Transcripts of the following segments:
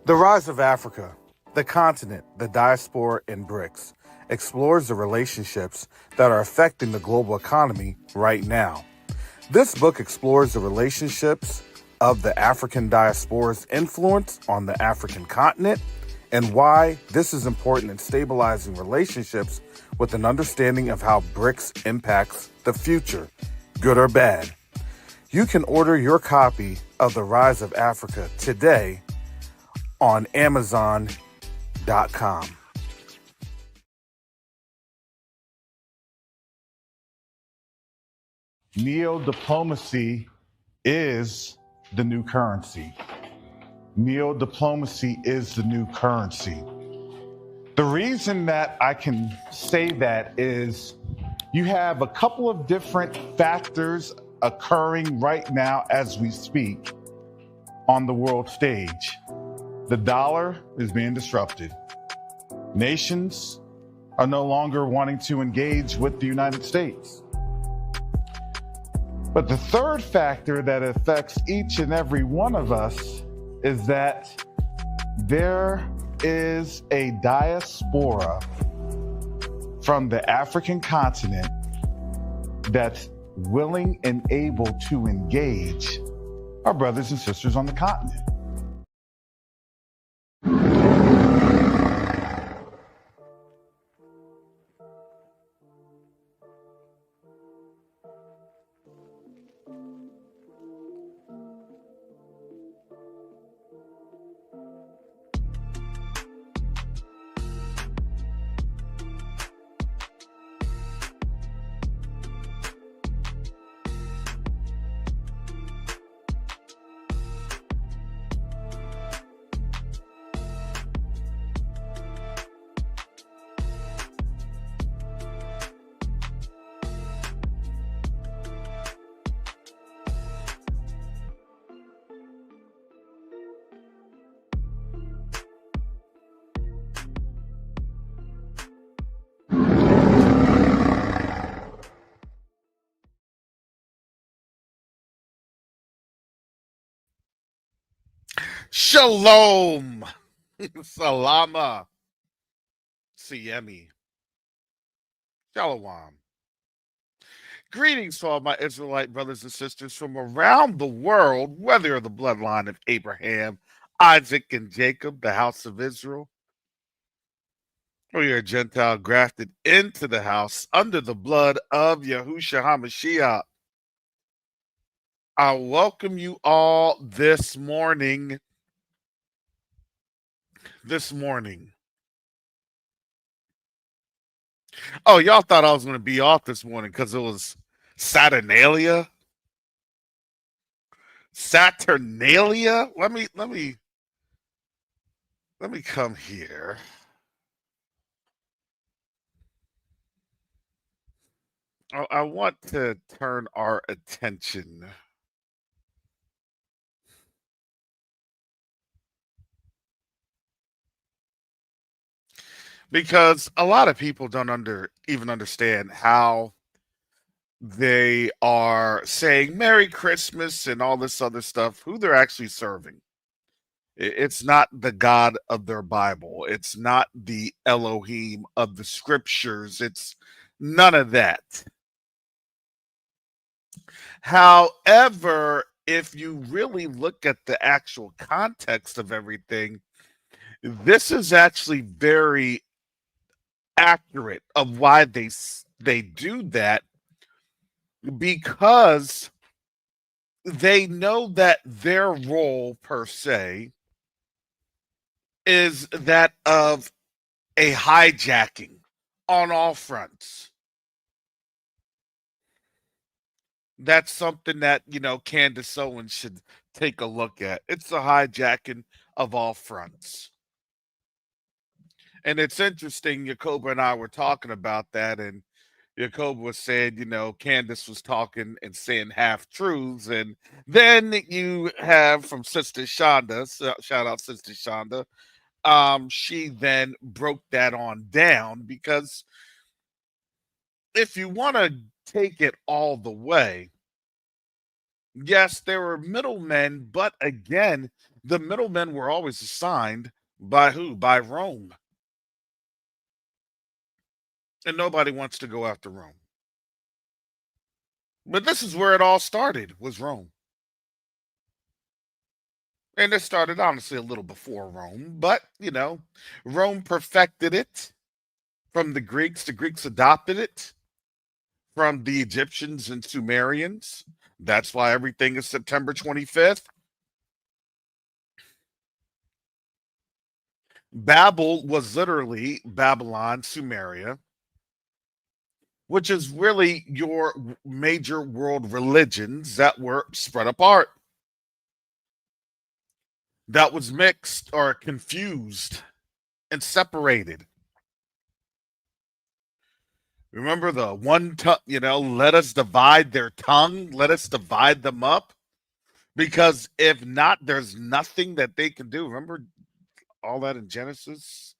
The Rise of Africa, the continent, the diaspora, and BRICS explores the relationships that are affecting the global economy right now. This book explores the relationships of the African diaspora's influence on the African continent and why this is important in stabilizing relationships with an understanding of how BRICS impacts the future, good or bad. You can order your copy of The Rise of Africa today on Amazon.com. Neo-diplomacy is the new currency. Neo-diplomacy is the new currency. The reason that I can say that is you have a couple of different factors occurring right now as we speak on the world stage. The dollar is being disrupted. Nations are no longer wanting to engage with the United States. But the third factor that affects each and every one of us is that there is a diaspora from the African continent that's willing and able to engage our brothers and sisters on the continent. Shalom, Salama, Siemi, Shalom. Greetings to all my Israelite brothers and sisters from around the world, whether you're the bloodline of Abraham, Isaac, and Jacob, the house of Israel, or you're a Gentile grafted into the house under the blood of Yahushua HaMashiach. I welcome you all this morning. Oh, y'all thought I was going to be off this morning because it was Saturnalia. Saturnalia. Let me come here. I want to turn our attention because a lot of people don't even understand how they are saying Merry Christmas and all this other stuff, who they're actually serving. It's not the God of their Bible. It's not the Elohim of the scriptures. It's none of that. However, if you really look at the actual context of everything, this is actually very accurate of why they do that, because they know that their role per se is that of a hijacking on all fronts. That's something that, Candace Owens should take a look at. It's the hijacking of all fronts. And it's interesting, Jacoba and I were talking about that, and Jacob was saying, Candace was talking and saying half truths. And then you have from Sister Shonda, shout out Sister Shonda. She then broke that on down, because if you want to take it all the way, yes, there were middlemen, but again, The middlemen were always assigned by who? By Rome. And nobody wants to go after Rome. But this is where it all started, was Rome. And it started honestly a little before Rome, but Rome perfected it from the Greeks. The Greeks adopted it from the Egyptians and Sumerians. That's why everything is September 25th. Babel was literally Babylon, Sumeria, which is really your major world religions that were spread apart, that was mixed or confused and separated. Remember the one tongue, let us divide their tongue, let us divide them up. Because if not, there's nothing that they can do. Remember all that in Genesis?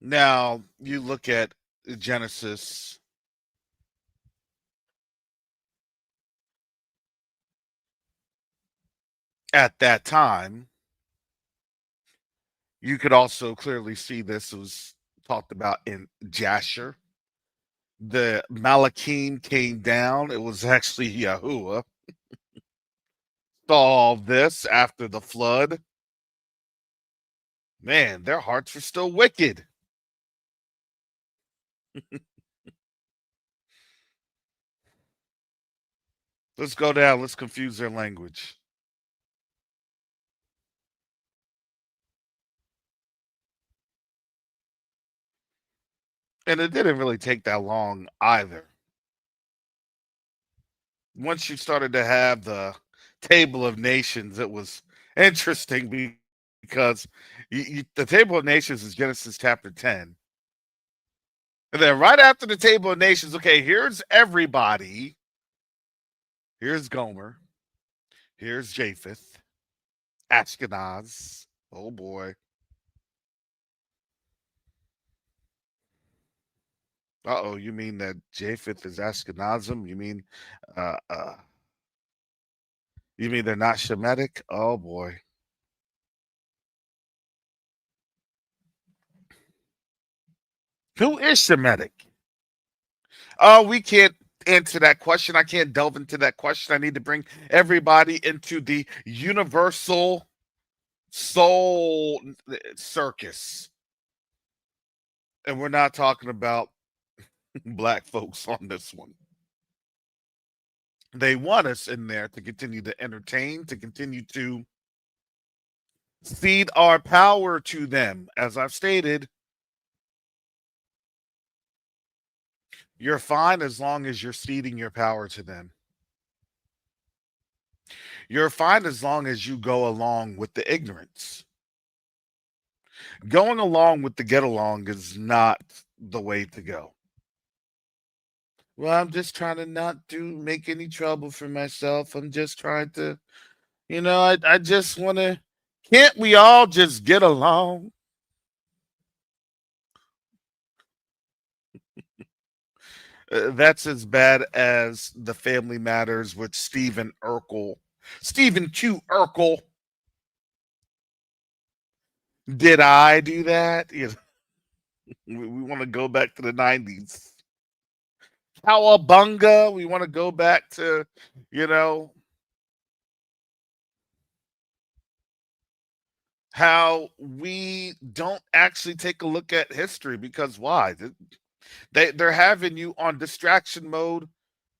Now, you look at Genesis at that time, you could also clearly see this was talked about in Jasher. The Malachim came down. It was actually Yahuwah. Saw all this after the flood. Man, their hearts were still wicked. Let's go down. Let's confuse their language. And it didn't really take that long either. Once you started to have the Table of Nations, it was interesting because the Table of Nations is Genesis chapter 10. And then right after the Table of Nations, okay, here's everybody. Here's Gomer. Here's Japheth. Ashkenaz. Oh boy. Uh-oh, you mean that Japheth is Ashkenazim? Uh uh you mean they're not Shemitic? Oh boy. Who is Shemitic? Oh, we can't answer that question. I can't delve into that question. I need to bring everybody into the universal soul circus. And we're not talking about black folks on this one. They want us in there to continue to entertain, to continue to cede our power to them. As I've stated, you're fine as long as you're ceding your power to them. You're fine as long as you go along with the ignorance. Going along with the get along is not the way to go. Well, I'm just trying to not make any trouble for myself. I'm just trying to, I just want to, can't we all just get along? That's as bad as the Family Matters with Stephen Urkel. Stephen Q. Urkel. Did I do that? We want to go back to the 90s. Cowabunga. We want to go back to, you know, how we don't actually take a look at history because why? They're having you on distraction mode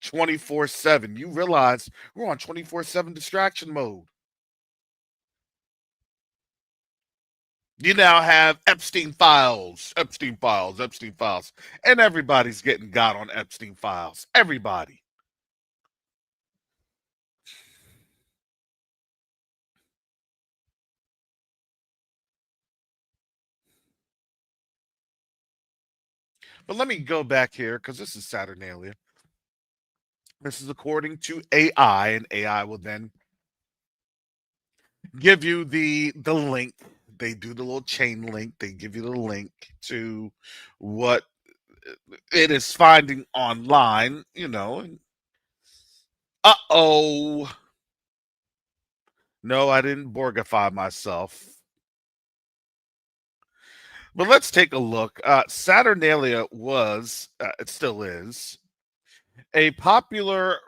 24/7. You realize we're on 24/7 distraction mode. You now have Epstein files, Epstein files, Epstein files, and everybody's getting got on Epstein files. Everybody. But let me go back here because this is Saturnalia. This is according to AI, and AI will then give you the link. They do the little chain link. They give you the link to what it is finding online, Uh-oh. No, I didn't Borgify myself. But let's take a look. Saturnalia was, it still is, a popular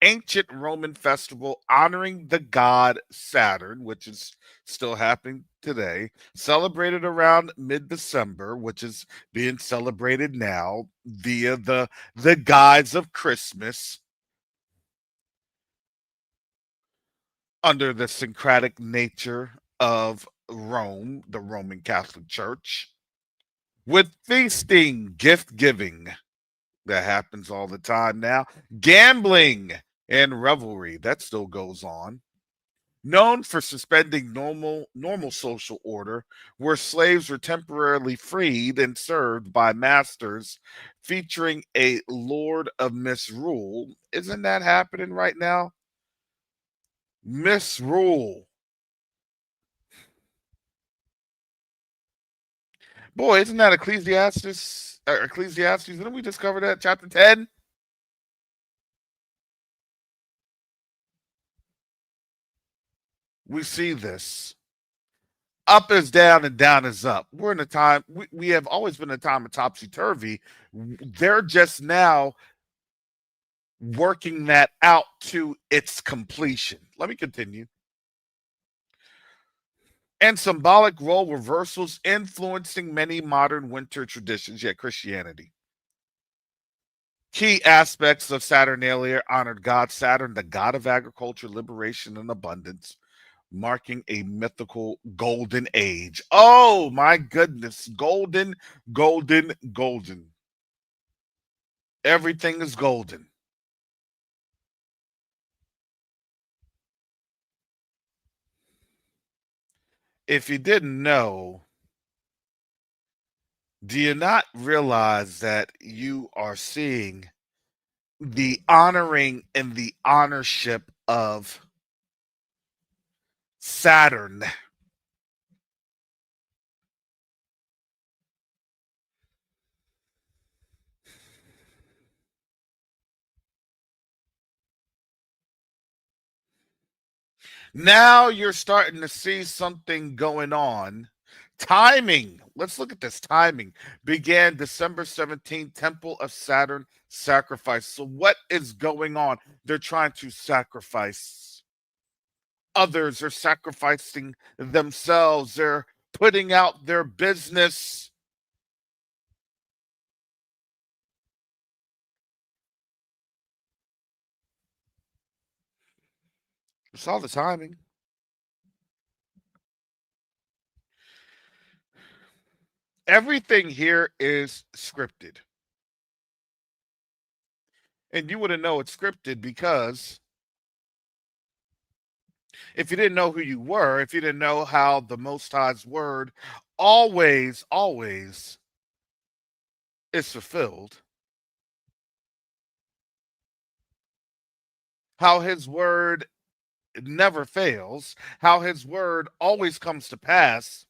ancient Roman festival honoring the god Saturn, which is still happening today, celebrated around mid-December, which is being celebrated now via the guise of Christmas under the syncretic nature of Rome, the Roman Catholic Church, with feasting, gift giving that happens all the time now, gambling and revelry that still goes on. Known for suspending normal social order, where slaves were temporarily freed and served by masters, featuring a lord of misrule. Isn't that happening right now? Misrule. Boy, isn't that Ecclesiastes? Ecclesiastes, didn't we discover that? Chapter 10? We see this. Up is down and down is up. We're in a time, we have always been in a time of topsy turvy. They're just now working that out to its completion. Let me continue. And symbolic role reversals influencing many modern winter traditions, yet Christianity. Key aspects of Saturnalia honored God Saturn, the god of agriculture, liberation, and abundance, marking a mythical golden age. Oh my goodness. Golden, golden, golden. Everything is golden. If you didn't know, do you not realize that you are seeing the honoring and the honorship of Saturn? Now you're starting to see something going on. Timing. Let's look at this timing. Began December 17th, Temple of Saturn sacrifice. So, what is going on? They're trying to sacrifice. Others are sacrificing themselves. They're putting out their business. It's all the timing. Everything here is scripted. And you wouldn't know it's scripted because if you didn't know who you were, if you didn't know how the Most High's word always, always is fulfilled, how his word never fails, how his word always comes to pass,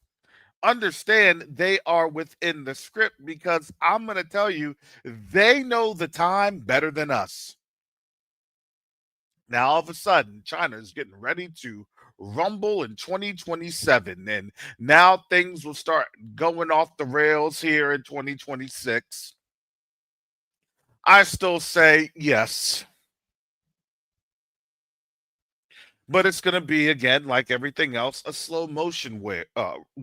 understand they are within the script because I'm going to tell you, they know the time better than us. Now, all of a sudden, China is getting ready to rumble in 2027, and now things will start going off the rails here in 2026. I still say yes. But it's going to be, again, like everything else, a slow motion way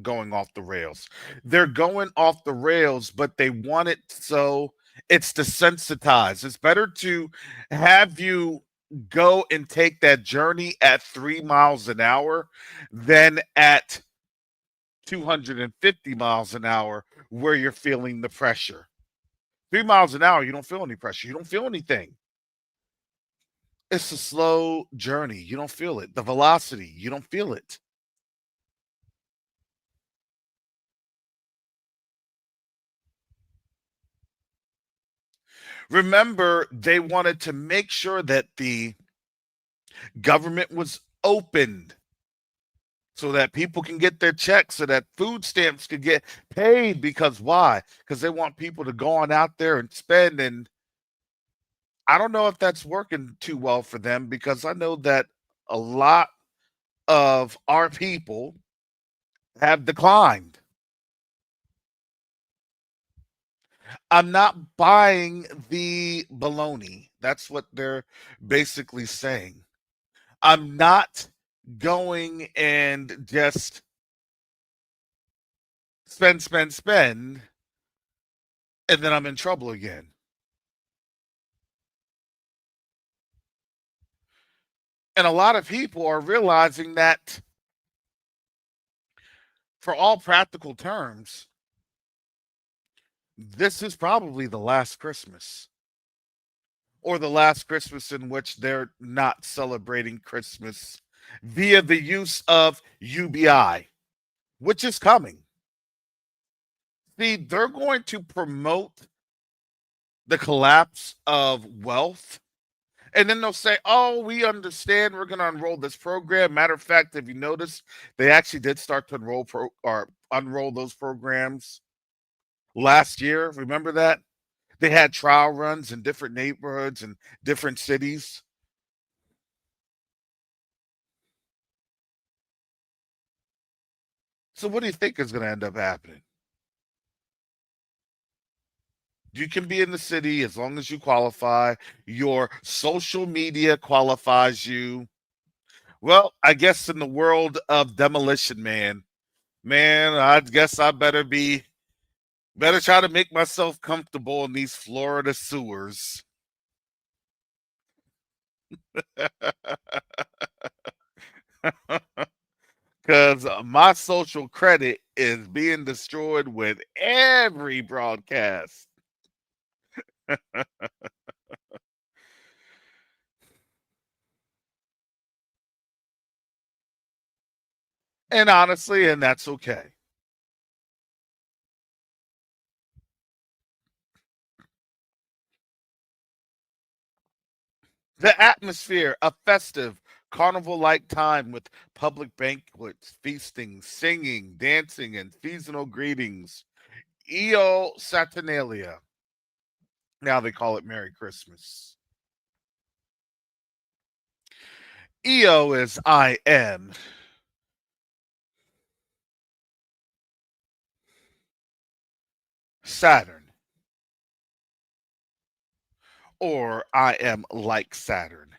going off the rails. They're going off the rails, but they want it so it's desensitized. It's better to have you go and take that journey at 3 miles an hour than at 250 miles an hour where you're feeling the pressure. 3 miles an hour, you don't feel any pressure. You don't feel anything. It's a slow journey. You don't feel it. The velocity, you don't feel it. Remember, they wanted to make sure that the government was opened so that people can get their checks, so that food stamps could get paid. Because why? Because they want people to go on out there and spend. And I don't know if that's working too well for them because I know that a lot of our people have declined. I'm not buying the baloney. That's what they're basically saying. I'm not going and just spend, and then I'm in trouble again. And a lot of people are realizing that for all practical terms, this is probably the last Christmas or the last Christmas in which they're not celebrating Christmas via the use of UBI, which is coming. See, they're going to promote the collapse of wealth. And then they'll say, oh, we understand we're going to unroll this program. Matter of fact, if you notice, they actually did start to unroll those programs last year. Remember that? They had trial runs in different neighborhoods and different cities. So what do you think is going to end up happening? You can be in the city as long as you qualify. Your social media qualifies you. Well, I guess in the world of Demolition Man, I guess I better try to make myself comfortable in these Florida sewers. Because my social credit is being destroyed with every broadcast. And honestly, and that's okay. The atmosphere, a festive, carnival like time with public banquets, feasting, singing, dancing, and seasonal greetings. Eo Saturnalia. Now they call it Merry Christmas. Eo is I am. Saturn, or I am like Saturn.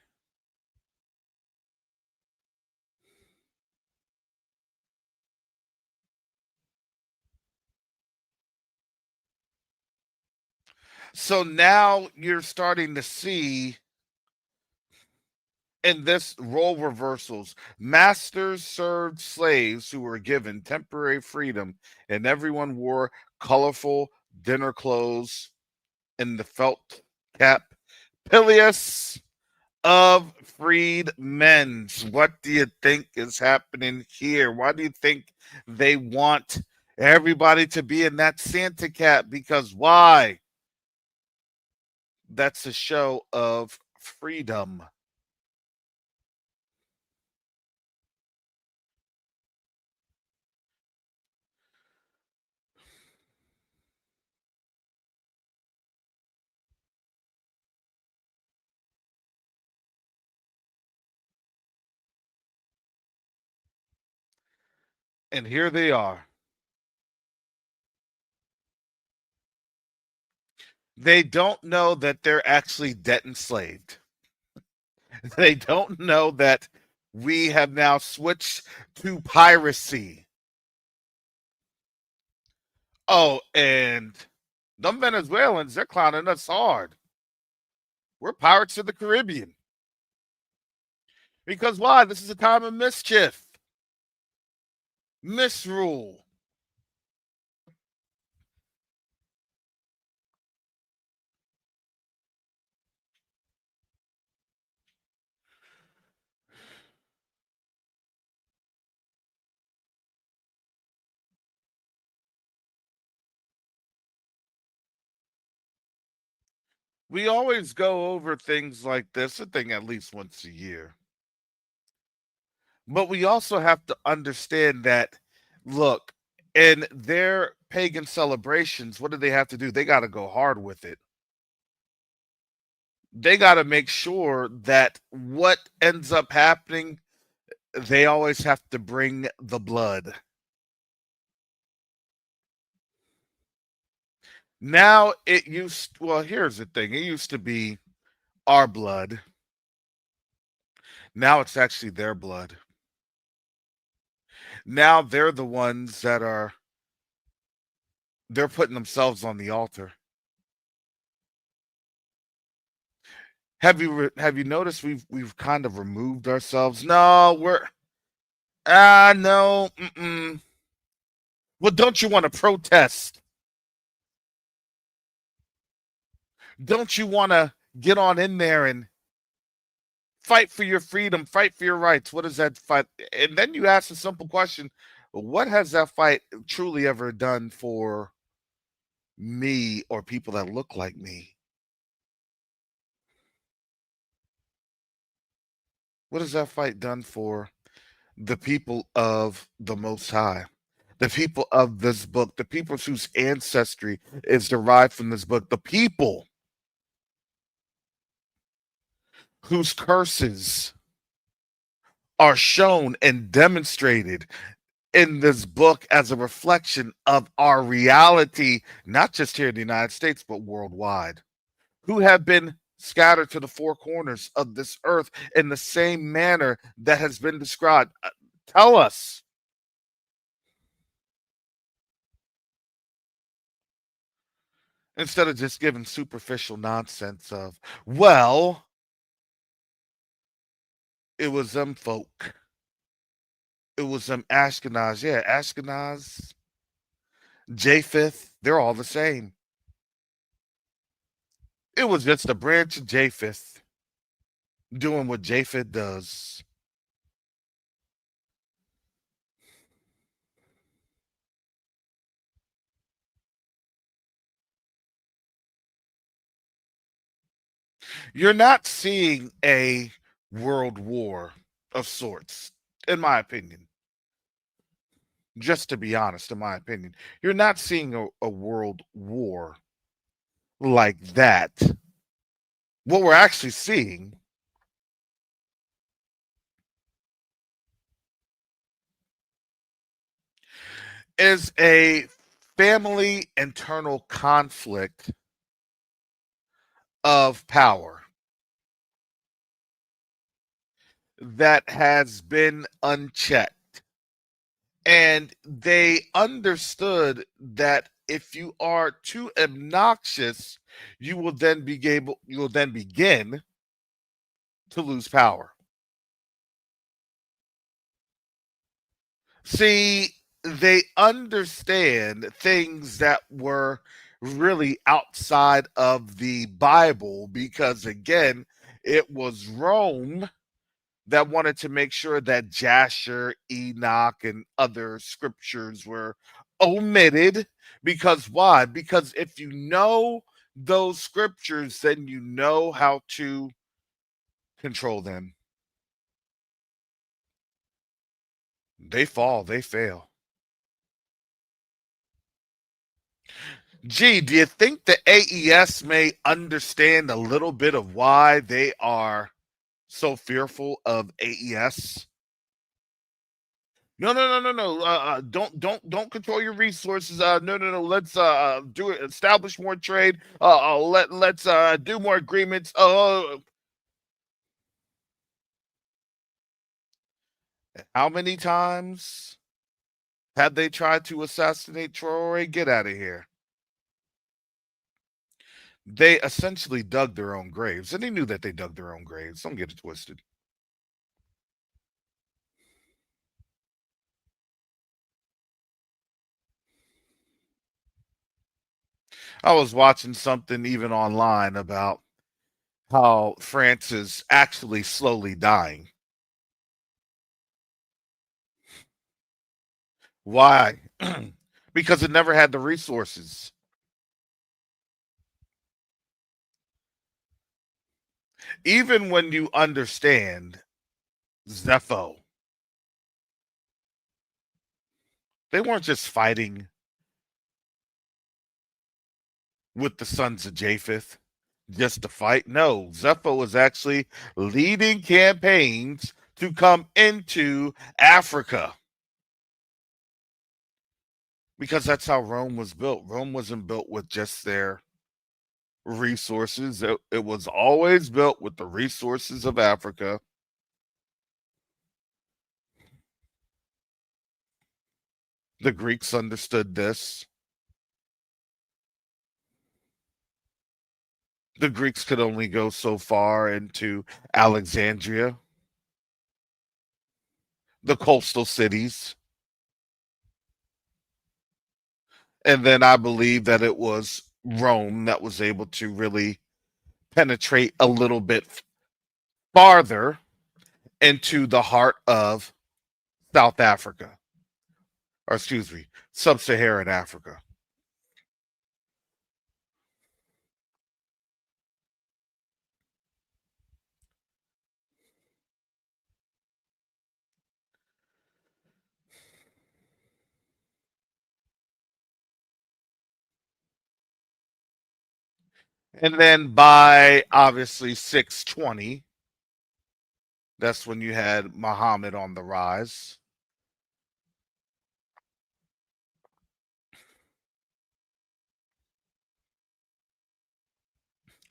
So now you're starting to see in this role reversals, masters served slaves who were given temporary freedom, and everyone wore colorful dinner clothes and the felt cap. Peleus of freed men. What do you think is happening here? Why do you think they want everybody to be in that Santa cap? Because why? That's a show of freedom. And here they are. They don't know that they're actually debt enslaved. They don't know that we have now switched to piracy. Oh, and them Venezuelans, they're clowning us hard. We're pirates of the Caribbean. Because why? This is a time of mischief, misrule. We always go over things like this, a thing at least once a year. But we also have to understand that, look, in their pagan celebrations, what do they have to do? They got to go hard with it. They got to make sure that what ends up happening, they always have to bring the blood. Now it used, well, here's the thing, it used to be our blood. Now it's actually their blood. Now they're the ones that are, they're putting themselves on the altar. Have you noticed we've kind of removed ourselves? No, we're no. Mm-mm. Well, don't you want to protest? Don't you want to get on in there and fight for your freedom, fight for your rights? What is that fight? And then you ask a simple question: what has that fight truly ever done for me or people that look like me? What has that fight done for the people of the Most High? The people of this book, the people whose ancestry is derived from this book, the people whose curses are shown and demonstrated in this book as a reflection of our reality, not just here in the United States, but worldwide, who have been scattered to the four corners of this earth in the same manner that has been described. Tell us, instead of just giving superficial nonsense of, well, it was them folk. It was them Ashkenaz. Yeah, Ashkenaz, Japheth, they're all the same. It was just a branch of Japheth doing what Japheth does. You're not seeing a world war of sorts, in my opinion. Just to be honest, in my opinion, you're not seeing a world war like that. What we're actually seeing is a family internal conflict of power that has been unchecked. And they understood that if you are too obnoxious, you will then begin to lose power. See, they understand things that were really outside of the Bible because, again, it was Rome that wanted to make sure that Jasher, Enoch, and other scriptures were omitted. Because why? Because if you know those scriptures, then you know how to control them. They fall, they fail. Gee, do you think the AES may understand a little bit of why they are so fearful of AES? No, no, no, no, no. Don't control your resources. No, no, no. Let's do it. Establish more trade. Let's do more agreements. How many times have they tried to assassinate Troy? Get out of here. They essentially dug their own graves, and they knew that they dug their own graves. Don't get it twisted. I was watching something even online about how France is actually slowly dying. Why? Because it never had the resources. Even when you understand Zepho, they weren't just fighting with the sons of Japheth. just to fight. No, Zepho was actually leading campaigns to come into Africa because that's how Rome was built. Rome wasn't built with just their resources, it was always built with the resources of Africa. The Greeks understood this. The Greeks could only go so far into Alexandria, the coastal cities. And then I believe that it was Rome that was able to really penetrate a little bit farther into the heart of South Africa, or excuse me, Sub Saharan Africa. And then by obviously 620, that's when you had Muhammad on the rise.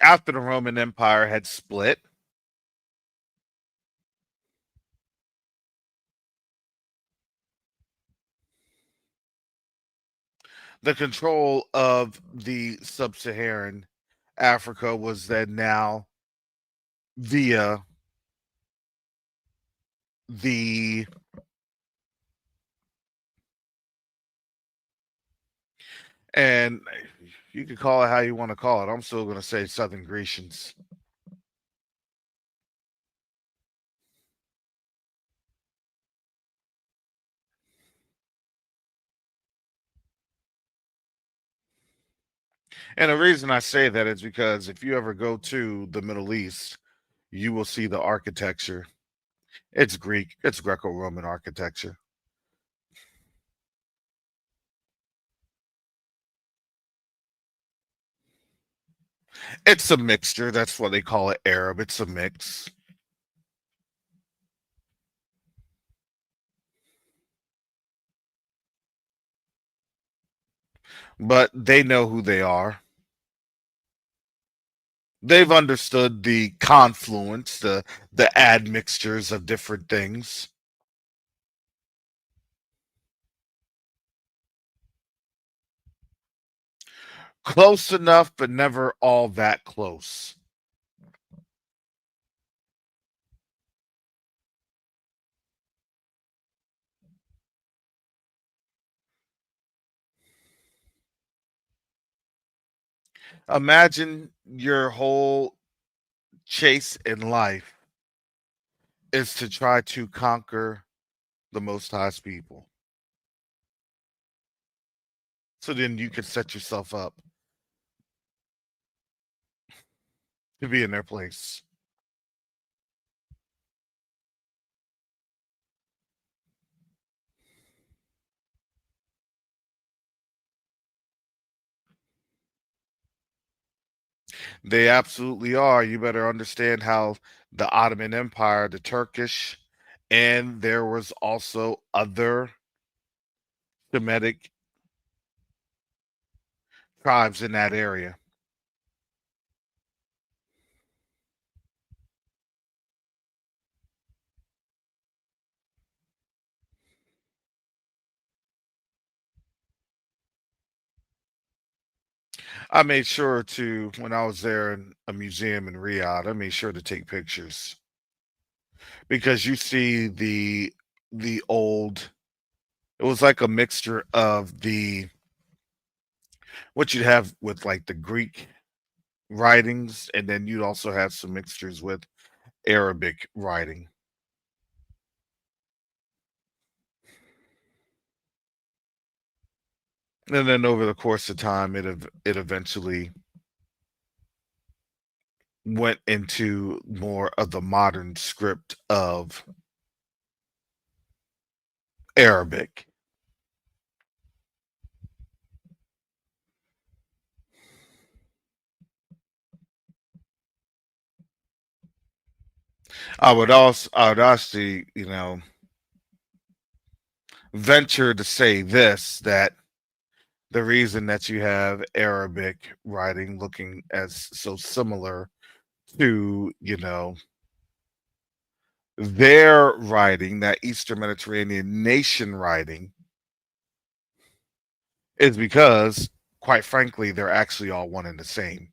After the Roman Empire had split, the control of the sub Saharan Africa was then now via the and you can call it how you want to call it. I'm still going to say Southern Grecians. And the reason I say that is because if you ever go to the Middle East, you will see the architecture. It's Greek, it's Greco Roman architecture. It's a mixture. That's why they call it Arab. It's a mix. But they know who they are. They've understood the confluence, the admixtures of different things. Close enough, but never all that close. Imagine your whole chase in life is to try to conquer the Most High's people. So then you could set yourself up to be in their place. They absolutely are. You better understand how the Ottoman Empire, the Turkish, and there was also other Semitic tribes in that area. I made sure to, when I was there in a museum in Riyadh, I made sure to take pictures because you see the old. It was like a mixture of the what you'd have with like the Greek writings, and then you'd also have some mixtures with Arabic writing. And then over the course of time, it eventually went into more of the modern script of Arabic. I would actually, venture to say this, that the reason that you have Arabic writing looking as so similar to, their writing, that Eastern Mediterranean nation writing, is because, quite frankly, they're actually all one and the same.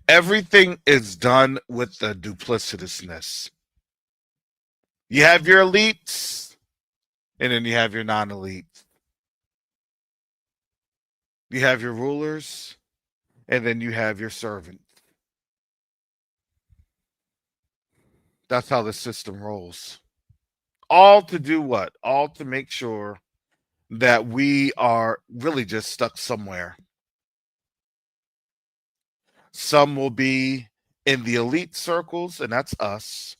Everything is done with the duplicitousness. You have your elites, and then you have your non elites. You have your rulers, and then you have your servants. That's how the system rolls. All to do what? All to make sure that we are really just stuck somewhere. Some will be in the elite circles, and that's us.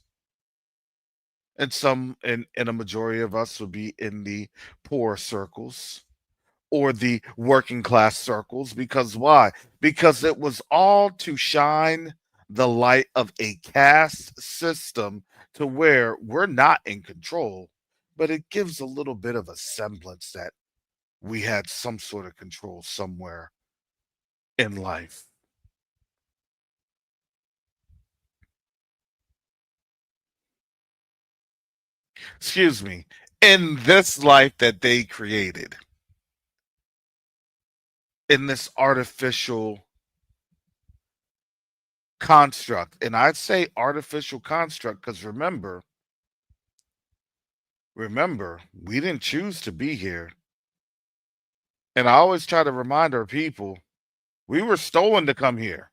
And some, and a majority of us, will be in the poor circles or the working class circles. Because why? Because it was all to shine the light of a caste system to where we're not in control, but it gives a little bit of a semblance that we had some sort of control somewhere in life. Excuse me, in this life that they created, in this artificial construct. And I'd say artificial construct because remember, we didn't choose to be here. And I always try to remind our people, we were stolen to come here.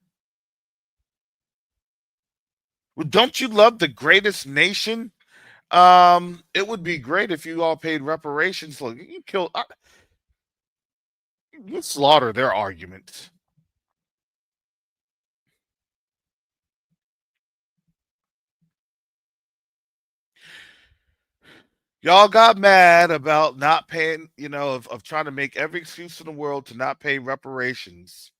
Well, don't you love the greatest nation? It would be great if you all paid reparations. Look, you slaughter their arguments. Y'all got mad about not paying, of trying to make every excuse in the world to not pay reparations.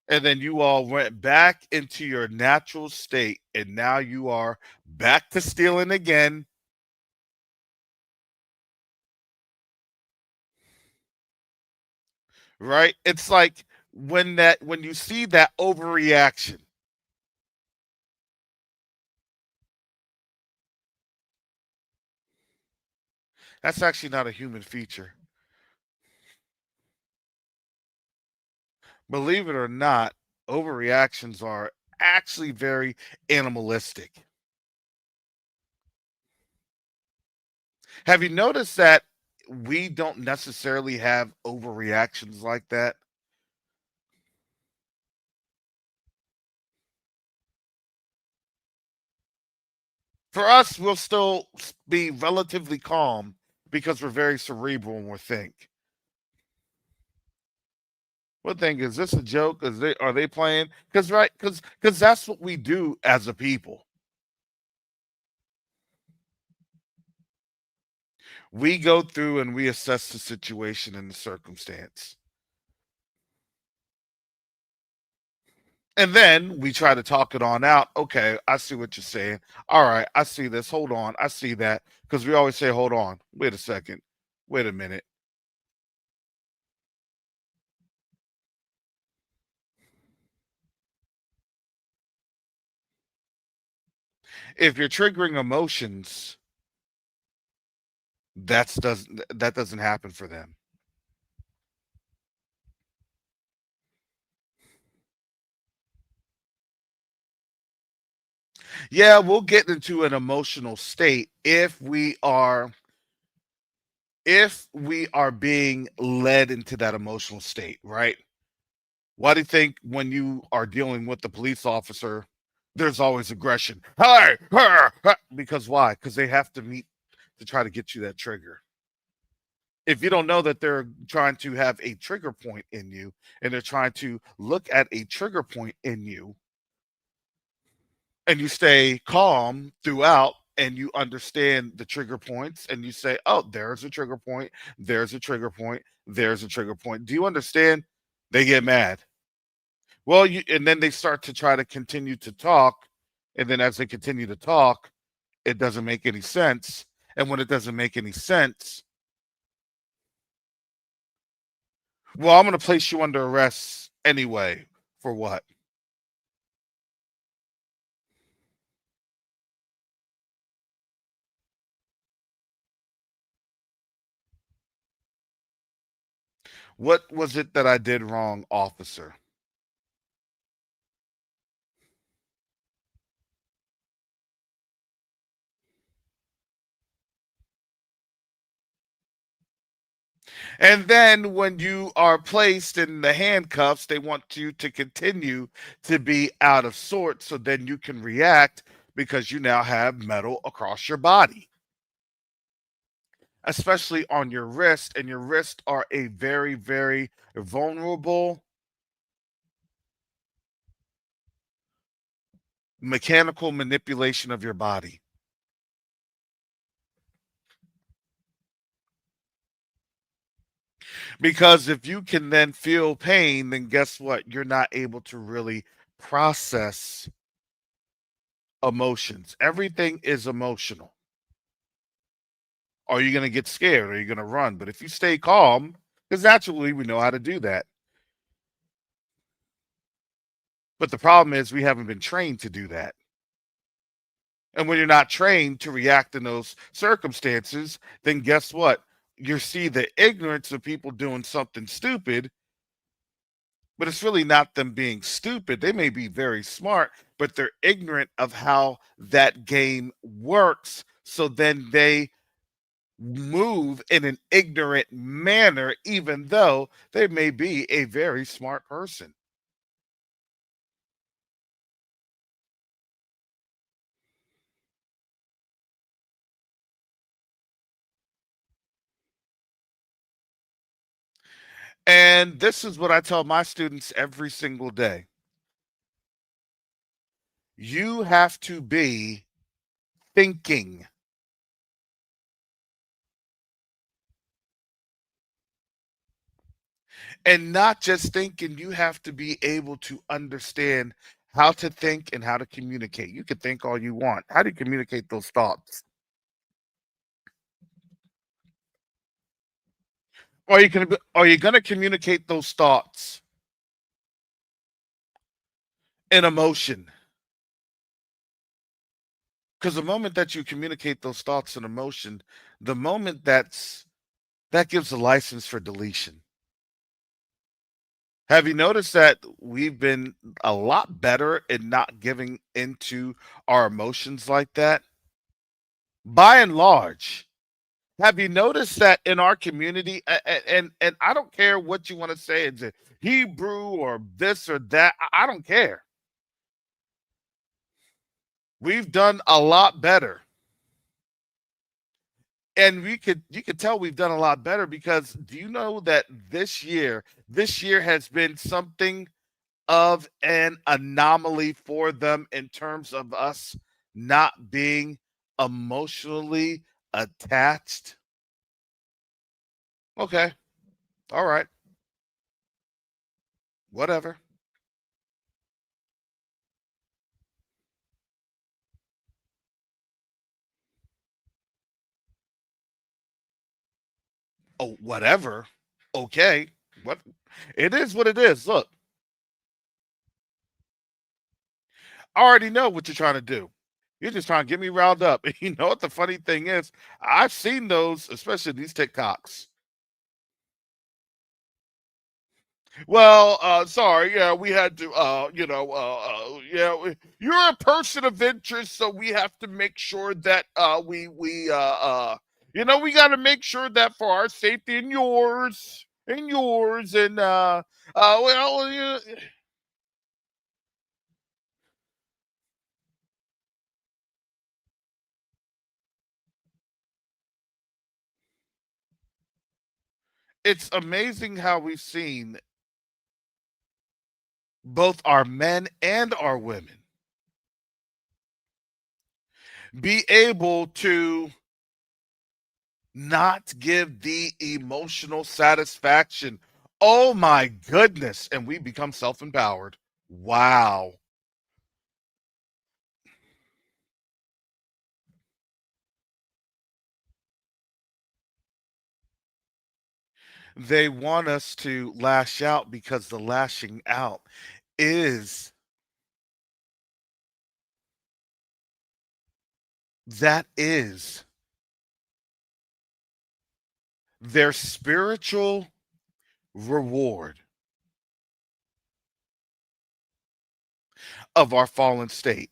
And then you all went back into your natural state, and now you are back to stealing again. Right? It's like when you see that overreaction, that's actually not a human feature. Believe it or not, overreactions are actually very animalistic. Have you noticed that we don't necessarily have overreactions like that? For us, we'll still be relatively calm because we're very cerebral when we think. We'll think, is this a joke? Are they playing? Because right, because that's what we do as a people. We go through and we assess the situation and the circumstance. And then we try to talk it on out. Okay, I see what you're saying. All right, I see this. Hold on. I see that. Because we always say, hold on. Wait a second. Wait a minute. If you're triggering emotions, that doesn't happen for them. Yeah, we'll get into an emotional state if we are being led into that emotional state, right? Why do you think when you are dealing with the police officer, there's always aggression? Hey, her, her. Because why? Because they have to meet to try to get you that trigger. If you don't know that they're trying to have a trigger point in you and they're trying to look at a trigger point in you, and you stay calm throughout and you understand the trigger points and you say, oh, there's a trigger point, there's a trigger point, there's a trigger point. Do you understand? They get mad. Well, and then they start to try to continue to talk, and then as they continue to talk, it doesn't make any sense. And when it doesn't make any sense, well, I'm going to place you under arrest anyway. For what? What was it that I did wrong, officer? And then when you are placed in the handcuffs, they want you to continue to be out of sorts so then you can react because you now have metal across your body, especially on your wrist. And your wrists are a very, very vulnerable mechanical manipulation of your body. Because if you can then feel pain, then guess what? You're not able to really process emotions. Everything is emotional. Are you going to get scared? Are you going to run? But if you stay calm, because naturally we know how to do that. But the problem is we haven't been trained to do that. And when you're not trained to react in those circumstances, then guess what? You see the ignorance of people doing something stupid, but it's really not them being stupid. They may be very smart, but they're ignorant of how that game works. So then they move in an ignorant manner, even though they may be a very smart person. And this is what I tell my students every single day. You have to be thinking. And not just thinking, you have to be able to understand how to think and how to communicate. You can think all you want. How do you communicate those thoughts? Are you going to communicate those thoughts in emotion? Because the moment that you communicate those thoughts and emotion, the moment that gives a license for deletion. Have you noticed that we've been a lot better in not giving into our emotions like that? By and large, have you noticed that in our community? And I don't care what you want to say, it's a Hebrew or this or that. I don't care. We've done a lot better. And you could tell we've done a lot better because do you know that this year has been something of an anomaly for them in terms of us not being emotionally attached? Okay. All right. Whatever. Oh, whatever. Okay. What it is what it is. Look, I already know what you're trying to do. You're just trying to get me riled up. You know what the funny thing is? I've seen those, especially these TikToks. Well, sorry, yeah, we had to, yeah, you're a person of interest, so we have to make sure that we got to make sure that for our safety and yours, and well, yeah, it's amazing how we've seen both our men and our women be able to not give the emotional satisfaction. Oh my goodness. And we become self empowered. Wow. They want us to lash out because the lashing out is that is their spiritual reward of our fallen state.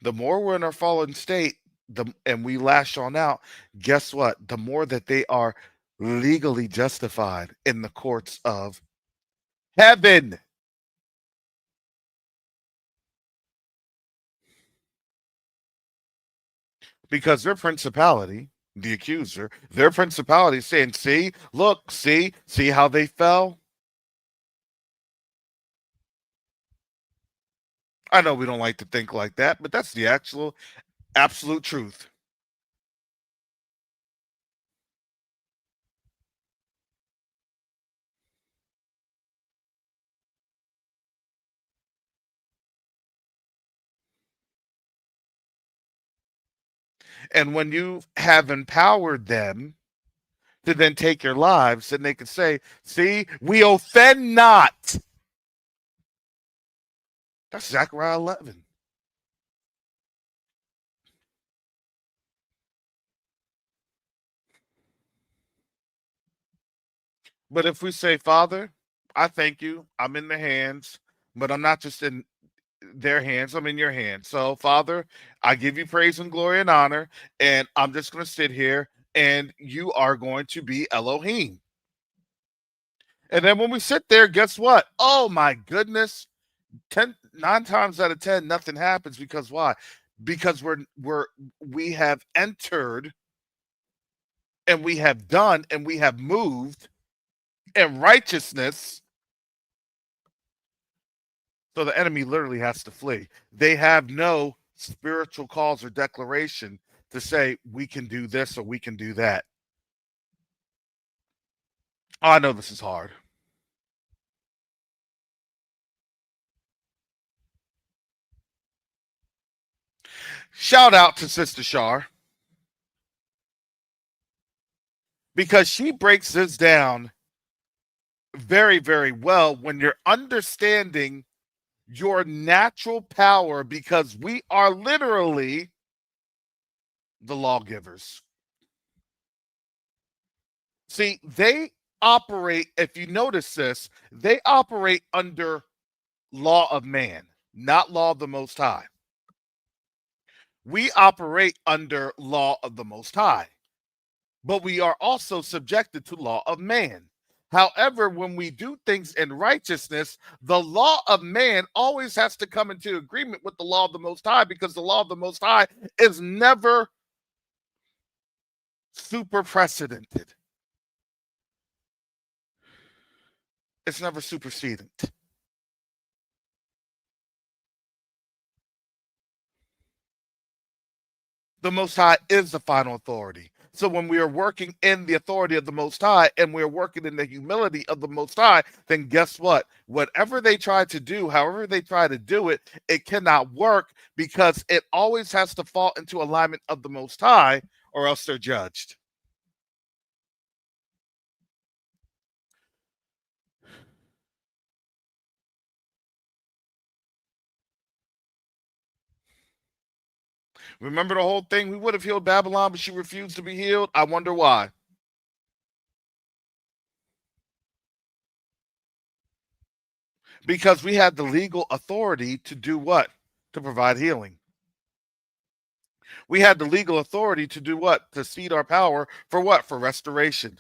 The more we're in our fallen state, and we lash on out, guess what? The more that they are legally justified in the courts of heaven. Because their principality, the accuser, their principality is saying, see, look, see how they fell? I know we don't like to think like that, but that's the actual absolute truth. And when you have empowered them to then take your lives, then they can say, see, we offend not. That's Zechariah 11. But if we say, Father, I thank you, I'm in the hands, but I'm not just in their hands, I'm in your hands. So, Father, I give you praise and glory and honor, and I'm just going to sit here, and you are going to be Elohim. And then when we sit there, guess what? Oh my goodness, 9 times out of 10, nothing happens because why? Because we have entered and we have done and we have moved in righteousness. So the enemy literally has to flee. They have no spiritual cause or declaration to say we can do this or we can do that. Oh, I know this is hard. Shout out to Sister Shar because she breaks this down very, very well when you're understanding your natural power because we are literally the lawgivers. See, they operate, if you notice this, they operate under law of man, not law of the Most High. We operate under law of the Most High, but we are also subjected to law of man. However, when we do things in righteousness, the law of man always has to come into agreement with the law of the Most High because the law of the Most High is never super precedented. It's never superseded. The Most High is the final authority. So when we are working in the authority of the Most High and we're working in the humility of the Most High, then guess what? Whatever they try to do, however they try to do it, it cannot work because it always has to fall into alignment of the Most High or else they're judged. Remember the whole thing? We would have healed Babylon, but she refused to be healed. I wonder why. Because we had the legal authority to do what? To provide healing. We had the legal authority to do what? To cede our power for what? For restoration.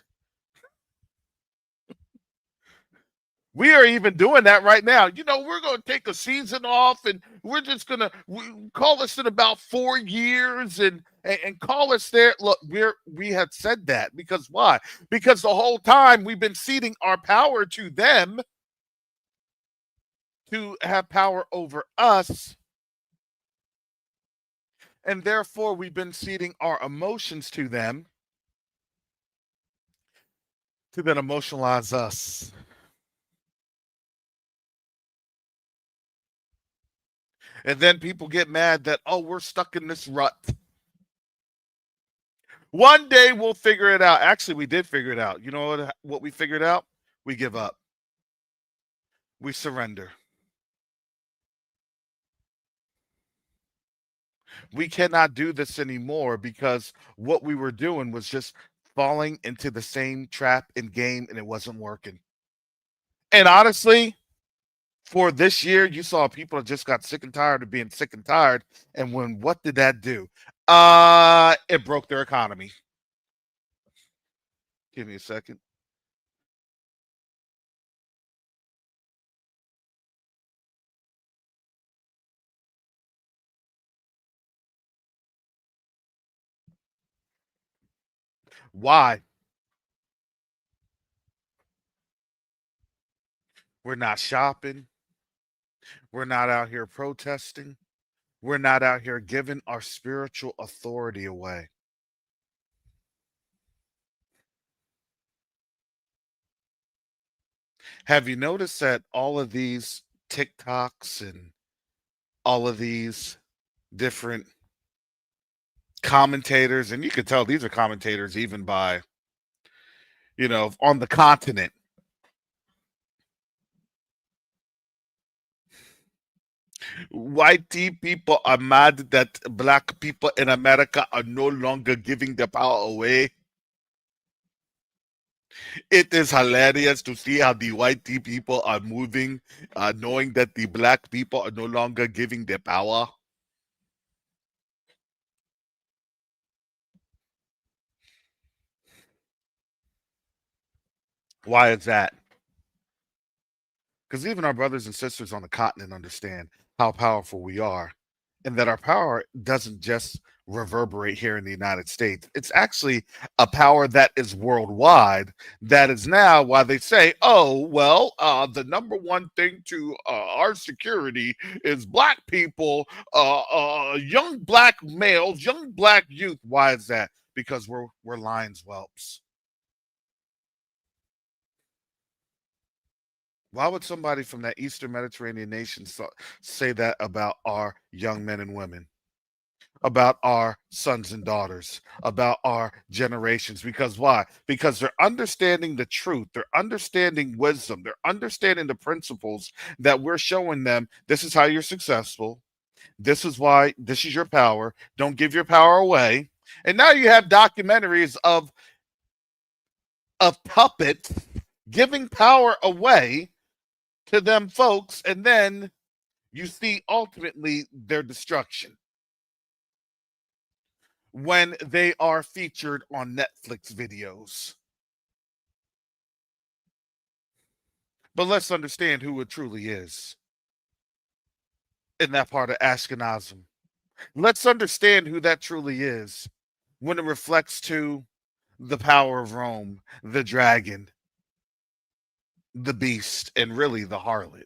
We are even doing that right now. You know, we're going to take a season off and we're just going to call us in about 4 years and call us there. Look, we had said that because why? Because the whole time we've been ceding our power to them to have power over us. And therefore, we've been ceding our emotions to them to then emotionalize us. And then people get mad that, oh, we're stuck in this rut. One day we'll figure it out. Actually, we did figure it out. You know what we figured out? We give up. We surrender. We cannot do this anymore because what we were doing was just falling into the same trap and game, and it wasn't working. And honestly, for this year, you saw people that just got sick and tired of being sick and tired. And what did that do? It broke their economy. Give me a second. Why? We're not shopping. We're not out here protesting. We're not out here giving our spiritual authority away. Have you noticed that all of these TikToks and all of these different commentators, and you could tell these are commentators even by, on the continent. White people are mad that black people in America are no longer giving their power away. It is hilarious to see how the white people are moving, knowing that the black people are no longer giving their power. Why is that? Because even our brothers and sisters on the continent understand how powerful we are, and that our power doesn't just reverberate here in the United States. It's actually a power that is worldwide. That is now why they say, oh, well, the number one thing to our security is black people, young black males, young black youth. Why is that? Because we're lions whelps. Why would somebody from that Eastern Mediterranean nation say that about our young men and women, about our sons and daughters, about our generations? Because why? Because they're understanding the truth, they're understanding wisdom, they're understanding the principles that we're showing them. This is how you're successful. This is why this is your power. Don't give your power away. And now you have documentaries of puppets giving power away to them folks, and then you see ultimately their destruction when they are featured on Netflix videos. But let's understand who it truly is in that part of Ashkenazim. Let's understand who that truly is when it reflects to the power of Rome, the dragon, the beast, and really the harlot.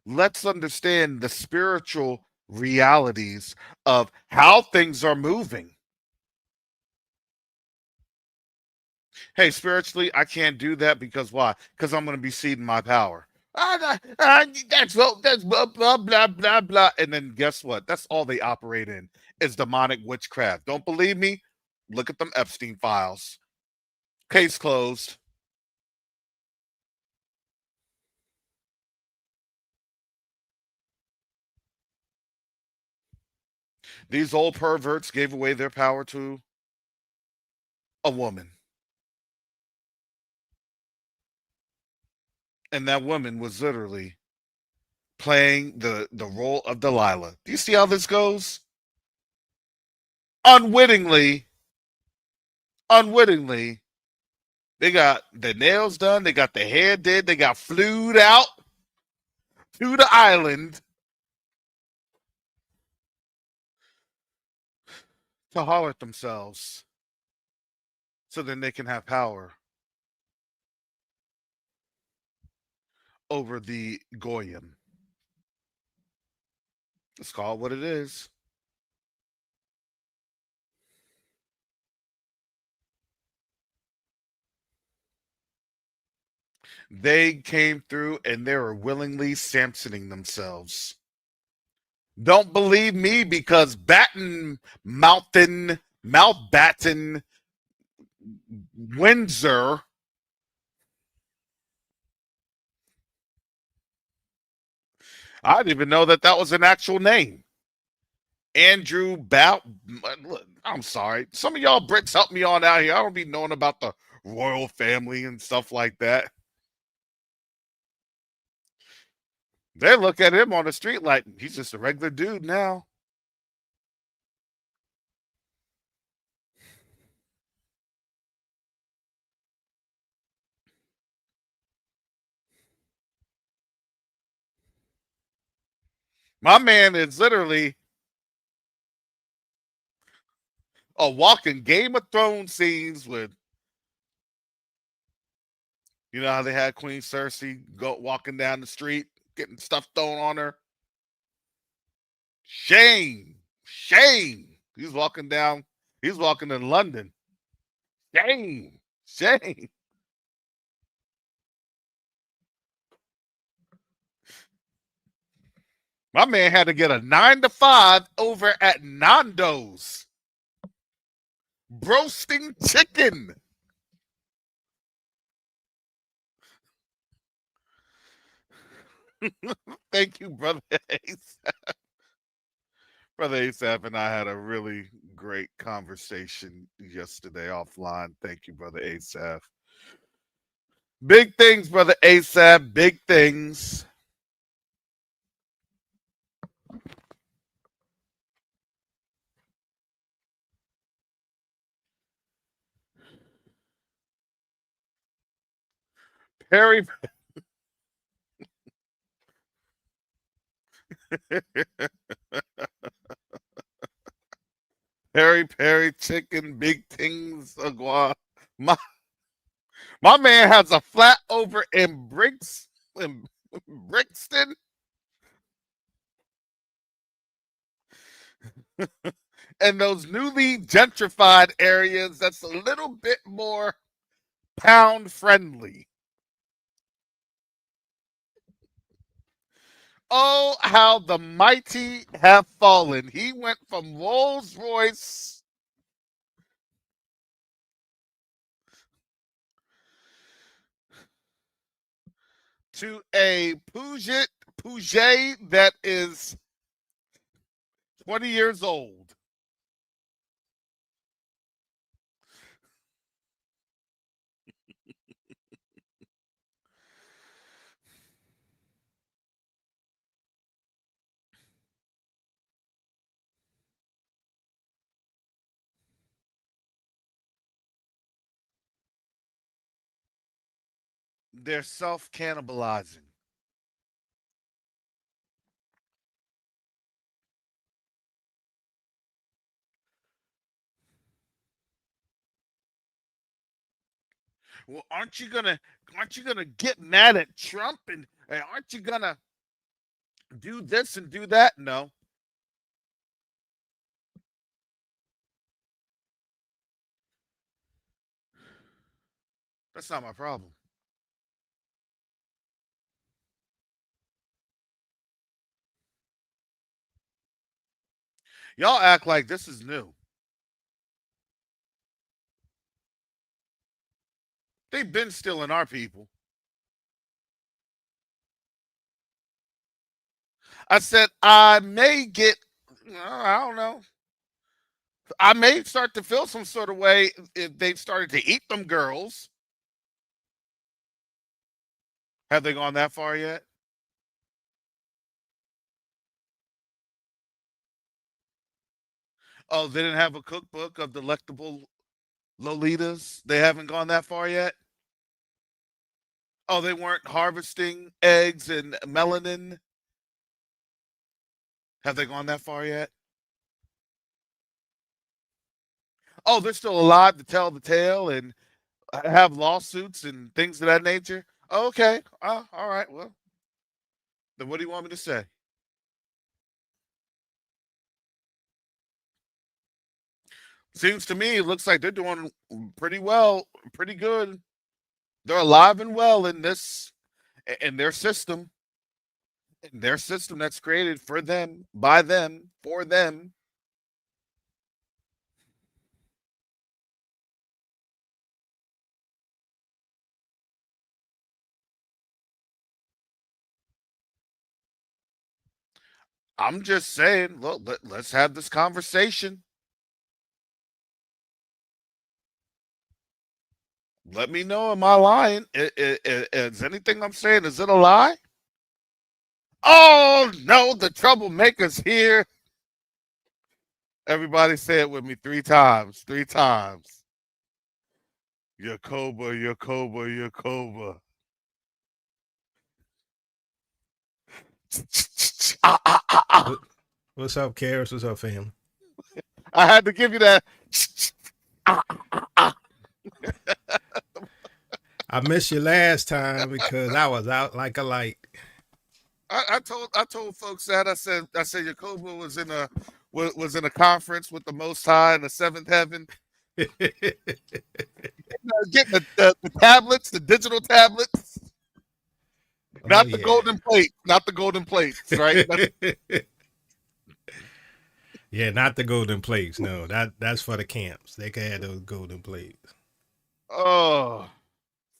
Let's understand the spiritual realities of how things are moving. Hey, spiritually, I can't do that because why? Because I'm going to be ceding my power. That's blah blah blah blah blah. And then guess what? That's all they operate in is demonic witchcraft. Don't believe me? Look at them Epstein files. Case closed. These old perverts gave away their power to a woman, and that woman was literally playing the role of Delilah. Do you see how this goes? Unwittingly, unwittingly, they got the nails done, they got the hair did, they got flued out to the island to holler at themselves so then they can have power over the Goyim. Let's call it what it is. They came through and they were willingly Samsoning themselves. Don't believe me because Mountbatten, Windsor. I didn't even know that that was an actual name. Andrew Bout. I'm sorry. Some of y'all Brits help me on out here. I don't be knowing about the royal family and stuff like that. They look at him on the street like he's just a regular dude now. My man is literally a walking Game of Thrones scenes with, you know how they had Queen Cersei go walking down the street, getting stuff thrown on her. Shame, shame. He's walking down. He's walking in London. Shame, shame. My man had to get a 9 to 5 over at Nando's. Roasting chicken. Thank you, brother Ace. Brother Asaph and I had a really great conversation yesterday offline. Thank you, brother Asaph. Big things, brother Asaph. Big things. Perry Perry chicken, big things, agua. My my man has a flat over in Brixton. And those newly gentrified areas that's a little bit more pound friendly. Oh, how the mighty have fallen. He went from Rolls Royce to a Peugeot that is 20 years old. They're self cannibalizing. Well, aren't you gonna get mad at Trump and aren't you gonna do this and do that? No, that's not my problem. Y'all act like this is new. They've been stealing our people. I said I may get, I don't know. I may start to feel some sort of way if they started to eat them girls. Have they gone that far yet? Oh, they didn't have a cookbook of delectable Lolitas. They haven't gone that far yet. Oh, they weren't harvesting eggs and melanin. Have they gone that far yet? Oh, they're still alive to tell the tale and have lawsuits and things of that nature. Okay. All right. Well, then what do you want me to say? Seems to me it looks like they're doing pretty well, pretty good. They're alive and well in their system that's created for them, by them, for them. I'm just saying, look, let's have this conversation. Let me know. Am I lying? Is anything I'm saying, is it a lie? Oh no, the troublemaker's here. Everybody say it with me 3 times. 3 times. Yakoba, Yakoba, Yakoba. Ah, ah, ah, ah. What's up, Karis? What's up, fam? I had to give you that. Ah, ah, ah. I missed you last time because I was out like a light. I told folks that I said Yakoba was in a conference with the Most High in the seventh heaven, getting the tablets, the digital tablets, Oh not the yeah. golden plate, not the golden plates, right? Yeah, not the golden plates. No, that's for the camps. They can have those golden plates. Oh,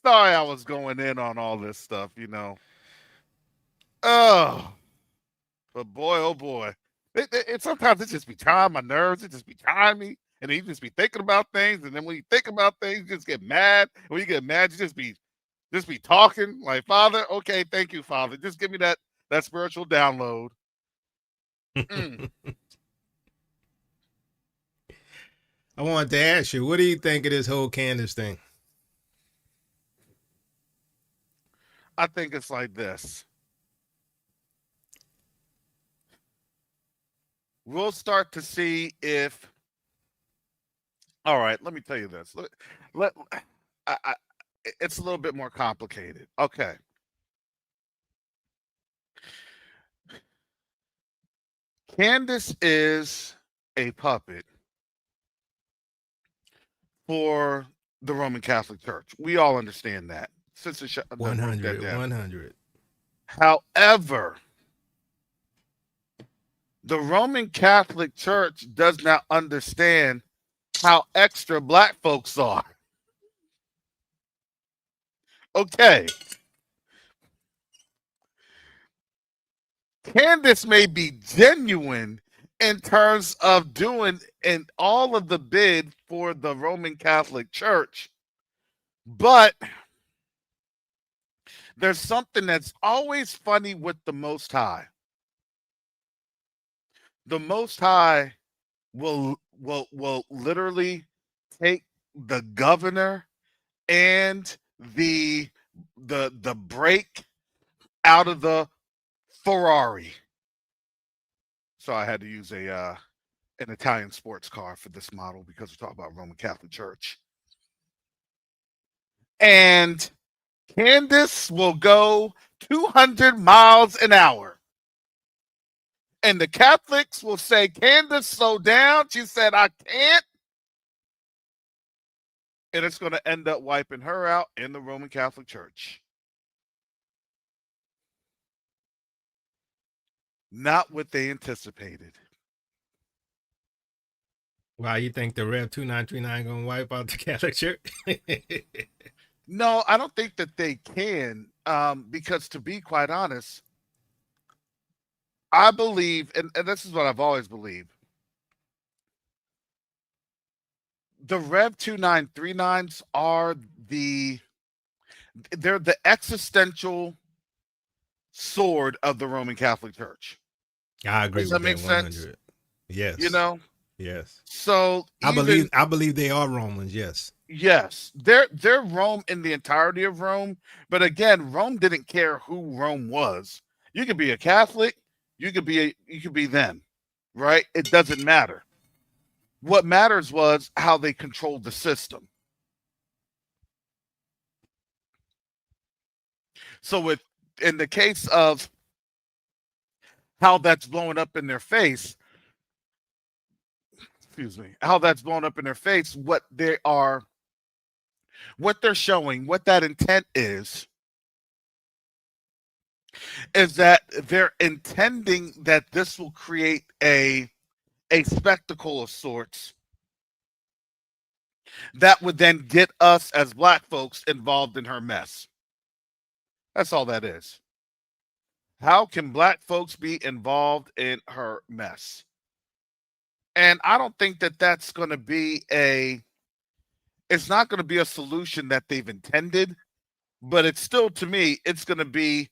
sorry, I was going in on all this stuff. Oh, but boy, oh boy, it sometimes it just be trying my nerves. It just be trying me, and then you just be thinking about things, and then when you think about things, you just get mad. When you get mad, you just be talking like, Father, okay, thank you, Father. Just give me that spiritual download. Mm. I wanted to ask you, what do you think of this whole Candace thing? I think it's like this. We'll start to see if. All right, let me tell you this. Let I it's a little bit more complicated. Okay. Candace is a puppet for the Roman Catholic Church. We all understand that. Sister that broke that 100, down. 100. However, the Roman Catholic Church does not understand how extra black folks are. Okay. Candace may be genuine in terms of doing and all of the bid for the Roman Catholic Church, but there's something that's always funny with the Most High. The Most High will literally take the governor and the brake out of the Ferrari. So I had to use an Italian sports car for this model because we're talking about Roman Catholic Church. And Candace will go 200 miles an hour. And the Catholics will say, Candace, slow down. She said, I can't. And it's going to end up wiping her out in the Roman Catholic Church. Not what they anticipated. Why you think the Rev 2939 gonna wipe out the Catholic Church? No, I don't think that they can, because to be quite honest, I believe, and this is what I've always believed, the Rev 2939s are they're the existential sword of the Roman Catholic Church. I agree Does that with make that sense? 100. You Yes. know? Yes. So I even believe they are Romans, yes. yes, they're Rome in the entirety of Rome. But again, Rome didn't care who Rome was. You could be a Catholic, you could be them, right? It doesn't matter. What matters was how they controlled the system. So with in the case of how that's blowing up in their face, excuse me, how that's blown up in their face, what they're showing, what that intent is that they're intending that this will create a spectacle of sorts that would then get us as black folks involved in her mess. That's all that is. How can black folks be involved in her mess? And I don't think that that's going to be it's not going to be a solution that they've intended, but it's still, to me, it's going to be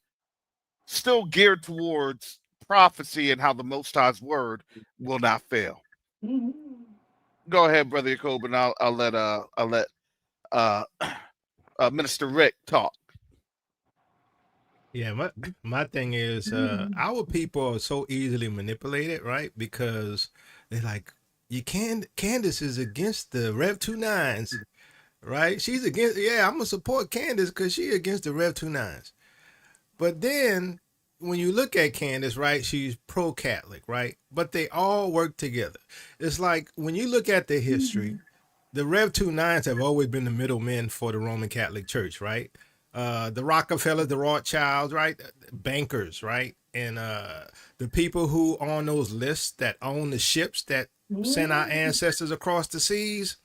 still geared towards prophecy and how the Most High's word will not fail. Go ahead, brother Jacob, and I'll let uh, Minister Rick talk. Yeah, my thing is our people are so easily manipulated, right? Because they're like, you can Candace is against the Rev 29s, right? She's against, yeah, I'm gonna support Candace because she against the Rev 29s. But then when you look at Candace, right, she's pro Catholic, right? But they all work together. It's like when you look at the history, the Rev 29s have always been the middlemen for the Roman Catholic Church, right? The Rockefellers, the Rothschilds, right? Bankers, right? And the people who on those lists that own the ships that sent our ancestors across the seas,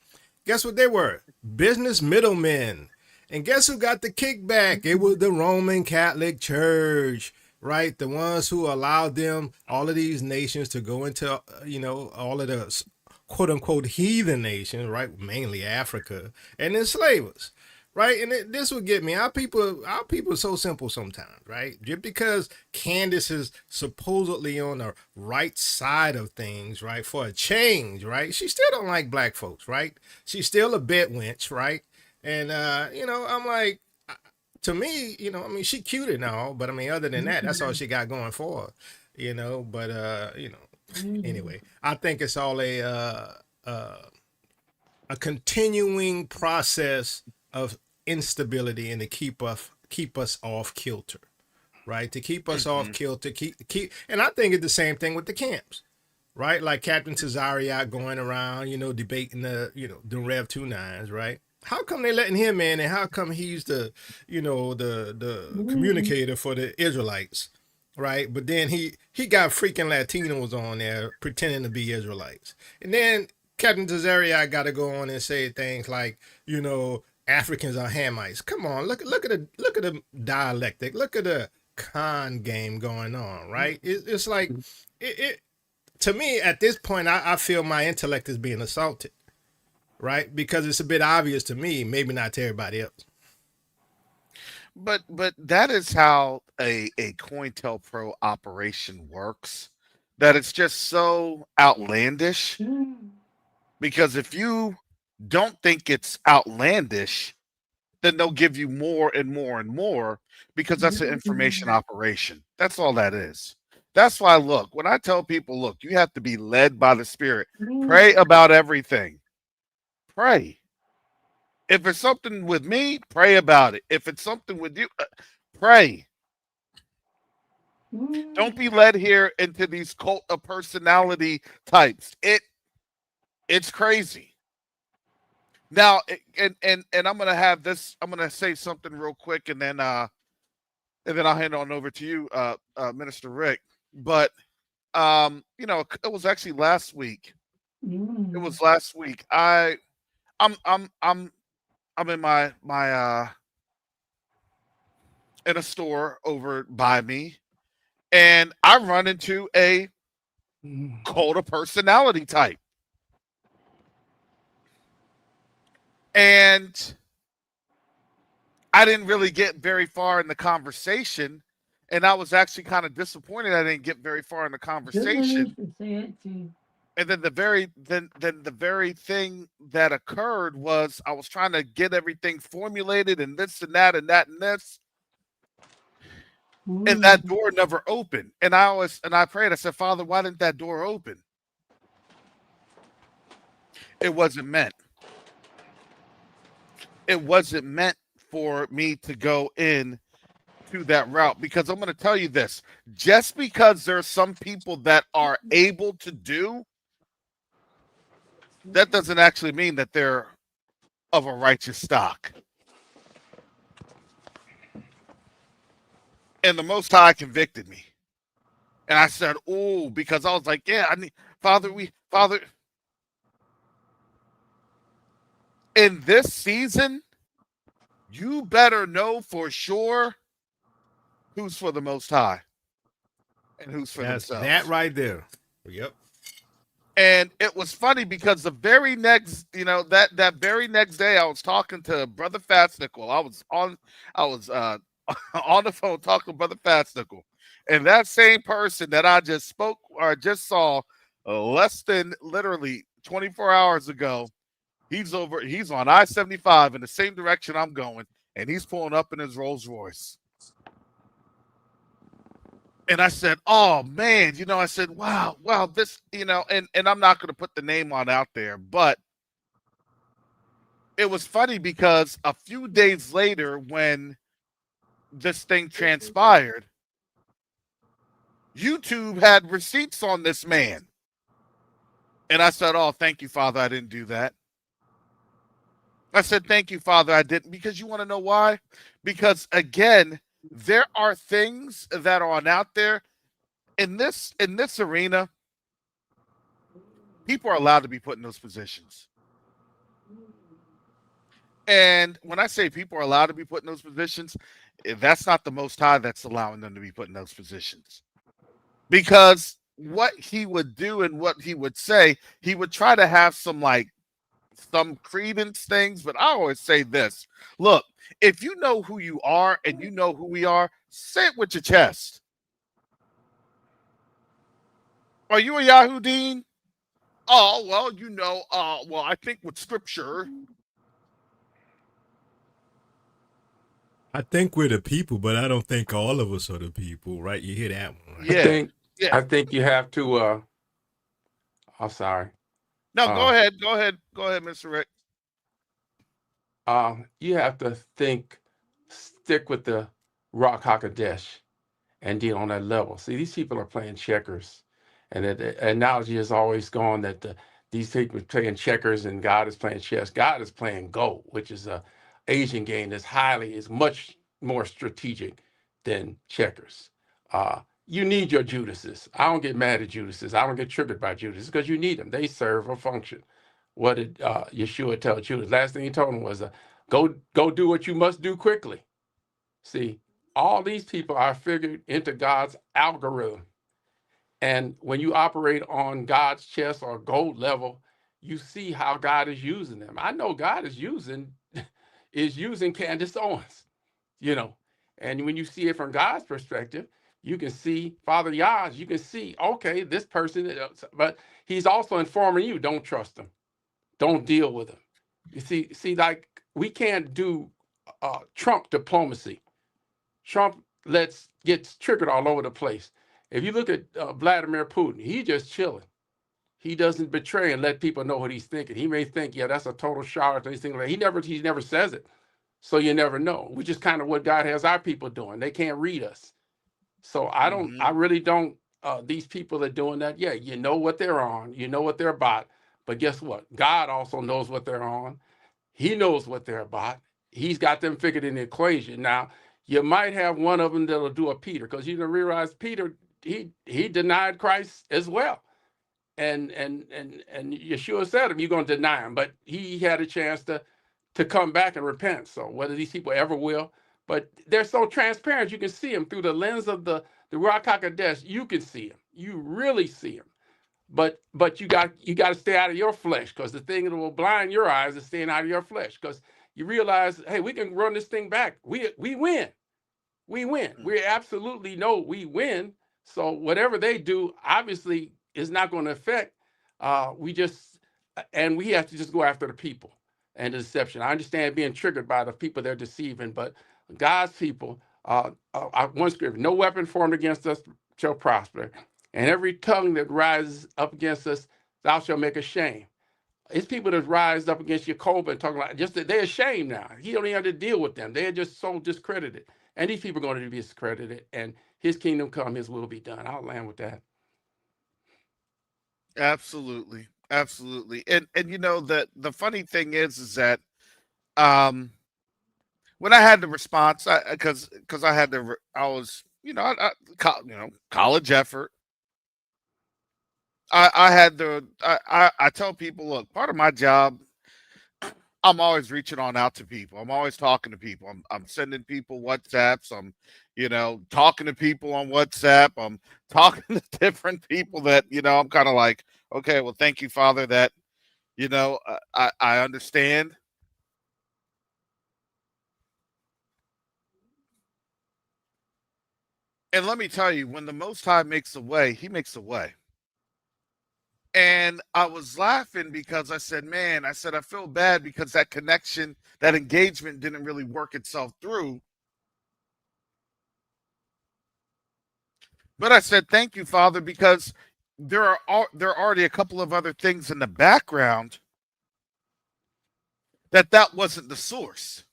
guess what they were? Business middlemen. And guess who got the kickback? It was the Roman Catholic Church, right? The ones who allowed them, all of these nations to go into, all of the quote unquote heathen nations, right? Mainly Africa, and enslave us. Right, and this would get me. Our people are so simple sometimes, right? Just because Candace is supposedly on the right side of things, right, for a change, right? She still don't like black folks, right? She's still a bit wench, right? And I'm like, to me, I mean, she cute and all, but I mean, other than that, that's all she got going for her, But anyway, I think it's all a continuing process of instability and to keep us off kilter, right? To keep us off Mm-hmm. kilter, keep, and I think it's the same thing with the camps, right? Like Captain Cesario going around, debating the Rev 29s, right? How come they letting him in, and how come he's the communicator for the Israelites, right? But then he got freaking Latinos on there pretending to be Israelites, and then Captain Cesario got to go on and say things like, Africans are Hamites. Come on, look at the dialectic, look at the con game going on, right? It's like it to me at this point, I feel my intellect is being assaulted, right? Because it's a bit obvious to me, maybe not to everybody else. But that is how a COINTELPRO operation works. That it's just so outlandish. Because if you don't think it's outlandish, then they'll give you more and more and more because that's an information operation. That's all that is. That's why, look, when I tell people, look, you have to be led by the Spirit, pray about everything. Pray. If it's something with me, pray about it. If it's something with you, pray. Don't be led here into these cult of personality types. It's crazy. Now, and I'm gonna have this. I'm gonna say something real quick, and then I'll hand on over to you, Minister Rick. But it was actually last week. It was last week. I'm in my in a store over by me, and I run into a cult of personality type, and I didn't really get very far in the conversation, and I was actually kind of disappointed I didn't get very far in the conversation. And then the very thing that occurred was I was trying to get everything formulated and this and that and that and this, and that door never opened. And I prayed. I said, Father, why didn't that door open? It wasn't meant. It wasn't meant for me to go in to that route, because I'm going to tell you this. Just because there's some people that are able to do, that doesn't actually mean that they're of a righteous stock. And the Most High convicted me. And I said, "Oh," because I was like, "Yeah, I need Father, in this season, you better know for sure who's for the Most High and who's for That's that themselves." right there. Yep. And it was funny because the very next, that very next day, I was talking to Brother Fastnickel. I was on the phone talking to Brother Fastnickel, and that same person that I just spoke or just saw less than literally 24 hours ago, he's on I-75 in the same direction I'm going, and he's pulling up in his Rolls Royce. And I said, "Oh man," I said, "Wow, this," and I'm not going to put the name on out there, but it was funny because a few days later, when this thing transpired, YouTube had receipts on this man. And I said, "Oh, thank you, Father, I didn't do that." I said, "Thank you, Father, I didn't," because you want to know why? Because again, there are things that are on out there in this arena. People are allowed to be put in those positions. And when I say people are allowed to be put in those positions, that's not the Most High that's allowing them to be put in those positions. Because what he would do and what he would say, he would try to have some credence things. But I always say this: look, if you know who you are and you know who we are, say it with your chest. Are you a Yahudim? Oh, well, well, I think with scripture. I think we're the people, but I don't think all of us are the people, right? You hear that one, right? I Yeah, think yeah. I think you have to. I'm sorry. No, go Uh, ahead. Go ahead, Mr. Rick. you have to stick with the Rock Hakadesh and deal on that level. See, these people are playing checkers, and the analogy has always gone that these people are playing checkers and God is playing chess. God is playing Go, which is a Asian game is much more strategic than checkers. You need your Judases. I don't get mad at Judases. I don't get triggered by Judases because you need them. They serve a function. What did Yeshua tell Judas? Last thing he told him was, go do what you must do quickly. See, all these people are figured into God's algorithm. And when you operate on God's chess or gold level, you see how God is using them. I know God is using Candace Owens, you know. And when you see it from God's perspective, you can see Father Yaz, you can see, okay, this person, but he's also informing you, don't trust him. Don't deal with him. You see, like we can't do Trump diplomacy. Trump gets triggered all over the place. If you look at Vladimir Putin, he just chilling. He doesn't betray and let people know what he's thinking. He may think, yeah, that's a total charlatan. He never says it, so you never know. Which is kind of what God has our people doing. They can't read us. So I Mm-hmm. really don't. These people are doing that. Yeah, you know what they're on. You know what they're about. But guess what? God also knows what they're on. He knows what they're about. He's got them figured in the equation. Now, you might have one of them that'll do a Peter, because you don't realize Peter, he denied Christ as well. And Yeshua said him, you're going to deny him. But he had a chance to come back and repent. So whether these people ever will, but they're so transparent, you can see them through the lens of the Ruach HaKodesh. You can see them. You really see them. But you got to stay out of your flesh, because the thing that will blind your eyes is staying out of your flesh, because you realize, hey, we can run this thing back. We win. We win. We absolutely know we win. So whatever they do, obviously, is not going to affect. We just and we have to just go after the people and the deception. I understand being triggered by the people they're deceiving, but God's people. One scripture: no weapon formed against us shall prosper, and every tongue that rises up against us, thou shalt make ashamed. It's people that rise up against Jacob and talking like just that they're ashamed now. He don't even have to deal with them. They're just so discredited. And these people are going to be discredited, and his kingdom come, his will be done. I'll land with that. Absolutely, absolutely. And you know the funny thing is that um when I had the response, because I had the I was college effort. I had the I tell people, look, part of my job, I'm always reaching on out to people. I'm always talking to people. I'm sending people WhatsApps. I'm talking to people on WhatsApp. I'm talking to different people that I'm kind of like, okay, well, thank you, Father, that I understand. And let me tell you, when the Most High makes a way, He makes a way. And I was laughing because I said, man, I said, I feel bad because that connection, that engagement didn't really work itself through. But I said, thank you, Father, because there are already a couple of other things in the background that wasn't the source.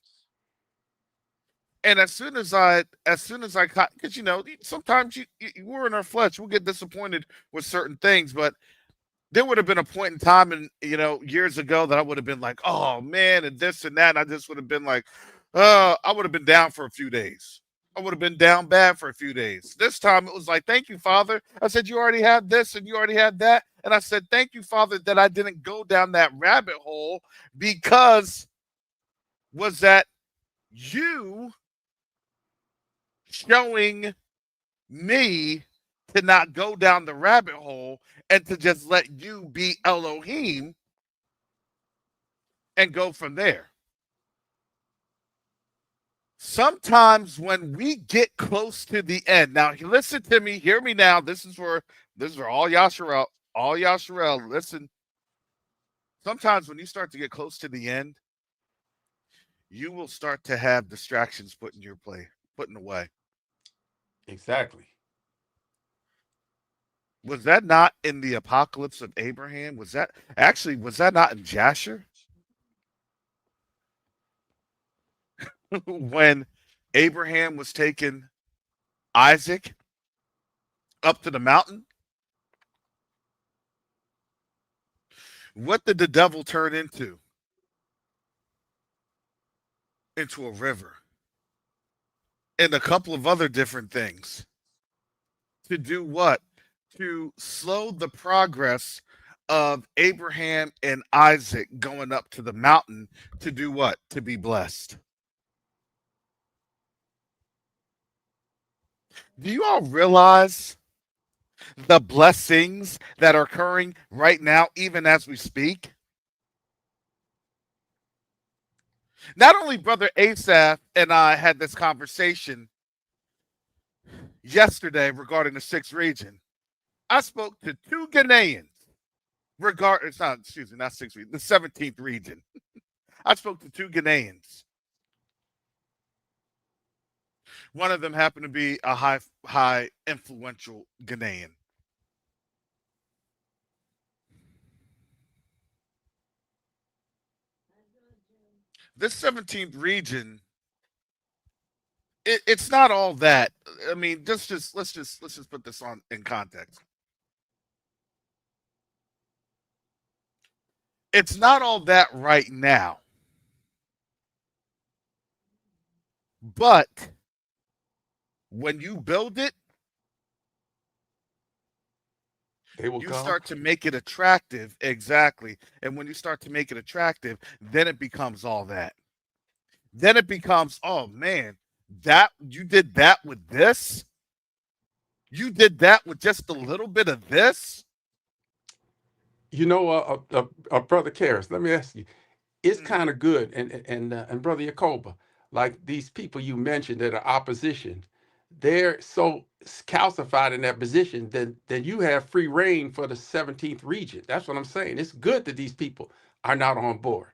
And as soon as I caught, because sometimes we're in our flesh, we'll get disappointed with certain things, but there would have been a point in time, and years ago, that I would have been like, oh man, and this and that, and I just would have been like, I would have been down for a few days. I would have been down bad for a few days. This time it was like, thank you, Father. I said, you already had this and you already had that. And I said, thank you, Father, that I didn't go down that rabbit hole, because was that you showing me to not go down the rabbit hole and to just let you be Elohim and go from there. Sometimes when we get close to the end, now listen to me, hear me now. This is for all Yasharel. Listen, sometimes when you start to get close to the end, you will start to have distractions put in away. Exactly. Was that not in the apocalypse of Abraham? Was that not in Jasher? When Abraham was taking Isaac up to the mountain? What did the devil turn into? Into a river and a couple of other different things. To do what? To slow the progress of Abraham and Isaac going up to the mountain to do what? To be blessed. Do you all realize the blessings that are occurring right now, even as we speak? Not only Brother Asaph and I had this conversation yesterday regarding the sixth region. I spoke to two Ghanaians it's not, excuse me, not sixth region, the 17th region. I spoke to two Ghanaians. One of them happened to be a high influential Ghanaian. This 17th region, it's not all that. I mean, let's just put this on in context. It's not all that right now, but when you build it, They will you come. start to make it attractive. Exactly. And when you start to make it attractive, then it becomes all that. Then it becomes, oh man, that you did that with this. You did that with just a little bit of this. Brother Karras, let me ask you. It's Mhm. kind of good, and Brother Yacoba, like these people you mentioned that are opposition, they're so calcified in that position that you have free reign for the 17th region. That's what I'm saying. It's good that these people are not on board.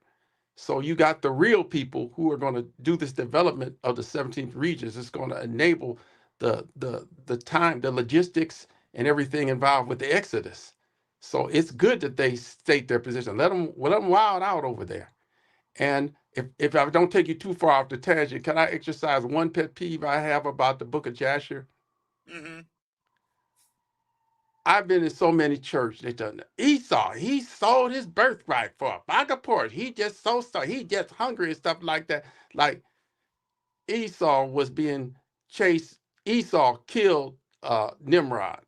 So you got the real people who are going to do this development of the 17th regions. It's going to enable the time, the logistics, and everything involved with the Exodus. So it's good that they state their position. Let them wild out over there. And if I don't take you too far off the tangent, can I exercise one pet peeve I have about the book of Jasher? Mm-hmm. I've been in so many churches. They done Esau. He sold his birthright for a bag of pork. He just so he just hungry and stuff like that. Like Esau was being chased. Esau killed Nimrod,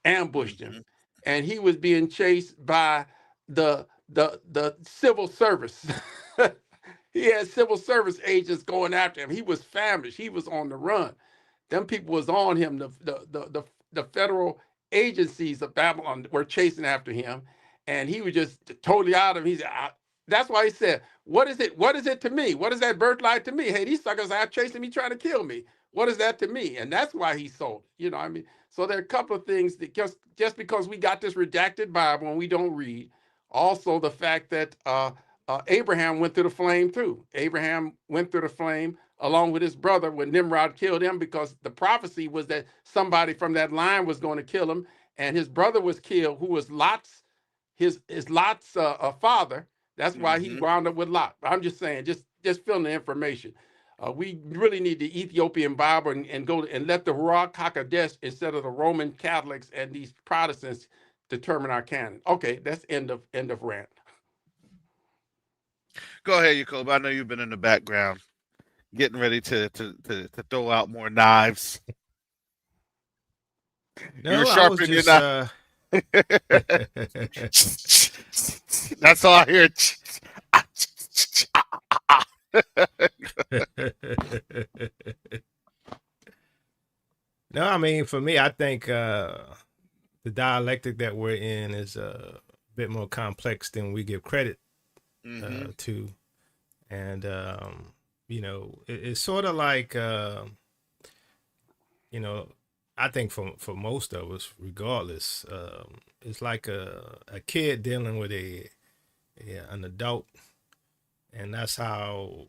ambushed him, Mm-hmm. and he was being chased by the civil service. He had civil service agents going after him. He was famished. He was on the run. Them people was on him. The federal agencies of Babylon were chasing after him, and he was just totally out of him. He said, that's why he said, what is it? What is it to me? What is that birthright to me? Hey, these suckers are chasing me, trying to kill me. What is that to me? And that's why he sold it. You know, I mean, so there are a couple of things that just because we got this redacted Bible and we don't read, also the fact that Abraham went through the flame too. Abraham went through the flame along with his brother when Nimrod killed him, because the prophecy was that somebody from that line was going to kill him, and his brother was killed, who was Lot's Lot's father. That's why he Mm-hmm. wound up with Lot. I'm just saying, just filling the information. We really need the Ethiopian Bible and go and let the Ruach Hakodesh instead of the Roman Catholics and these Protestants determine our canon. Okay, that's end of rant. Go ahead, Jacob. I know you've been in the background getting ready to throw out more knives. You were No, I was sharpening your just knife. That's all I hear. No, I mean, for me, I think the dialectic that we're in is a bit more complex than we give credit Mm-hmm. to. And, it's sort of like, I think for most of us, regardless, it's like a kid dealing with an adult. And that's how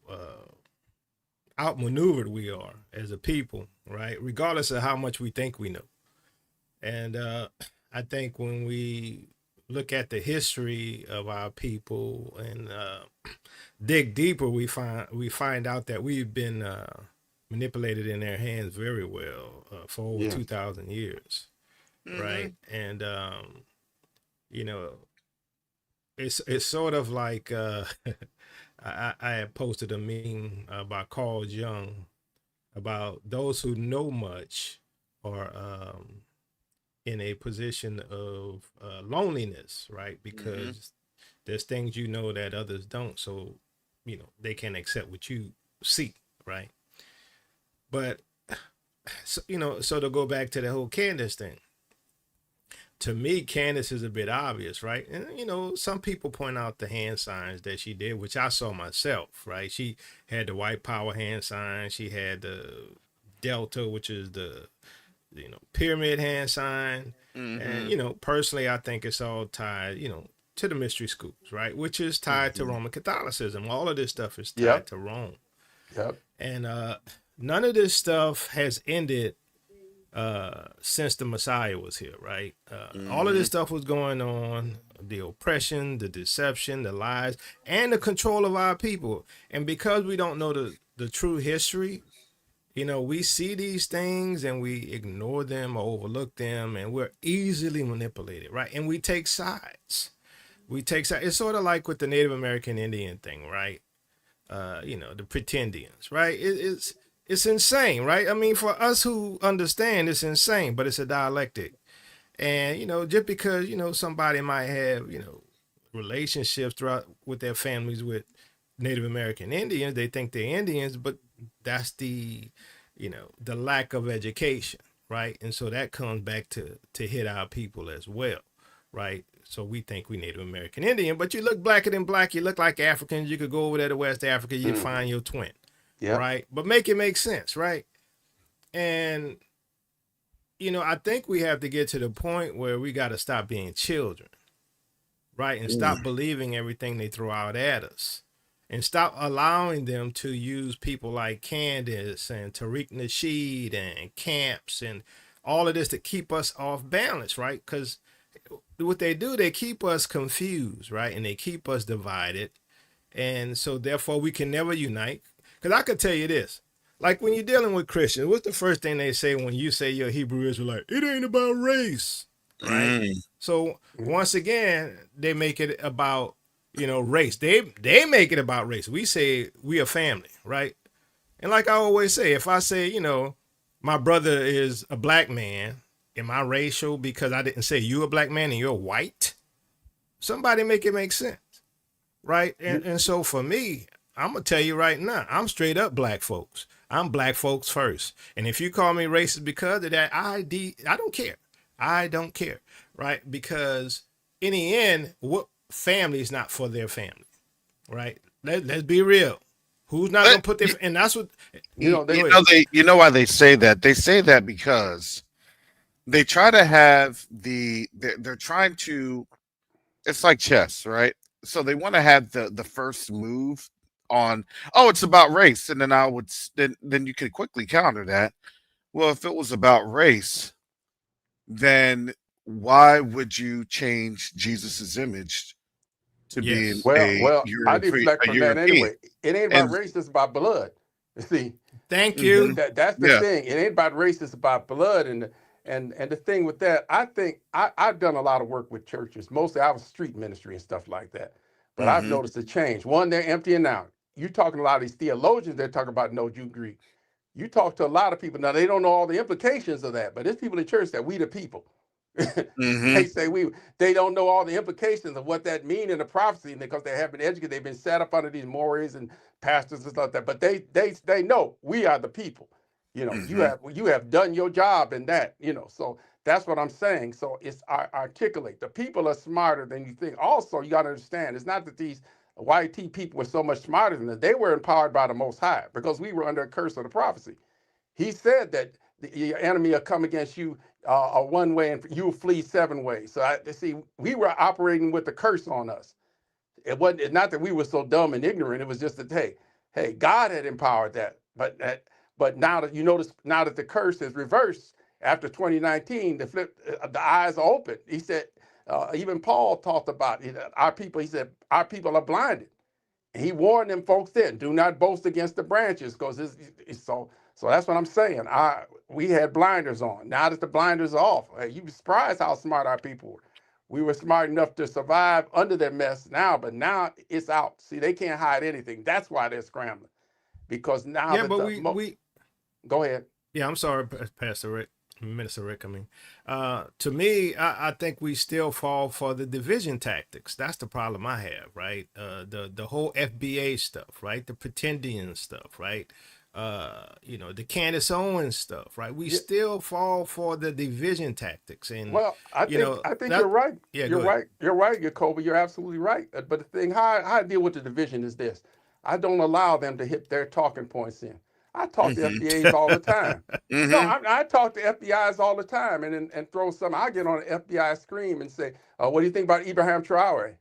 outmaneuvered we are as a people, right? Regardless of how much we think we know. And I think when we look at the history of our people and dig deeper, we find out that we've been manipulated in their hands very well for over Yeah. 2,000 years, Mm-hmm. right? And you know, it's sort of like I had posted a meme by Carl Jung about those who know much are in a position of loneliness, right? Because there's things you know that others don't, so they can accept what you see, right? But so to go back to the whole Candace thing, to me, Candace is a bit obvious, right? And some people point out the hand signs that she did, which I saw myself, right? She had the white power hand sign. She had the Delta, which is the pyramid hand sign. Mm-hmm. And personally, I think it's all tied, to the mystery schools, right? Which is tied to Roman Catholicism. All of this stuff is tied Yep. to Rome. Yep. And none of this stuff has ended since the Messiah was here, right? All of this stuff was going on, the oppression, the deception, the lies, and the control of our people. And because we don't know the true history, we see these things and we ignore them or overlook them, and we're easily manipulated, right? And we take sides. It's sort of like with the Native American Indian thing, right? The pretendians, right? It's insane, right? I mean, for us who understand, it's insane, but it's a dialectic. And just because somebody might have relationships throughout with their families with Native American Indians, they think they're Indians, but that's the the lack of education, right? And so that comes back to hit our people as well, right? So we think we Native American Indian, but you look blacker than black, you look like Africans, you could go over there to West Africa, you'd find your twin. Yep. Right? But make it make sense, right? And I think we have to get to the point where we got to stop being children, right? And stop believing everything they throw out at us. And stop allowing them to use people like Candace and Tariq Nasheed and Camps and all of this to keep us off balance, right? Because what they do, they keep us confused, right? And they keep us divided. And so therefore we can never unite. Because I could tell you this. Like when you're dealing with Christians, what's the first thing they say when you say you're a Hebrew Israelite? It ain't about race, right? So once again, they make it about, race. They make it about race. We say we are family, right? And like I always say, if I say, my brother is a black man, am I racial because I didn't say you a black man and you're white? Somebody make it make sense, right? And so for me, I'm gonna tell you right now, I'm straight up black folks. I'm black folks first. And if you call me racist because of that ID, I don't care. I don't care, right? Because in the end, what family is not for their family, right? Let's be real. Who's not gonna put their and that's what you know why they say that? They say that because they try to have they're trying to, it's like chess, right? So they want to have the first move on, oh, it's about race, and then then you could quickly counter that. Well, if it was about race, then why would you change Jesus's image to being Well, I deflect a from that European? anyway. It ain't about race, it's about blood. You see, thank you. that's the thing. It ain't about race, it's about blood. And the thing with that, I think I've done a lot of work with churches. Mostly I was street ministry and stuff like that. But I've noticed a change. One, they're emptying out. You're talking to a lot of these theologians, they're talking about no Jew Greek. You talk to a lot of people now, they don't know all the implications of that, but there's people in church that we the people. They say they don't know all the implications of what that means in the prophecy, and because they haven't been educated, they've been set up under these mores and pastors and stuff like that. But they know we are the people. You have done your job in that. So that's what I'm saying. So it's articulate. The people are smarter than you think. Also, you got to understand, it's not that these YT people were so much smarter than us. They were empowered by the Most High because we were under a curse of the prophecy. He said that your enemy will come against you one way and you will flee 7 ways. So see, we were operating with the curse on us. It wasn't not that we were so dumb and ignorant. It was just that hey, God had empowered that. But now that you notice, now that the curse is reversed after 2019, the eyes are open. He said, even Paul talked about our people. He said our people are blinded. And he warned them folks then, do not boast against the branches, because it's so that's what I'm saying. We had blinders on. Now that the blinders are off, you'd be surprised how smart our people were. We were smart enough to survive under their mess now, but now it's out. See, they can't hide anything. That's why they're scrambling. Because now go ahead. Yeah, I'm sorry, Pastor Rick, Minister Rick. I mean, to me, I think we still fall for the division tactics. That's the problem I have, right? The whole FBA stuff, right? The pretendian stuff, right? The Candace Owens stuff, right? We still fall for the division tactics. And I think you're right. Yeah, you're right. You're right, Jacoby. You're absolutely right. But the thing, how I deal with the division is this: I don't allow them to hit their talking points in. I talk to FBAs all the time. No, I talk to FBIs all the time, and throw some. I get on an FBI screen and say, "What do you think about Ibrahim Traore?"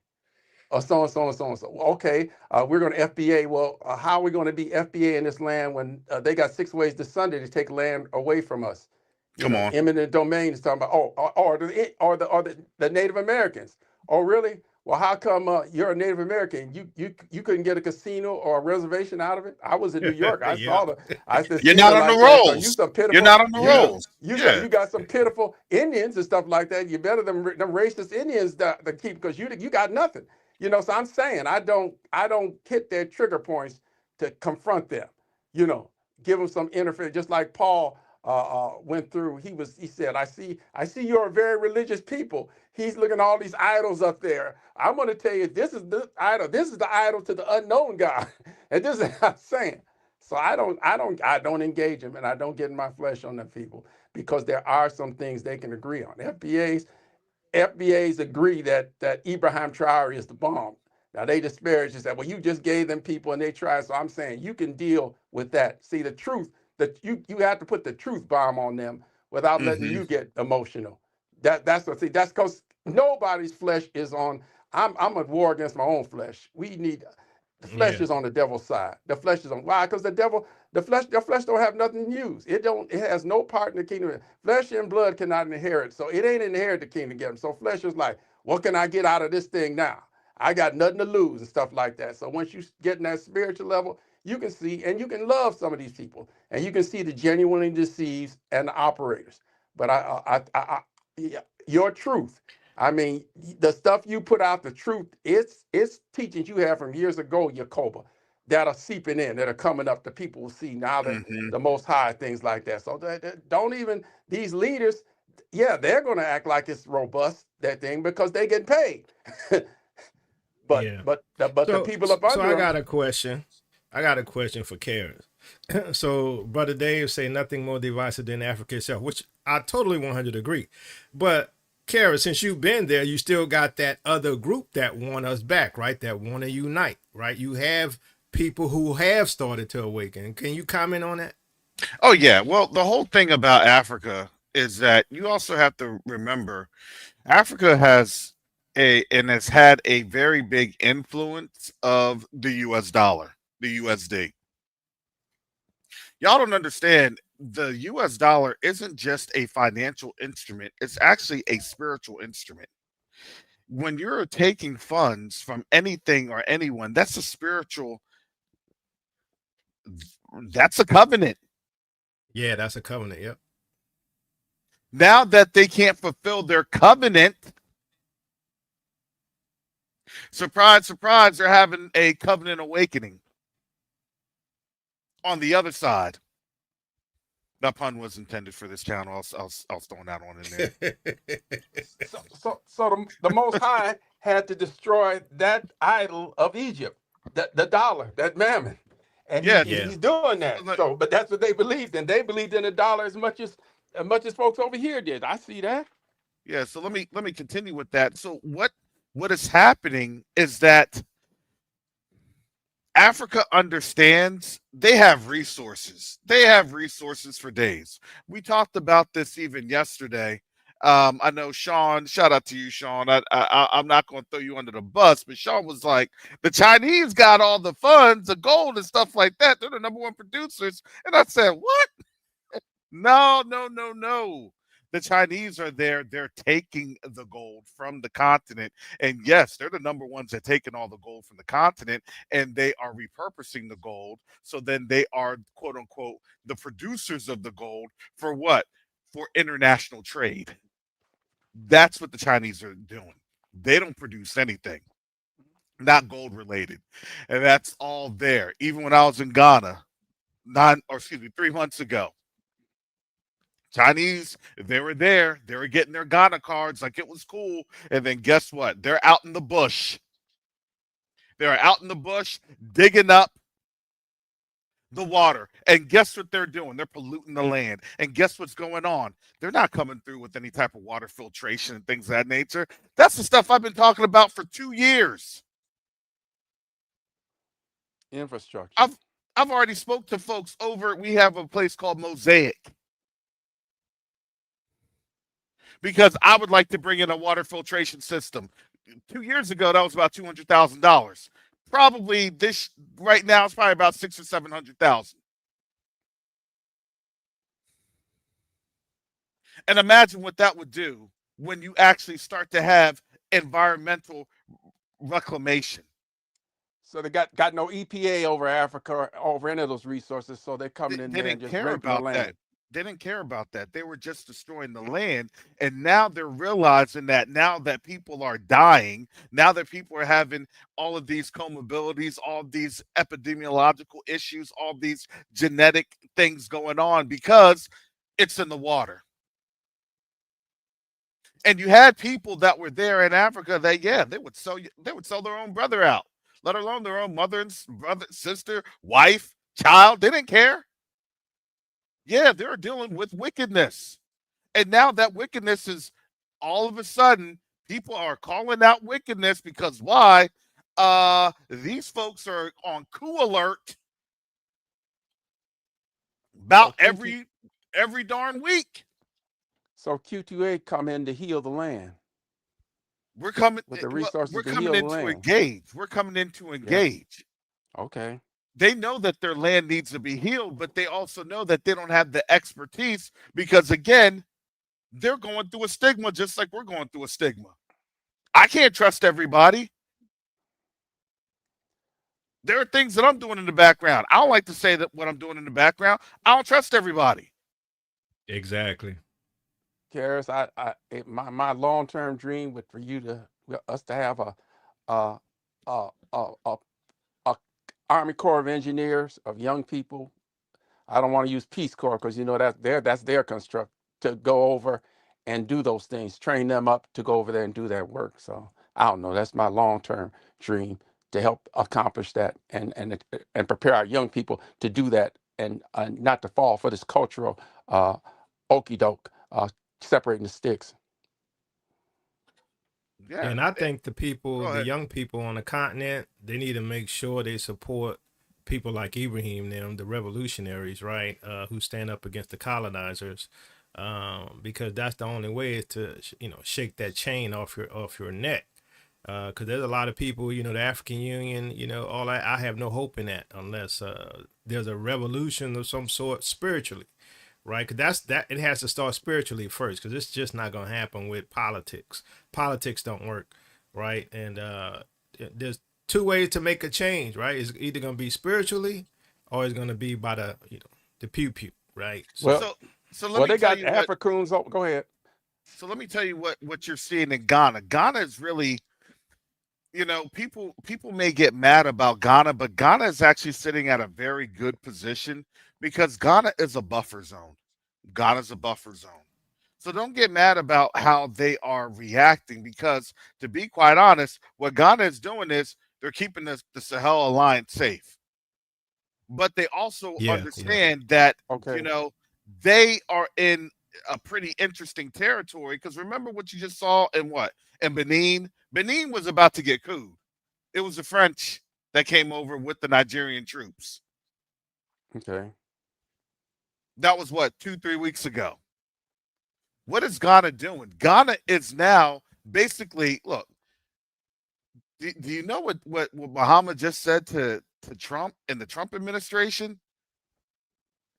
Or so and so and so and so. Okay, we're going to FBA. Well, how are we going to be FBA in this land when they got 6 ways to Sunday to take land away from us? Come on. Eminent domain is talking about. Or the Native Americans. Oh, really? Well, how come you're a Native American? You couldn't get a casino or a reservation out of it? I was in New York. I saw the. I said, you're not on the rolls. You're not on the rolls. You got some pitiful Indians and stuff like that. You better them racist Indians to keep, because you got nothing. So I'm saying I don't hit their trigger points to confront them. Give them some interference, just like Paul went through. He said, I see you're a very religious people. He's looking at all these idols up there. I'm going to tell you, this is the idol. This is the idol to the unknown God, and this is what I'm saying. So I don't engage them, and I don't get in my flesh on them people, because there are some things they can agree on. FBAs agree that Ibrahim Traore is the bomb. Now they disparage and say, well, you just gave them people and they tried. So I'm saying you can deal with that. See, the truth, that you have to put the truth bomb on them without letting you get emotional. That's because nobody's flesh is on. I'm at war against my own flesh. The flesh is on the devil's side. The flesh is on. Why? Because the flesh don't have nothing to use. It has no part in the kingdom. Flesh and blood cannot inherit. So it ain't inherit the kingdom. So flesh is like, what can I get out of this thing now? I got nothing to lose and stuff like that. So once you get in that spiritual level, you can see and you can love some of these people, and you can see the genuinely deceived and the operators. But your truth. I mean, the stuff you put out, the truth, it's teachings you have from years ago, Yacoba, that are seeping in, that are coming up. The people will see now that Hmm. the Most High, things like that. So don't even these leaders, yeah, they're going to act like it's robust, that thing, because they get paid. but Yeah. the So people up so under I them. got a question. I got a question for Karen. So Brother Dave say nothing more divisive than Africa itself, which I totally 100 agree. But Karen, since you've been there, you still got that other group that want us back, right? That want to unite, right? You have people who have started to awaken. Can you comment on that? Oh yeah. Well, the whole thing about Africa is that you also have to remember Africa has has had a very big influence of the US dollar, the USD. Y'all don't understand, the US dollar isn't just a financial instrument, it's actually a spiritual instrument. When you're taking funds from anything or anyone, that's a spiritual, that's a covenant. Yeah, that's a covenant. Yep. Now that they can't fulfill their covenant, surprise, surprise, they're having a covenant awakening on the other side. That pun was intended for this channel. I'll throw that one in there. So the Most High had to destroy that idol of Egypt, the dollar, that mammon, and Yeah. Yeah. he's doing that. Like, So, but that's what they believed in. They believed in the dollar as much as folks over here did. I see that. yeah. So let me continue with that. So what is happening is that Africa understands they have resources. They have resources for days. We talked about this even yesterday. I know Sean. Shout out to you, Sean. I'm not going to throw you under the bus, but Sean was like, the Chinese got all the funds, the gold and stuff like that. They're the number one producers, and I said, what? No, no, no, no. The Chinese are there. They're taking the gold from the continent. And yes, they're the number ones that taking all the gold from the continent, and they are repurposing the gold. So then they are, quote unquote, the producers of the gold for what? For international trade. That's what the Chinese are doing. They don't produce anything, not gold related. And that's all there. Even when I was in Ghana, 3 months ago, Chinese, they were there. They were getting their Ghana cards like it was cool. And then guess what? They're out in the bush. They're out in the bush digging up the water. And guess what they're doing? They're polluting the land. And guess what's going on? They're not coming through with any type of water filtration and things of that nature. That's the stuff I've been talking about for 2 years. Infrastructure. I've already spoke to folks over. We have a place called Mosaic, because I would like to bring in a water filtration system. 2 years ago, that was about $200,000. Probably this right now, it's probably about 600,000 or 700,000. And imagine what that would do when you actually start to have environmental reclamation. So they got no EPA over Africa or over any of those resources. So they're They, coming in they there and didn't just care raping the about that. land. They didn't care about that. They were just destroying the land. And now they're realizing that now that people are dying, now that people are having all of these comorbidities, all these epidemiological issues, all these genetic things going on because it's in the water. And you had people that were there in Africa that, yeah, they would sell their own brother out, let alone their own mother and brother, sister, wife, child. They didn't care. Yeah, they're dealing with wickedness. And now that wickedness is all of a sudden, people are calling out wickedness because why? These folks are on coup alert So about QT, every darn week. so Q2A come in to heal the land We're coming with the well, we're resources to coming heal the in to land. engage. We're coming in to Yeah. engage. Okay. They know that their land needs to be healed, but they also know that they don't have the expertise because again, they're going through a stigma just like we're going through a stigma. I can't trust everybody. There are things that I'm doing in the background. I don't like to say that what I'm doing in the background. I don't trust everybody. Exactly. Karis, my long term dream would for you to us to have a a a, a, a Army Corps of Engineers of young people. I don't want to use Peace Corps because that's their construct to go over and do those things, train them up to go over there and do that work. So I don't know. That's my long term dream to help accomplish that and prepare our young people to do that and not to fall for this cultural okey doke, separating the sticks. Yeah. And I think Go the ahead. young people on the continent, they need to make sure they support people like Ibrahim, them, the revolutionaries, right, who stand up against the colonizers, because that's the only way is to shake that chain off your neck. Because there's a lot of people, the African Union, all that. I have no hope in that unless there's a revolution of some sort spiritually, right? Because that it has to start spiritually first, because it's just not gonna happen with politics. Politics don't work, right? And there's two ways to make a change, right? It's either gonna be spiritually, or it's gonna be by the pew pew, right? Well, So So so let well, me they tell got you what Africans. Oh, go ahead. so let me tell you what you're seeing in Ghana. Ghana is really, people may get mad about Ghana, but Ghana is actually sitting at a very good position because Ghana is a buffer zone. Ghana's a buffer zone. So don't get mad about how they are reacting because, to be quite honest, what Ghana is doing is they're keeping the Sahel Alliance safe. But they also yeah, yeah, understand that, you Okay. know, they are in a pretty interesting territory because remember what you just saw in what? In Benin? Benin was about to get coup. It was the French that came over with the Nigerian troops. Okay. That was what, 2, 3 weeks ago. What is Ghana doing? Ghana is now basically, look, do you know what Muhammad just said to Trump and the Trump administration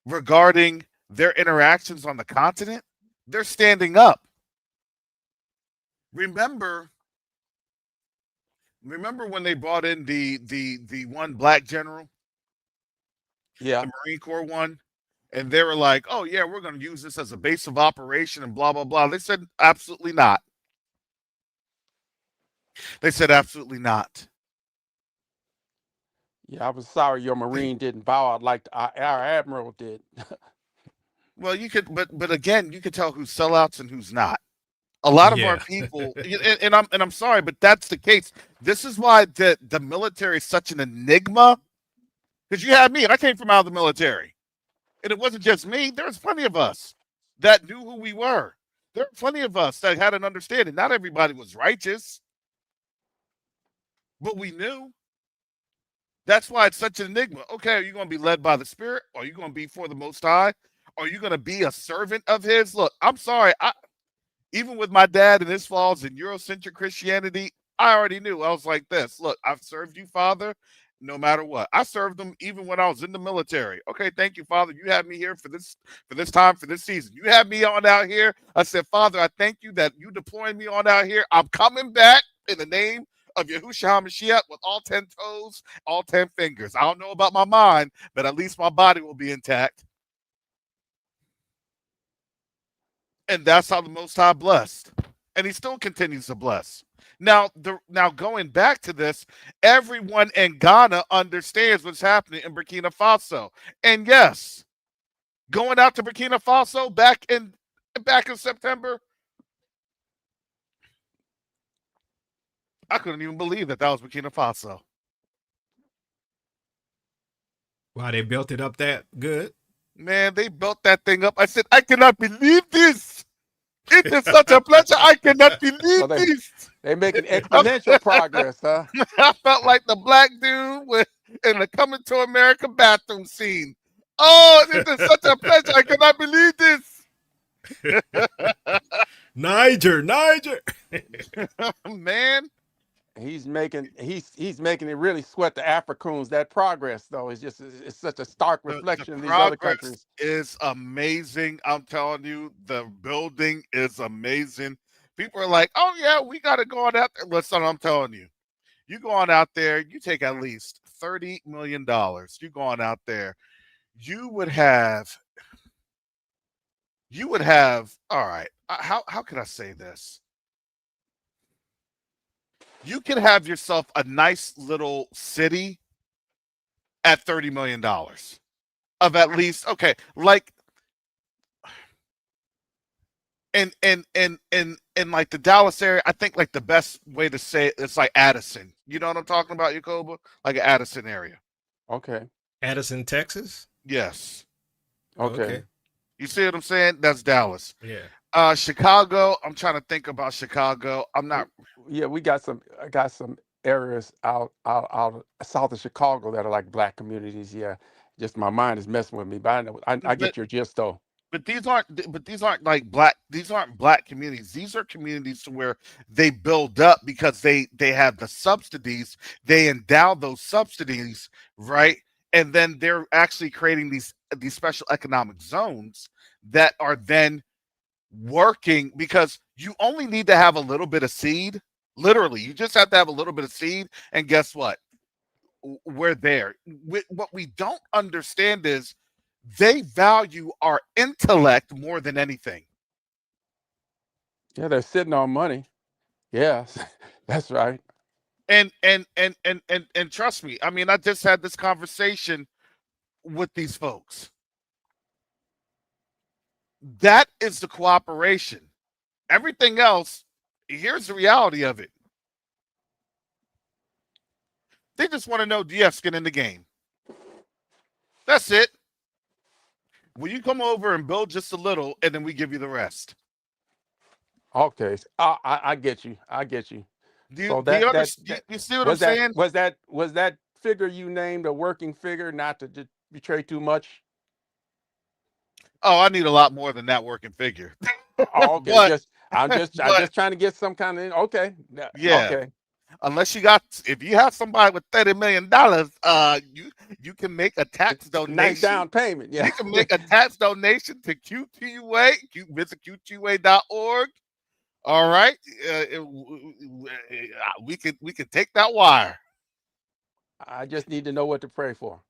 regarding their interactions on the continent? They're standing up. Remember, remember when they brought in the one black general, Yeah. the Marine Corps one, and they were like, "Oh yeah, we're going to use this as a base of operation," and blah blah blah. They said absolutely not. They said absolutely not. Yeah. I was sorry your Marine didn't bow out like our admiral did. Well, you could, but again, you could tell who's sellouts and who's not. A lot of our yeah. people, and I'm sorry, but that's the case. This is why the military is such an enigma. Because you had me, and I came from out of the military, and it wasn't just me. There was plenty of us that knew who we were. There were plenty of us that had an understanding. Not everybody was righteous, but we knew. That's why it's such an enigma. Okay, are you going to be led by the Spirit? Or are you going to be for the Most High? Or are you going to be a servant of His? Look, I'm sorry. Even with my dad and his flaws in Eurocentric Christianity, I already knew. I was like this. Look, I've served you, Father, no matter what. I served them even when I was in the military. Okay, thank you, Father. You had me here for this time, for this season. You had me on out here. I said, Father, I thank you that you deploying me on out here. I'm coming back in the name of Yahushua HaMashiach with all 10 toes, all 10 fingers. I don't know about my mind, but at least my body will be intact. And that's how the Most High blessed. And he still continues to bless. Now going back to this, everyone in Ghana understands what's happening in Burkina Faso. And yes, going out to Burkina Faso back in September, I couldn't even believe that was Burkina Faso. Wow, they built it up that good. Man, they built that thing up. I said, I cannot believe this. It is such a pleasure. I cannot So believe this. they making exponential progress, huh? I felt like the black dude in the Coming to America bathroom scene. Oh, this is such a pleasure. I cannot believe this. Niger. Man, He's making it really sweat the Africans. That progress though is just it's such a stark the reflection of these other progress countries. is amazing. I'm telling you, the building is amazing. People are like, oh, yeah, we got to go on out there. Listen, I'm telling you. You go on out there, you take at least $30 million. You go on out there, you would have, all right. How can I say this? You can have yourself a nice little city at $30 million of at least, okay, like in like the Dallas area. I think like the best way to say it, it's like Addison. You know what I'm talking about, Yacoba? Like an Addison area. Okay. Addison, Texas. Yes. Okay. Okay. You see what I'm saying? That's Dallas. Yeah. Chicago. I'm trying to think about Chicago. I'm not. Yeah, we got some. I got some areas out south of Chicago that are like black communities. Yeah, just my mind is messing with me, but I know I But get your gist though. these aren't like black. These aren't black communities. These are communities to where they build up because they have the subsidies. They endow those subsidies, right? And then they're actually creating these special economic zones that are then working because you only need to have a little bit of seed. Literally, you just have to have a little bit of seed, and guess what? We're there. What we don't understand is they value our intellect more than anything. Yeah, they're sitting on money. Yeah, that's right. And trust me, I mean, I just had this conversation with these folks. That is the cooperation. Everything else, here's the reality of it. They just want to know, do you have skin in the game? That's it. Will you come over and build just a little, and then we give you the rest? Okay, I get you. I get you. Do you So do you that that understand? that You see what I'm saying? was that figure you named a working figure, not to betray too much? Oh, I need a lot more than that working figure. Oh, okay. but Just I'm but just trying to get some kind of okay. yeah, Okay. unless if you have somebody with $30 million, you can make a tax It's a nice donation. down payment. Yeah. You can make a tax donation to QTUA. Visit QTUA.org. All right, we can take that wire. I just need to know what to pray for.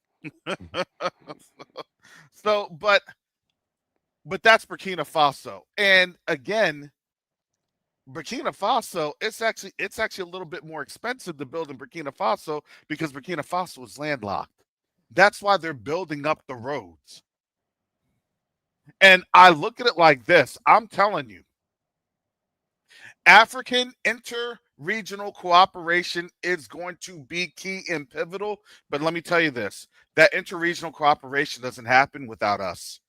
So, but that's Burkina Faso, and again, Burkina Faso, it's actually a little bit more expensive to build in Burkina Faso because Burkina Faso is landlocked. That's why they're building up the roads. And I look at it like this. I'm telling you, African inter-regional cooperation is going to be key and pivotal. But let me tell you this, that inter-regional cooperation doesn't happen without us.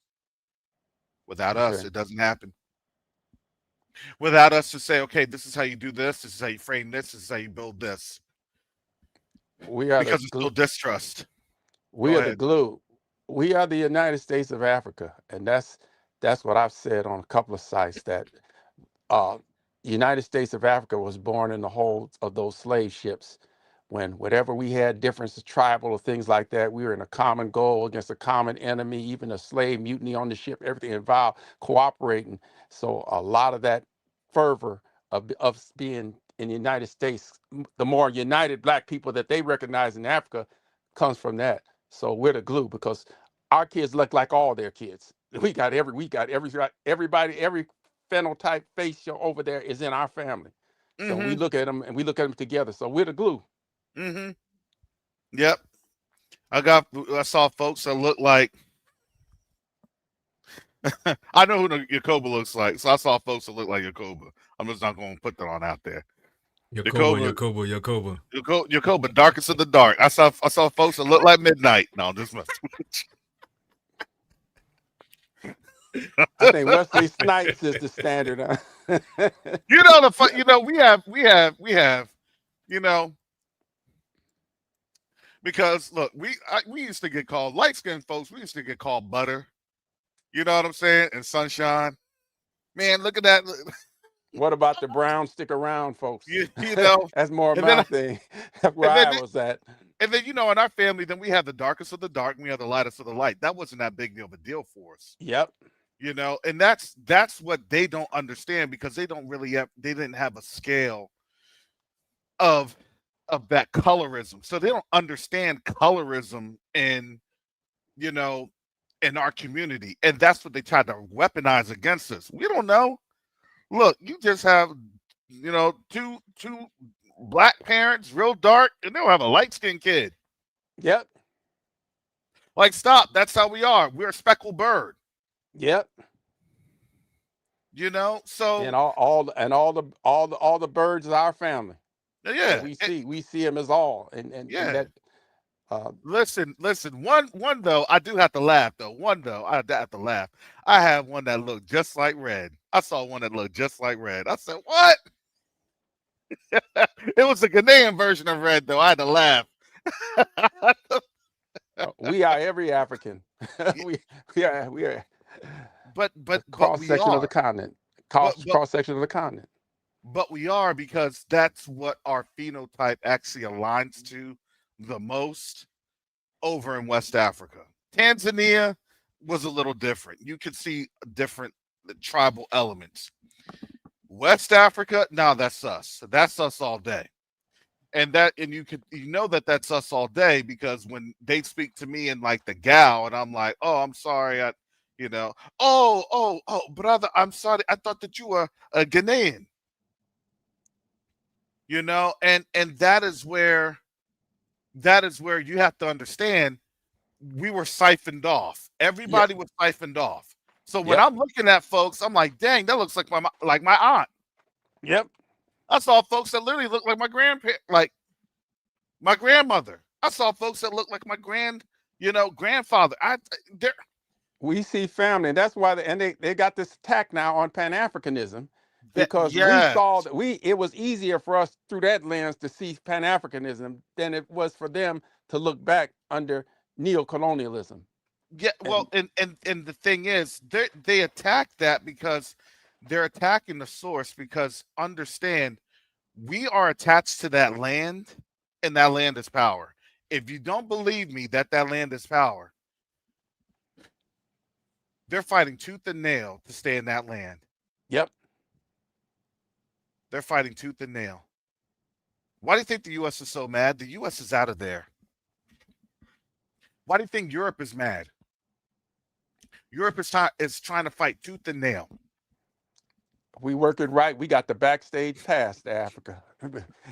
Without us, Okay. it doesn't happen. Without us to say, okay, this is how you do this is how you frame this is how you build this. We are the Because it's still distrust. we Go are the ahead. glue. We are the United States of Africa, and that's what I've said on a couple of sites that uh, United States of Africa was born in the holds of those slave ships. When whatever we had differences, tribal or things like that, we were in a common goal against a common enemy, even a slave mutiny on the ship, everything involved cooperating. So a lot of that fervor of being in the United States, the more united black people that they recognize in Africa comes from that. So we're the glue because our kids look like all their kids. Everybody, every phenotype facial over there is in our family. So we Mm-hmm. look at them and we look at them together. So we're the glue. Mm-hmm. Yep. I saw folks that look like I know who Yacoba looks like. So I saw folks that look like Yacoba. I'm just not going to put that on out there. Yakoba, Yacoba, Yakoba, Yakoba. Yacoba, darkest of the dark. I saw folks that look like midnight. No, just I think Wesley Snipes is the standard. Huh? we have you know because look, we used to get called light skinned folks. We used to get called butter. You know what I'm saying? And sunshine. Man, look at that. What about the brown stick around folks? You know, That's more and then my thing. That's where and then I was at. and then in our family, then we have the darkest of the dark, and we have the lightest of the light. That wasn't that big of a deal for us. Yep. And that's what they don't understand because they don't really they didn't have a scale of of that colorism. So they don't understand colorism in, you know, in our community. And that's what they try to weaponize against us. We don't know. Look, you just have, two black parents, real dark, and they'll have a light-skinned kid. Yep. Like, stop. That's how we are. We're a speckled bird. Yep. So And all the birds of our family that yeah, we see them as all, and yeah. that uh, Listen. One though, I do have to laugh though. One though, I have to laugh. I have one that looked just like Red. I saw one that looked just like Red. I said, "What?" It was a Ghanaian version of Red though. I had to laugh. we are every African. we are but a but but cross we section of the are. continent. But but Cross section of the continent. but we are, because that's what our phenotype actually aligns to the most over in West Africa. Tanzania was a little different. You could see different tribal elements. West Africa, no, that's us. That's us all day. And you know that that's us all day, because when they speak to me in like the Gal, and I'm like, oh, I'm sorry, oh, brother, I'm sorry, I thought that you were a Ghanaian. And that is where you have to understand, we were siphoned off. Yep. Everybody was siphoned off. So when Yep. I'm looking at folks, I'm like, dang, that looks like my aunt. Yep. I saw folks that literally look like my grandparent, like my grandmother. I saw folks that look like my grandfather. They're We see family, and that's why they got this attack now on Pan-Africanism, that because we yes, saw that it was easier for us through that lens to see Pan-Africanism than it was for them to look back under neo-colonialism. yeah. Well, And and the thing is, they attack that because they're attacking the source. Because understand, we are attached to that land, and that land is power. If you don't believe me that land is power, they're fighting tooth and nail to stay in that land. yep, They're fighting tooth and nail. Why do you think the U.S. is so mad? The U.S. is out of there. Why do you think Europe is mad? Europe is trying to fight tooth and nail. we work it right. We got the backstage pass to Africa.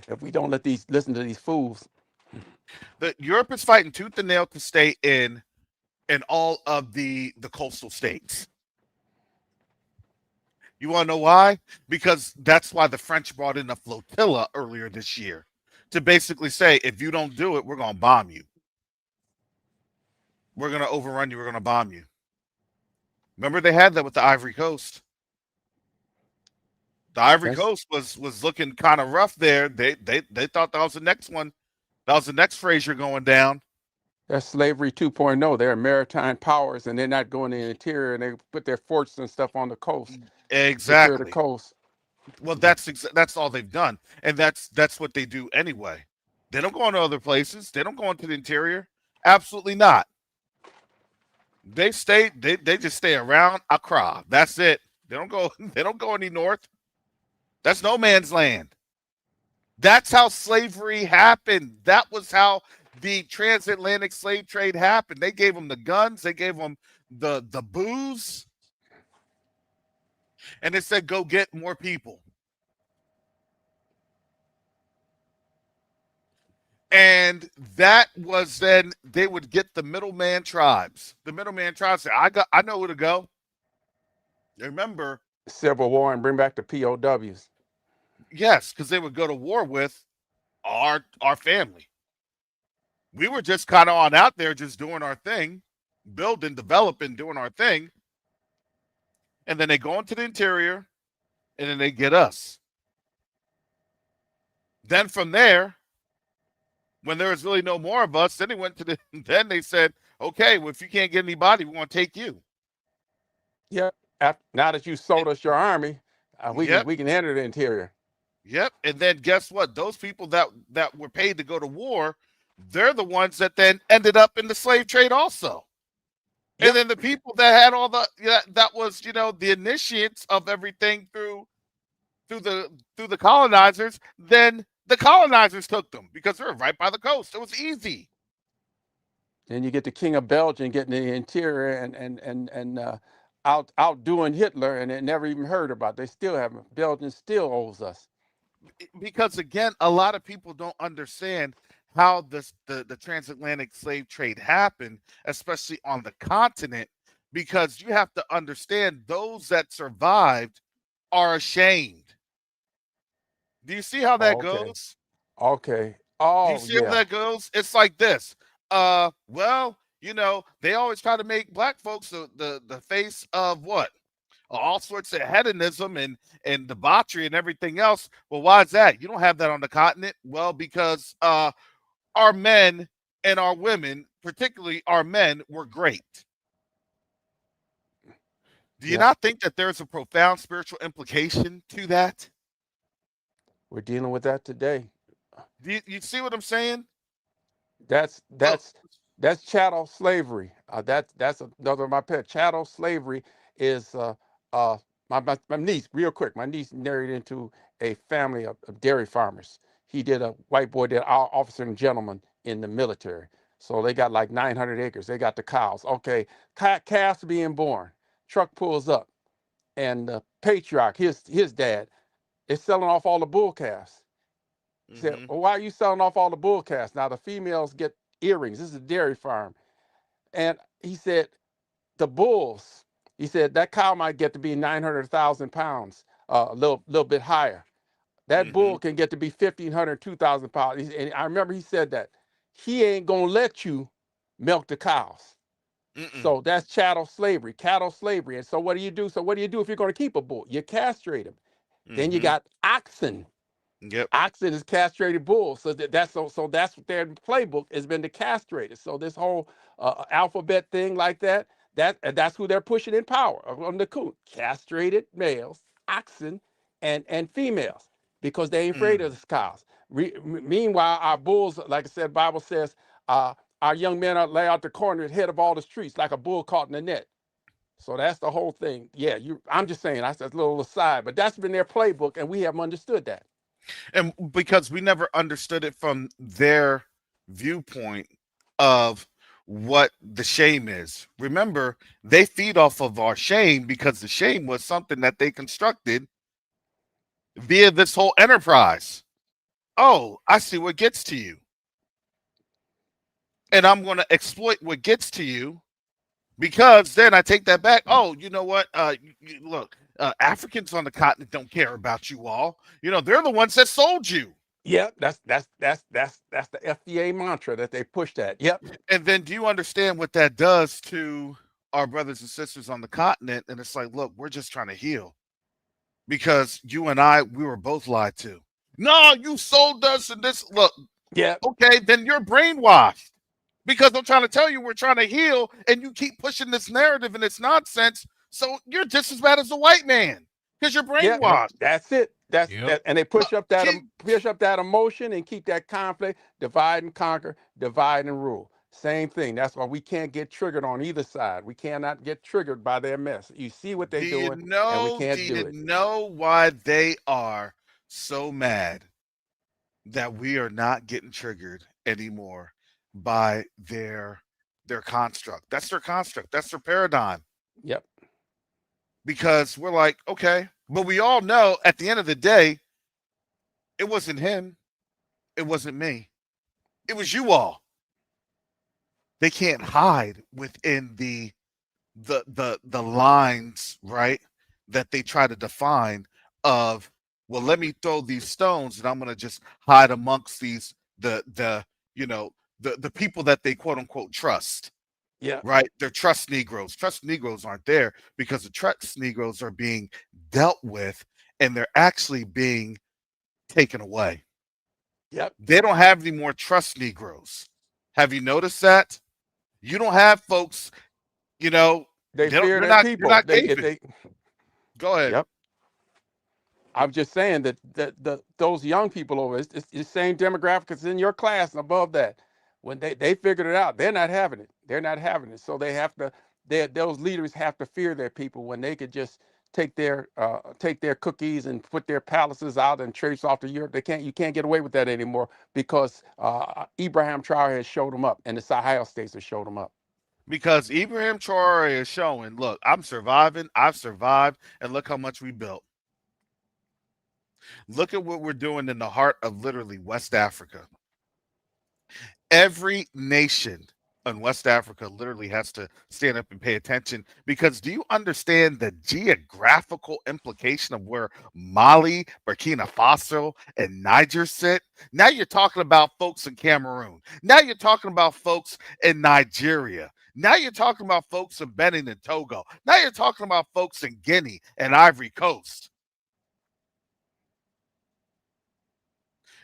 If we don't listen to these fools. Europe is fighting tooth and nail to stay in all of the coastal states. You want to know why? Because that's why the French brought in a flotilla earlier this year, to basically say, if you don't do it, we're going to bomb you. We're going to overrun you. We're going to bomb you. Remember, they had that with the Ivory Coast. The Ivory That's Coast was looking kind of rough there. They thought that was the next one. That was the next Fraser going down. that's slavery 2.0. They're maritime powers, and they're not going in the interior, and they put their forts and stuff on the coast, secure the Exactly. coast. Well, that's all they've done, and that's what they do anyway. They don't go into other places. They don't go into the interior. Absolutely not. They stay. They just stay around Accra. That's it. They don't go. They don't go any north. That's no man's land. That's how slavery happened. That was how the transatlantic slave trade happened. They gave them the guns. They gave them the booze, and they said, "Go get more people." And that was then they would get the middleman tribes. The middleman tribes say, I know where to go. Remember, Civil War and bring back the POWs. yes, because they would go to war with our family. We were just kind of on out there just doing our thing, building, developing, doing our thing. And then they go into the interior, and then they get us. Then from there, when there was really no more of us, then then they said, okay, well, if you can't get anybody, we want to take you. Yep. Now that you sold us your army, Yep. we can enter the interior. Yep. And then guess what? Those people that were paid to go to war, they're the ones that then ended up in the slave trade also. Yep. And then the people that had all that was, the initiates of everything through the colonizers, then The colonizers took them because they were right by the coast. It was easy. Then you get the King of Belgium getting in the interior and outdoing Hitler, and it never even heard about. They still haven't. Belgium still owes us. Because again, a lot of people don't understand how the transatlantic slave trade happened, especially on the continent, because you have to understand those that survived are ashamed. Do you see how that Okay. goes? Okay. Do you Oh see how yeah. that goes? It's like this. Well, they always try to make black folks the face of what? All sorts of hedonism and debauchery and everything else. Well, why is that? You don't have that on the continent. Well, because our men and our women, particularly our men, were great. Do you Yep. not think that there's a profound spiritual implication to that? We're dealing with that today. Do you see what I'm saying? That's So, that's that's chattel slavery. That's another of my pet. Chattel slavery is uh my niece. Real quick, my niece married into a family of dairy farmers. He did a white boy did officer and gentleman in the military. So they got like 900 acres. They got the cows. Okay, calves being born. Truck pulls up, and the patriarch, his dad, is selling off all the bull calves. He said, mm-hmm, well, why are you selling off all the bull calves? Now the females get earrings. This is a dairy farm. And he said, the bulls, he said, that cow might get to be 900,000 pounds, a little bit higher. That mm-hmm, bull can get to be 1,500, 2,000 pounds. And I remember he said that he ain't going to let you milk the cows. mm-mm, So that's chattel slavery, cattle slavery. And so what do you do? So what do you do if you're going to keep a bull? You castrate him. Then you mm-hmm. got oxen. Yep. Oxen is castrated bulls, so that's what their playbook has been to castrate it. So this whole alphabet thing like that's who they're pushing in power on the coup. Castrated males, oxen, and females because they ain't afraid Mm. of the cows. Meanwhile, our bulls, like I said, Bible says, our young men are lay out the corner head of all the streets like a bull caught in the net. So that's the whole thing. Yeah, I'm just saying that's a little aside, but that's been their playbook, and we haven't understood that. And because we never understood it from their viewpoint of what the shame is. Remember, they feed off of our shame because the shame was something that they constructed via this whole enterprise. Oh, I see what gets to you. And I'm going to exploit what gets to you because then I take that back. Oh, you know what? Look, Africans on the continent don't care about you all. They're the ones that sold you. Yep, that's the FDA mantra that they pushed at. Yep. And then do you understand what that does to our brothers and sisters on the continent? And it's like, look, we're just trying to heal because you and I, we were both lied to. No, you sold us and this. Look, Yep. okay, then you're brainwashed because I'm trying to tell you we're trying to heal and you keep pushing this narrative and it's nonsense. So you're just as bad as a white man because you're Yep. Yep. brainwashed. That's it. That's Yep. that, and they Look, keep push up that emotion and keep that conflict, divide and conquer, divide and rule. Same thing. That's why we can't get triggered on either side. We cannot get triggered by their mess. You see what they're do you doing, and we know? Do can't do you it. know why they are so mad that we are not getting triggered anymore by their construct. That's their construct. That's their paradigm. Yep. Because we're like, okay, but we all know at the end of the day, it wasn't him, it wasn't me, it was you all. They can't hide within the lines, right? That they try to define of, well, let me throw these stones and I'm gonna just hide amongst these the the people that they quote unquote trust, Yep. right? They're trust Negroes. Trust Negroes aren't there because the trust Negroes are being dealt with and they're actually being taken away. Yep. They don't have any more trust Negroes. Have you noticed that? You don't have folks, you know, They they don't, fear they're their not they're people. not They if caping. they. Go ahead. Yep. I'm just saying that those young people over, it's the same demographic as in your class and above that. When they figured it out, they're not having it. They're not having it. So they have to. Those leaders have to fear their people when they could just take their cookies and put their palaces out and traipse off to Europe. They can't. You can't get away with that anymore because Ibrahim Traore has showed them up, and the Sahel states have showed them up. Because Ibrahim Traore is showing, look, I'm surviving, I've survived, and look how much we built. Look at what we're doing in the heart of literally West Africa. Every nation in West Africa literally has to stand up and pay attention, because do you understand the geographical implication of where Mali, Burkina Faso, and Niger sit? Now you're talking about folks in Cameroon. Now you're talking about folks in Nigeria. Now you're talking about folks in Benin and Togo. Now you're talking about folks in Guinea and Ivory Coast.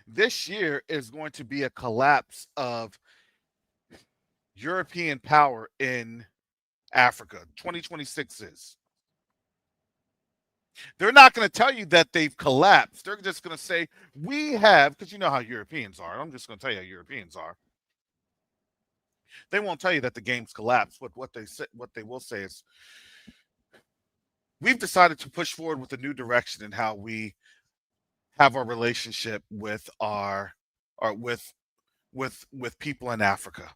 This year is going to be a collapse of European power in Africa. 2026 is. They're not going to tell you that they've collapsed. They're just going to say, we have, because you know how Europeans are. I'm just going to tell you how Europeans are. They won't tell you that the game's collapsed. What they will say is, we've decided to push forward with a new direction in how we have our relationship with with people in Africa.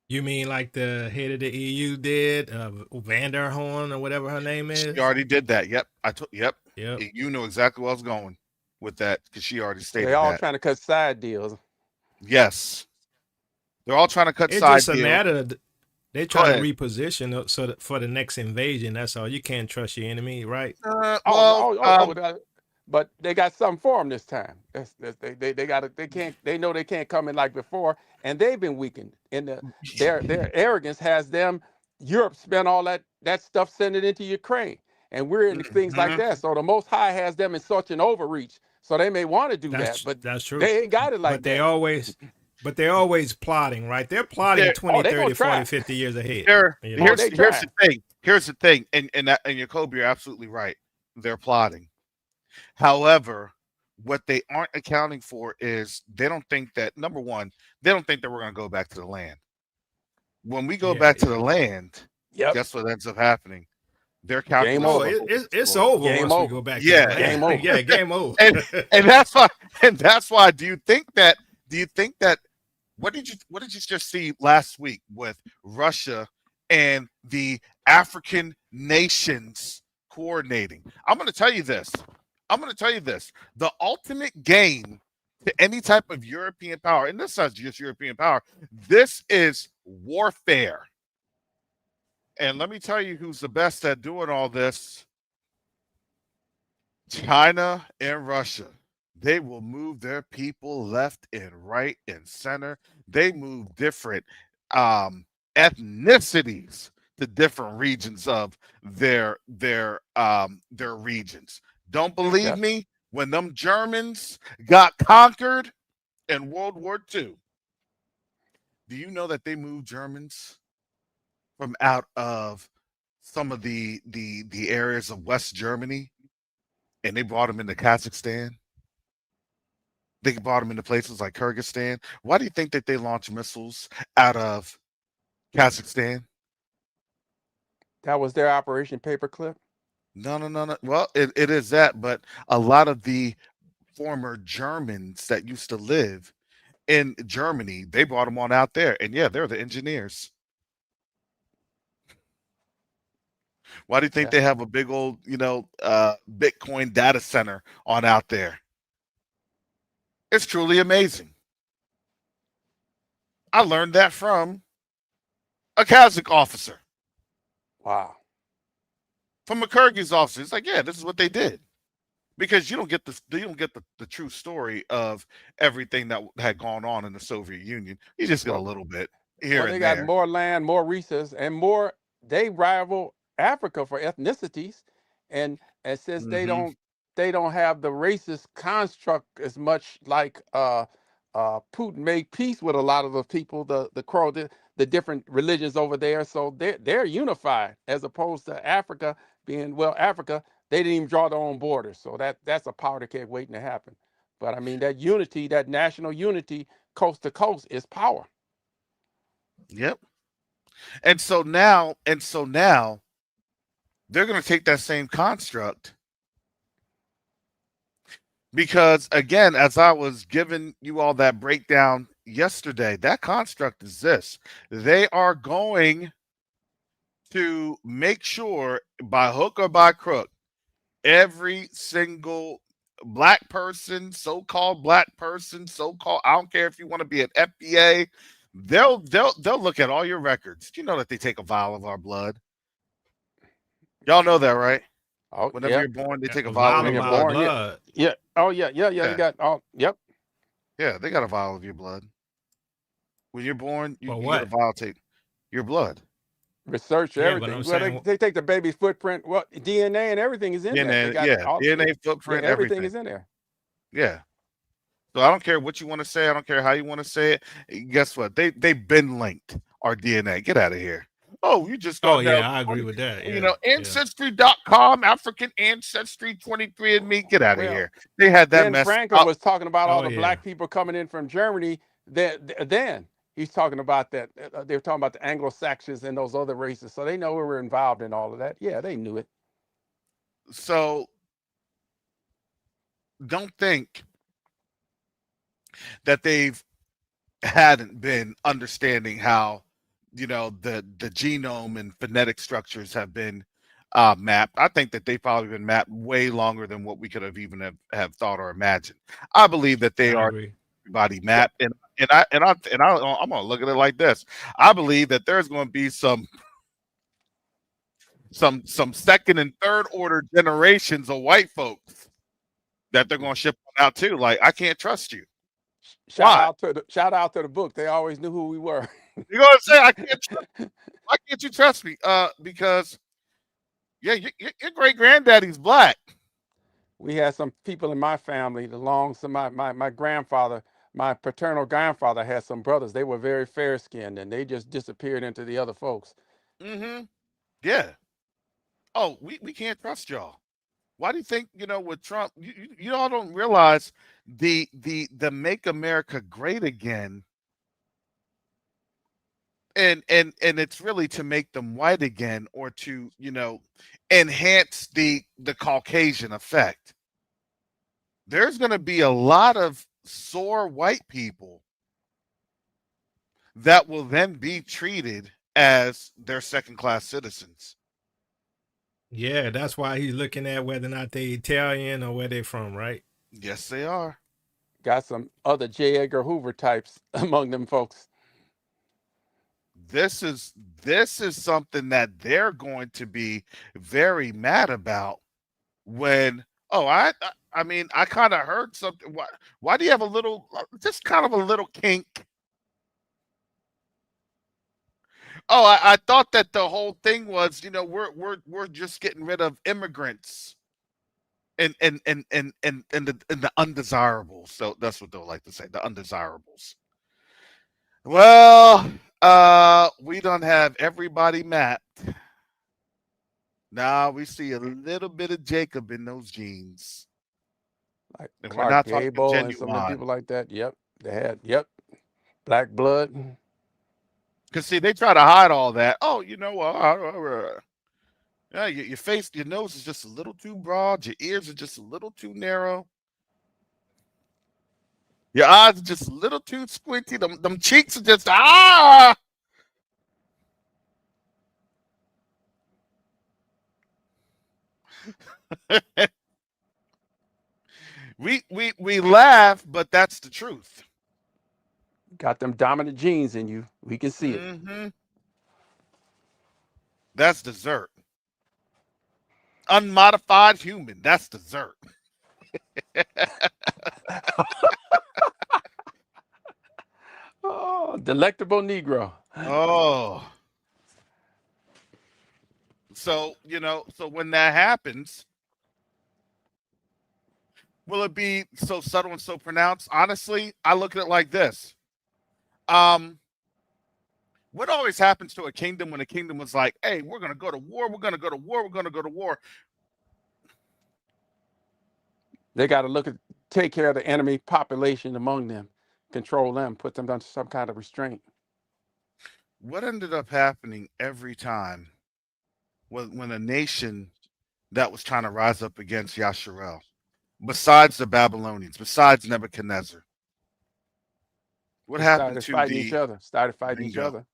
You mean like the head of the EU did, Van der Horn or whatever her name is? She already did that. Yep. Yep. Yep. You know exactly where I was going with that, because she already stated They're all that. trying to cut side deals. Yes. They're all trying to cut It's side just a deals. matter of they're trying to reposition so that for the next invasion. That's all. You can't trust your enemy, right? But they got something for them this time. They got it. They can't. They know they can't come in like before, and they've been weakened. Their arrogance has them. Europe spent all that stuff sending it into Ukraine, and we're in things like that. So the Most High has them in such an overreach. So they may want to do that, but that's true. They ain't got it like that. But they're always plotting, right? They're plotting 20, 30, 40, 50 years ahead. Here's the thing. Here's the thing. And Jacob, you're absolutely right. They're plotting. However, what they aren't accounting for is they don't think that, number one, they don't think that we're going to go back to the land. When we go back to the land, guess what ends up happening? They're calculating. It's over once we go back. Game over. Yeah, game over. and that's why. And that's why. Do you think that? What did you just see last week with Russia and the African nations coordinating? I'm going to tell you this. The ultimate game to any type of European power, and this is not just European power, this is warfare. And let me tell you who's the best at doing all this. China and Russia. They will move their people left and right and center. They move different ethnicities to different regions of their regions. Don't believe me? When them Germans got conquered in World War II, do you know that they moved Germans from out of some of the areas of West Germany, and they brought them into Kazakhstan? They brought them into places like Kyrgyzstan. Why do you think that they launch missiles out of Kazakhstan? That was their Operation Paperclip? No. Well, it is that, but a lot of the former Germans that used to live in Germany, they brought them on out there. And yeah, they're the engineers. Why do you think they have a big old, Bitcoin data center on out there? It's truly amazing. I learned that from a Kazakh officer. Wow. From a Kyrgyz officer. It's like, yeah, this is what they did. Because you don't get the true story of everything that had gone on in the Soviet Union. You just get a little bit here and there. They got more land, more resources, and more. They rival Africa for ethnicities, and since they don't have the racist construct as much like Putin made peace with a lot of the people, the different religions over there, so they're unified as opposed to Africa being Africa. They didn't even draw their own borders, so that's a powder keg waiting to happen. But I mean, that unity, that national unity, coast to coast, is power. Yep. And so now, they're going to take that same construct because, again, as I was giving you all that breakdown yesterday, that construct is this: they are going to make sure, by hook or by crook, every single black person, so-called black person, so-called, I don't care if you want to be an FBA, they'll look at all your records. You know that they take a vial of our blood. Y'all know that, right? Oh, Whenever yeah. you're born, they take a A vial vial of When of your you're our blood. born, yeah. blood. Yeah. Oh, yeah, yeah, yeah. They Yeah, got all, yep. yeah, they got a vial of your blood. When you're born, you, For you get a what? vial take your blood. Research Yeah, but I'm everything. Well, saying, they take the baby's footprint. Well, DNA and everything is in there. They DNA, got yeah, all, DNA yeah, footprint, everything everything. is in there. Yeah. So I don't care what you want to say. I don't care how you want to say it. Guess what? They've been linked our DNA. Get out of here. Oh, you just oh don't know. yeah, I agree with that. You Yeah, know, yeah. Ancestry.com, African Ancestry 23andMe. Get out of Well, here. They had that Ben mess Franklin up. was talking about all Oh the yeah. black people coming in from Germany. Then he's talking about that. They were talking about the Anglo-Saxons and those other races. So they know we were involved in all of that. Yeah, they knew it. So don't think that they've hadn't been understanding how, the genome and phonetic structures have been mapped. I think that they've probably been mapped way longer than what we could have even have thought or imagined. I believe that they I are agree. everybody So mapped, I'm going to look at it like this. I believe that there's going to be some second and third order generations of white folks that they're going to ship out to. Like, I can't trust you. Why? shout out to the book. They always knew who we were. You're going to say I can't. Why can't you trust me? Because yeah, your great granddaddy's black. We had some people in my family, so my grandfather, my paternal grandfather had some brothers. They were very fair skinned and they just disappeared into the other folks. Mm-hmm. Yeah. Oh, we can't trust y'all. Why do you think, with Trump, you all don't realize the Make America Great Again, and it's really to make them white again, or to, enhance the Caucasian effect. There's going to be a lot of sore white people that will then be treated as their second class citizens. Yeah, that's why he's looking at whether or not they Italian or where they from, right? Yes, they are. Got some other J. Edgar Hoover types among them folks. This is something that they're going to be very mad about when, oh, I mean, I kind of heard something. Why do you have a little, just kind of a little kink? Oh, I thought that the whole thing was, we're just getting rid of immigrants and the undesirables. So that's what they'll like to say, the undesirables. Well, we don't have everybody mapped. Now we see a little bit of Jacob in those genes. Like And we're Clark not talking Gable and some of them genuine. people like that. Yep. They had, yep, black blood. Because see, they try to hide all that. Oh, yeah, your face, your nose is just a little too broad. Your ears are just a little too narrow. Your eyes are just a little too squinty. Them cheeks are just we laugh, but that's the truth. Got them dominant genes in you. We can see it. Hmm. That's dessert. Unmodified human. That's dessert. Oh, delectable Negro. Oh, so when that happens, will it be so subtle and so pronounced? Honestly, I look at it like this. Um, what always happens to a kingdom when a kingdom was like, "Hey, we're gonna go to war. We're gonna go to war. We're gonna go to war." They got to take care of the enemy population among them, control them, put them under some kind of restraint. What ended up happening every time? when a nation that was trying to rise up against Yasharel, besides the Babylonians, besides Nebuchadnezzar? What They happened started to fighting each the other. Started fighting each bingo? other.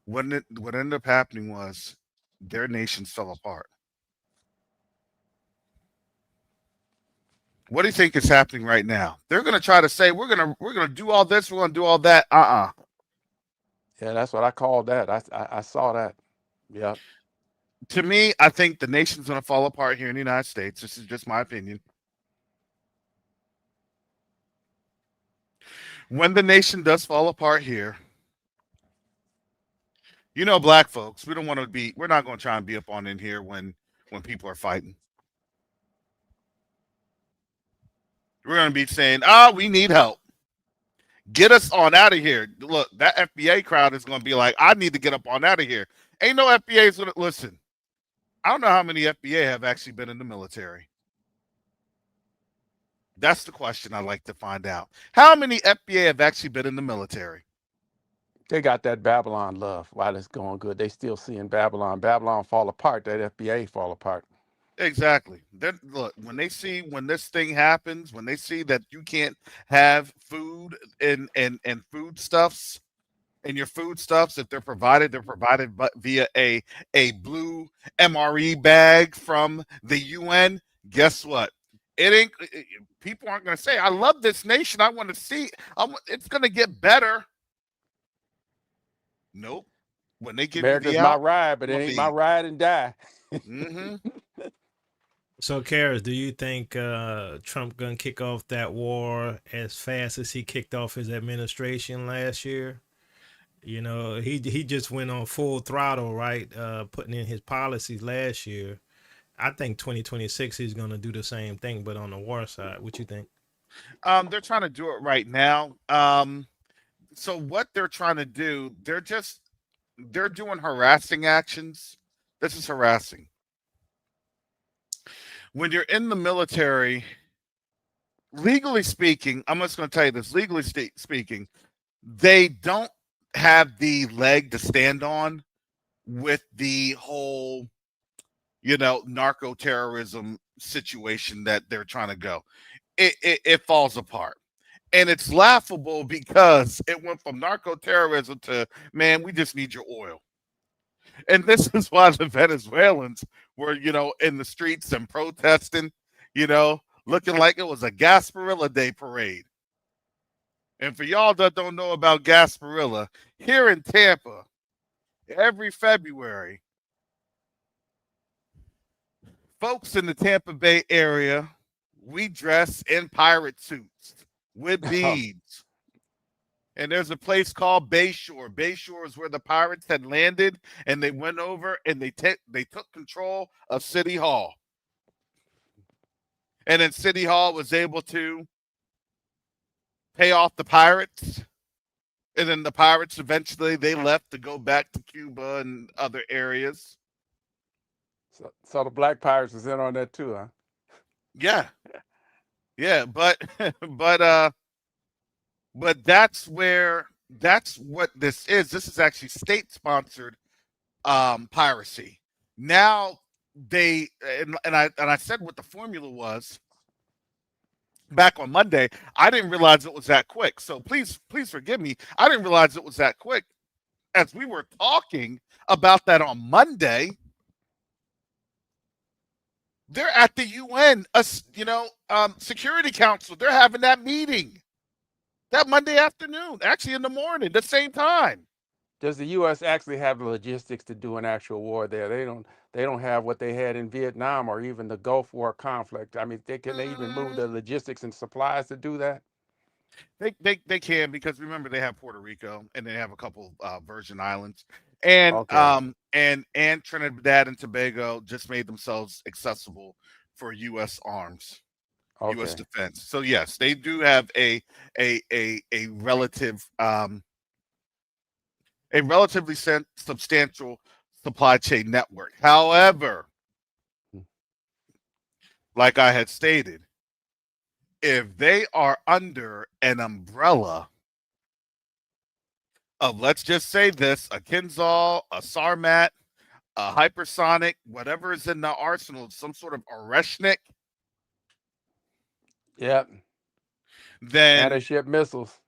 What ended up happening was their nations fell apart. What do you think is happening right now? They're going to try to say we're gonna do all this, we're going to do all that. Yeah, that's what I called that. I saw that. Yeah. To me, I think the nation's going to fall apart here in the United States. This is just my opinion. When the nation does fall apart here, black folks, we don't want to be. We're not going to try and be up on in here when people are fighting. We're going to be saying, we need help. Get us on out of here. Look, that FBA crowd is going to be like, I need to get up on out of here. Ain't no FBA's going to listen. I don't know how many FBA have actually been in the military. That's the question I'd like to find out. How many FBA have actually been in the military? They got that Babylon love while it's going good. They still seeing Babylon. Babylon fall apart. That FBA fall apart. Exactly. Look, when this thing happens, when they see that you can't have food and foodstuffs, and your foodstuffs, if they're provided but via a blue MRE bag from the UN. Guess what? It ain't. People aren't going to say, "I love this nation. I want to see. It's going to get better." Nope. When they give you America's the my out, ride, but it ain't my ride and die. Mm-hmm. So, Karis, do you think Trump gonna kick off that war as fast as he kicked off his administration last year? He just went on full throttle, right? Putting in his policies last year. I think 2026 he's gonna do the same thing, but on the war side. What you think? They're trying to do it right now. So what they're trying to do, they're doing harassing actions. This is harassing. When you're in the military, legally speaking, I'm just going to tell you this. Legally speaking, they don't have the leg to stand on with the whole, narco terrorism situation that they're trying to go. It falls apart. And it's laughable because it went from narco terrorism to, man, we just need your oil. And this is why the Venezuelans were, in the streets and protesting, looking like it was a Gasparilla Day parade. And for y'all that don't know about Gasparilla, here in Tampa, every February, folks in the Tampa Bay area, we dress in pirate suits with beads. And there's a place called Bayshore. Bayshore is where the pirates had landed, and they went over and they took control of City Hall. And then City Hall was able to pay off the pirates. And then the pirates eventually they left to go back to Cuba and other areas. So the black pirates was in on that too, huh? Yeah. Yeah, but but that's what this is. This is actually state sponsored piracy. Now I said what the formula was back on Monday. I didn't realize it was that quick. So please forgive me. I didn't realize it was that quick. As we were talking about that on Monday, they're at the UN, Security Council. They're having that meeting that Monday afternoon, actually in the morning, the same time. Does the U.S. actually have the logistics to do an actual war there? They don't have what they had in Vietnam or even the Gulf War conflict. I mean, they even move the logistics and supplies to do that? They can, because remember they have Puerto Rico and they have a couple Virgin Islands, and Okay. and Trinidad and Tobago just made themselves accessible for U.S. arms, U.S. Okay. defense. So yes, they do have a relatively substantial supply chain network. However, like I had stated, if they are under an umbrella of, let's just say this, a Kinzhal, a Sarmat, a hypersonic, whatever is in the arsenal, some sort of Oreshnik, Yep. then Anti-ship missiles.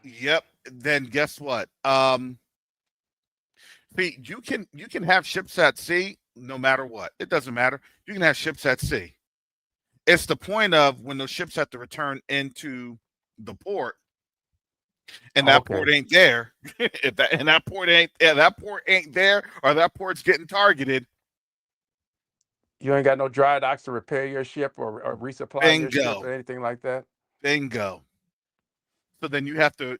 yep, then guess what? See, you can have ships at sea no matter what. It doesn't matter. You can have ships at sea. It's the point of when those ships have to return into the port, and that Okay. port ain't there. If that and that port ain't that port ain't there, or that port's getting targeted. You ain't got no dry docks to repair your ship or resupply your ship Bingo, or anything like that. bingo. So then you have to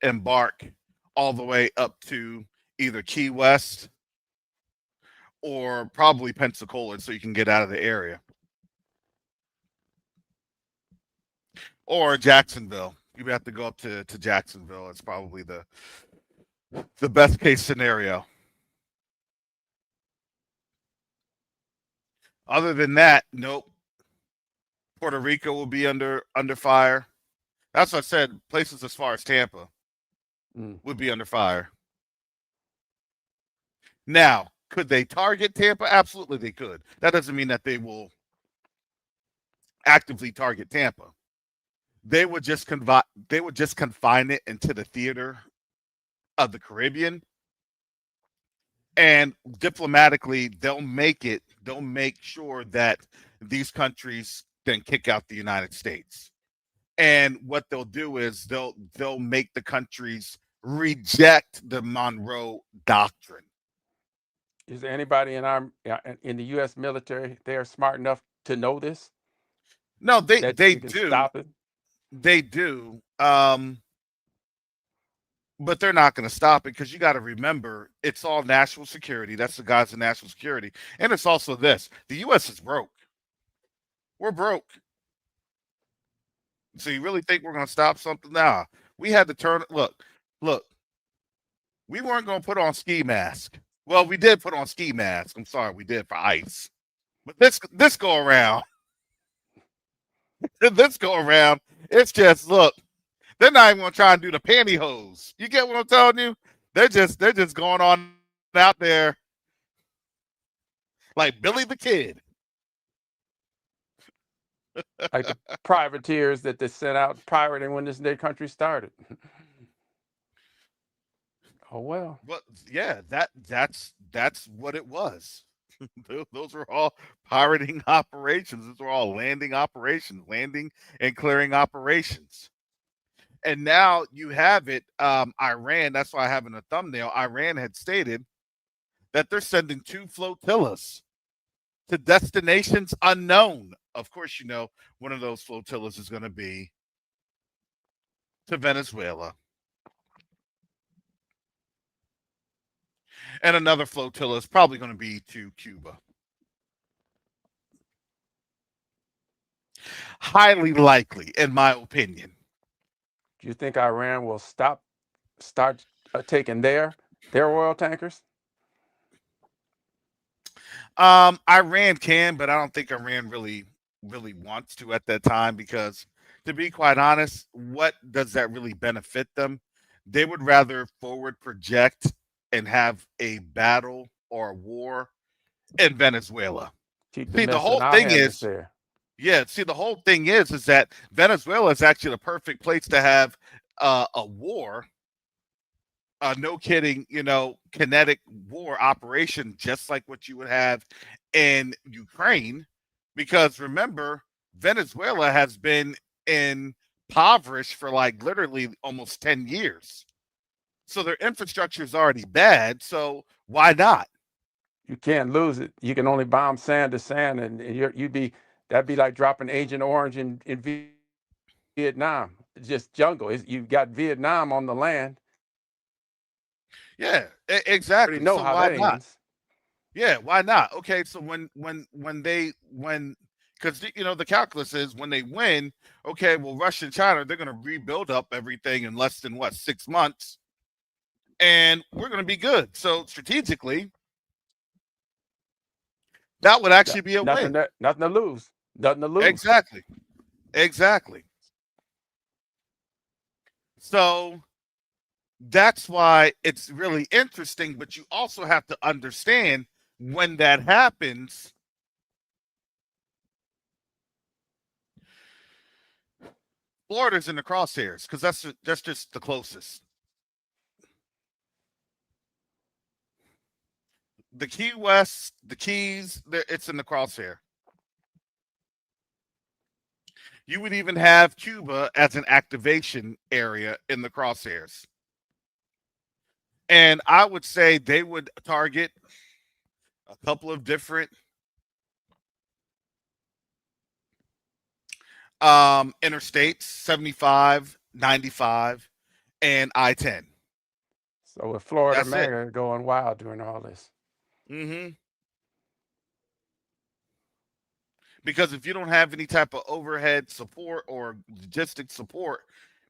embark all the way up to either Key West or probably Pensacola, so you can get out of the area, or Jacksonville. You have to go up to Jacksonville. It's probably the best case scenario. Other than that, nope. Puerto Rico will be under fire. That's what I said. Places as far as Tampa would be under fire. Now, could they target Tampa? Absolutely, they could. That doesn't mean that they will actively target Tampa. They would just confine it into the theater of the Caribbean, and diplomatically, they'll make sure that these countries then kick out the United States. And what they'll do is they'll make the countries reject the Monroe Doctrine. Is there anybody in the U.S. military they're smart enough to know this? No, they That they you can do. stop it? They do. But they're not going to stop it, because you got to remember, it's all national security. That's the guys in national security. And it's also this. The U.S. is broke. We're broke. So you really think we're going to stop something? Nah. We had to turn. Look. We weren't going to put on ski mask. Well, we did put on ski mask. I'm sorry, we did for ice. But this go around, it's just, look, they're not even going to try and do the pantyhose. You get what I'm telling you? They're just going on out there like Billy the Kid. Like the privateers that they sent out pirating when their country started. Oh well. But yeah, that's what it was. Those were all pirating operations. Those were all landing operations, landing and clearing operations. And now you have it. Iran. That's why I have in a thumbnail. Iran had stated that they're sending 2 flotillas to destinations unknown. Of course, you know one of those flotillas is going to be to Venezuela, and another flotilla is probably going to be to Cuba. Highly likely, in my opinion. Do you think Iran will start taking their oil tankers? Iran can, but I don't think Iran really wants to at that time, because, to be quite honest, what does that really benefit them? They would rather forward project and have a battle or a war in Venezuela. Keep the See, the mess in whole our thing is, hemisphere. yeah. See, the whole thing is that Venezuela is actually the perfect place to have a war. No kidding, kinetic war operation, just like what you would have in Ukraine. Because remember, Venezuela has been impoverished for like literally almost 10 years. So their infrastructure is already bad. So why not? You can't lose it. You can only bomb sand to sand, and that'd be like dropping Agent Orange in Vietnam. It's just jungle. You've got Vietnam on the land. Yeah, You exactly. already know So how why that not? ends. Yeah, why not? Okay, so because the calculus is when they win, okay, well, Russia and China, they're going to rebuild up everything in less than 6 months, and we're going to be good. So strategically, that would actually be a Nothing win. nothing to lose. Nothing to lose. Exactly. So That's why it's really interesting, but you also have to understand when that happens, Florida's in the crosshairs because that's just the closest. The Key West, the Keys, it's in the crosshair. You would even have Cuba as an activation area in the crosshairs. And I would say they would target a couple of different interstates, 75, 95, and I-10. So with Florida That's it. MAGA going wild during all this. Mm-hmm. Because if you don't have any type of overhead support or logistic support,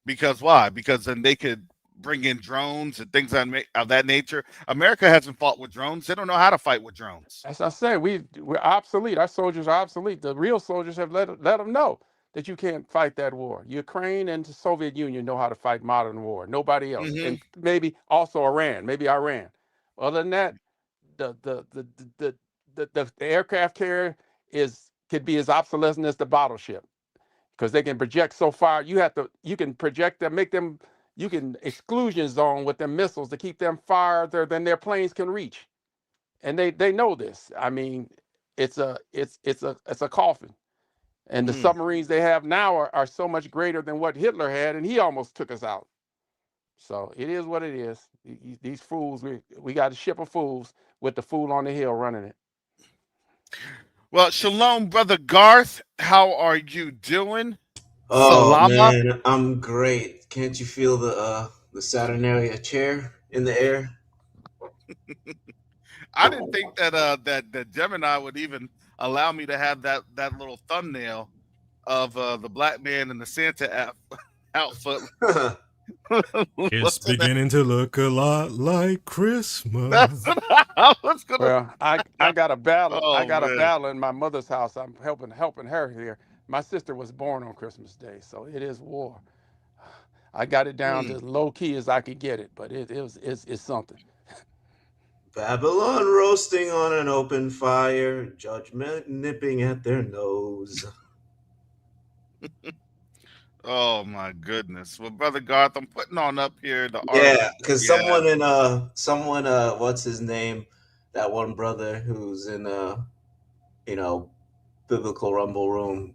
because why? Because then they could bring in drones and things of that nature. America hasn't fought with drones. They don't know how to fight with drones. As I say, we're obsolete. Our soldiers are obsolete. The real soldiers have let them know that you can't fight that war. Ukraine and the Soviet Union know how to fight modern war. Nobody else, Mm-hmm. and maybe also Iran, maybe Iran. Other than that, the the the the the aircraft carrier could be as obsolescent as the battleship because they can project so far. You can project them, make them. You can exclusion zone with them missiles to keep them farther than their planes can reach, and they know this. I mean, it's a coffin. And the Mm. submarines they have now are so much greater than what Hitler had, and he almost took us out. So it is what it is. These fools, we got a ship of fools with the fool on the hill running it. Well, shalom, brother Garth. How are you doing? Oh Salama. man, I'm great. Can't you feel the Saturnalia chair in the air? I didn't think that Gemini would even allow me to have that little thumbnail of the black man in the Santa outfit. It's What's that? beginning to look a lot like That's Christmas. what I was gonna. Well, I got a battle. I Oh got a man. battle in my mother's house. I'm helping her here. My sister was born on Christmas Day, so it is war. I got it down to Mm. as low key as I could get it, but it's something. Babylon roasting on an open fire, judgment nipping at their nose. Oh my goodness. Well, brother Garth, I'm putting on up here the Yeah, article. because Yeah. someone what's his name? That one brother who's in you know biblical rumble room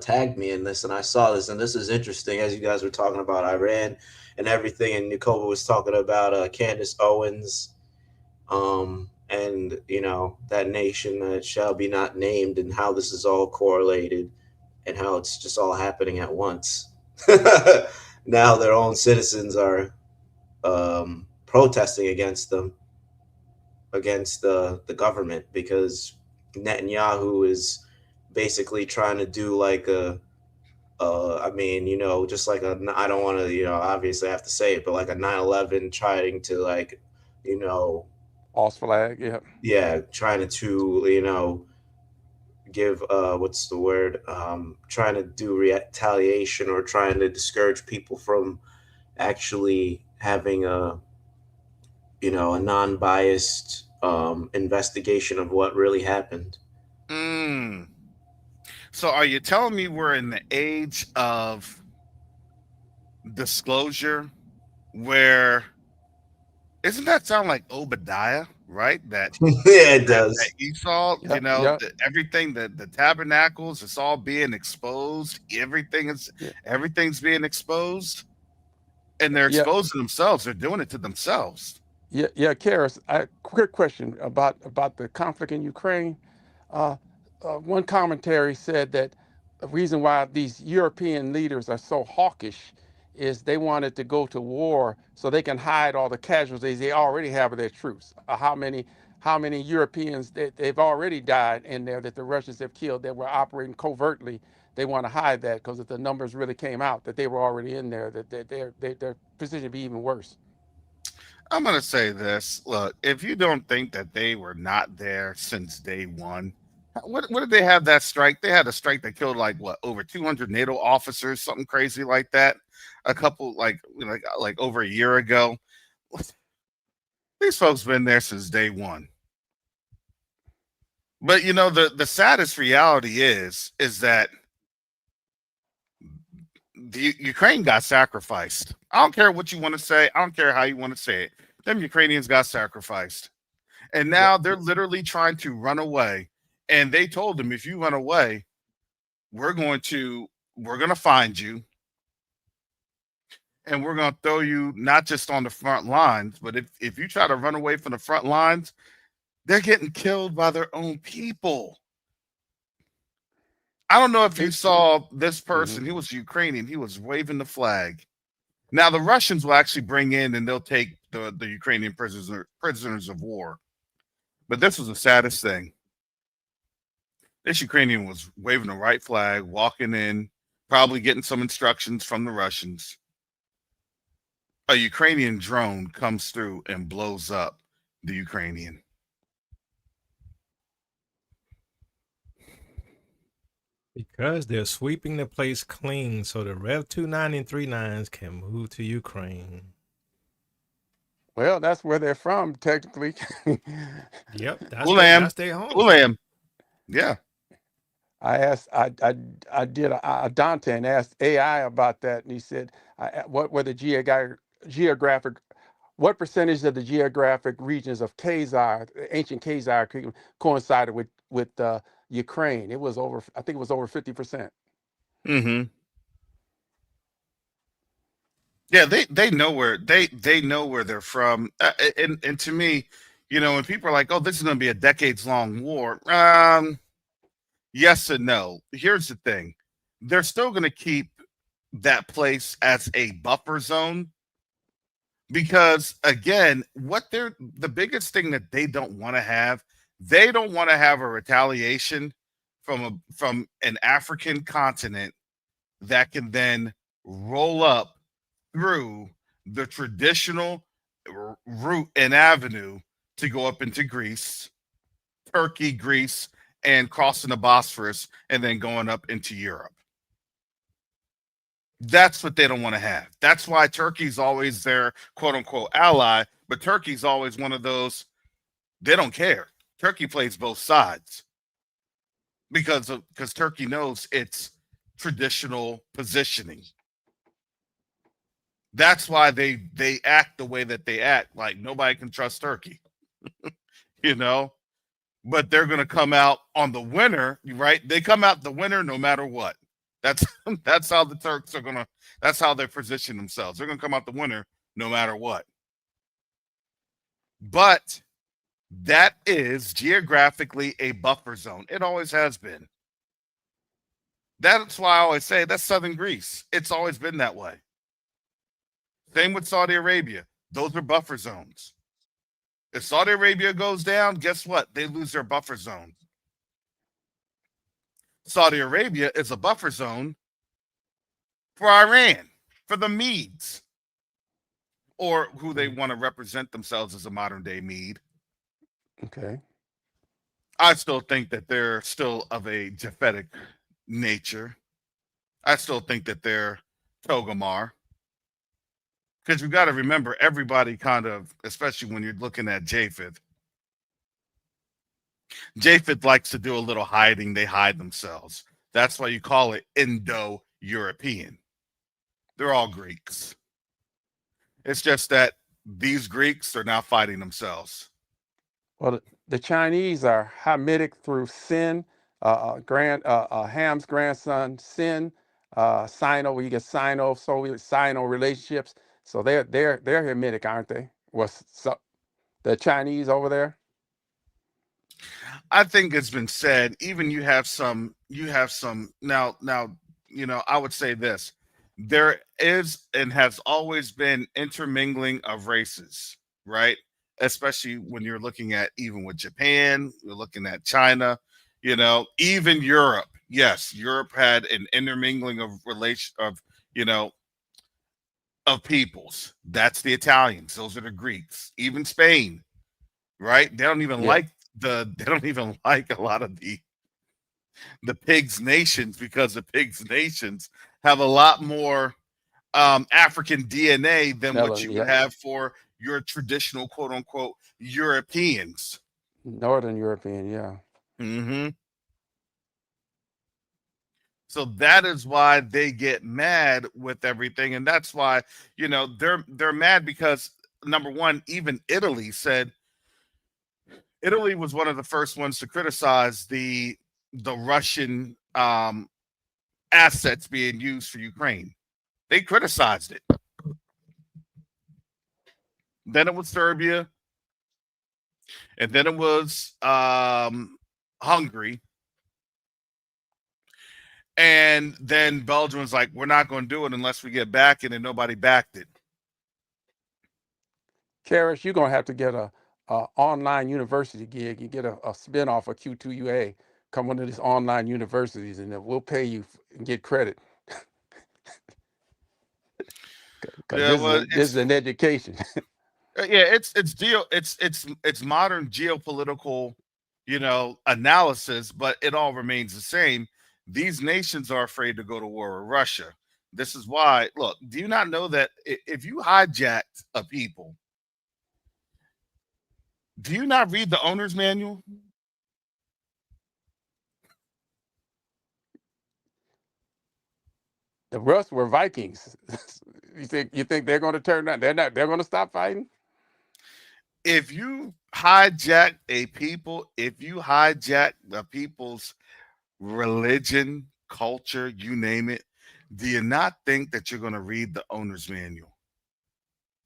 tagged me in this, and I saw this, and this is interesting as you guys were talking about Iran and everything, and Nicole was talking about Candace Owens, and that nation that shall be not named, and how this is all correlated, and how it's just all happening at once. Now their own citizens are protesting against them, against the government, because Netanyahu is basically trying to do like I mean, just like I don't want to, obviously I have to say it, but like a 9/11, trying to like, you know, False flag, yeah. yeah, trying to, give, what's the word? Trying to do retaliation, or trying to discourage people from actually having a non-biased investigation of what really happened. Mm. So are you telling me we're in the age of disclosure where isn't that sound like Obadiah, right? That Yeah, it that does. Esau, Yeah, yeah, everything, the tabernacles, it's all being exposed. yeah, Everything's being exposed, and they're yeah. exposing themselves. They're doing it to themselves. Yeah, Karis, quick question about the conflict in Ukraine. Uh, one commentary said that the reason why these European leaders are so hawkish is they wanted to go to war so they can hide all the casualties they already have of their troops. How many Europeans they've already died in there that the Russians have killed that were operating covertly. They want to hide that because if the numbers really came out that they were already in there, that their position would be even worse. I'm gonna say this. Look, if you don't think that they were not there since day one, what did they have that strike? They had a strike that killed like what over 200 NATO officers, something crazy like that. a couple like over a year ago. These folks been there since day one. But the saddest reality is that the Ukraine got sacrificed. I don't care what you want to say. I don't care how you want to say it. Them Ukrainians got sacrificed. And Yeah. now they're literally trying to run away. And they told them, if you run away, we're going to find you. And we're going to throw you not just on the front lines, but if you try to run away from the front lines, they're getting killed by their own people. I don't know if you saw this person. He was Ukrainian. He was waving the flag. Now the Russians will actually bring in and they'll take the Ukrainian prisoners of war. But this was the saddest thing. This Ukrainian was waving the right flag, walking in, probably getting some instructions from the Russians. A Ukrainian drone comes through and blows up the Ukrainian. Because they're sweeping the place clean so the Rev 29 and 39s can move to Ukraine. Well, that's where they're from, technically. Yep, Ulam. that's their home. Ulam. Yeah. I asked, I did a Dante and asked AI about that, and he said, what were the geographic, what percentage of the geographic regions of Khazar, ancient Khazar, coincided with Ukraine? It was over, I think it was over 50%. Mm-hmm. Yeah, they know where they know where they're from, and to me, when people are like, "Oh, this is going to be a decades-long war," yes and no. Here's the thing: they're still going to keep that place as a buffer zone because, again, the biggest thing that they don't want to have a retaliation from an African continent that can then roll up through the traditional route and avenue to go up into Greece, Turkey, Greece, and crossing the Bosphorus and then going up into Europe. That's what they don't want to have. That's why Turkey's always their quote unquote ally, but Turkey's always one of those, they don't care. Turkey plays both sides because Turkey knows its traditional positioning. That's why they act the way that they act. Like nobody can trust Turkey, but they're going to come out on the winner, right? They come out the winner no matter what. That's how the Turks are going to, that's how they position themselves. They're going to come out the winner no matter what. But that is geographically a buffer zone. It always has been. That's why I always say that's southern Greece. It's always been that way. Same with Saudi Arabia. Those are buffer zones. If Saudi Arabia goes down, guess what? They lose their buffer zone. Saudi Arabia is a buffer zone for Iran, for the Medes, or who they want to represent themselves as a modern day Mede. Okay. I still think that they're still of a Japhetic nature. I still think that they're Togamar. Because you've got to remember, everybody kind of, especially when you're looking at Japheth likes to do a little hiding. They hide themselves. That's why you call it Indo-European. They're all Greeks. It's just that these Greeks are now fighting themselves. Well, the Chinese are Hamitic through Sin, Ham's grandson, Sin, Sino, where you get Soviet Sino relationships. So they're Hamitic, aren't they? The Chinese over there? I think it's been said, even you have some now, I would say this. There is and has always been intermingling of races, right? Especially when you're looking at, even with Japan, you're looking at China, even Europe. Yes, Europe had an intermingling of of peoples. That's the Italians. Those are the Greeks. Even Spain, right? They don't even like a lot of the pigs nations, because the pigs nations have a lot more African DNA than what you would Yep. have for your traditional quote unquote Europeans. Northern European, yeah. Mm-hmm. So that is why they get mad with everything, and that's why they're mad because number one, even Italy said Italy was one of the first ones to criticize the Russian assets being used for Ukraine. They criticized it. Then it was Serbia, and then it was Hungary, and then Belgium was like, "We're not going to do it unless we get back in," and nobody backed it. Karis, you're gonna have to get a online university gig. You get a spinoff of Q2UA, come into these online universities, and then we'll pay you and get credit. Because Yeah, well, this is an education. yeah, it's modern geopolitical, analysis, but it all remains the same. These nations are afraid to go to war with Russia. This is why. Look, do you not know that if you hijacked a people, do you not read the owner's manual? The Russ were Vikings. You think they're going to turn down? They're not. They're going to stop fighting. If you hijack a people, if you hijack the people's religion, culture, you name it, do you not think that you're going to read the owner's manual?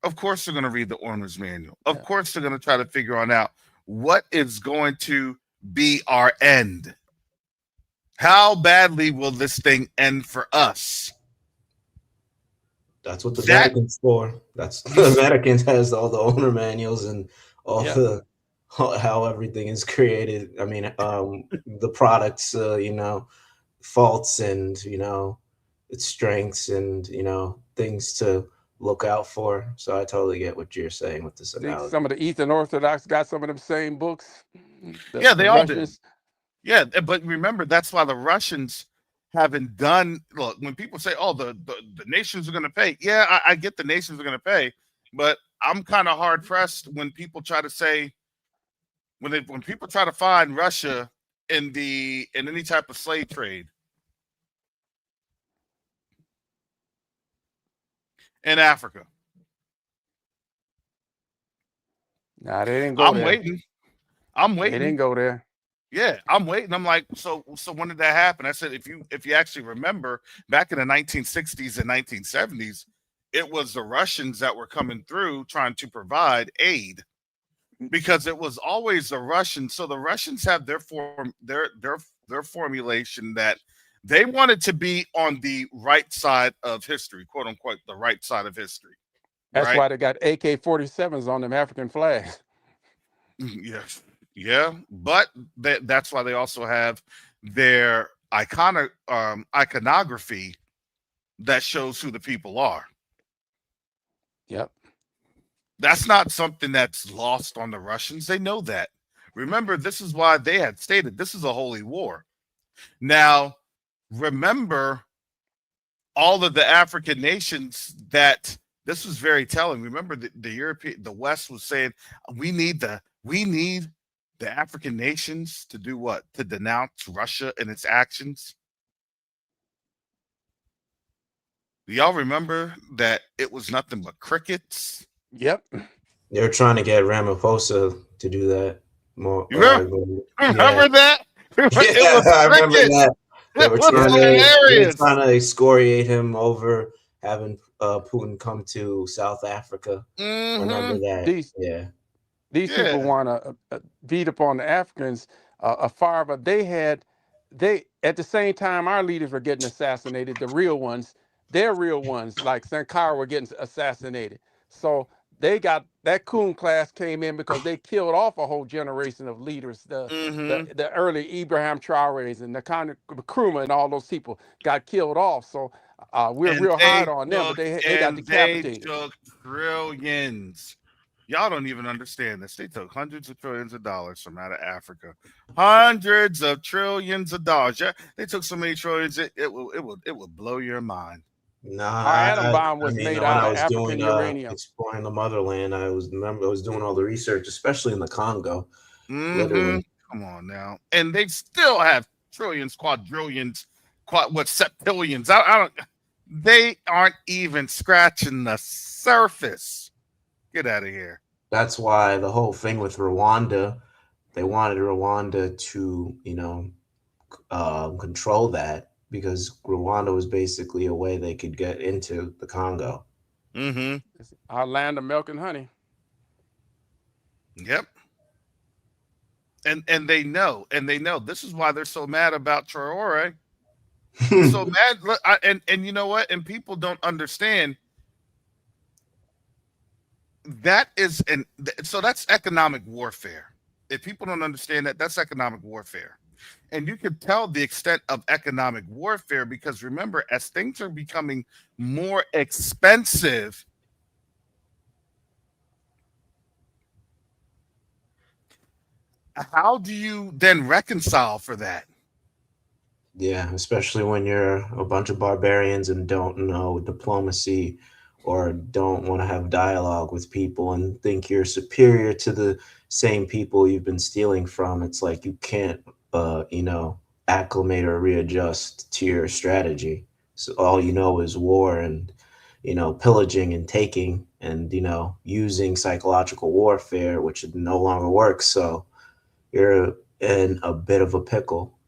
Of course, they're going to read the owner's manual. Of Yeah. course, they're going to try to figure out what is going to be our end. How badly will this thing end for us? That's what the Vatican's for. That's the Vatican has all the owner manuals and all the how everything is created. I mean, the products, faults and its strengths and things to look out for. So I totally get what you're saying with this analogy. Some of the Eastern Orthodox got some of them same books. They all did. Yeah, but remember, that's why the Russians haven't done. Look, when people say, "Oh, the nations are going to pay," yeah, I get the nations are going to pay, but I'm kind of hard pressed when people try to say when people try to find Russia in any type of slave trade in Africa. Nah, they didn't go there. I'm waiting. They didn't go there. Yeah, I'm waiting. I'm like, so when did that happen? I said, if you actually remember, back in the 1960s and 1970s, it was the Russians that were coming through trying to provide aid, because it was always the Russians. So the Russians have their formulation that they wanted to be on the right side of history, quote unquote, the right side of history. That's why they got AK-47s on them African flags. Yes. Yeah, but that's why they also have their iconography that shows who the people are. Yep. That's not something that's lost on the Russians. They know that. Remember, this is why they had stated this is a holy war. Now, remember all of the African nations that this was very telling. Remember the West was saying we need the African nations to do what? To denounce Russia and its actions. Do y'all remember that it was nothing but crickets? Yep. They were trying to get Ramaphosa to do that more. Remember that? Yeah, I remember that. They were trying to excoriate him over having Putin come to South Africa. Mm-hmm. Remember that? These people want to beat up on the Africans afar, but they at the same time our leaders were getting assassinated, the real ones, their real ones, like Sankara, were getting assassinated. So they got that coon class came in because they killed off a whole generation of leaders. The early Ibrahim Traorés and the Nkrumah and all those people got killed off. So we're real hard on them, but they got decapitated. They took trillions. Y'all don't even understand this. They took hundreds of trillions of dollars from out of Africa. Hundreds of trillions of dollars. Yeah, they took so many trillions, it would blow your mind. No, Our atom bomb I was mean, made when out I of was doing African uranium. exploring the motherland, I was doing all the research, especially in the Congo, Mm-hmm. literally. Come on now. And they still have trillions, quadrillions, septillions. I don't. They aren't even scratching the surface. Get out of here. That's why the whole thing with Rwanda, they wanted Rwanda to, control that because Rwanda was basically a way they could get into the Congo. Mm-hmm. It's our land of milk and honey. Yep. And they know, this is why they're so mad about Traore. They're so mad. And you know what? And people don't understand that is so that's economic warfare. If people don't understand that, that's economic warfare. And you can tell the extent of economic warfare because remember, as things are becoming more expensive, how do you then reconcile for that? Yeah, especially when you're a bunch of barbarians and don't know diplomacy or don't want to have dialogue with people and think you're superior to the same people you've been stealing from. It's like you can't, acclimate or readjust to your strategy. So all you know is war and, pillaging and taking and, using psychological warfare, which no longer works. So you're in a bit of a pickle.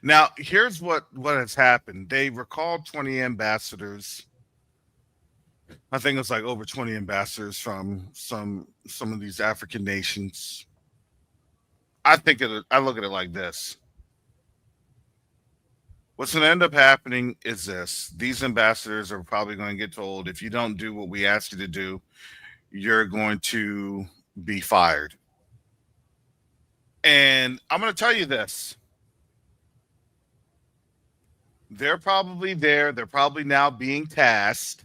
Now, here's what has happened. They recalled 20 ambassadors. I think it's like over 20 ambassadors from some of these African nations. I look at it like this. What's going to end up happening is this. These ambassadors are probably going to get told, if you don't do what we ask you to do, you're going to be fired. And I'm going to tell you this. They're probably there. They're probably now being tasked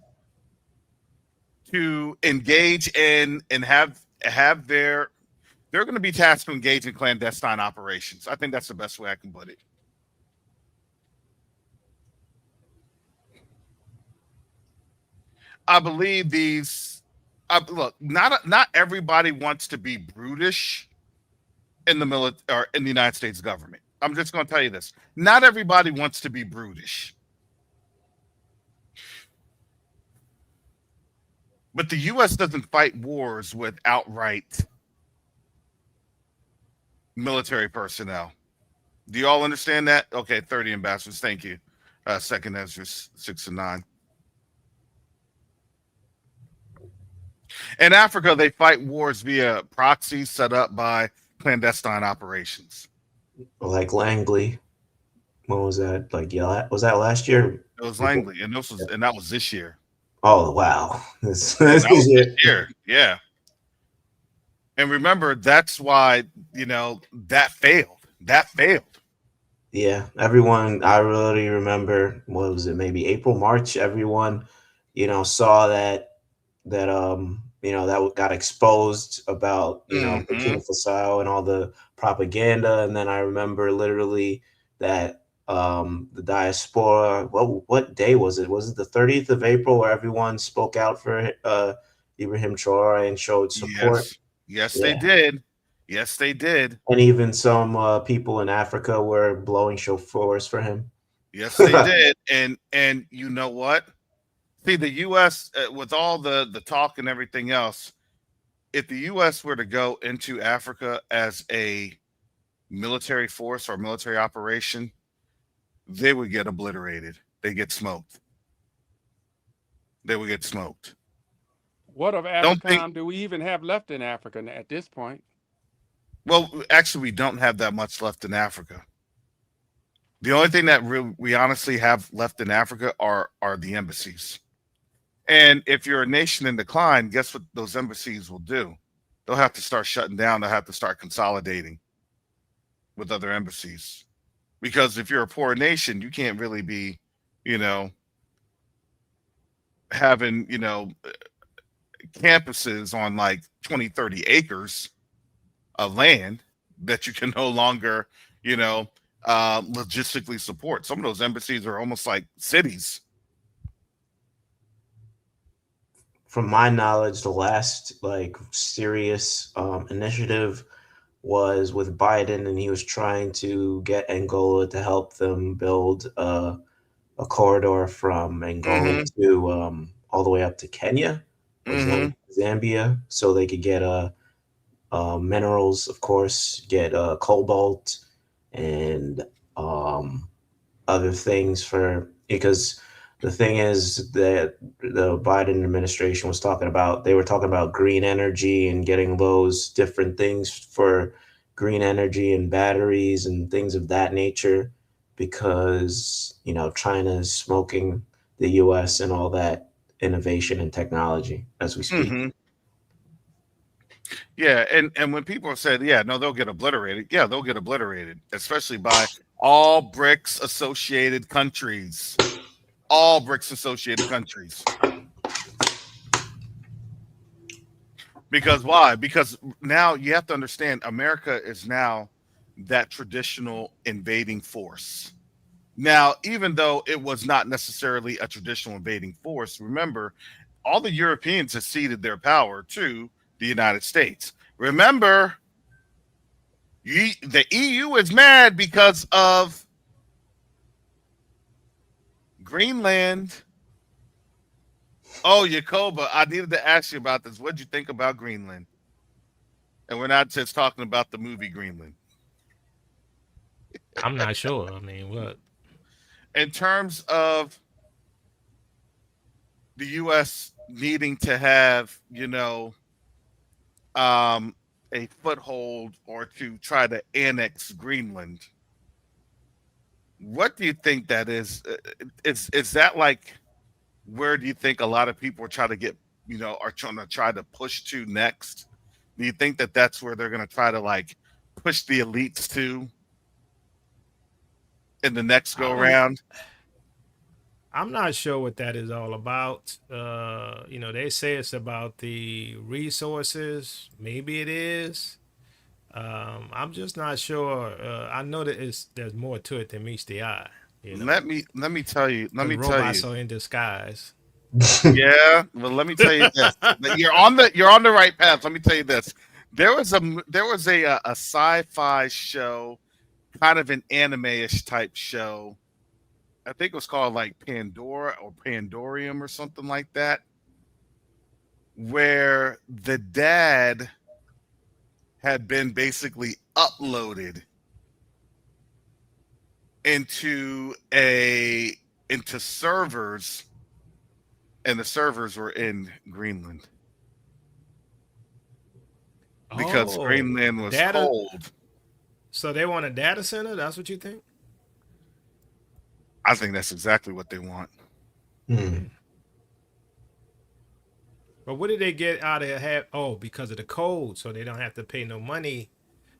to engage in and have their they're going to be tasked to engage in clandestine operations. I think that's the best way I can put it. I believe these look, not everybody wants to be brutish in the military or in the United States government. I'm just going to tell you this. Not everybody wants to be brutish. But the US doesn't fight wars with outright military personnel. Do you all understand that? Okay, 30 ambassadors. Thank you. Second Ezra 6 and 9. In Africa, they fight wars via proxies set up by clandestine operations. Like Langley. When was that? Like, yeah, was that last year? It was Langley, and that was this year. Oh wow, this That was year. this year, yeah. And remember, that's why that failed. That failed. Yeah, everyone. I really remember. What was it? Maybe April, March. Everyone, saw that got exposed about Mm-hmm. Burkina Faso and all the propaganda, and then I remember literally that the diaspora. What day was it? Was it the 30th of April where everyone spoke out for Ibrahim Traore and showed support? Yes, they Yeah, did. Yes, they did. and even some people in Africa were blowing shofars for him. Yes, they did. And you know what? See, the U.S. With all the talk and everything else, if the U.S. were to go into Africa as a military force or military operation, they would get obliterated. They get smoked. They would get smoked. What of Don't think. AFRICOM do we even have left in Africa at this point? Well, actually, we don't have that much left in Africa. The only thing that we honestly have left in Africa are the embassies. And if you're a nation in decline, guess what those embassies will do? They'll have to start shutting down. They'll have to start consolidating with other embassies. Because if you're a poor nation, you can't really be, having, campuses on like 20, 30 acres of land that you can no longer, logistically support. Some of those embassies are almost like cities. from my knowledge, the last like serious initiative was with Biden, and he was trying to get Angola to help them build a corridor from Angola Mm-hmm. to all the way up to Kenya or Mm-hmm. Zambia, so they could get minerals, of course, get cobalt and um, other things for because the thing is that the Biden administration was talking about they were talking about green energy and getting those different things for green energy and batteries and things of that nature because China is smoking the US and all that innovation and technology as we speak. Mm-hmm. Yeah, and when people said, yeah, no, they'll get obliterated. Yeah, they'll get obliterated, especially by all BRICS associated countries. All BRICS associated countries. Because why? Because now you have to understand America is now that traditional invading force. Now, even though it was not necessarily a traditional invading force, remember, all the Europeans have ceded their power to the United States. Remember, the EU is mad because of Greenland. Oh, Yakoba, I needed to ask you about this. What did you think about Greenland? And we're not just talking about the movie Greenland. I'm not sure. I mean, what? In terms of the U.S. needing to have, um, a foothold or to try to annex Greenland, what do you think that is? Is that like where do you think a lot of people are trying to get, are trying to push to next? Do you think that that's where they're going to try to like push the elites to in the next I go don't. round? I'm not sure what that is all about. They say it's about the resources. Maybe it is. I'm just not sure. I know that there's more to it than meets the eye. You know, Let me tell you. Let because me tell robots you. are in disguise. Yeah, well, let me tell you this. That you're on the right path. Let me tell you this. There was a sci-fi show, kind of an anime-ish type show. I think it was called like Pandora or Pandorium or something like that, where the dad had been basically uploaded into a into servers, and the servers were in Greenland because Oh, Greenland was data. cold. So they want a data center. That's what you think? I think that's exactly what they want. Hmm. Hmm. But what did they get out of have? Oh, because of the code, so they don't have to pay no money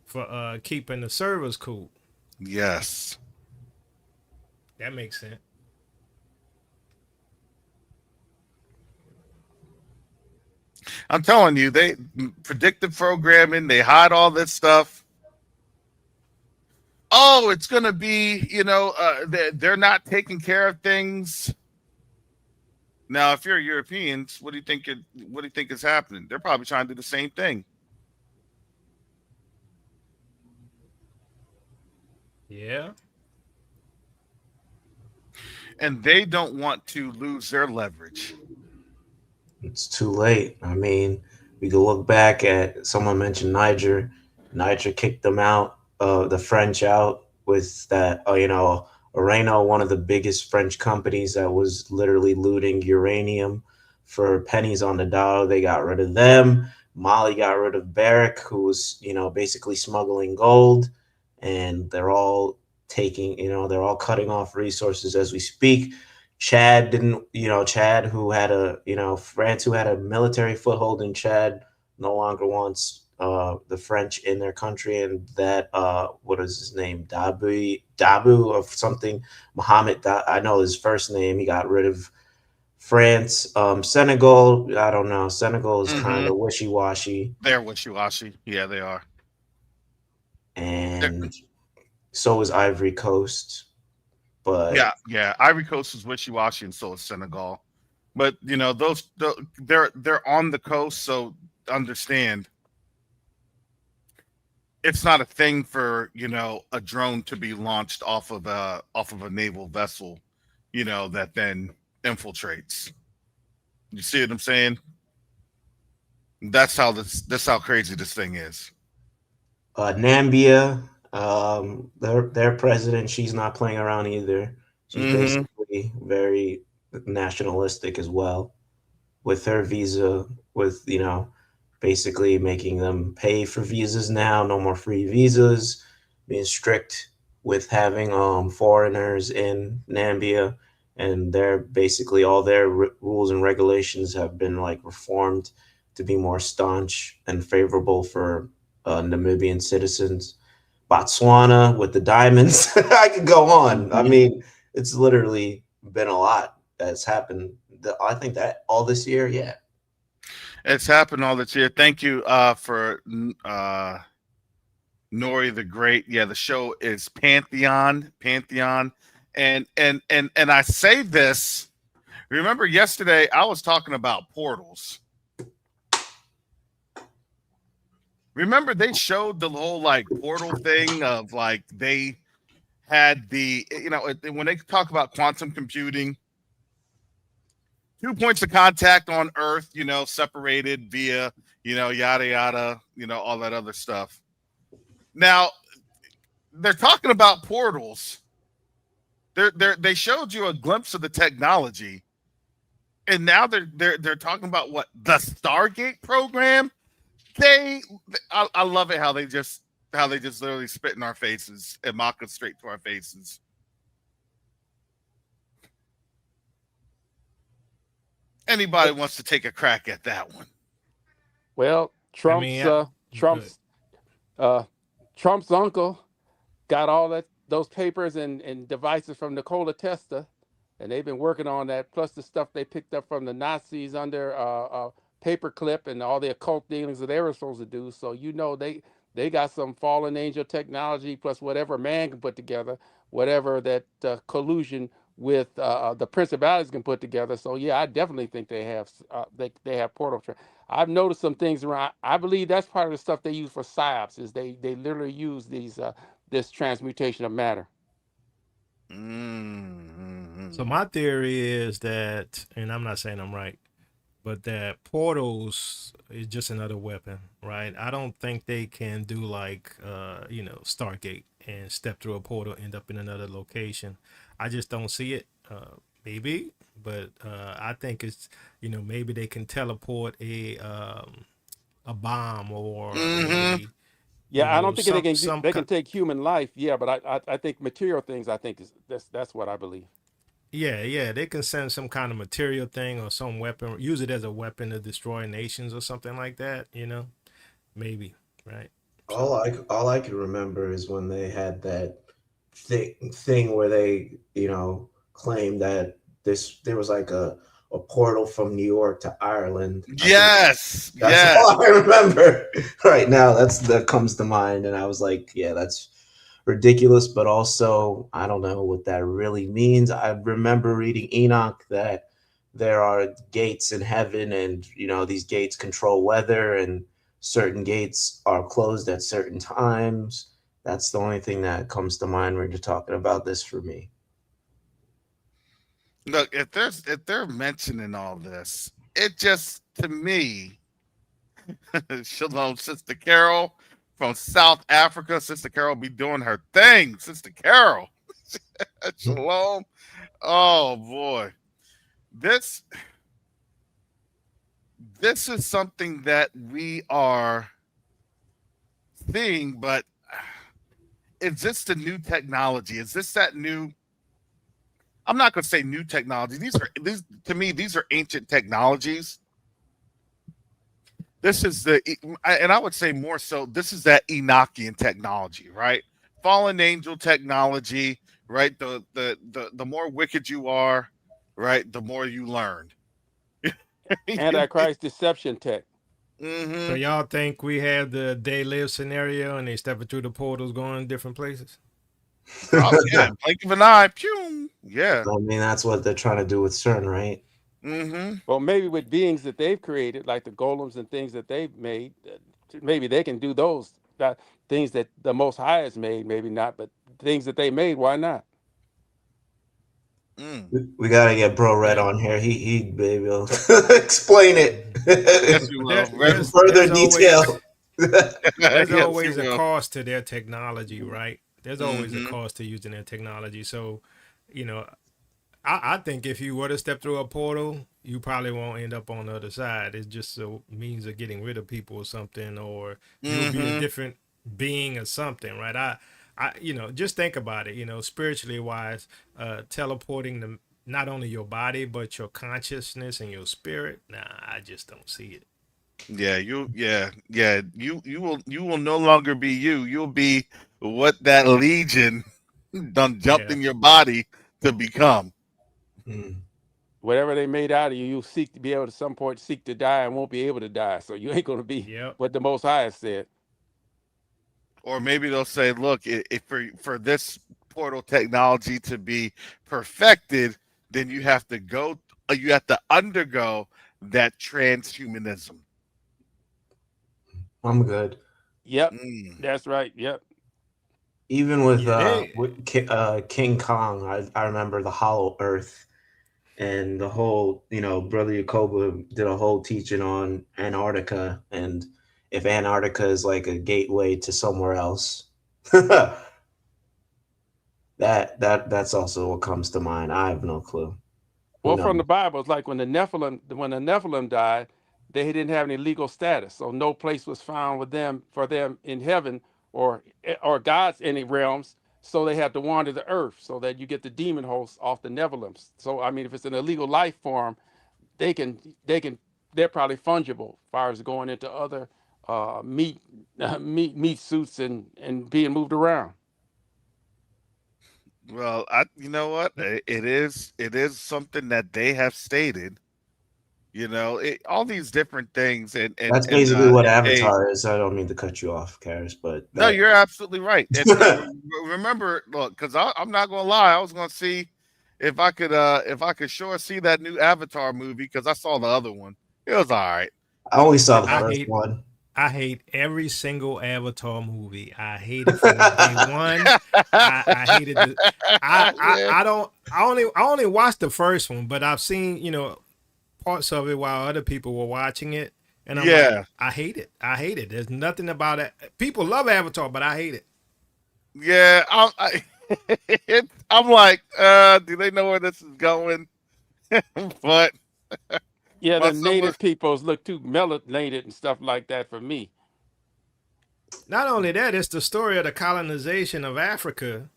for keeping the servers cool. Yes. That makes sense. I'm telling you, they predictive programming, they hide all this stuff. Oh, it's going to be, they're not taking care of things. Now, if you're Europeans, what do you think is happening? They're probably trying to do the same thing. Yeah. And they don't want to lose their leverage. It's too late. I mean, we could look back at someone mentioned Niger. Niger kicked them out, the French out with that, Orano, one of the biggest French companies that was literally looting uranium for pennies on the dollar. They got rid of them. Mali got rid of Barrick, who was, basically smuggling gold. And they're all cutting off resources as we speak. Chad, who had France, who had a military foothold in Chad, no longer wants the French in their country, and that what is his name, Dabu of something, I know his first name. He got rid of France. Senegal, I don't know. Senegal is kind Hmm. of wishy washy, They're wishy-washy. Yeah, they are. They're, and so is Ivory Coast, but yeah, yeah. Ivory Coast is wishy-washy, and so is Senegal. But they're on the coast, so understand it's not a thing for a drone to be launched off of a naval vessel, that then infiltrates. You see what I'm saying? That's how crazy this thing is. Nambia, their president, she's not playing around either. She's Mm-hmm. basically very nationalistic as well with her visa, with basically making them pay for visas now, no more free visas, being strict with having foreigners in Nambia, and they're basically all their rules and regulations have been like reformed to be more staunch and favorable for Namibian citizens. Botswana with the diamonds. I could go on. I mean, it's literally been a lot that's happened. I think that all this year, yeah. It's happened all this year. Thank you for Nori the Great. Yeah, the show is Pantheon, and I say this. Remember yesterday I was talking about portals. Remember they showed the whole like portal thing of like they had the when they talk about quantum computing, 2 points of contact on Earth, separated via yada yada, all that other stuff. Now they're talking about portals. They showed you a glimpse of the technology, and now they're talking about what the Stargate program. I love it how they just literally spit in our faces and mock us straight to our faces. Anybody wants to take a crack at that one? Well, I mean, Trump's Trump's uncle got all those papers and devices from Nikola Tesla, and they've been working on that. Plus the stuff they picked up from the Nazis under paperclip and all the occult dealings that they were supposed to do. So they got some fallen angel technology plus whatever man can put together, whatever that collusion with the principalities can put together. So yeah, I definitely think they have portal. I've noticed some things around. I believe that's part of the stuff they use for psyops. Is they literally use this transmutation of matter. Mm-hmm. so my theory is that, and I'm not saying I'm right, but that portals is just another weapon, right? I don't think they can do like Stargate and step through a portal, end up in another location. I just don't see it. Maybe, but I think it's maybe they can teleport a bomb or Mm-hmm. a Yeah, I don't think they some can some they can take human life. Yeah, but I think material things. I think is that's what I believe. yeah, they can send some kind of material thing or some weapon, use it as a weapon to destroy nations or something like that. Maybe, right? So All I can remember is when they had that thing where they claimed that there was like a portal from New York to Ireland. I think Yes, that's yes. all I remember right now. That comes to mind, and I was like, yeah, that's ridiculous, but also I don't know what that really means. I remember reading Enoch that there are gates in heaven, and these gates control weather, and certain gates are closed at certain times. That's the only thing that comes to mind when you're talking about this for me. Look, if they're mentioning all this, it just to me, Shalom, Sister Carol from South Africa. Sister Carol be doing her thing. Sister Carol, Shalom. Oh boy, this this is something that we are seeing, but is this the new technology? Is this that new? I'm not going to say new technology. These to me, these are ancient technologies. This is and I would say more so, this is that Enochian technology, right? Fallen angel technology, right? The more wicked you are, right, the more you learn. Antichrist deception tech. So Mm-hmm. y'all think we have the they live scenario and they stepping through the portals going different places? Oh yeah, blink of an eye, pew. Yeah. I mean, that's what they're trying to do with CERN, right? Mm-hmm. Well, maybe with beings that they've created, like the golems and things that they've made, maybe they can do those that things that the Most High has made. Maybe not, but things that they made, why not? Mm. We gotta get Bro Red Yeah. on here. He maybe will explain it Yes, you But will. in further detail. there's Yes, you always a will. cost to their technology, right? There's always a Mm-hmm. cost to using their technology. So, you know, I think if you were to step through a portal, you probably won't end up on the other side. It's just a means of getting rid of people or something, or you'll be a Mm-hmm. different being or something, right? Just think about it. Spiritually wise, teleporting the not only your body but your consciousness and your spirit. Nah, I just don't see it. Yeah, you will no longer be you. You'll be what that legion done jumped Yeah, in your body to become. Hmm. Whatever they made out of you, you'll seek to be able to some point seek to die and won't be able to die. So you ain't going to be yep. what the Most High has said. Or maybe they'll say, look, if for this portal technology to be perfected, then you have to undergo that transhumanism. I'm good. Yep, Mm. that's right. Yep. Even with Yeah, they. King Kong, I remember the Hollow Earth and the whole, Brother Yacoba did a whole teaching on Antarctica, and if Antarctica is like a gateway to somewhere else, that's also what comes to mind. I have no clue. Who Well, from knows? the Bible, it's like when the Nephilim died, they didn't have any legal status, so no place was found with them for them in heaven or God's any realms. So they had to wander the earth, so that you get the demon hosts off the Nephilims. So I mean, if it's an illegal life form, they can they can they're probably fungible as far as going into other meat suits and being moved around. Well, you know what? It is something that they have stated. All these different things, That's basically what hey, Avatar is. I don't mean to cut you off, Karis, but no, that. you're absolutely right. And remember, look, because I'm not gonna lie, I was gonna see if I could sure see that new Avatar movie because I saw the other one. It was all right. I only saw the I first hate one. I hate every single Avatar movie. I hate it from day one. I hated the Yeah, I only watched the first one, but I've seen, parts of it while other people were watching it. And I'm like, yeah, I hate it. I hate it. There's nothing about it. People love Avatar, but I hate it. yeah. I'm like, do they know where this is going? But Yeah, my the son was. native peoples look too melanated and stuff like that for me. Not only that, it's the story of the colonization of Africa,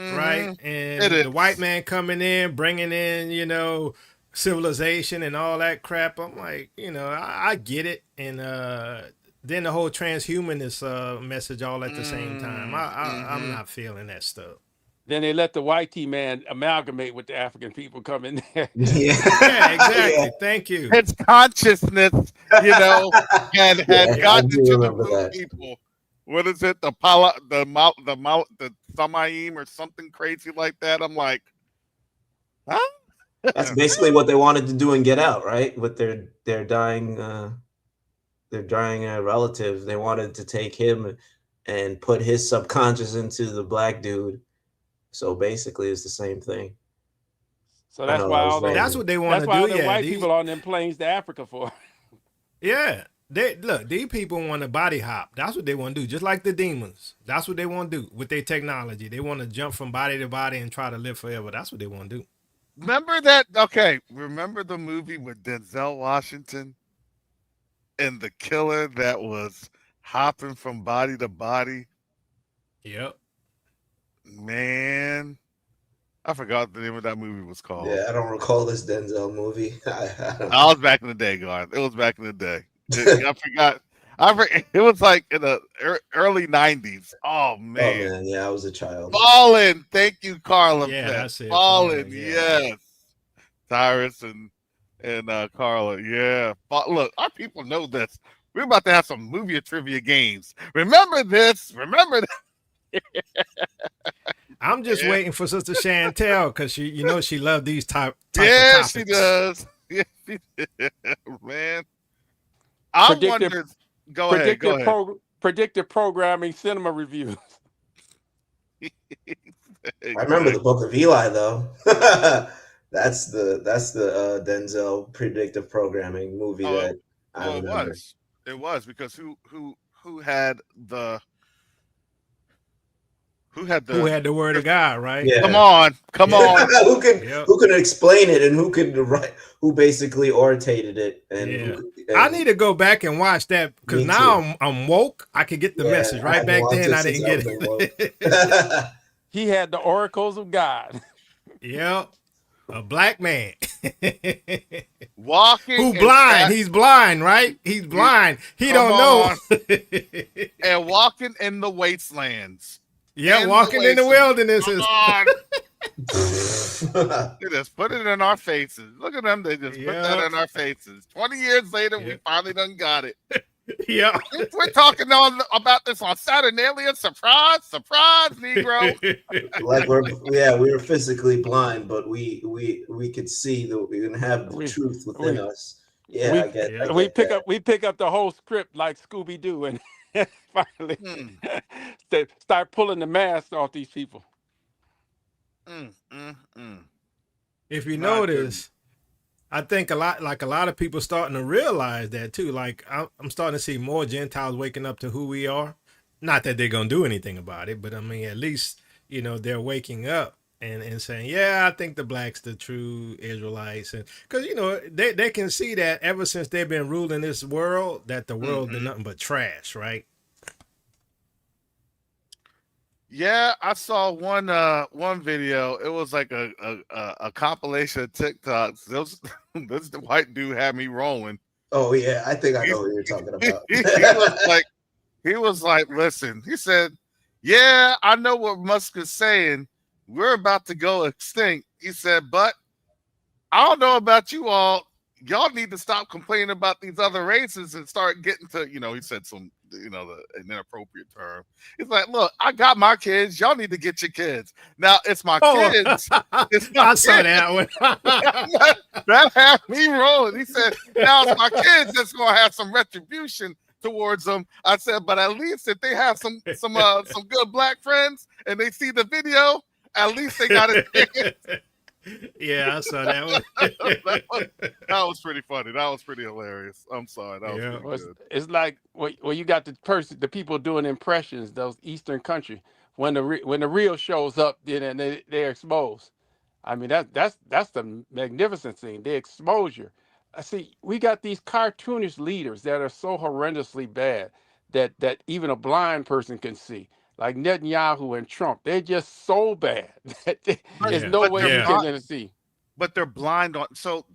right? Hmm. It And the white is. man coming in, bringing in, civilization and all that crap. I'm like, I get it. And then the whole transhumanist message all at the same time. I'm Mm-hmm. not feeling that stuff. Then they let the white T man amalgamate with the African people come in there. Yeah, Yeah, yeah, exactly. Thank you. Its consciousness, you know, had yeah. I Yep. gotten do into the remember moon that. people. What is it? The Samaim or something crazy like that. I'm like, huh? That's basically what they wanted to do and Get Out, right? With their dying relative. They wanted to take him and put his subconscious into the black dude. So basically, it's the same thing. So I that's know why that was all those That's random. what they want that's to why do. all the Yeah. white people on them planes to Africa for. Yeah. These people want to body hop. That's what they want to do. Just like the demons. That's what they want to do with their technology. They want to jump from body to body and try to live forever. That's what they want to do. Remember that? Okay, remember the movie with Denzel Washington and the killer that was hopping from body to body? Yep. Man, I forgot the name of that movie was called. Yeah, I don't recall this Denzel movie. I I don't. was back in the day, Garth. It was back in the day. I forgot. It was like in the early '90s. Oh Oh man, man, yeah, I was a child. Fallen. Thank you, Carla. Yeah, that's it. Fallen. Falling. Yeah. Yes, Tyrus and Carla. Yeah. Look, our people know this. We're about to have some movie trivia games. Remember this. Remember that. I'm just Yeah, waiting for Sister Chantel because she loved these type of yeah, she topics. does. Yeah, Man, I Predictive, wonder. Go ahead. Go ahead. predictive programming cinema reviews. I remember the Exactly. Book of Eli though. that's the Denzel predictive programming movie Oh, that I well, it remember. was. It was because who had the who had Who the had the word of God, right? come Yeah. on, come Yeah. on. Yep. Who could explain it and who could write who basically orated it and who Yeah. could, I and need to go back and watch that because me now too. I'm woke. I could get the Yeah, message. I Right haven't back watched then, it I since didn't I've get been woke. it. He had the oracles of God. Yep. A black man. Walking Who in blind? fat. He's blind, right? He's blind. He Come don't know. on, and walking in the wastelands. Yeah, In the walking in the wastelands. wildernesses. Come on. They just put it in our faces. Look at them. They just put that Yeah. in our faces. 20 years later, Yeah. we finally done got it. Yeah. We're talking on about this on Saturnalia Surprise, Negro. Like we were physically blind, but we could see that we can have the we truth within we us. Yeah, we I Yeah. we get that. pick up the whole script like Scooby Doo and finally Mm, start pulling the mask off these people. mm. If you My goodness. notice, I think a lot of people starting to realize that too. Like I'm starting to see more Gentiles waking up to who we are. Not that they're gonna do anything about it, but I mean, at least they're waking up and saying, yeah, I think the blacks the true Israelites, and because they can see that ever since they've been ruling this world, that the world did nothing but trash, right? Yeah, I saw one video. It was like a compilation of TikToks. This the white dude had me rolling. Oh yeah, I think I He, know what you're talking about. he was like, listen. He said, "Yeah, I know what Musk is saying. We're about to go extinct." He said, "But I don't know about you all. Y'all need to stop complaining about these other races and start getting to, he said an inappropriate term. He's like, look, I got my kids. Y'all need to get your kids. Now it's my Oh, kids. It's my I saw kids. that one. That had me rolling. He said, now it's my kids that's gonna have some retribution towards them. I said, but at least if they have some good black friends and they see the video, at least they got it. Yeah, I saw that one. That was pretty funny. That was pretty hilarious. I'm sorry. That was Yeah. pretty Well, good. it's like well, you got the people doing impressions, those Eastern country. When the real shows up, then they're exposed. I mean that's the magnificent thing, the exposure. I see we got these cartoonish leaders that are so horrendously bad that even a blind person can see, like Netanyahu and Trump. They're just so bad that there's Yeah. no But way they're you Yeah. can see. but they're blind on so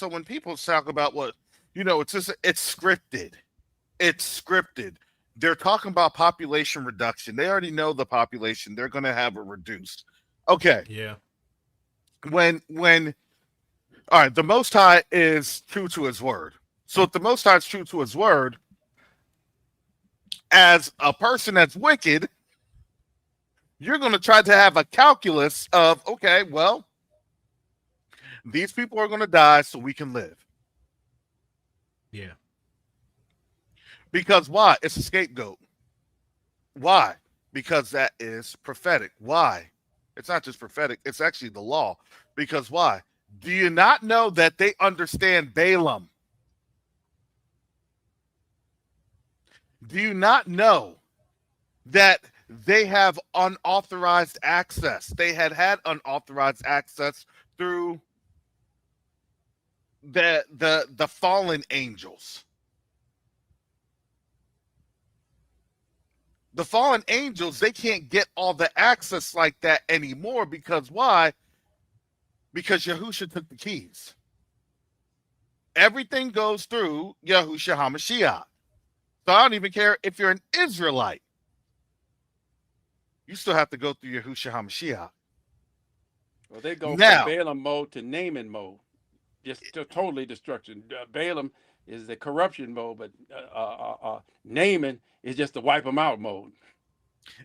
when people talk about what it's scripted. It's scripted. They're talking about population reduction. They already know the population. They're gonna have it reduced. Okay. Yeah. When all right, the Most High is true to his word. So if the Most High is true to his word, as a person that's wicked, you're going to try to have a calculus of, okay, well, these people are going to die so we can live. Yeah. Because why? It's a scapegoat. Why? Because that is prophetic. Why? It's not just prophetic, it's actually the law. Because why? Do you not know that they understand Balaam? Do you not know that they have unauthorized access? They had unauthorized access through the fallen angels. The fallen angels, they can't get all the access like that anymore because why? Because Yahusha took the keys. Everything goes through Yahusha HaMashiach. So I don't even care if you're an Israelite. You still have to go through Yahusha HaMashiach. Well, they go Now, from Balaam mode to Naaman mode, just totally destruction. Balaam is the corruption mode, but Naaman is just the wipe them out mode.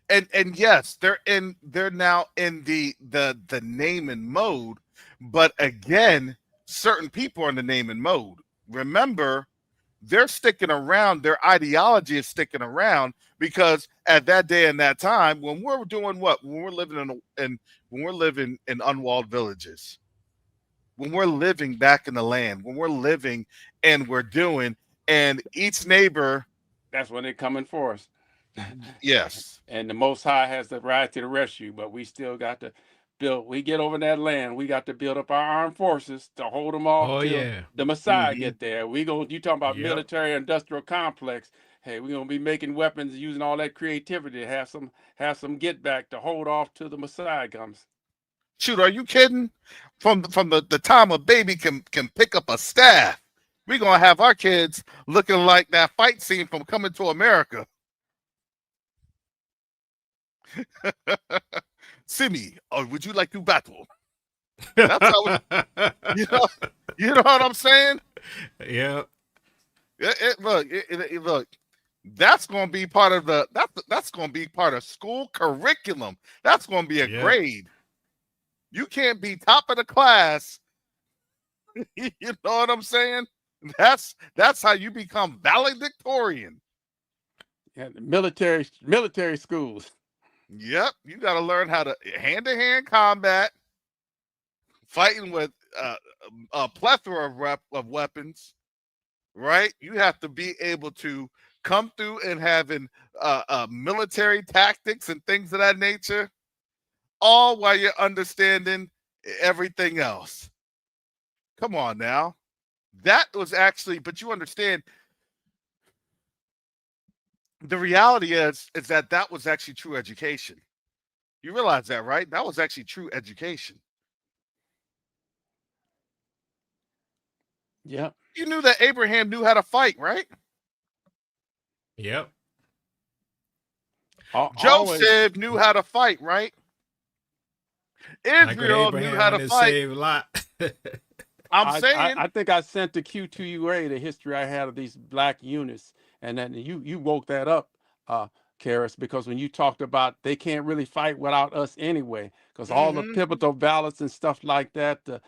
and yes, they're now in the Naaman mode, but again, certain people are in the naming mode. Remember, they're sticking around. Their ideology is sticking around because at that day and that time, when we're doing what, when we're living when we're living in unwalled villages, when we're living back in the land, when we're living and we're doing, and each neighbor, That's when they're coming for us. yes, And the Most High has the right to the rescue, but we still got to build. We get over that land. We got to build up our armed forces to hold them off Oh till yeah. the Messiah mm-hmm. get there. We go. You talking about Yep. military industrial complex? Hey, we're gonna be making weapons using all that creativity to have some get back to hold off till the Messiah comes. Shoot, are you kidding? From the time a baby can pick up a staff, we're gonna have our kids looking like that fight scene from Coming to America. Simi, or would you like to battle? That's how you know. You know what I'm saying? Yep. Look. That's going to be part of that's going to be part of school curriculum. That's going to be a Yep. grade. You can't be top of the class. You know what I'm saying? That's how you become valedictorian. Yeah, military schools. Yep, you got to learn how to hand-to-hand combat, fighting with a plethora of weapons. Right? You have to be able to come through and having military tactics and things of that nature, all while you're understanding everything else. Come on now. That was actually, but you understand, the reality is that was actually true education. You realize that, right? That was actually true education. Yep. You knew that Abraham knew how to fight, right? Yep. Always. Joseph knew how to fight, right? Like with Israel knew how Abraham to and it fight. saved Lot. I'm saying. I think I sent to Q2UA the history I had of these black units, and then you woke that up, Karis, because when you talked about they can't really fight without us anyway, because all the Mm-hmm. pivotal ballots and stuff like that, the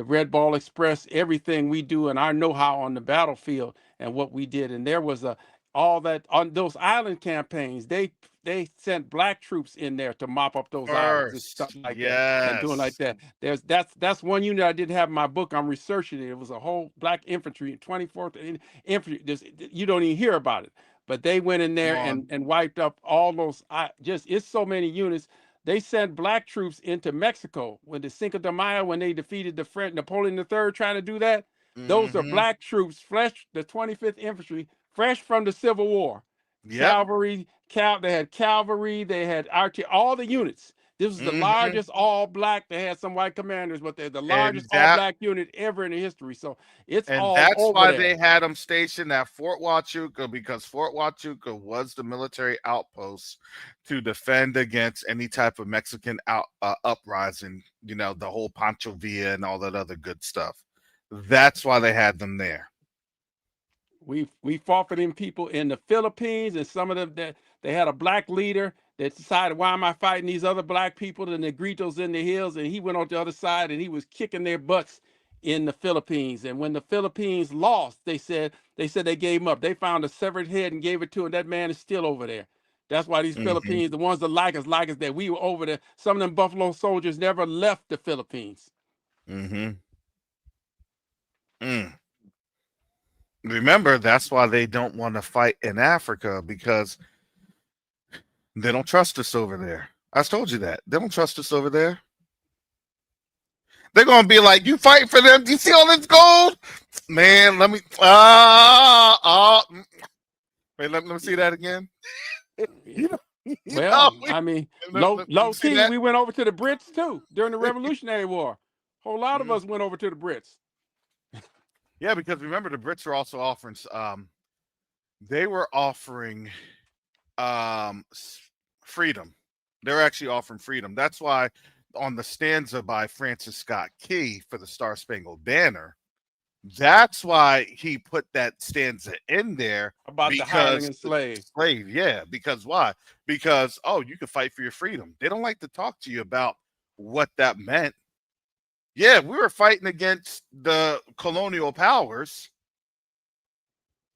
Red Ball Express, everything we do, and our know-how on the battlefield and what we did, and there was all that on those island campaigns. They sent black troops in there to mop up those islands and stuff First, like that and doing like yes. that. That's one unit I didn't have in my book. I'm researching it. It was a whole black infantry, 24th infantry. You don't even hear about it, but they went in Come there on. and wiped up all those. It's so many units. They sent black troops into Mexico when the Cinco de Mayo, when they defeated the French, Napoleon III, trying to do that. Those are Mm-hmm. black troops, fresh, the 25th Infantry, fresh from the Civil War. Yep. Cavalry, they had cavalry, they had artillery, all the units. This was the Mm-hmm. largest all black. They had some white commanders, but they're the And largest all black unit ever in the history. So it's all that's over why there. they had them stationed at Fort Huachuca, because Fort Huachuca was the military outpost to defend against any type of Mexican uprising. You know, the whole Pancho Villa and all that other good stuff. That's why they had them there. We fought for them people in the Philippines, and some of them that they had a black leader that decided, why am I fighting these other black people, the Negritos in the hills, and he went on the other side and he was kicking their butts in the Philippines. And when the Philippines lost, they said they gave him up. They found a severed head and gave it to him. That man is still over there. That's why these Mm-hmm. Philippines, the ones that like us that we were over there. Some of them Buffalo soldiers never left the Philippines. Mm-hmm. Mm. Remember, that's why they don't want to fight in Africa, because they don't trust us over there. I told you that. They don't trust us over there. They're going to be like, you fighting for them? Do you see all this gold? Man, let me... Wait, let me see that again. Well, I mean, low see key, that? we went over to the Brits too during the Revolutionary War. A whole lot of us went over to the Brits. Yeah, because remember, the Brits were also offering... they were offering freedom. They're actually offering freedom. That's why on the stanza by Francis Scott Key for the Star Spangled Banner, that's why he put that stanza in there, About the hireling and slave. Yeah, because why? Because, oh, you can fight for your freedom. They don't like to talk to you about what that meant. Yeah, we were fighting against the colonial powers,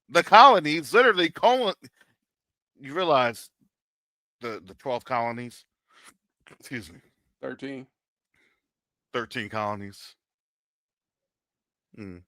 the colonies, literally. You realize the 12 colonies? Excuse me, 13. 13 colonies. Mm.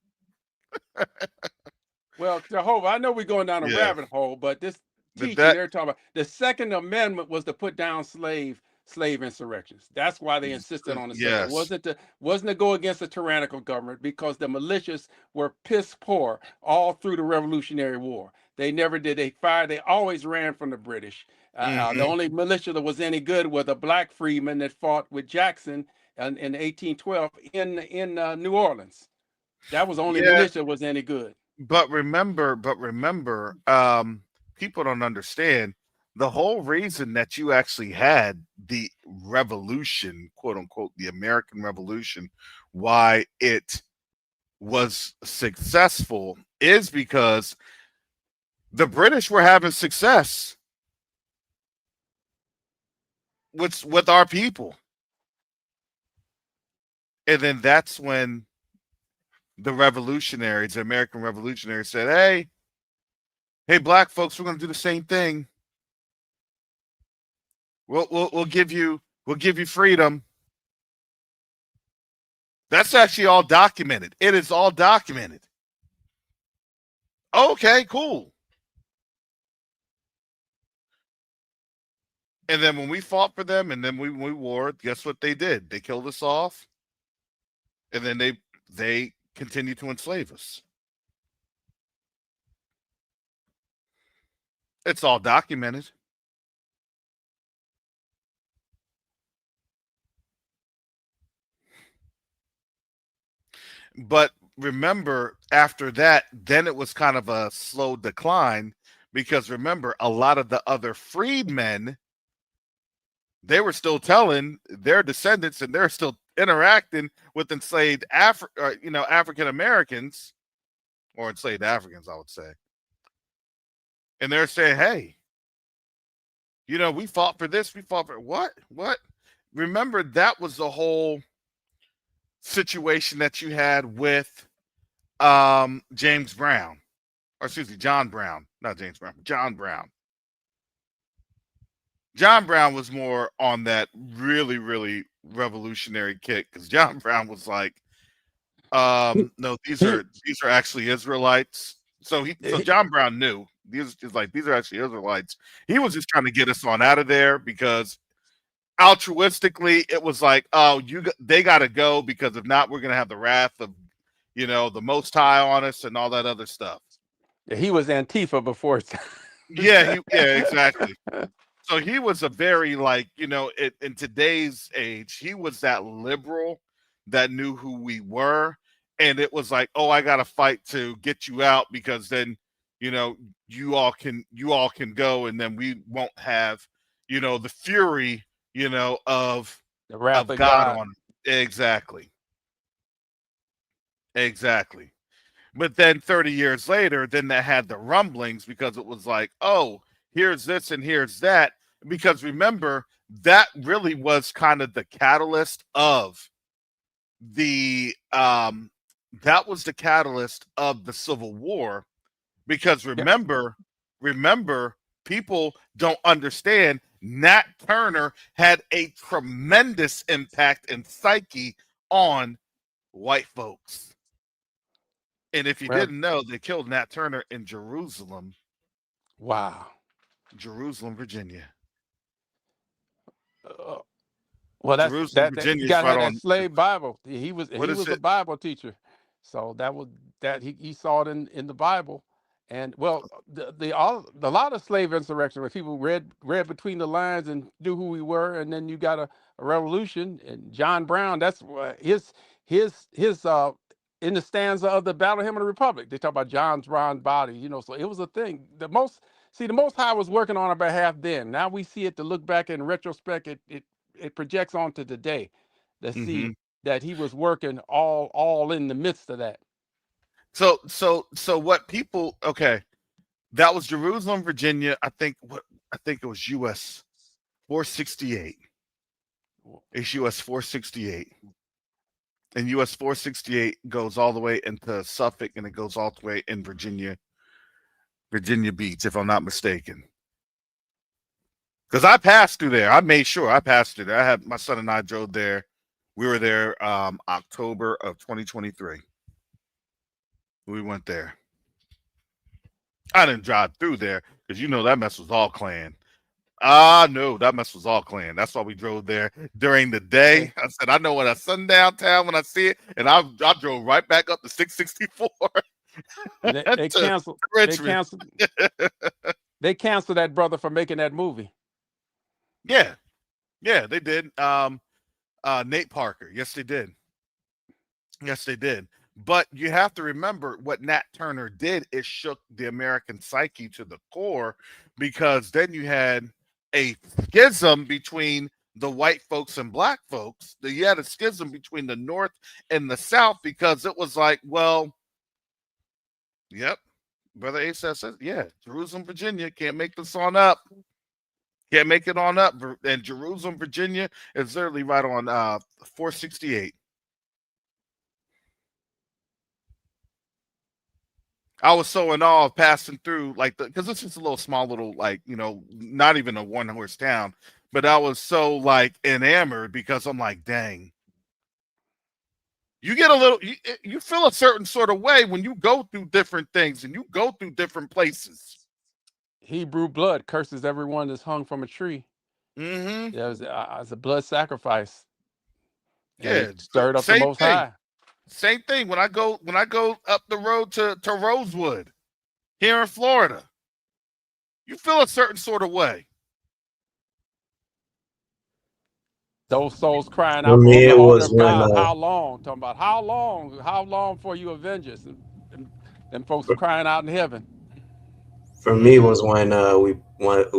Well, Jehovah, I know we're going down a Yeah, rabbit hole, but this but teaching that they're talking about the Second Amendment was to put down slave insurrections. That's why they insisted on the second. yes. Wasn't to go against the tyrannical government because the militias were piss poor all through the Revolutionary War. They never did. They always ran from the British. The Hmm. only militia that was any good was a black freedman that fought with Jackson in 1812 in New Orleans. That was the only Yeah, militia that was any good. but remember, people don't understand the whole reason that you actually had the revolution, quote unquote, the American Revolution, why it was successful is because the British were having success with our people. And then that's when the American revolutionaries said, hey, black folks, we're going to do the same thing. We'll give you freedom. That's actually all documented. It is all documented. Okay, cool. And then when we fought for them, and then we warred, guess what they did? They killed us off, and then they continued to enslave us. It's all documented. But remember, after that, then it was kind of a slow decline because remember, a lot of the other freedmen, they were still telling their descendants and they're still interacting with enslaved African Americans or enslaved Africans, I would say. And they're saying, hey, we fought for this, we fought for what? Remember, that was the whole situation that you had with James Brown. Or excuse me, John Brown, not James Brown, John Brown. John Brown was more on that really, really revolutionary kick because John Brown was like, no, these He, are actually Israelites. So he, John Brown knew these are actually Israelites. He was just trying to get us on out of there because altruistically it was like, oh, they got to go because if not, we're gonna have the wrath of the Most High on us and all that other stuff. he was Antifa before his time. Yeah, exactly. So he was a very in today's age, he was that liberal that knew who we were, and it was like, oh, I got to fight to get you out because then you all can go, and then we won't have the fury of The wrath of God God. on exactly. But then 30 years later, then they had the rumblings because it was like, oh, here's this and here's that. Because remember, that really was kind of the catalyst of the Civil War. Because Yeah. remember, people don't understand Nat Turner had a tremendous impact and psyche on white folks. And if you Well, didn't know, they killed Nat Turner in wow. Virginia. Uh, well, Jerusalem, that Virginia is guy right had that on. slave Bible. What He is was a it? Bible teacher, so he saw it in the Bible. And well, a lot of slave insurrection where people read between the lines and knew who we were, and then you got a revolution. And John Brown, that's his in the stanza of the Battle Hymn of the Republic. They talk about John Brown's body, So it was a thing. The Most High was working on our behalf then. Now we see it to look back in retrospect. It projects onto today to Mm-hmm. see that he was working all in the midst of that. So what people? Okay, that was Jerusalem, Virginia. I think it was U.S. 468. It's U.S. 468. And US 468 goes all the way into Suffolk, and it goes all the way in Virginia Beach, if I'm not mistaken. Because I passed through there. I made sure I passed through there. I had my son and I drove there. We were there October of 2023. We went there. I didn't drive through there because that mess was all Klan. No, that mess was all Klan. That's why we drove there during the day. I said, I know when I sundown town when I see it, and I drove right back up to 664 They to canceled. Richmond. They canceled that brother for making that movie. Yeah, they did. Nate Parker. Yes, they did. But you have to remember what Nat Turner did is shook the American psyche to the core, because then you had a schism between the white folks and black folks. You had a schism between the North and the South, because it was like, well, yep, Brother Ace says, yeah, Jerusalem, Virginia, can't make this on up. Can't make it on up. And Jerusalem, Virginia is literally right on 468. I was so in awe of passing through, because it's just a little small little, not even a one-horse town, but I was so enamored, because I'm like, dang. You get a little, you feel a certain sort of way when you go through different things and you go through different places. Hebrew blood curses everyone that's hung from a tree. Mm-hmm. Yeah, it was a blood sacrifice. And Yeah, it stirred up the same Most thing. High. Same thing when I go up the road to Rosewood here in Florida. You feel a certain sort of way. Those souls crying For out me, from the it altar was of when God. How long? Talking about how long for you avengers? And them folks crying out in heaven. for me was when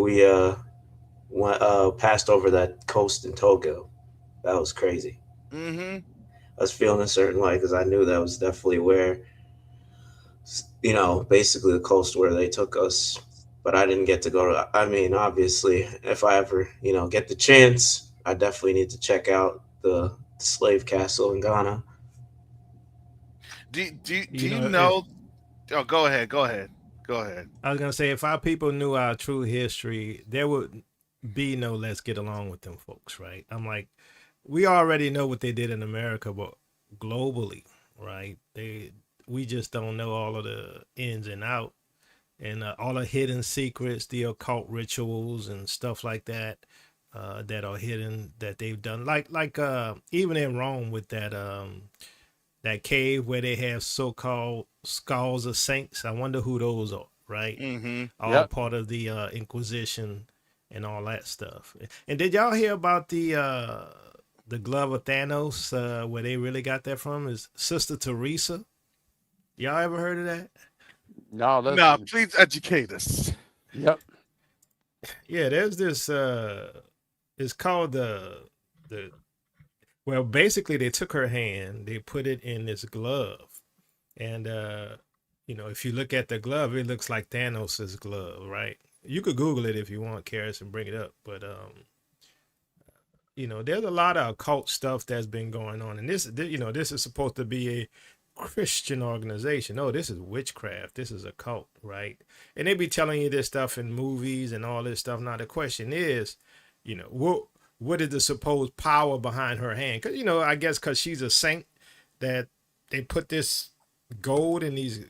we passed over that coast in Togo. That was crazy. Mm-hmm. I was feeling a certain way because I knew that was definitely where, basically the coast where they took us. But I didn't get to go to. I mean, obviously, if I ever, get the chance, I definitely need to check out the slave castle in Ghana. Do you know? Oh, go ahead. I was gonna say, if our people knew our true history, there would be no let's get along with them folks, right? I'm like, we already know what they did in America, but globally, right? We just don't know all of the ins and out, and all the hidden secrets, the occult rituals and stuff like that, that are hidden, that they've done. Like even in Rome with that cave where they have so-called skulls of saints. I wonder who those are, right? Mm-hmm. All part of the Inquisition and all that stuff. And did y'all hear about the glove of Thanos, where they really got that from? Is Sister Teresa? Y'all ever heard of that? No, please educate us. Yep. Yeah, there's this. It's called the. Well, basically, they took her hand, they put it in this glove, and if you look at the glove, it looks like Thanos's glove, right? You could Google it if you want, Karis, and bring it up. But there's a lot of occult stuff that's been going on, and this is supposed to be a Christian organization. No, this is witchcraft. This is a cult, right? And they be telling you this stuff in movies and all this stuff. Now the question is, what is the supposed power behind her hand? Because I guess because she's a saint, that they put this gold in these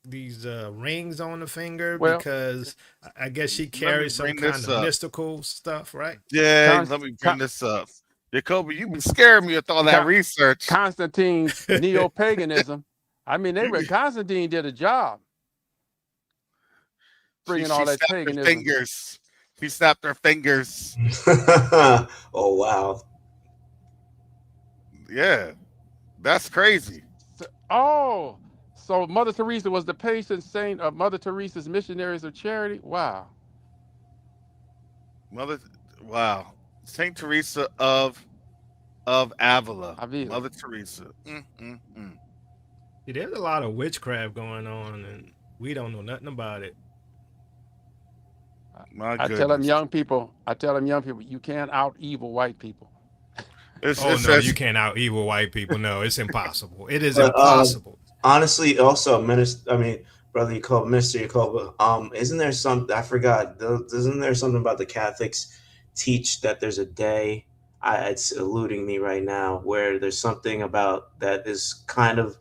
rings on the finger, because I guess she carries some kind of mystical stuff, right? Yeah, let me bring this up. Jacoby, you've been scaring me with all that research. Constantine's neo-paganism. I mean, Constantine did a job bringing all that paganism. She snapped her fingers. Oh, wow. Yeah, that's crazy. So Mother Teresa was the patron saint of Mother Teresa's Missionaries of Charity? Wow. Saint Teresa of Avila. Mother Teresa. See, there's a lot of witchcraft going on, and we don't know nothing about it. I tell them young people, you can't out evil white people. Oh no, you can't out evil white people. No, it's impossible. It is But impossible. honestly, also, minister. I mean, brother, you call Minister Yacoba. Isn't there some? I forgot. Isn't there something about the Catholics teach that there's a day? It's eluding me right now. Where there's something about that is kind of,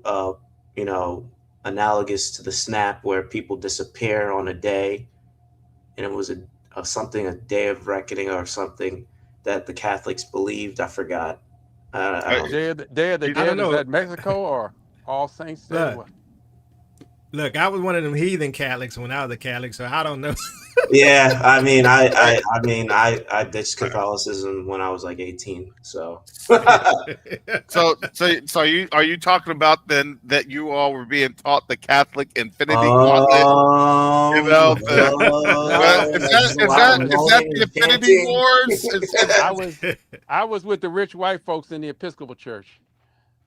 uh, you know, analogous to the snap, where people disappear on a day, and it was a day of reckoning or something that the Catholics believed. I forgot. I don't. Day of the I don't Dead, is know. that Mexico or All Saints Day? Look, What? look, I was one of them heathen Catholics when I was a Catholic, so I don't know. Yeah, I ditched Catholicism when I was like 18. So So are you talking about then that you all were being taught the Catholic Infinity Gauntlet? You know, No, there's a lot of is that moaning the and Infinity chanting. Wars? I was I was with the rich white folks in the Episcopal Church.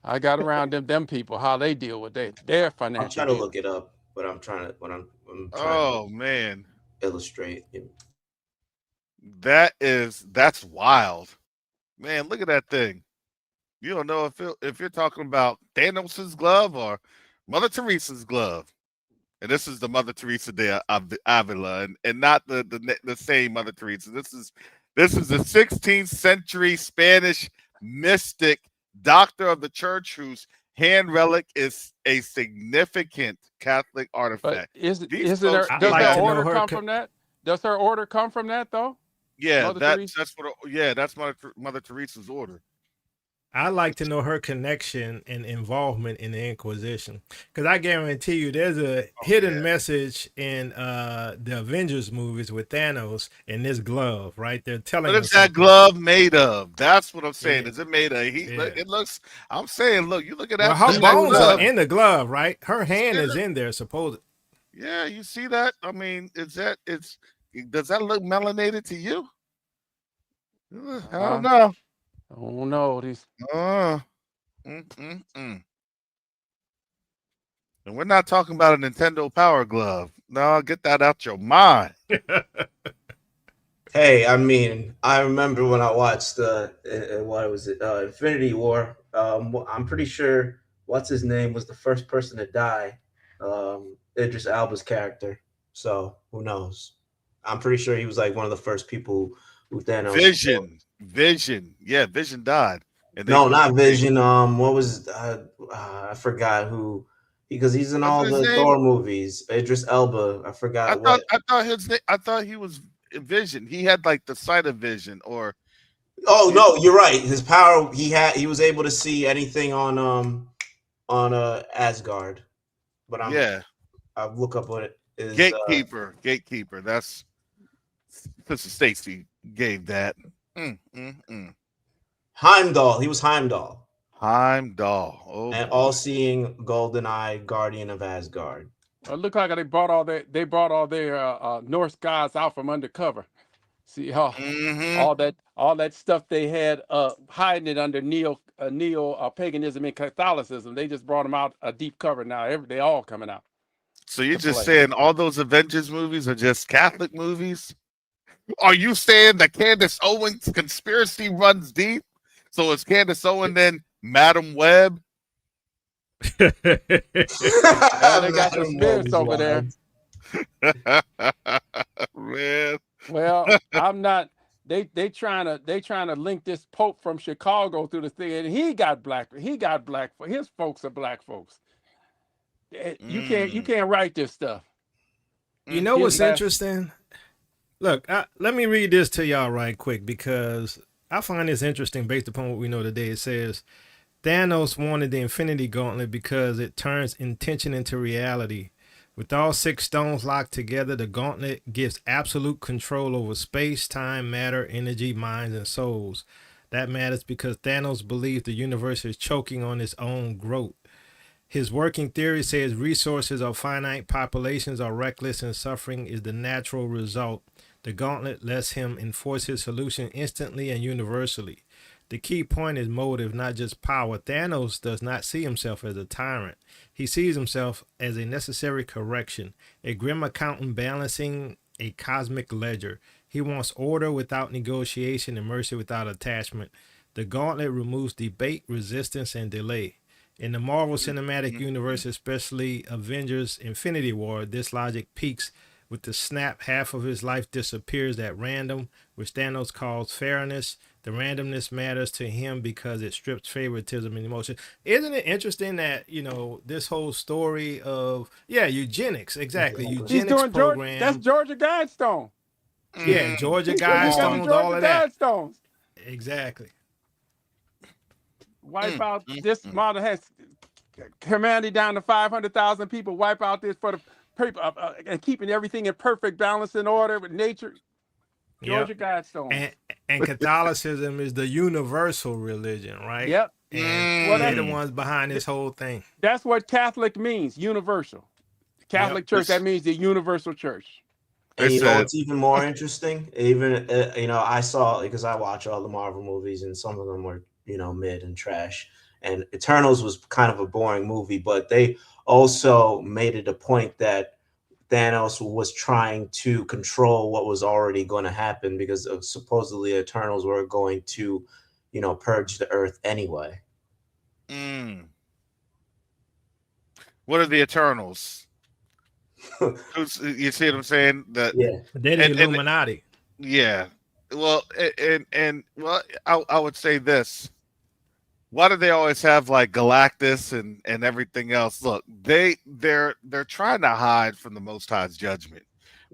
I got around them people, how they deal with their I'm financial trying to deal. look it up, but I'm trying to Oh man, illustrate. that's wild, man. Look at that thing. You don't know if you're talking about Thanos's glove or Mother Teresa's glove. And this is the Mother Teresa de Avila, and not the same Mother Teresa. This is the 16th century Spanish mystic, doctor of the church, whose hand relic is a significant Catholic But artifact. is These is it folks I'd does did like her that. to know order her. come from that? Does her order come from that though? Yeah, Mother Teresa? that's Mother Teresa's order. I'd like to know her connection and involvement in the Inquisition, because I guarantee you, there's a hidden Yeah. message in the Avengers movies with Thanos and this glove, right? They're telling What us is that something. glove made of? That's what I'm saying. Yeah, Is it made of heat? yeah. It looks. I'm saying, look. You look at Well, that. her See That that bones are glove? glove. in the glove, right? Her You see hand is that? in there, supposed. Yeah, you see that? I mean, does that look melanated to you? I don't Uh, know. oh no, these Uh, mm, mm, mm. And we're not talking about a Nintendo Power Glove. No, get that out your mind. Hey, I mean, I remember when I watched what was it, Infinity War. I'm pretty sure what's his name was the first person to die. Idris Elba's character. So who knows? I'm pretty sure he was like one of the first people who Thanos killed. Vision. Yeah, Vision died, and No, not Vision. What was I forgot who because he's in what's all his the name? Thor movies. Idris Elba. I forgot what. I thought he was Vision. He had like the sight of vision, or Oh he, no, you're right. His power he was able to see anything on Asgard. But yeah, I'll look up what it is. Gatekeeper. That's Sister Stacy gave that. Mm, mm, mm. Heimdall. He was Heimdall. Heimdall. Oh And boy. all-seeing golden eye guardian of Asgard. it look like they brought all their Norse gods out from undercover. See how Mm-hmm. all that stuff they had hiding it under neo paganism and Catholicism. They just brought them out a deep cover now. They all coming out So you're to just play. saying all those Avengers movies are just Catholic movies? Are you saying that Candace Owens conspiracy runs deep? So it's Candace Owen then Madam Web? Well, they got some Madam Web spirits is over there. wild. Man. Well, I'm not. They trying to link this Pope from Chicago through the thing, and he got black. His folks are black folks. You can't write this stuff. You know His what's last interesting? Look, let me read this to y'all right quick, because I find this interesting based upon what we know today. It says Thanos wanted the Infinity Gauntlet because it turns intention into reality. With all six stones locked together, the gauntlet gives absolute control over space, time, matter, energy, minds, and souls. That matters because Thanos believes the universe is choking on its own growth. His working theory says resources are finite, populations are reckless, and suffering is the natural result. The gauntlet lets him enforce his solution instantly and universally. The key point is motive, not just power. Thanos does not see himself as a tyrant. He sees himself as a necessary correction, a grim accountant balancing a cosmic ledger. He wants order without negotiation and mercy without attachment. The gauntlet removes debate, resistance, and delay. In the Marvel Cinematic Universe, especially Avengers Infinity War, this logic peaks with the snap. Half of his life disappears at random, which Thanos calls fairness. The randomness matters to him because it strips favoritism and emotion. Isn't it interesting that, this whole story of, eugenics, exactly, He's eugenics doing George. That's program. Georgia Guidestones. Yeah, Georgia He got the Guidestones, all Georgia of that. Guidestones. Exactly. Wipe out this model has humanity down to 500,000 people. Wipe out this for the people and keeping everything in perfect balance and order with nature. Georgia Guidestones. And Catholicism is the universal religion, right? Yep. And they're the ones behind this whole thing. That's what Catholic means, universal. Catholic Church, that means the universal church. And you know what's even more interesting? Even I saw, because I watch all the Marvel movies, and some of them were mid and trash. And Eternals was kind of a boring movie, but they also made it a point that Thanos was trying to control what was already going to happen, because supposedly Eternals were going to, purge the Earth anyway. What are the Eternals? You see what I'm saying? They're the Illuminati. Well, I would say this. Why do they always have like Galactus and everything else? Look, they're trying to hide from the Most High's judgment,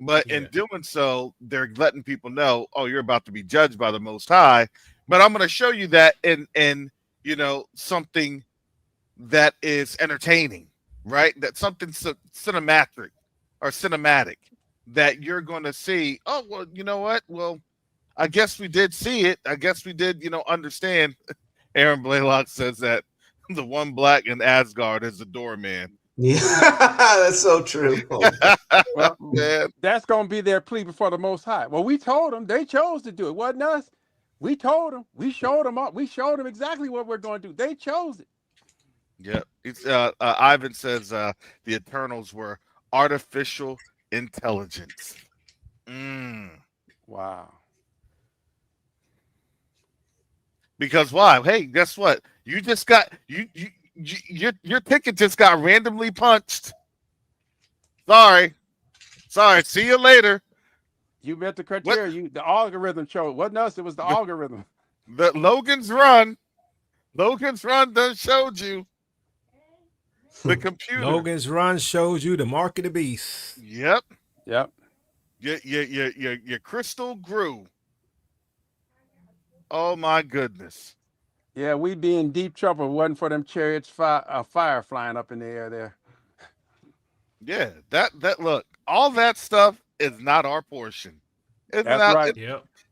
but in doing so, they're letting people know, oh, you're about to be judged by the Most High. But I'm going to show you that in something that is entertaining, right? That's something cinematic that you're going to see. Oh, well, you know what? Well, I guess we did see it. I guess we did, understand. Aaron Blaylock says that the one black in Asgard is the doorman. Yeah, that's so true. Well, that's going to be their plea before the Most High. Well, we told them. They chose to do it. Wasn't us. We told them. We showed them up. We showed them exactly what we're going to do. They chose it. Yeah. It's Ivan says the Eternals were artificial intelligence. Wow. Because why? Hey, guess what? You just got your ticket just got randomly punched. Sorry. See you later. You met the criteria. The algorithm showed. Wasn't us. It was the algorithm. The Logan's Run done showed you. The computer. Logan's Run shows you the mark of the beast. Yep. Your crystal grew. Oh my goodness. Yeah, we'd be in deep trouble if it wasn't for them chariots fire flying up in the air there. Yeah, that look, all that stuff is not our portion. Isn't That's that right.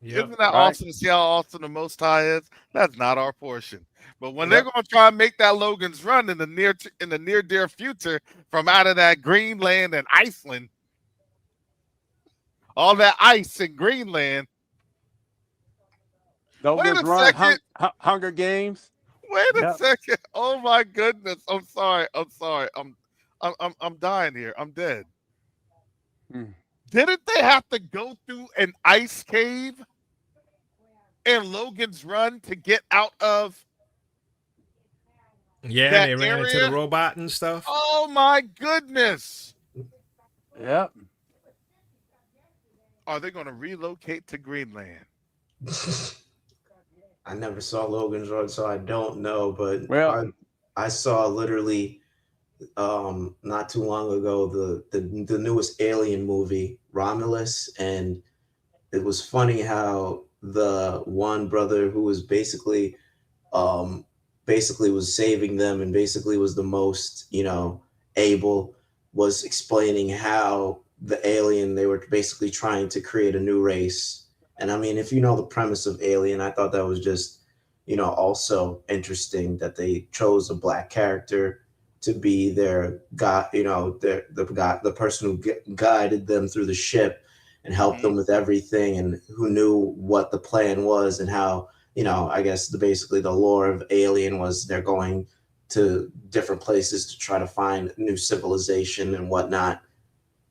Isn't that awesome to see how awesome the Most High is? That's not our portion. But when they're going to try and make that Logan's Run in the near dear future from out of that Greenland and Iceland, all that ice in Greenland. Logan's Run, Hunger Games. Wait a second. Oh my goodness. I'm sorry. I'm dying here. I'm dead. Didn't they have to go through an ice cave in Logan's Run to get out of that they ran into the robot and stuff? Oh my goodness. Yep. Are they going to relocate to Greenland? I never saw Logan's Run, so I don't know, but I saw literally not too long ago the newest Alien movie, Romulus, and it was funny how the one brother who was basically was saving them and basically was the most able, was explaining how the alien, they were basically trying to create a new race. And I mean, if you know the premise of Alien, I thought that was just also interesting that they chose a black character to be their god, the person who guided them through the ship and helped them with everything, and who knew what the plan was, and how, I guess basically the lore of Alien was they're going to different places to try to find new civilization and whatnot,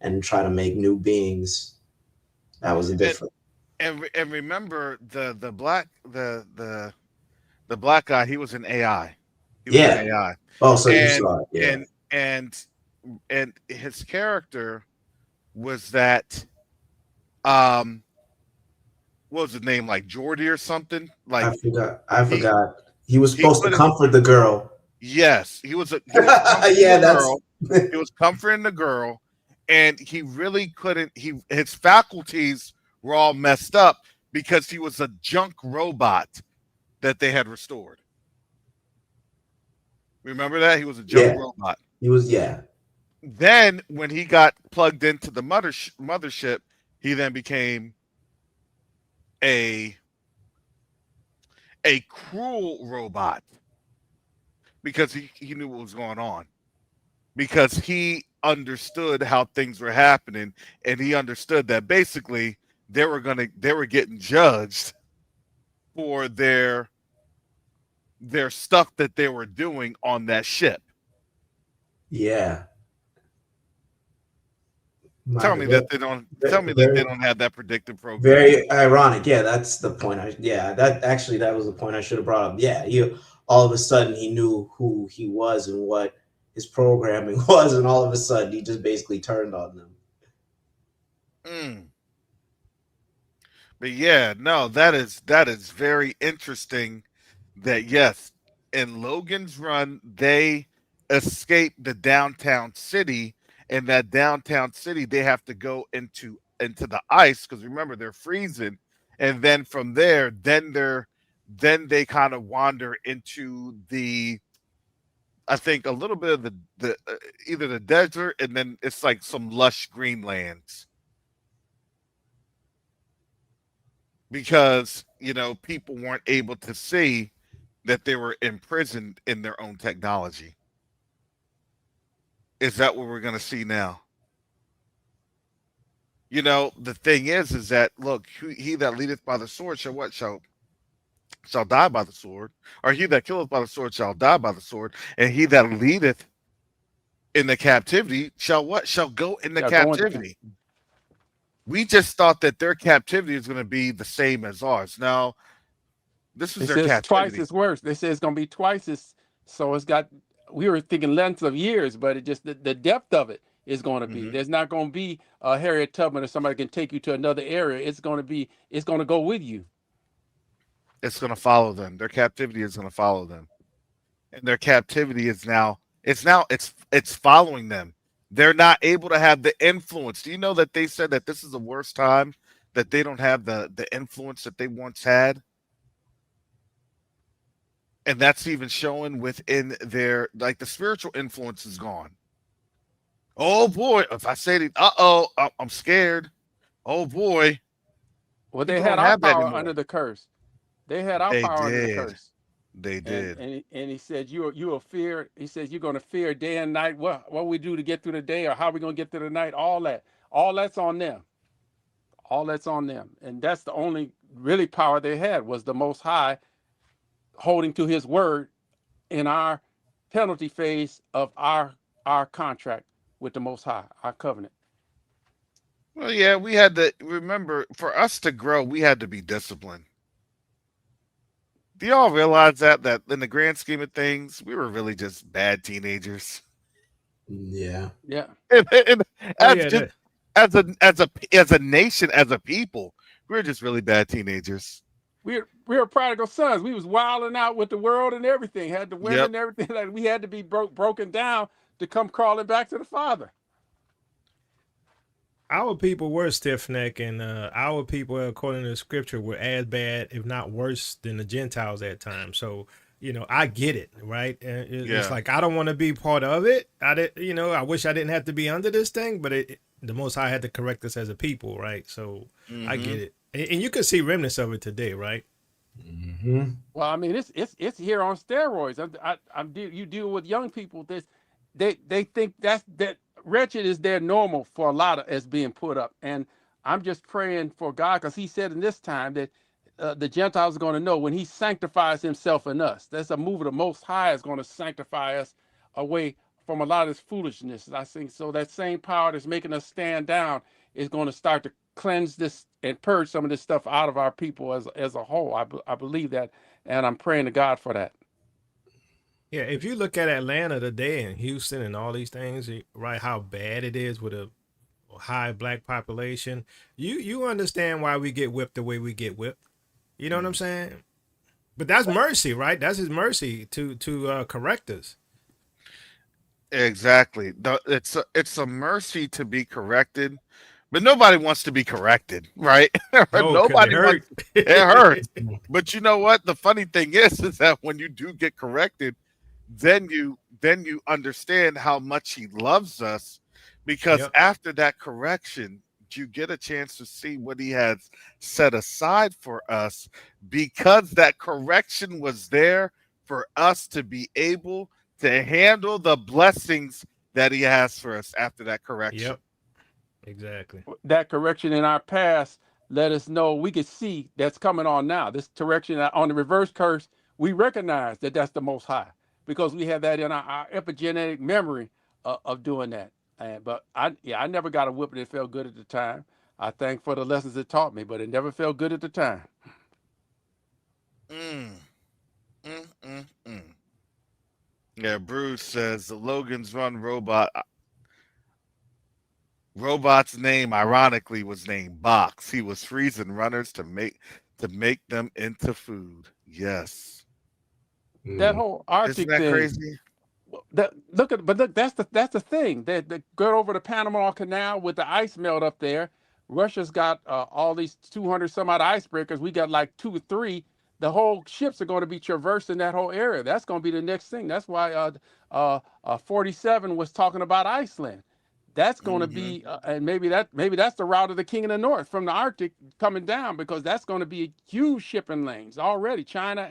and try to make new beings. That was a different. And remember the black The black guy, he was an AI. He was an Yeah. AI, Oh, so you and saw it. Yeah. and his character was that um what was his name, like Jordy or something? I Like forgot. I he forgot. He was he supposed to couldn't. comfort the girl. Yes, he was comforting Yeah, the that's girl. He was comforting the girl, and he really couldn't. His faculties were all messed up because he was a junk robot that they had restored. Remember that he was a junk yeah. robot. He was yeah. Then when he got plugged into the mothership, he then became a a cruel robot because he knew what was going on, because he understood how things were happening, and he understood that basically they were getting judged for their stuff that they were doing on that ship. Yeah. My Tell me that they don't tell me that they very don't have that predictive programming. very ironic. Yeah, that's the point. That was the point I should have brought up. Yeah, you all of a sudden he knew who he was and what his programming was, and all of a sudden he just basically turned on them. Mm. But yeah, no, that is very interesting. That yes, in Logan's Run they escape the downtown city, and that downtown city they have to go into the ice because remember they're freezing, and then from there, then they kind of wander into the, I think a little bit of the either the desert, and then it's like some lush green lands because people weren't able to see that they were imprisoned in their own technology. Is that what we're going to see now? The thing is that look, he that leadeth by the sword shall what shall die by the sword, or he that killeth by the sword shall die by the sword, and he that leadeth in the captivity shall what shall go in the Yeah, go into captivity. We just thought that their captivity is going to be the same as ours. Now, this was It their says twice captivity. as worse. They say it's going to be twice as. So it's got. We were thinking lengths of years, but it just the depth of it is going to be. Hmm. There's not going to be a Harriet Tubman or somebody can take you to another area. It's going to be. It's going to go with you. It's going to follow them. Their captivity is going to follow them, and their captivity is now. It's following them. They're not able to have the influence. Do you know that they said that this is the worst time that they don't have the influence that they once had? And that's even showing within their, like, the spiritual influence is gone. Oh boy, if I say it, I'm scared. Oh boy, Well, they people had don't our have that power under anymore. the curse. They had our They power under the did. curse. They And did. he said you will fear. He says you're going to fear day and night. What we do to get through the day, or how we going to get through the night. All that's on them. All that's on them. And that's the only really power they had was the Most High holding to His word in our penalty phase of our contract with the Most High, our covenant. Well, yeah, we had to remember, for us to grow, we had to be disciplined. Do y'all realize that in the grand scheme of things, we were really just bad teenagers? Yeah. Yeah. And Oh as yeah, just that as a nation, as a people, we were just really bad teenagers. We were prodigal sons. We was wilding out with the world and everything. Had the women Yep. and everything. Like we had to be broken down to come crawling back to the Father. our people were stiff necked, and our people, according to the scripture, were as bad, if not worse, than the Gentiles at times. So, I get it, right? It's Yeah. like I don't want to be part of it. I wish I didn't have to be under this thing, but the Most High had to correct us as a people, right? So I Hmm. get it, and you can see remnants of it today, right? Hmm. Well, I mean, it's here on steroids. You deal with young people. They think that wretched is their normal for a lot of as being put up. And I'm just praying for God because He said in this time that the Gentiles are going to know when He sanctifies Himself in us. That's a move of the Most High is going to sanctify us away from a lot of this foolishness. I think so. That same power that's making us stand down is going to start to cleanse this and purge some of this stuff out of our people as a whole. I believe that, and I'm praying to God for that. Yeah, if you look at Atlanta today and Houston and all these things, right, how bad it is with a high black population, you understand why we get whipped the way we get whipped. You know what I'm saying? But that's mercy, right? That's his mercy to correct us. Exactly. It's a mercy to be corrected, but nobody wants to be corrected, right? No, because it Nobody hurt. wants. It hurts. But you know what? The funny thing is that when you do get corrected, then you understand how much he loves us, because Yep. after that correction, you get a chance to see what he has set aside for us, because that correction was there for us to be able to handle the blessings that he has for us after that correction. Yep. Exactly. That correction in our past let us know we could see that's coming on now. This correction on the reverse curse, we recognize that that's the Most High because we have that in our epigenetic memory of doing that. But I never got a whipping. It felt good at the time. I thank for the lessons it taught me, but it never felt good at the time. Mm, mm. Yeah, Bruce says the Logan's Run robot's name ironically was named Box. He was freezing runners to make them into food. Yes. That whole Isn't Arctic that thing. crazy? Look, that's the thing. They go over the Panama Canal with the ice melt up there. Russia's got all these 200 some odd icebreakers. We got like 2 or 3. The whole ships are going to be traversing that whole area. That's going to be the next thing. That's why 47 was talking about Iceland. That's going to be, and maybe that's the route of the King of the North from the Arctic coming down, because that's going to be huge shipping lanes already. China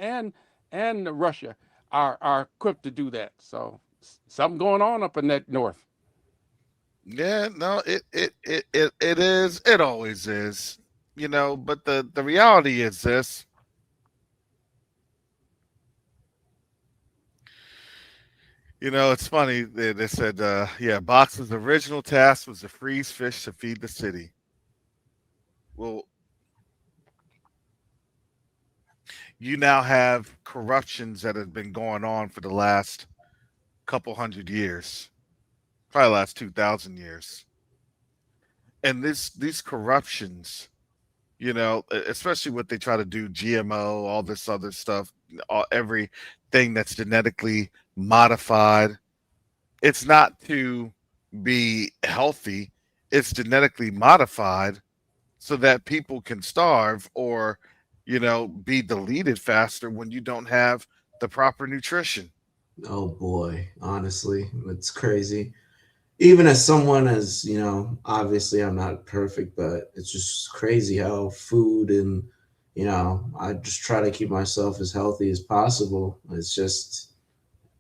and Russia are equipped to do that. So something going on up in that north. Yeah, no, it is. It always is. But the reality is this. It's funny. They said, yeah, Box's original task was to freeze fish to feed the city. Well, you now have corruptions that have been going on for the last couple hundred years, probably last 2,000 years. And these corruptions, especially what they try to do, GMO, all this other stuff, everything that's genetically modified, it's not to be healthy. It's genetically modified so that people can starve or, be deleted faster when you don't have the proper nutrition. Oh boy, honestly, it's crazy. Even as someone as, obviously I'm not perfect, but it's just crazy how food and, I just try to keep myself as healthy as possible. It's just,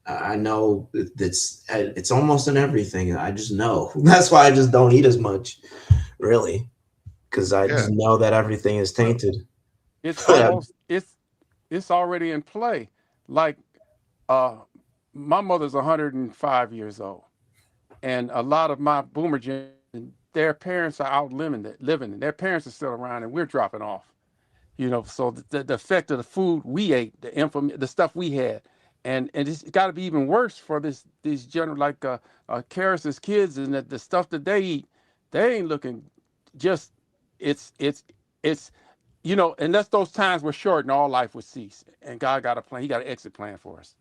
I know it's almost in everything. I just know. That's why I just don't eat as much, really, because I just know that everything is tainted. It's almost it's already in play. Like my mother's 105 years old, and a lot of my boomer gen, their parents are out living, and their parents are still around, and we're dropping off. So the effect of the food we ate, the stuff we had, and it's got to be even worse for these general like Karis's kids, and that the stuff that they eat, they ain't looking just it's unless those times were short and all life would cease, and God got a plan. He got an exit plan for us.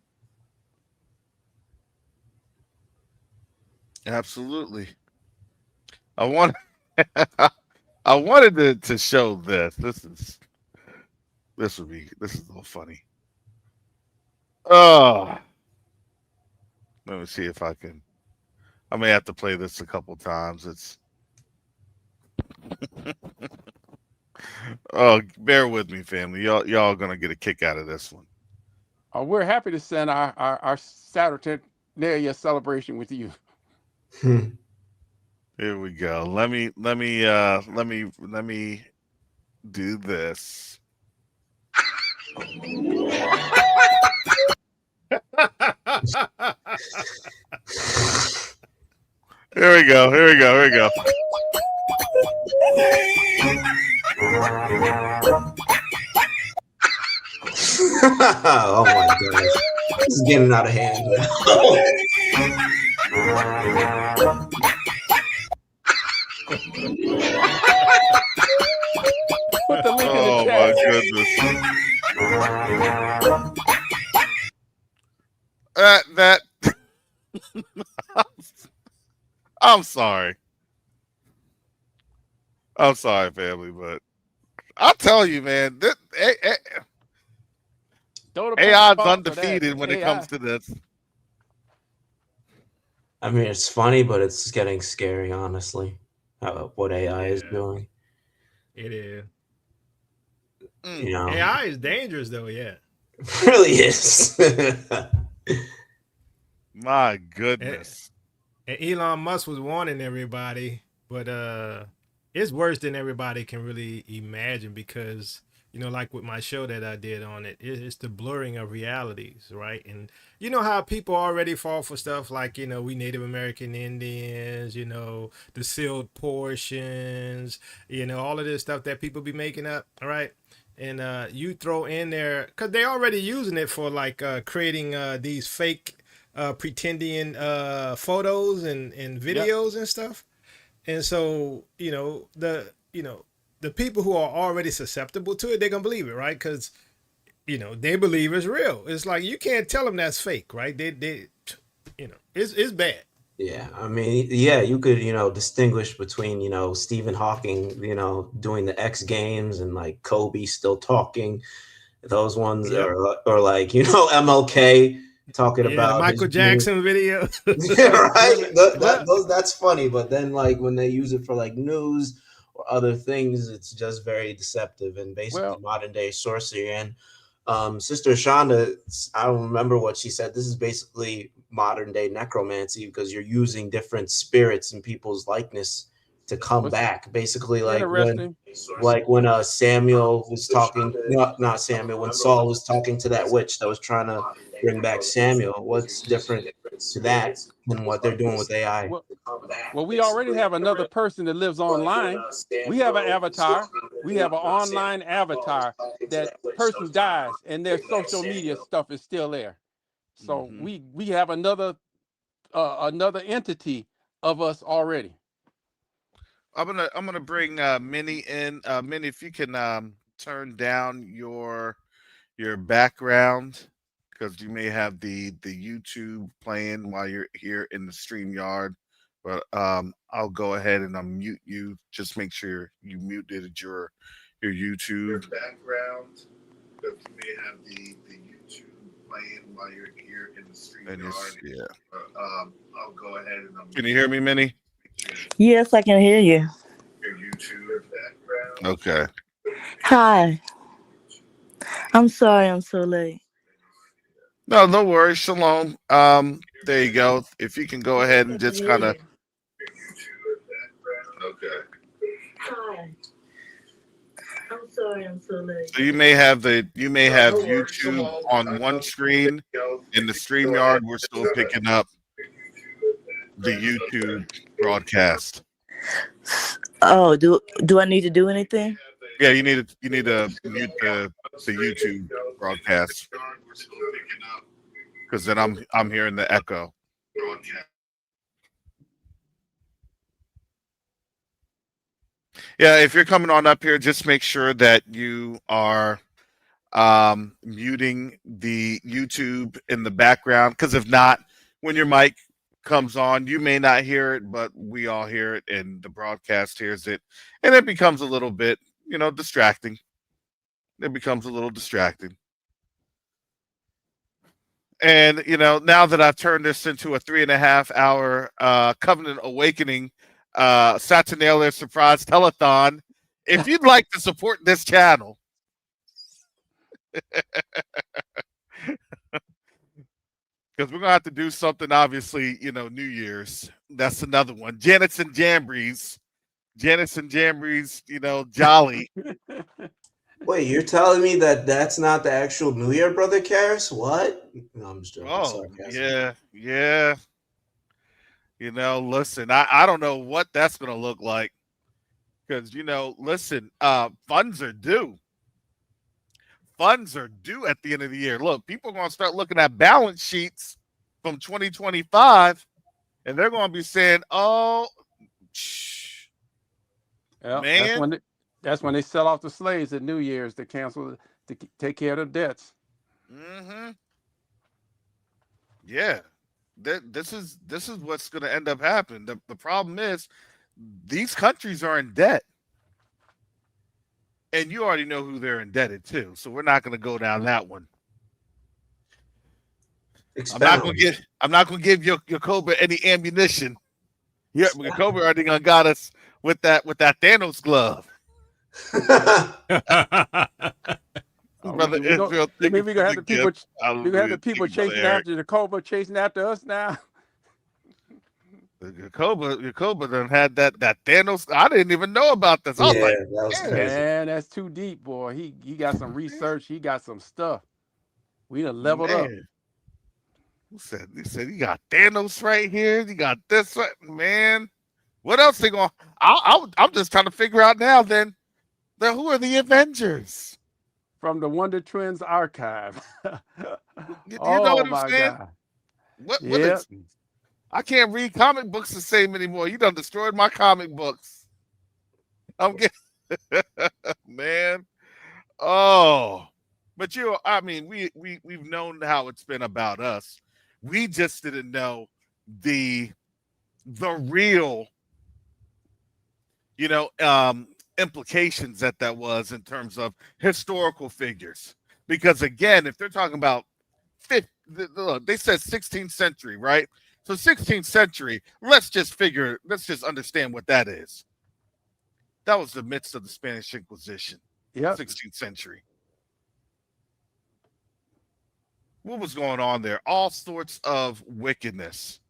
Absolutely. I want I wanted to show this. This is a little funny. Oh, let me see if I can. I may have to play this a couple times. It's oh, bear with me, family. Y'all gonna get a kick out of this one. We're happy to send our Saturnalia celebration with you. Here we go. Let me do this. Here we go. Oh my goodness. This is getting out of hand now. Put the link in the Oh chat. my goodness. That I'm sorry. I'm sorry, family, but I'll tell you, man, this, Throw the AI's ball for that. undefeated when it AI. comes to this. I mean, it's funny, but it's getting scary, honestly, what AI is Yeah, doing. it is. You know, AI is dangerous though. Yeah. it really is. My And, goodness. and Elon Musk was warning everybody, but it's worse than everybody can really imagine because like with my show that I did on it's the blurring of realities, right? And you know how people already fall for stuff like we Native American Indians, the sealed portions, all of this stuff that people be making up, all right? And you throw in there because they already using it for like creating these fake pretending photos and Yep. videos and stuff. And so the people who are already susceptible to it, they're gonna believe it, right? Because they believe it's real. It's like you can't tell them that's fake, right? They it's bad. Yeah, I mean, yeah, you could, distinguish between, Stephen Hawking, doing the X Games and like Kobe still talking. Those ones Yep. or like, MLK talking Yeah, the about his Michael dream. Jackson video. Yeah, right. Well, That's funny, but then like when they use it for like news or other things, it's just very deceptive and basically well, modern day sorcery. And Sister Shonda, I don't remember what she said. This is basically modern day necromancy because you're using different spirits in people's likeness to come what's back. Basically, interesting. like when Samuel was talking, not Samuel, when Saul was talking to that witch that was trying to bring back Samuel. What's different to that than what they're doing with AI? Well, well, we already have another person that lives online. We have an avatar. We have an online avatar. That person dies, and their social media stuff is still there. So Mm-hmm. we have another entity of us already. I'm gonna bring Minnie in. Minnie, if you can turn down your background because you may have the YouTube playing while you're here in the StreamYard. But I'll go ahead and unmute you. Just make sure you muted your YouTube background because you may have the YouTube playing while you're here in the StreamYard. Yeah. I'll go ahead and unmute. Can you hear me, Minnie? Yes, I can hear you. Your YouTube background. Okay. Hi. I'm sorry I'm so late. No, no worries. Shalom. There you go. If you can go ahead and just kind of. Okay. Hi. I'm sorry I'm so late. So you may have YouTube on one screen. In the StreamYard, we're still picking up the YouTube broadcast. Oh, do I need to do anything? Yeah, you need to mute the YouTube broadcast because then I'm hearing the echo. Yeah, if you're coming on up here, just make sure that you are muting the YouTube in the background because if not, when your mic comes on, you may not hear it, but we all hear it and the broadcast hears it, and it becomes a little bit, distracting. It becomes a little distracting. And now that I've turned this into a 3.5 hour Covenant Awakening Saturnalia Surprise telethon, if you'd like to support this channel, because we're gonna have to do something. Obviously, New Year's. That's another one. Janet's and Jambries, jolly. Wait, you're telling me that that's not the actual New Year, Brother Karis? What? No, I'm just joking. Oh Sarcasm. yeah. Listen, I don't know what that's gonna look like because listen, funds are due. funds are due at the end of the year. Look, people are going to start looking at balance sheets from 2025, and they're going to be saying, "Oh, Yeah, man, that's when they sell off the slaves at New Year's to cancel to take care of the debts. mm-hmm, yeah." This is what's going to end up happening. The problem is these countries are in debt, and you already know who they're indebted to. So we're not going to go down that one. Expound. I'm not going to give your Cobra any ammunition. Yeah, your Cobra already got us with that Thanos glove. Brother Israel, you mean we're gonna have the people? We're gonna have the people chasing after the Cobra, chasing after us now. Your Cobra done had that Thanos. I didn't even know about this. I was like, that was crazy. Man, that's too deep, boy. He got some research. He got some stuff. We done leveled up. He said you got Thanos right here. You got this right, man. What else they going? I'm just trying to figure out now. Then who are the Avengers? From the Wonder Twins archive. You know what I'm saying? God. What is? I can't read comic books the same anymore. You done destroyed my comic books. I'm getting man. Oh, but I mean, we've known how it's been about us. We just didn't know the real, implications that was in terms of historical figures. Because again, if they're talking about they said 16th century, right? So 16th century, let's just understand what that is. That was the midst of the Spanish Inquisition. Yeah. 16th century. What was going on there? All sorts of wickedness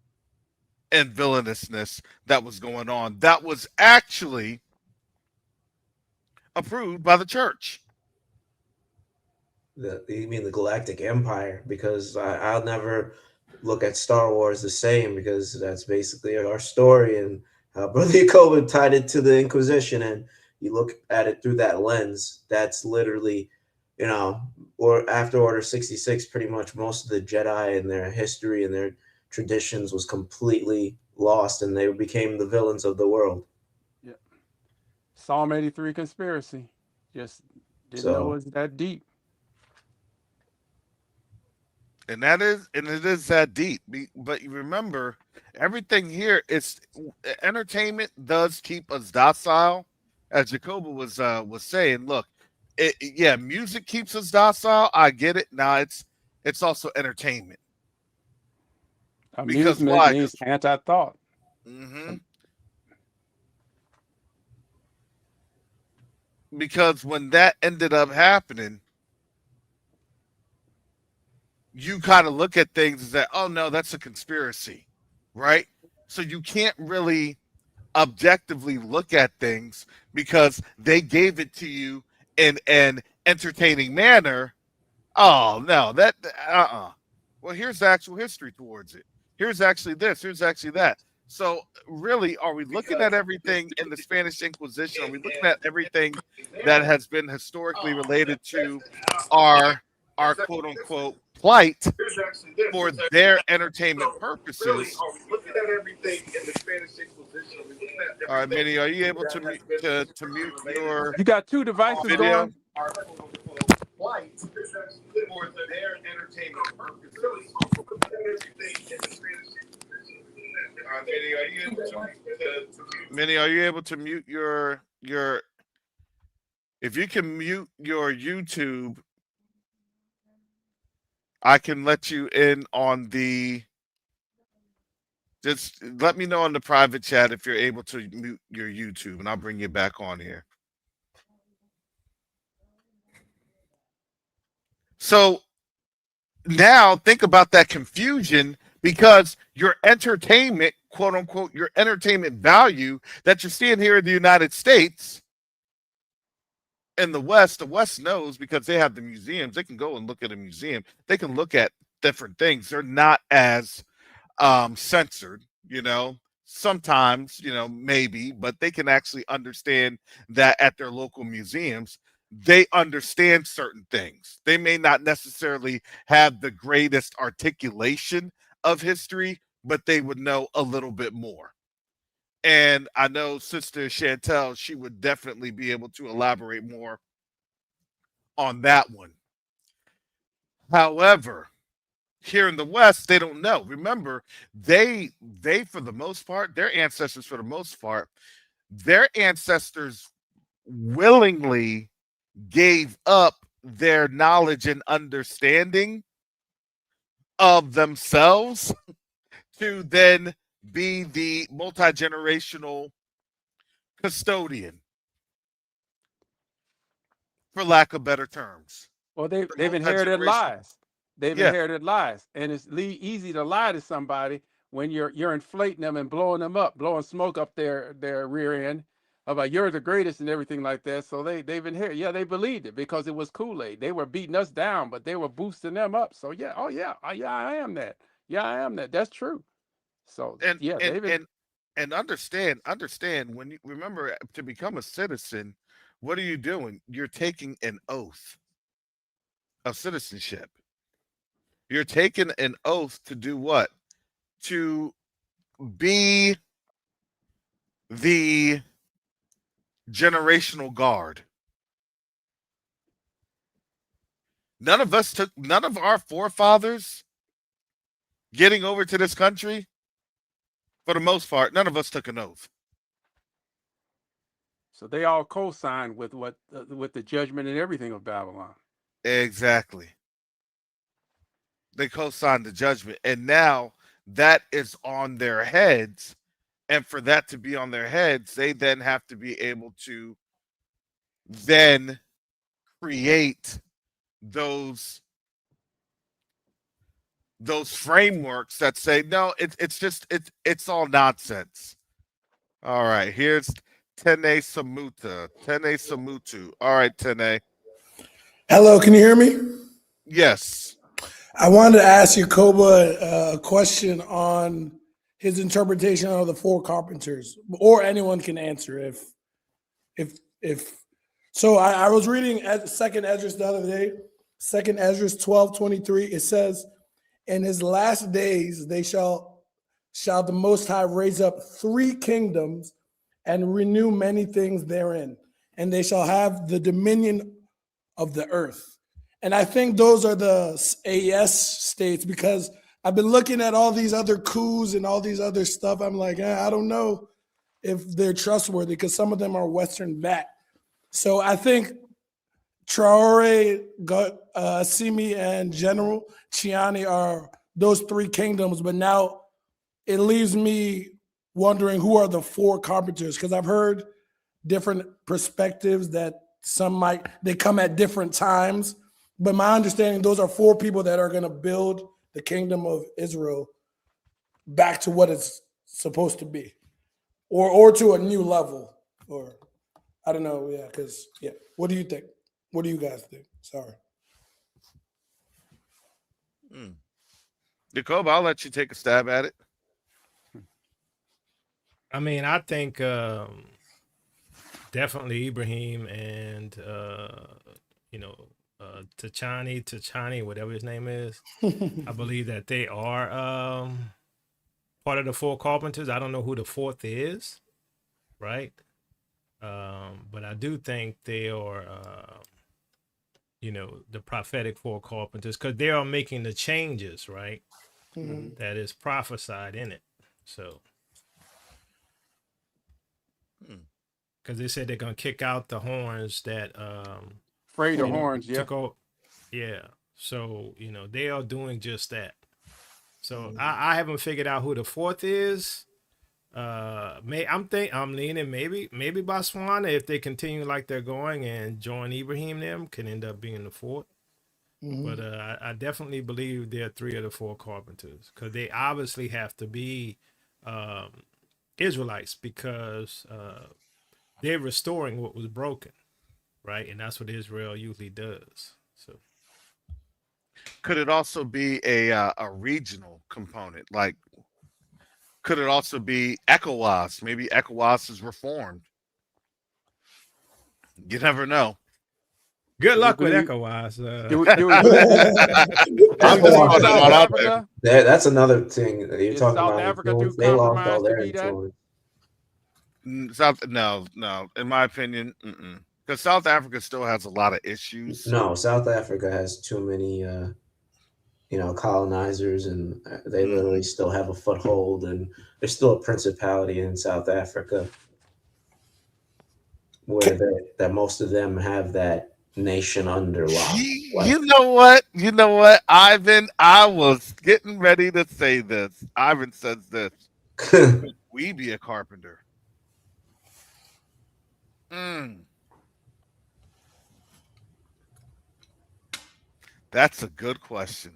and villainousness that was going on. That was actually approved by the church. You mean the Galactic Empire? Because I'll never look at Star Wars the same, because that's basically our story, and Brother Jacob tied it to the Inquisition, and you look at it through that lens. That's literally, or after Order 66, pretty much most of the Jedi and their history and their traditions was completely lost, and they became the villains of the world. Yeah. Psalm 83 conspiracy. Just didn't know it was that deep. And it is that deep. But you remember, everything here is entertainment does keep us docile, as Jacoba was saying. Look, music keeps us docile. I get it. Now it's also entertainment. Amusement means anti-thought. Mm-hmm. Because when that ended up happening, you kind of look at things as that, oh no, that's a conspiracy, right? So you can't really objectively look at things because they gave it to you in an entertaining manner. Oh no, that Well, here's the actual history towards it. Here's actually this. Here's actually that. So really, are we looking at everything in the Spanish Inquisition? Are we looking at everything that has been historically related to our quote unquote plight for their entertainment purposes? All right, Minnie, are you able to mute your? You got two devices video? going. For their entertainment purposes. Minnie, are you able to mute your? If you can mute your YouTube, I can let you in on the. Just let me know on the private chat if you're able to mute your YouTube, and I'll bring you back on here. So now think about that confusion, because your entertainment, quote unquote, your entertainment value that you're seeing here in the United States, in the West knows, because they have the museums. They can go and look at a museum. They can look at different things. They're not as censored, sometimes, maybe, but they can actually understand that at their local museums. they understand certain things. They may not necessarily have the greatest articulation of history, but they would know a little bit more. And I know Sister Chantel, she would definitely be able to elaborate more on that one. However, here in the West, they don't know. Remember, they for the most part, their ancestors for the most part, their ancestors willingly gave up their knowledge and understanding of themselves to then be the multi-generational custodian, for lack of better terms. Well, The they've inherited multi-generational, lies. They've yeah, inherited lies, and it's easy to lie to somebody when you're inflating them and blowing them up, blowing smoke up their rear end about you're the greatest and everything like that. So they've inherited. Yeah, they believed it because it was Kool-Aid. They were beating us down, but they were boosting them up. So yeah, oh yeah, yeah, I am that. Yeah, I am that. That's true. So and yeah, and they've and and understand when you remember to become a citizen, what are you doing? You're taking an oath of citizenship. You're taking an oath to do what? To be the generational guard. None of our forefathers getting over to this country, for the most part, none of us took an oath. so they all co-signed with what with the judgment and everything of Babylon. Exactly. They co-signed the judgment, and now that is on their heads. And for that to be on their heads, they then have to be able to then create those frameworks that say no, it's all nonsense. All right, here's Tene Samutu. All right, Tene. Hello, can you hear me? Yes. I wanted to ask Yakoba a question on his interpretation of the four carpenters, or anyone can answer if. So I was reading Second Esdras the other day, Second Esdras 12:23. It says, "In his last days they shall the Most High raise up three kingdoms and renew many things therein, and they shall have the dominion of the earth." And I think those are the AES states, because I've been looking at all these other coups and all these other stuff. I'm like, I don't know if they're trustworthy because some of them are Western backed. So I think Traore, Assimi, and General Chiani are those three kingdoms. But now it leaves me wondering who are the four carpenters, because I've heard different perspectives that they come at different times. But my understanding, those are four people that are going to build the kingdom of Israel back to what it's supposed to be, or to a new level, or I don't know. Yeah, because what do you think? What do you guys think? Sorry. Jacob, I'll let you take a stab at it. I mean, I think definitely Ibrahim and Tachani, whatever his name is. I believe that they are part of the four carpenters. I don't know who the fourth is, right? But I do think they are, the prophetic four carpenters, because they are making the changes, right? Mhm. That is prophesied in it. So, because they said they're gonna kick out the horns that Afraid of horns, yeah. took over. Yeah. So they are doing just that. So I haven't figured out who the fourth is. I'm leaning maybe Botswana, if they continue like they're going and join Ibrahim, them can end up being the fourth. But I definitely believe they're three of the four carpenters, because they obviously have to be Israelites, because they're restoring what was broken, right? And that's what Israel usually does. So Could it also be a regional component? Like, could it also be ECOWAS? Maybe ECOWAS is reformed. You never know. Good luck Do with we, ECOWAS. do we I'm I'm as just going far throwing as it South all to out there. Africa? that's another thing that you're Is talking South about Africa influence. too They lost all compromised to their be that? influence. South, no. In my opinion, because South Africa still has a lot of issues. No, South Africa has too many, colonizers, and they literally still have a foothold, and there's still a principality in South Africa where that most of them have that nation under lock. Like, You know what? You know what, Ivan? I was getting ready to say this. Ivan says this. Could we be a carpenter? That's a good question.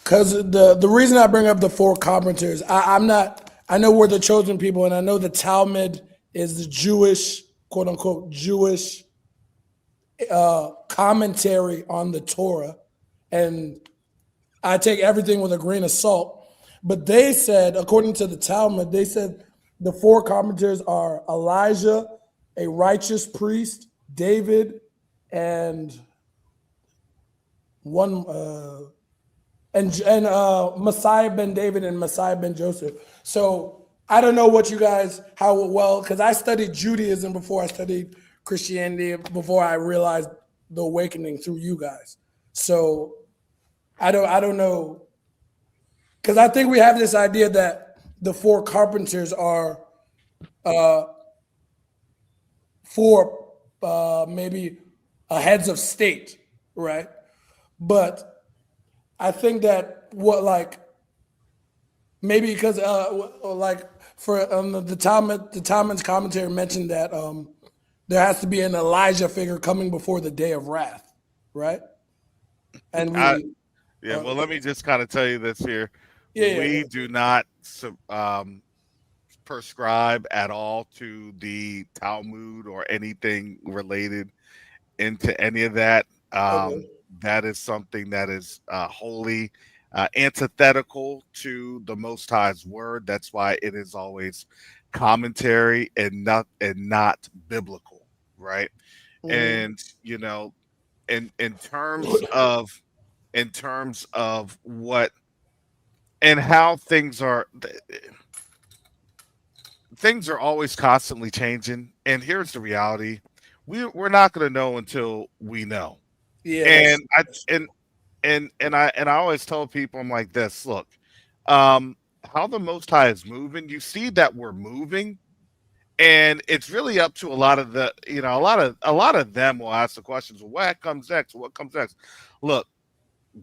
Because the reason I bring up the four carpenters, I'm not. I know we're the chosen people, and I know the Talmud is the Jewish, quote unquote, Jewish commentary on the Torah, and I take everything with a grain of salt. But they said, according to the Talmud, they said the four carpenters are Elijah, a righteous priest, David, and one and Messiah ben David and Messiah ben Joseph. So I don't know what you guys how well because I studied Judaism before I studied Christianity before I realized the awakening through you guys. So I don't know because I think we have this idea that the four carpenters are uh, four maybe heads of state, right? But I think that what like maybe because like for the Talmud's commentary mentioned that there has to be an Elijah figure coming before the day of wrath, right? And I we Yeah. Well, let me just kind of tell you this here. yeah. We do not prescribe at all to the Talmud or anything related into any of that. Okay. That is something that is wholly antithetical to the Most High's word. That's why it is always commentary and not biblical, right? Mhm. And in terms of what and how things are always constantly changing. And here's the reality: we're not going to know until we know. Yeah, And I that's and true. and I always tell people, I'm like this: look, um, how the Most High is moving. You see that we're moving, and it's really up to a lot of a lot of them will ask the questions. Well, what comes next? What comes next? Look,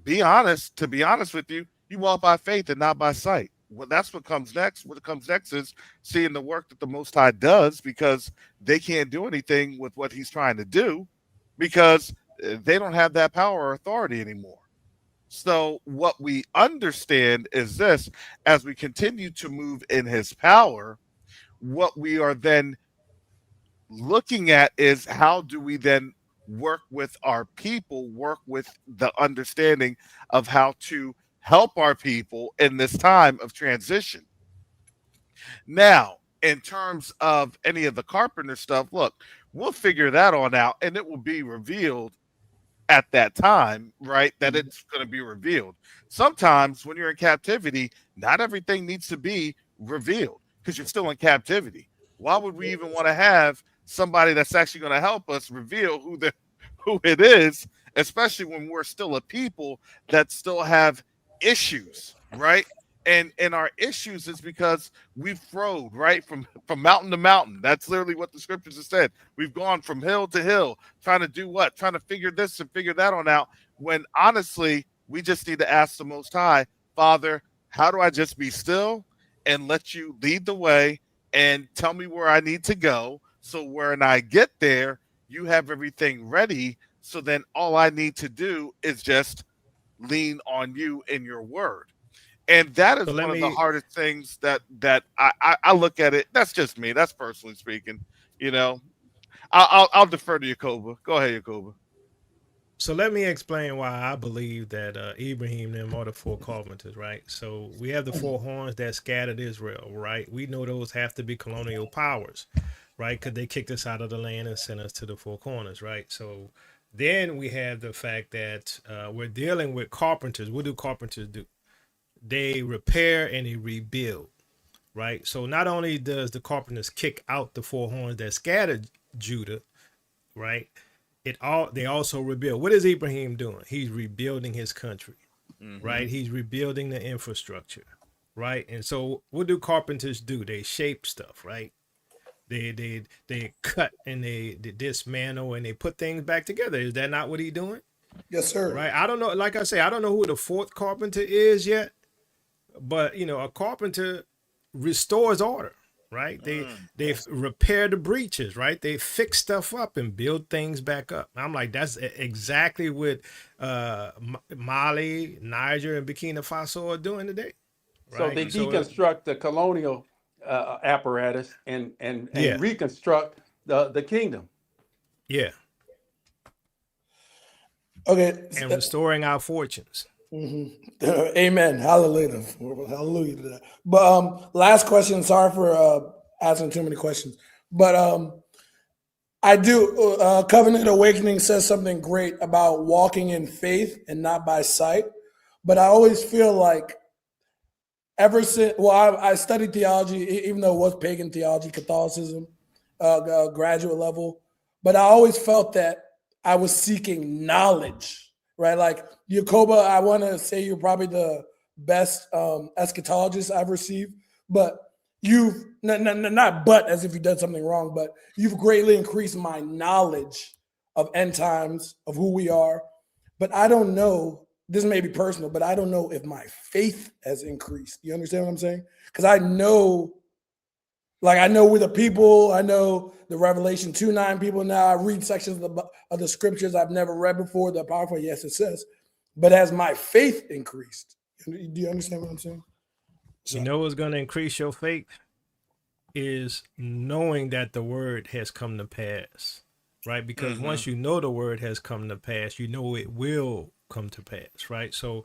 be honest. To be honest with you, you walk by faith and not by sight. Well, that's what comes next. What comes next is seeing the work that the Most High does, because they can't do anything with what He's trying to do, because they don't have that power or authority anymore. So, what we understand is this: as we continue to move in His power, what we are then looking at is how do we then work with our people, work with the understanding of how to help our people in this time of transition. Now, in terms of any of the carpenter stuff, look, we'll figure that on out, and it will be revealed at that time, right? That Mhm. it's going to be revealed. Sometimes when you're in captivity, not everything needs to be revealed because you're still in captivity. Why would we even want to have somebody that's actually going to help us reveal who it is, especially when we're still a people that still have issues, right? And our issues is because we've rode right from mountain to mountain. That's literally what the scriptures have said. We've gone from hill to hill, trying to do what? Trying to figure this and figure that on out. When honestly, we just need to ask the Most High, Father, how do I just be still and let you lead the way and tell me where I need to go? So when I get there, you have everything ready. So then all I need to do is just lean on you in your word. And that So is let one of the me hardest things that I look at it. That's just me. That's personally speaking. You know, I'll defer to Yakoba. Go ahead, Yakoba. explain why I believe that Ibrahim and them are the four carpenters, right? So we have the four horns that scattered Israel, right? We know those have to be colonial powers, right? Because they kicked us out of the land and sent us to the four corners, right? So Then we have the fact that we're dealing with carpenters. What do carpenters do? They repair and they rebuild, right? So not only does the carpenters kick out the four horns that scattered Judah, right? They also rebuild. What is Ibrahim doing? He's rebuilding his country, right? He's rebuilding the infrastructure, right? And so what do carpenters do? They shape stuff, right? They cut and they dismantle and they put things back together. Is that not what he's doing? Yes, sir. Right. I don't know. Like I say, I don't know who the fourth carpenter is yet, but a carpenter restores order. Right. They repair the breaches. Right. They fix stuff up and build things back up. I'm like, that's exactly what Mali, Niger, and Burkina Faso are doing today. Right? So they deconstruct the colonial apparatus and Yeah. reconstruct the kingdom. Yeah. Okay. And restoring our fortunes. Amen. Hallelujah. Hallelujah to that. But last question. Sorry for asking too many questions. But I do. Covenant Awakening says something great about walking in faith and not by sight. But I always feel like ever since, I studied theology, even though it was pagan theology, Catholicism, graduate level. But I always felt that I was seeking knowledge, right? Like Yacoba, I want to say you're probably the best eschatologist I've received, but you've not but as if you've done something wrong, but you've greatly increased my knowledge of end times, of who we are. But I don't know. This may be personal, but I don't know if my faith has increased. You understand what I'm saying? Because I know we're the people. I know the Revelation 2:9 people now. I read sections of the scriptures I've never read before. They're powerful. Yes, it says. But has my faith increased? Do you understand what I'm saying? So, What's going to increase your faith is knowing that the word has come to pass, right? Because once you know the word has come to pass, you know it will come to pass, right? So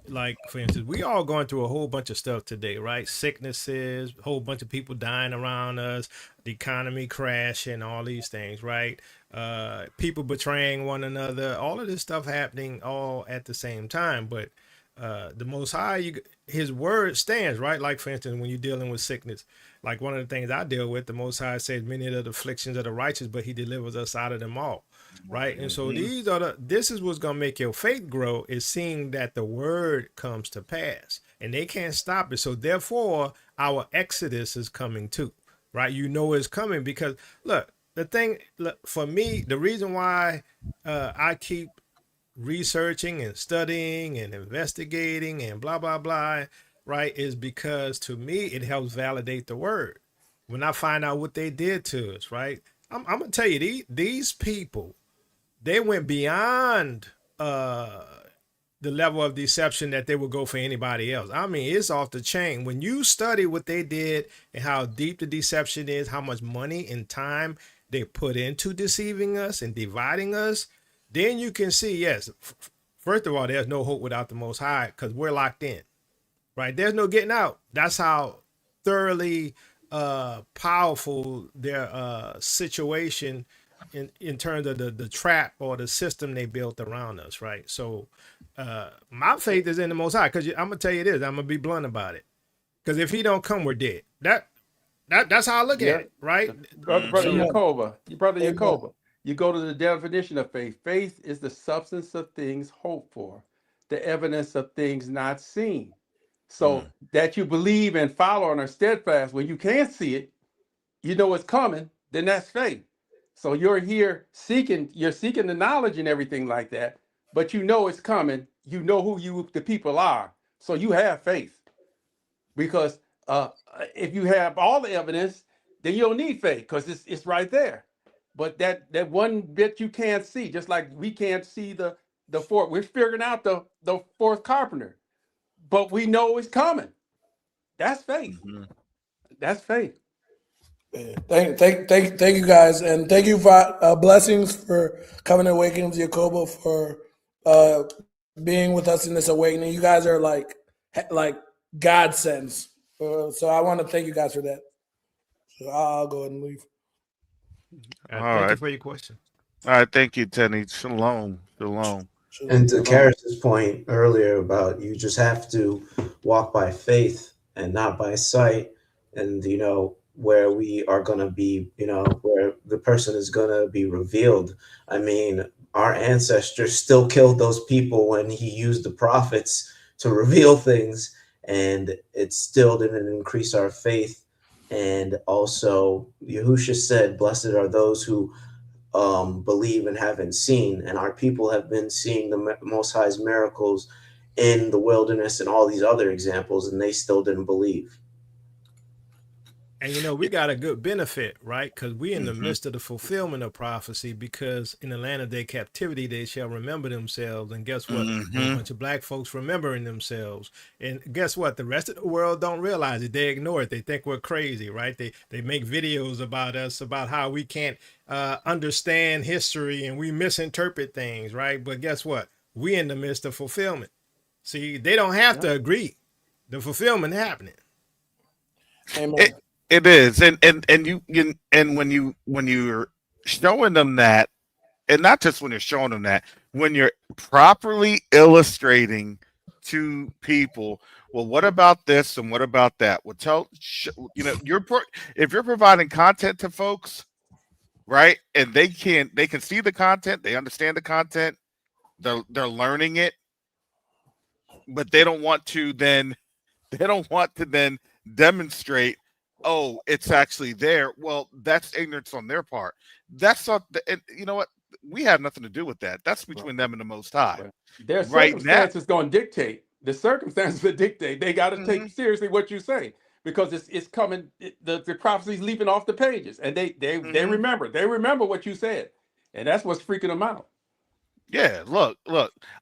like, for instance, we all going through a whole bunch of stuff today, right? Sicknesses, a whole bunch of people dying around us, the economy crashing, all these things, right? People betraying one another, all of this stuff happening all at the same time. But the Most High, his word stands, right? Like, for instance, when you're dealing with sickness, like one of the things I deal with, the Most High says, many are the afflictions of the righteous, but he delivers us out of them all, right? And so this is what's going to make your faith grow, is seeing that the word comes to pass and they can't stop it. So therefore, our exodus is coming too, right? It's coming because, look, for me, the reason why I keep researching and studying and investigating and blah blah blah, right, is because to me it helps validate the word. When I find out what they did to us, right, I'm gonna tell you, these people, they went beyond the level of deception that they would go for anybody else. I mean, it's off the chain. When you study what they did and how deep the deception is, how much money and time they put into deceiving us and dividing us, then you can see, yes, first of all, there's no hope without the Most High because we're locked in, right? There's no getting out. That's how thoroughly powerful their situation in terms of the trap or the system they built around us, right? So my faith is in the Most High, because I'm going to tell you this. I'm going to be blunt about it. Because if he don't come, we're dead. That's how I look at it, right? Brother Yacoba, you go to the definition of faith. Faith is the substance of things hoped for, the evidence of things not seen. So that you believe and follow and are steadfast when you can't see it, you know it's coming, then that's faith. So you're here seeking the knowledge and everything like that, but you know it's coming. You know who the people are. So you have faith. Because if you have all the evidence, then you don't need faith because it's right there. But that one bit you can't see, just like we can't see the fourth. We're figuring out the fourth carpenter, but we know it's coming. That's faith. That's faith. Thank you guys, and thank you for blessings for Covenant Awakenings, Jacobo, for being with us in this awakening. You guys are like godsends. So I want to thank you guys for that. So I'll go ahead and leave. Thank you for your question. All right, thank you, Tenny. Shalom, shalom. And to Shalom. Karis's point earlier about you just have to walk by faith and not by sight, and where we are going to be, where the person is going to be revealed. I mean, our ancestors still killed those people when he used the prophets to reveal things, and it still didn't increase our faith. And also, Yahusha said, "Blessed are those who believe and haven't seen." And our people have been seeing the Most High's miracles in the wilderness and all these other examples, and they still didn't believe. And we got a good benefit, right? Because we in the Mm-hmm. midst of the fulfillment of prophecy, because in the land of their captivity, they shall remember themselves. And guess what? There's a bunch of black folks remembering themselves. And guess what? The rest of the world don't realize it. They ignore it. They think we're crazy, right? They make videos about us, about how we can't understand history and we misinterpret things, right? But guess what? We in the midst of fulfillment. See, they don't have to agree. The fulfillment happening. Amen. It is, and and when you're showing them that, and not just when you're showing them that, when you're properly illustrating to people, well, what about this and what about that? Well, if you're providing content to folks, right, and they can see the content, they understand the content, they're learning it, but they don't want to then demonstrate, oh, it's actually there. Well, that's ignorance on their part. That's not and you know what, we have nothing to do with that. That's between them and the Most High. Well, their Right now. circumstances going to dictate. The circumstances that dictate. They got to Mm-hmm. take seriously what you say, because it's coming. The prophecy's leaping off the pages, and they remember. They remember what you said, and that's what's freaking them out. Yeah, look,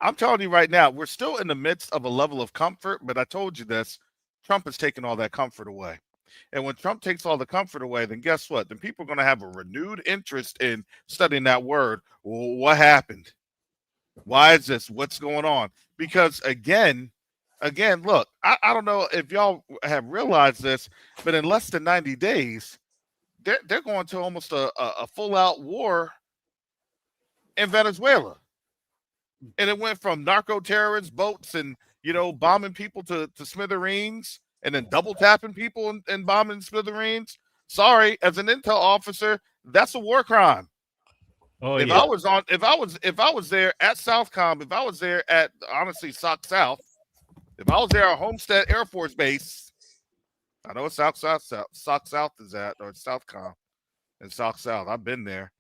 I'm telling you right now, we're still in the midst of a level of comfort, but I told you this, Trump has taken all that comfort away. And when Trump takes all the comfort away, then guess what? Then people are going to have a renewed interest in studying that word. Well, what happened? Why is this? What's going on? Because again, look, I don't know if y'all have realized this, but in less than 90 days, they're going to almost a full-out war in Venezuela. And it went from narco terrorists, boats, and bombing people to smithereens, and then double tapping people and bombing smithereens. Sorry, as an intel officer, that's a war crime. Oh, if yeah. I was there at Southcom, if I was there at honestly Sock South, if I was there at Homestead Air Force Base, I know it's Sock South is at, or Southcom and Sock South. I've been there.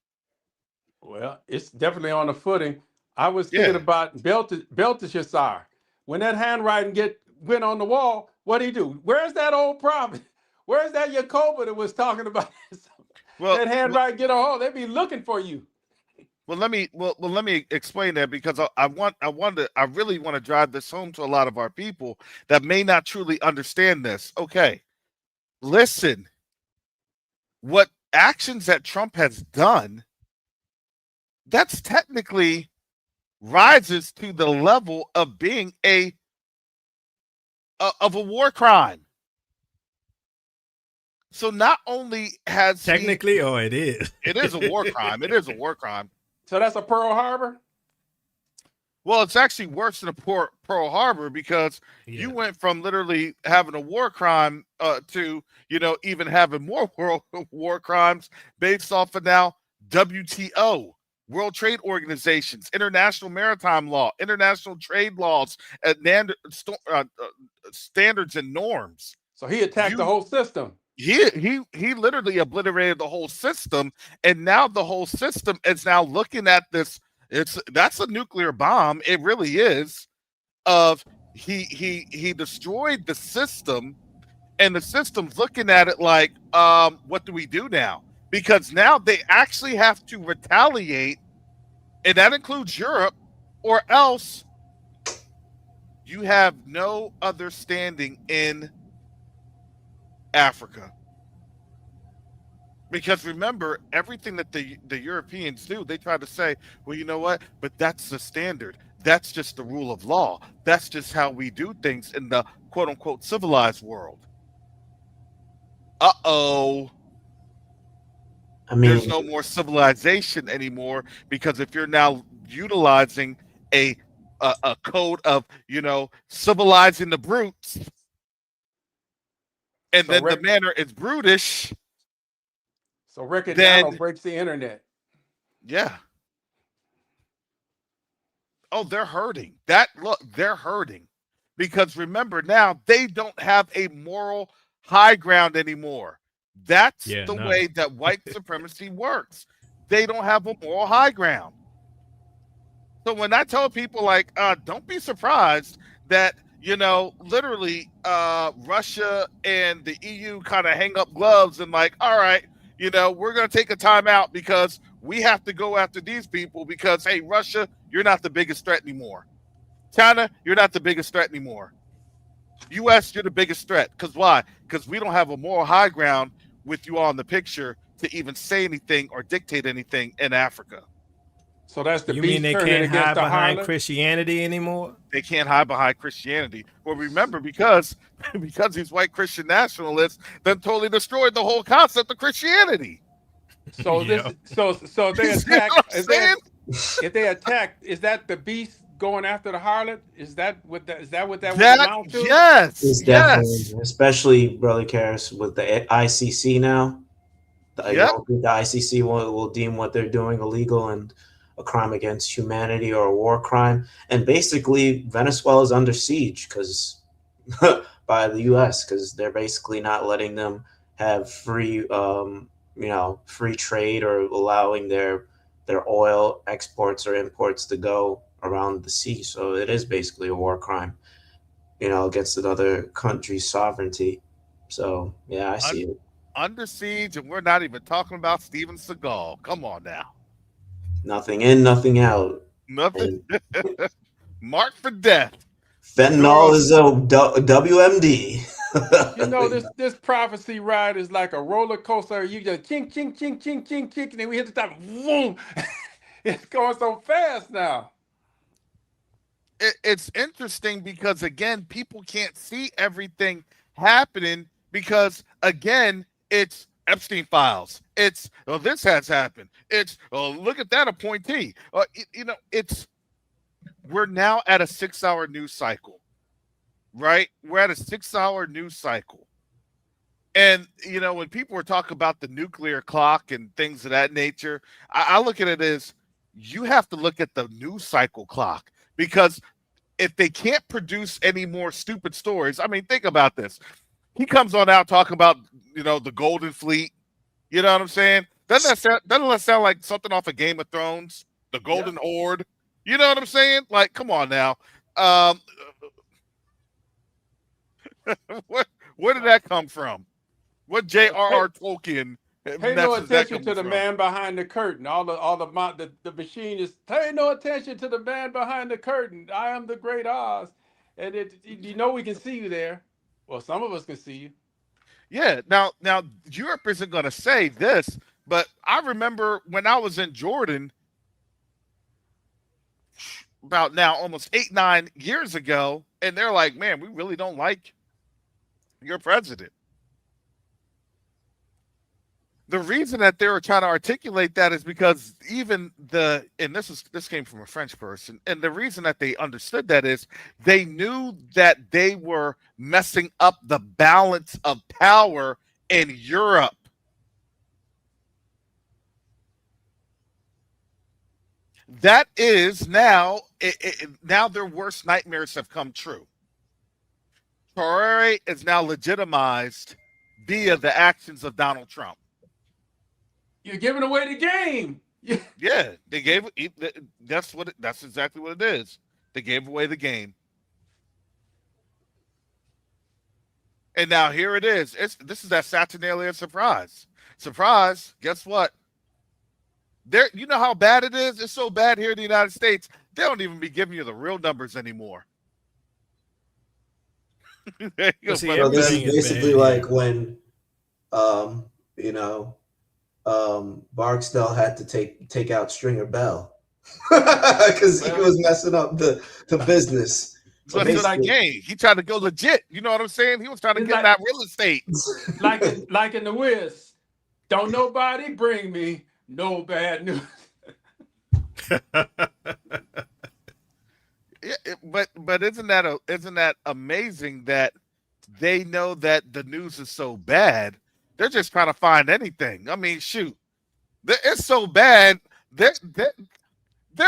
Well, it's definitely on the footing. I was thinking about Belteshazzar. When that handwriting went on the wall, what did he do? Where's that old prophet? Where's that Jacoba that was talking about that handwriting get a hold? They'd be looking for you. Well, let me explain that, because I really want to drive this home to a lot of our people that may not truly understand this. Okay, listen, what actions that Trump has done, that's technically rises to the level of being of a war crime. So not only has technically, it is. It is a war crime. It is a war crime. So that's a Pearl Harbor? Well, it's actually worse than a Pearl Harbor, because you went from literally having a war crime to even having more war crimes based off of now WTO, World Trade Organizations, international maritime law, international trade laws, standards and norms. So he attacked the whole system. He literally obliterated the whole system, and now the whole system is now looking at this. That's a nuclear bomb. It really is. He destroyed the system, and the system's looking at it like, what do we do now? Because now they actually have to retaliate, and that includes Europe, or else you have no other standing in Africa. Because remember, everything that the Europeans do, they try to say, well, you know what? But that's the standard. That's just the rule of law. That's just how we do things in the quote unquote civilized world. Uh-oh. I mean, There's no more civilization anymore, because if you're now utilizing a code of, civilizing the brutes, and So then the Rick, manner is brutish, so Rick and then Donald breaks the internet. yeah. Oh, they're hurting. They're hurting. Because remember, now they don't have a moral high ground anymore. That's Yeah, the no. way that white supremacy works. They don't have a moral high ground. So when I tell people, like, don't be surprised that, literally Russia and the EU kind of hang up gloves and like, all right, we're going to take a time out because we have to go after these people because, hey, Russia, you're not the biggest threat anymore. China, you're not the biggest threat anymore. US, you're the biggest threat. Because why? Because we don't have a moral high ground with you all in the picture to even say anything or dictate anything in Africa. So that's the You mean beast they turning can't against hide the behind harlot. Christianity anymore? They can't hide behind Christianity. Well, remember, because these white Christian nationalists then totally destroyed the whole concept of Christianity. So Yeah. so they You see attack. what I'm If they attack, is that the beast going after the harlot? Is that what that would That, amount to? yes, it's yes. definitely, especially Brother Karras, with the ICC now. I Yep. don't think the ICC will deem what they're doing illegal and a crime against humanity or a war crime. And basically, Venezuela's under siege because by the U.S. because they're basically not letting them have free, free trade or allowing their oil exports or imports to go around the sea. So it is basically a war crime, against another country's sovereignty. So yeah, I see it. Under siege, and we're not even talking about Steven Seagal. Come on now. Nothing in, nothing out. Nothing. And Marked for death. fentanyl is a WMD. This prophecy ride is like a roller coaster. You just chink, chink, chink, chink, chink, chink, and then we hit the top. Boom! It's going so fast now. It's interesting because, again, people can't see everything happening because, again, it's Epstein files. It's, oh, this has happened. It's, oh, look at that appointee. We're now at a 6-hour news cycle, right? We're at a 6-hour news cycle. And, when people are talking about the nuclear clock and things of that nature, I look at it as you have to look at the news cycle clock, because if they can't produce any more stupid stories, I mean, think about this. He comes on out talking about, the Golden Fleet. You know what I'm saying? Doesn't that sound like something off of Game of Thrones? The Golden Horde. You know what I'm saying? Like, come on now. Where did that come from? What J.R.R. Tolkien? Pay no attention to the man behind the curtain. The machine is pay no attention to the man behind the curtain. I am the great Oz, and we can see you there. Well, some of us can see you. Yeah. Now Europe isn't going to say this, but I remember when I was in Jordan about now almost 8-9 years ago, and they're like, "Man, we really don't like your president." The reason that they were trying to articulate that is because this came from a French person, and the reason that they understood that is they knew that they were messing up the balance of power in Europe. That is now, now their worst nightmares have come true. Traore is now legitimized via the actions of Donald Trump. You're giving away the game. Yeah, they gave it. That's exactly what it is. They gave away the game. And now here it is. This is that Saturnalia Surprise. Surprise, guess what? You know how bad it is? It's so bad here in the United States, they don't even be giving you the real numbers anymore. This is basically like when Barksdale had to take out Stringer Bell because he was messing up the business. So that game, he tried to go legit. You know what I'm saying? He was trying to get that real estate. like in the Wiz. Don't nobody bring me no bad news. But isn't that amazing that they know that the news is so bad? They're just trying to find anything. I mean, shoot, it's so bad. They're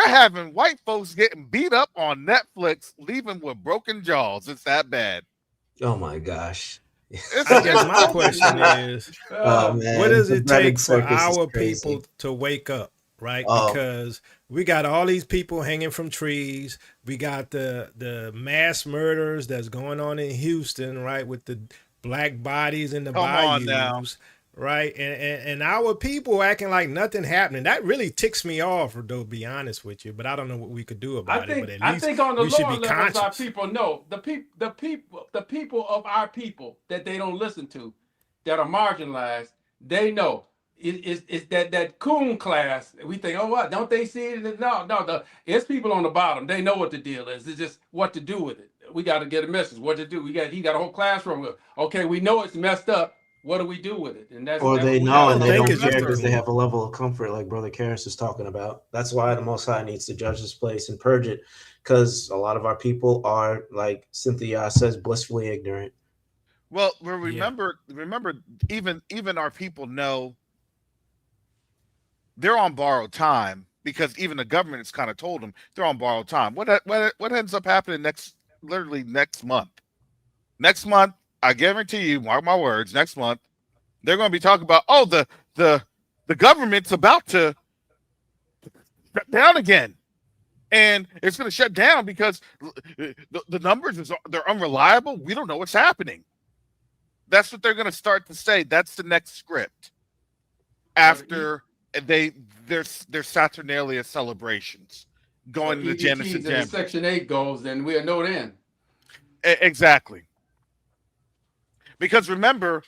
having white folks getting beat up on Netflix, leaving with broken jaws. It's that bad. Oh my gosh. I guess my question is, Oh what man, does the it Brennan take for circus is our crazy. people to wake up, right? Oh, Because we got all these people hanging from trees. We got the mass murders that's going on in Houston, right, with the black bodies in the Come on now. bayous, right? And our people acting like nothing happening. That really ticks me off, to be honest with you. But I don't know what we could do about it. But at I least think on the we should lower be levels, our conscious. people know the people of our people that they don't listen to, that are marginalized. They know it's that coon class. We think, oh, what? Don't they see it? No. It's people on the bottom. They know what the deal is. It's just what to do with it. We got to get a message. What to do? He got a whole classroom. Okay, we know it's messed up. What do we do with it? And that's or they what we know got I to and don't they know. think don't it's just care the because they coon. have a level of comfort, like Brother Karras is talking about. That's why the Most High needs to judge this place and purge it, because a lot of our people are, like Cynthia says, blissfully ignorant. Well, Yeah. remember, even our people know they're on borrowed time because even the government has kind of told them they're on borrowed time. What ends up happening literally next month? Next month, I guarantee you, mark my words, next month they're going to be talking about, oh, the government's about to shut down again, and it's going to shut down because the numbers they're unreliable. We don't know what's happening. That's what they're going to start to say. That's the next script after their Saturnalia celebrations going to Genesis EBTs and the Jamboree. Section 8 goes, then we'll know then. Exactly. Because remember,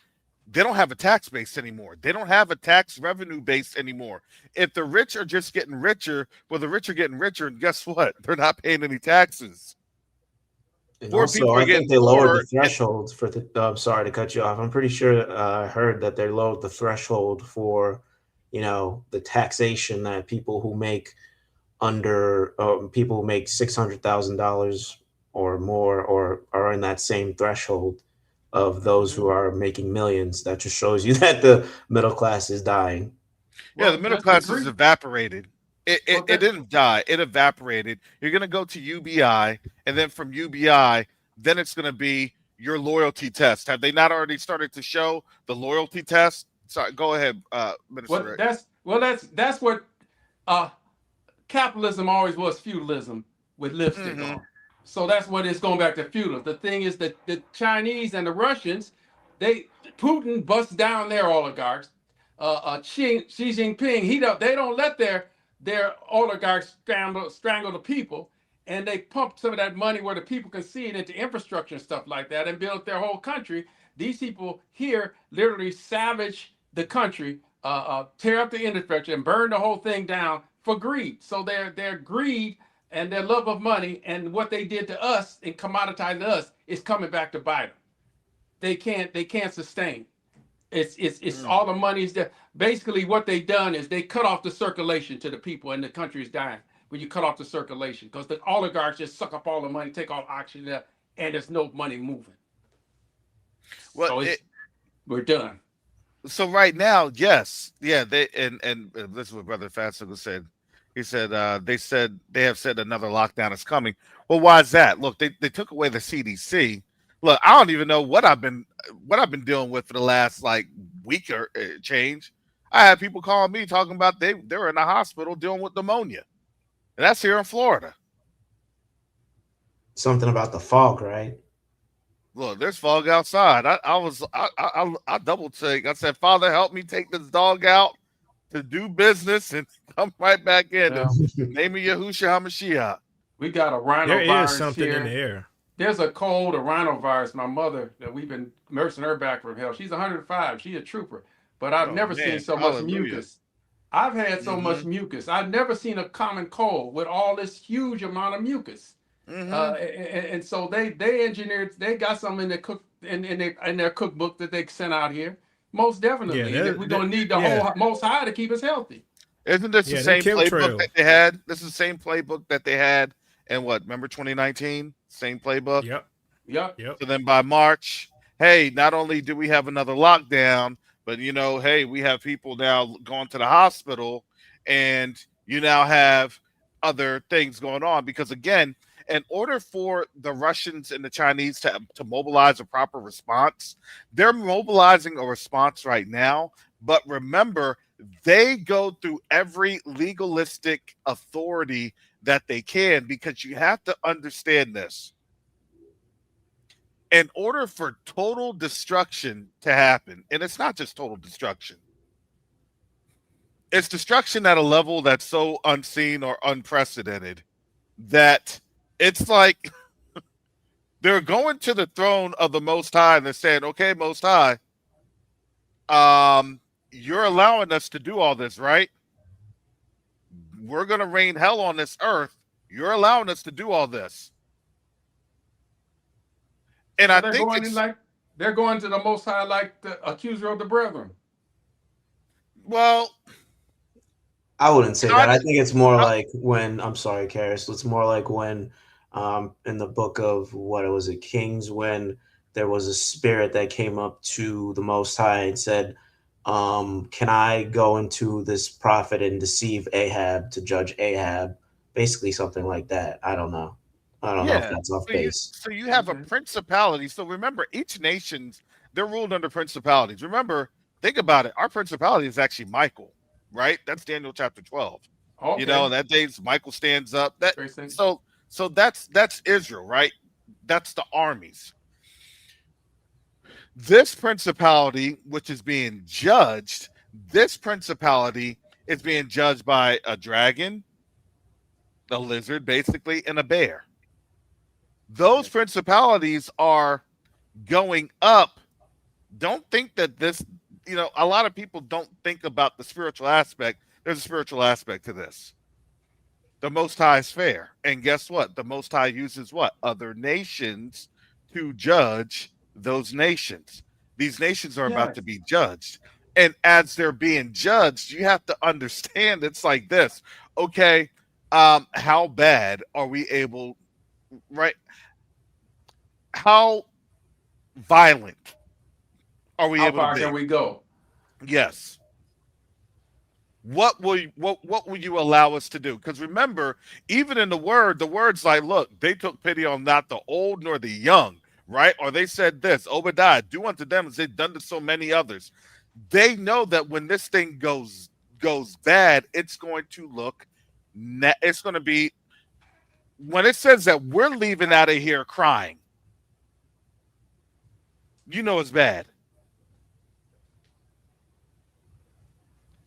they don't have a tax base anymore. They don't have a tax revenue base anymore. If the rich are just getting richer, well, the rich are getting richer, and guess what? They're not paying any taxes. And Poor also, people are I getting think they lowered the poorer. threshold for the. I'm sorry to cut you off. I'm pretty sure I heard that they lowered the threshold for, the taxation that people who make people who make $600,000 or more, or are in that same threshold of those who are making millions. That just shows you that the middle class is dying. Yeah, the middle class has evaporated. It That, didn't die. It evaporated. You're going to go to UBI, and then from UBI, then it's going to be your loyalty test. Have they not already started to show the loyalty test? Sorry, go ahead, Minister Rick. that's what capitalism always was, feudalism with lipstick Mm-hmm. on. So that's what it's going back to feudal. The thing is that the Chinese and the Russians, Putin busts down their oligarchs. Xi Jinping, they don't let their oligarchs strangle the people, and they pump some of that money where the people can see it into infrastructure and stuff like that, and build their whole country. These people here literally savage the country, tear up the infrastructure, and burn the whole thing down for greed. So their greed and their love of money and what they did to us and commoditizing us is coming back to bite them. They can't sustain. It's all the money is there. Basically, what they done is they cut off the circulation to the people, and the country is dying. When you cut off the circulation, because the oligarchs just suck up all the money, take all oxygen, and there's no money moving. Well, So we're done. so right now, yes, yeah, they and this is what Brother Fastical said. He said they have said another lockdown is coming. Well, why is that? Look, they took away the CDC. Look, I don't even know what I've been dealing with for the last like week or change. I had people calling me talking about they were in the hospital dealing with pneumonia, and that's here in Florida. Something about the fog, right? Look, there's fog outside. I double take. I said, Father, help me take this dog out to do business and come right back in. Yeah. Name of Yahushua HaMashiach. We got a There is rhinovirus something here. in the air. There's a cold, a rhinovirus. My mother, that we've been nursing her back from hell. She's 105. She's a trooper. But I've never seen so much mucus. I've had so much mucus. I've never seen a common cold with all this huge amount of mucus. And so they engineered. They got some in their cookbook that they sent out here. Most definitely. Yeah, We're gonna need the yeah, whole Most High to keep us healthy. Isn't this the yeah. Them same playbook that chemtrails. they had? This is the same playbook that they had in what? Remember 2019? Same playbook. Yep, Yep. yep. So then by March, hey, not only do we have another lockdown, but hey, we have people now going to the hospital, and you now have other things going on because again, in order for the Russians and the Chinese to mobilize a proper response, they're mobilizing a response right now. But remember, they go through every legalistic authority that they can because you have to understand this in order for total destruction to happen, and it's not just total destruction, it's destruction at a level that's so unseen or unprecedented that it's like they're going to the throne of the Most High and they're saying, okay, Most High, you're allowing us to do all this, right? We're going to rain hell on this earth. You're allowing us to do all this. And So I they're think going in it's, like they're going to the Most High like the accuser of the brethren. well, I wouldn't say that. kind I of, think it's more like when I'm sorry, Karis. It's more like when in the book of what was it, Kings, when there was a spirit that came up to the Most High and said, can I go into this prophet and deceive Ahab to judge Ahab? Basically something like that. I don't know. I don't know if yeah. that's off So you base. so you have a Okay. principality. So remember, each nation's they're ruled under principalities. Remember, think about it. Our principality is actually Michael, right? That's Daniel chapter 12. Okay. That day's Michael stands up. That Interesting. so that's Israel, right? That's the armies. This principality, which is being judged, this principality is being judged by a dragon, a lizard, basically, and a bear. Those principalities are going up. Don't think that this, a lot of people don't think about the spiritual aspect. There's a spiritual aspect to this. The Most High is fair. And guess what? The Most High uses what? Other nations to judge those nations. These nations are about to Yes. be judged. And as they're being judged, you have to understand it's like this. Okay, how bad are we able, right? How violent are we How able to far can be? we go? Yes. What will you allow us to do? Because remember, even in the word's like, look, they took pity on not the old nor the young, right? Or they said this, Obadiah, do unto them as they've done to so many others. They know that when this thing goes bad, it's going to look, it's going to be when it says that we're leaving out of here crying, it's bad.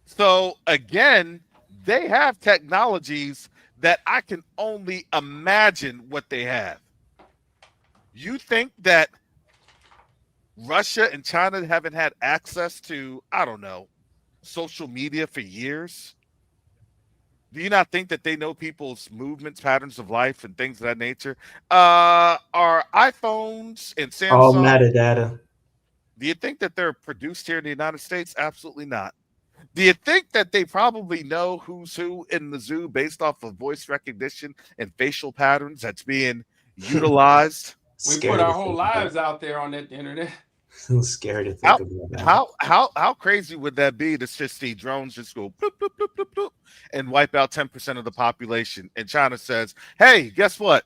So again, they have technologies that I can only imagine what they have. You think that Russia and China haven't had access to, I don't know, social media for years? Do you not think that they know people's movements, patterns of life, and things of that nature? Are iPhones and All Samsung, metadata. do you think that they're produced here in the United States? Absolutely not. Do you think that they probably know who's who in the zoo based off of voice recognition and facial patterns that's being utilized? We put Scary to our whole think about. lives out there on that internet. Scary to think How about that. how crazy would that be to just see drones just go bloop, bloop, bloop, bloop, bloop, and wipe out 10% of the population? And China says, "Hey, guess what?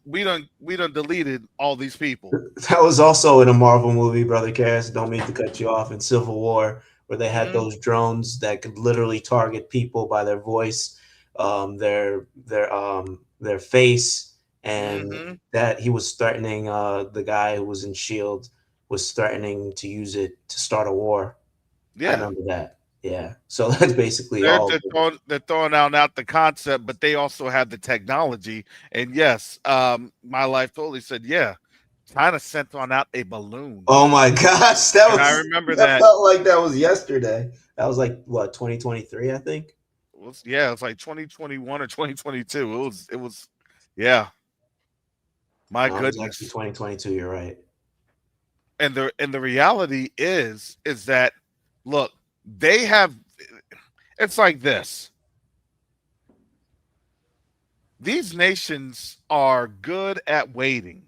We done deleted all these people." That was also in a Marvel movie, Brother Cass. Don't mean to cut you off. In Civil War, where they had Mhm. those drones that could literally target people by their voice, their face, and Mhm. that he was threatening. The guy who was in Shield was threatening to use it to start a war. I Yeah. remember that. Yeah. So that's basically They're all. just throwing out the concept, but they also have the technology. And yes, my life totally said, yeah, China sent on out a balloon. Oh my gosh, And I remember that that felt like that was yesterday. That was like what 2023, I think. it was like 2021 or 2022. It was yeah, my No, it was actually goodness. 2022. You're right. And the reality is that, look, they have, it's like this. These nations are good at waiting.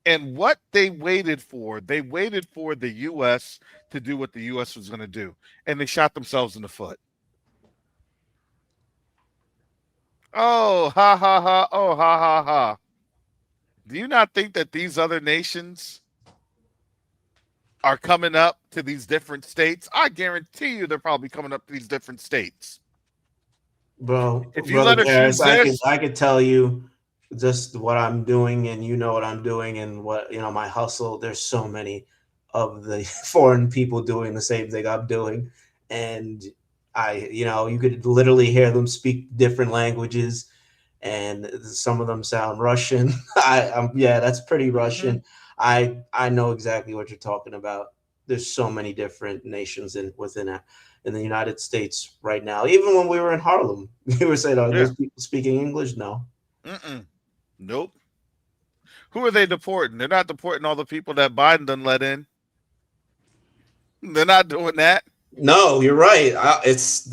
And what they waited for the U.S. to do what the U.S. was going to do. And they shot themselves in the foot. Oh, ha, ha, ha. Oh, ha, ha, ha. Do you not think that these other nations are coming up to these different states? I guarantee you they're probably coming up to these different states. Bro, If you brother let us Harris, use this, I could tell you just what I'm doing, and you know what I'm doing, and what my hustle. There's so many of the foreign people doing the same thing I'm doing, and you could literally hear them speak different languages, and some of them sound Russian. Yeah, that's pretty Russian. I know exactly what you're talking about. There's so many different nations in the United States right now. Even when we were in Harlem, we were saying, "Are those people speaking English?" No. Nope. Who are they deporting? They're not deporting all the people that Biden done let in. They're not doing that. No, you're right. It's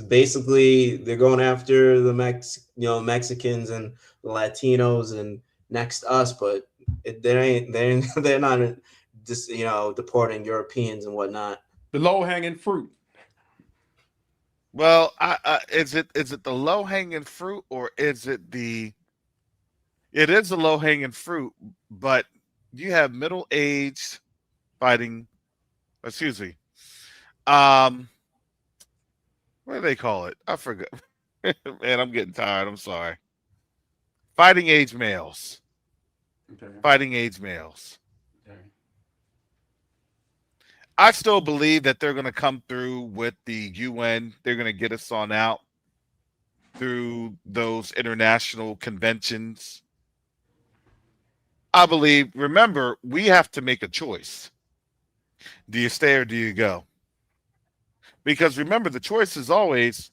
basically they're going after the Mexicans and the Latinos and next us, but they're not just deporting Europeans and whatnot. The low hanging fruit. Well, is it the low hanging fruit, or is it the? It is the low hanging fruit, but you have middle aged fighting. Excuse me. What do they call it? I forgot. Man, I'm getting tired. I'm sorry. Fighting age males. Okay. Fighting age males. Okay. I still believe that they're going to come through with the UN. They're going to get us on out through those international conventions. I believe, remember, we have to make a choice. Do you stay or do you go? Because remember, the choice is always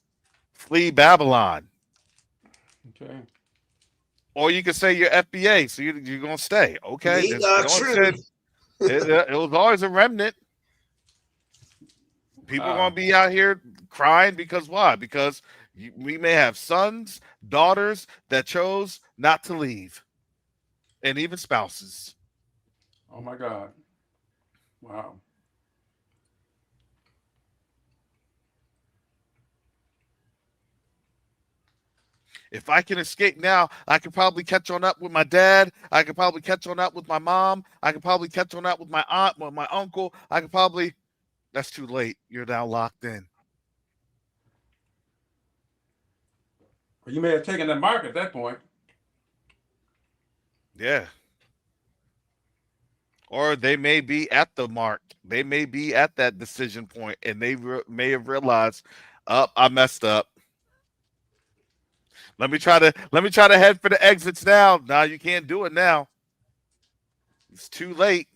flee Babylon. Okay. Or you can say you're FBA, so you're going to stay. Okay. The doctrine. It was always a remnant. People are going to be out here crying because why? Because we may have sons, daughters that chose not to leave, and even spouses. Oh my God. Wow. If I can escape now, I could probably catch on up with my dad. I could probably catch on up with my mom. I could probably catch on up with my aunt, with my uncle. I could probably. That's too late. You're now locked in. Well, you may have taken the mark at that point. Yeah. Or they may be at the mark. They may be at that decision point, and they may have realized, I messed up. Let me try to head for the exits now. Now you can't do it now. It's too late.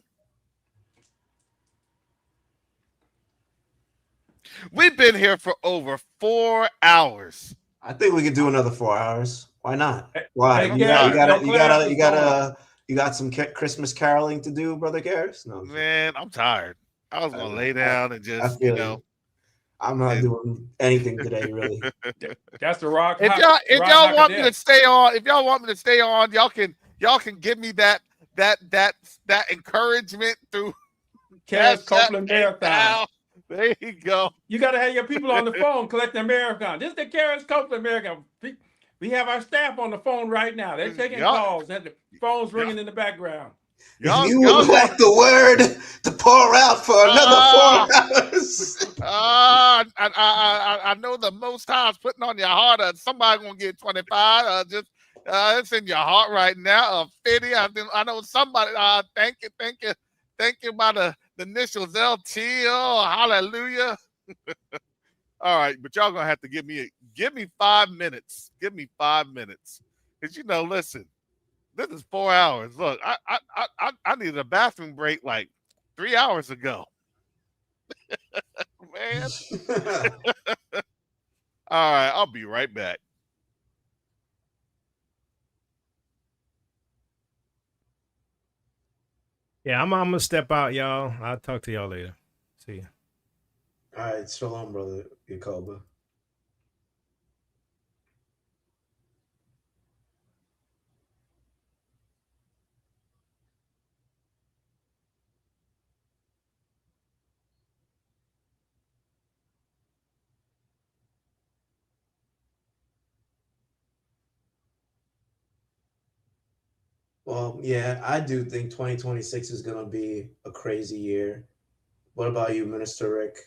We've been here for over 4 hours. I think we could do another 4 hours. Why not? Why? Hey, You got some Christmas caroling to do, brother Garris? No, Man, I'm tired. I was gonna lay down and just, I'm not doing anything today, really. That's the rock. If y'all want me to stay on, y'all can give me that encouragement through Copeland Marathon. There you go. You got to have your people on the phone collecting marathon. This is the Copeland Marathon. We have our staff on the phone right now. They're taking calls and the phone's ringing in the background. If you would like the word to pour out for another 4 hours. I know the Most High is putting on your heart. Somebody gonna get 25. It's in your heart right now. 50. I know somebody. Thank you by the initials LT. Oh, hallelujah. All right, but y'all gonna have to give me 5 minutes. Give me 5 minutes, because listen. This is 4 hours. Look, I needed a bathroom break like 3 hours ago. Man. All right, I'll be right back. Yeah, I'm gonna step out, y'all. I'll talk to y'all later. See ya. All right, shalom, brother Yakoba. Well, yeah, I do think 2026 is going to be a crazy year. What about you, Minister Rick?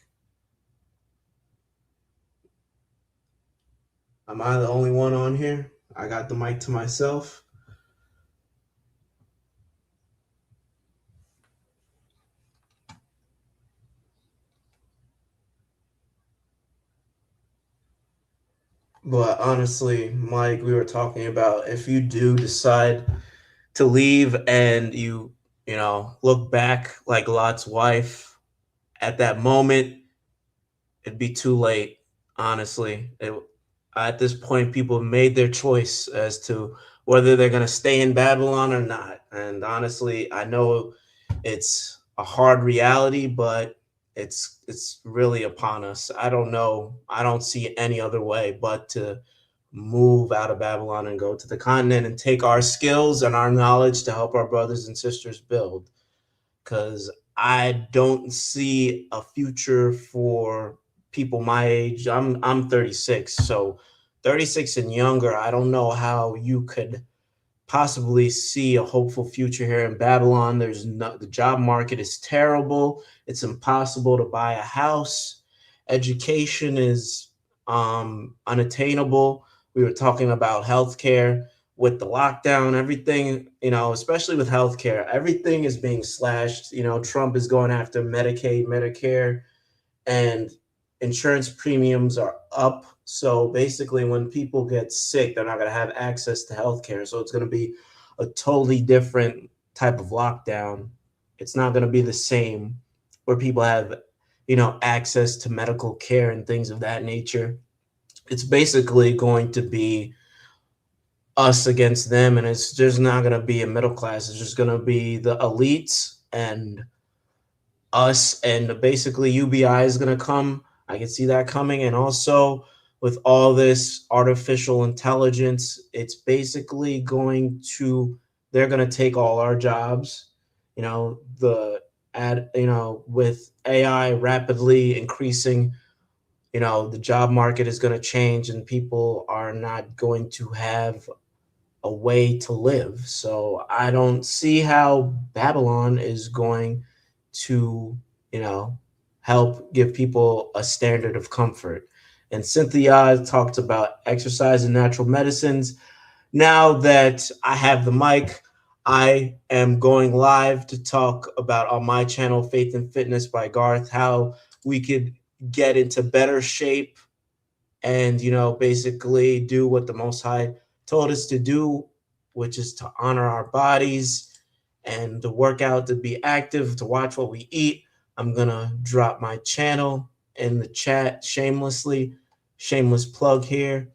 Am I the only one on here? I got the mic to myself. But honestly, Mike, we were talking about if you do decide to leave and you look back like Lot's wife at that moment, it'd be too late. Honestly, at this point, people have made their choice as to whether they're going to stay in Babylon or not. And honestly, I know it's a hard reality, but it's really upon us. I don't know. I don't see any other way but to move out of Babylon and go to the continent and take our skills and our knowledge to help our brothers and sisters build. Because I don't see a future for people my age. I'm 36, so 36 and younger. I don't know how you could possibly see a hopeful future here in Babylon. The job market is terrible. It's impossible to buy a house. Education is unattainable. We were talking about healthcare with the lockdown, everything, especially with healthcare, everything is being slashed. Trump is going after Medicaid, Medicare, and insurance premiums are up. So basically, when people get sick, they're not going to have access to healthcare. So it's going to be a totally different type of lockdown. It's not going to be the same where people have, access to medical care and things of that nature. It's basically going to be us against them, and it's just not going to be a middle class. It's just going to be the elites and us, and basically UBI is going to come. I can see that coming. And also with all this artificial intelligence, it's basically they're going to take all our jobs. With AI rapidly increasing, the job market is going to change and people are not going to have a way to live. So I don't see how Babylon is going to, help give people a standard of comfort. And Cynthia talked about exercise and natural medicines. Now that I have the mic, I am going live to talk about on my channel, Faith and Fitness by Garth, how we could get into better shape and basically do what the Most High told us to do, which is to honor our bodies and to work out, to be active, to watch what we eat. I'm gonna drop my channel in the chat shamelessly. Shameless plug here.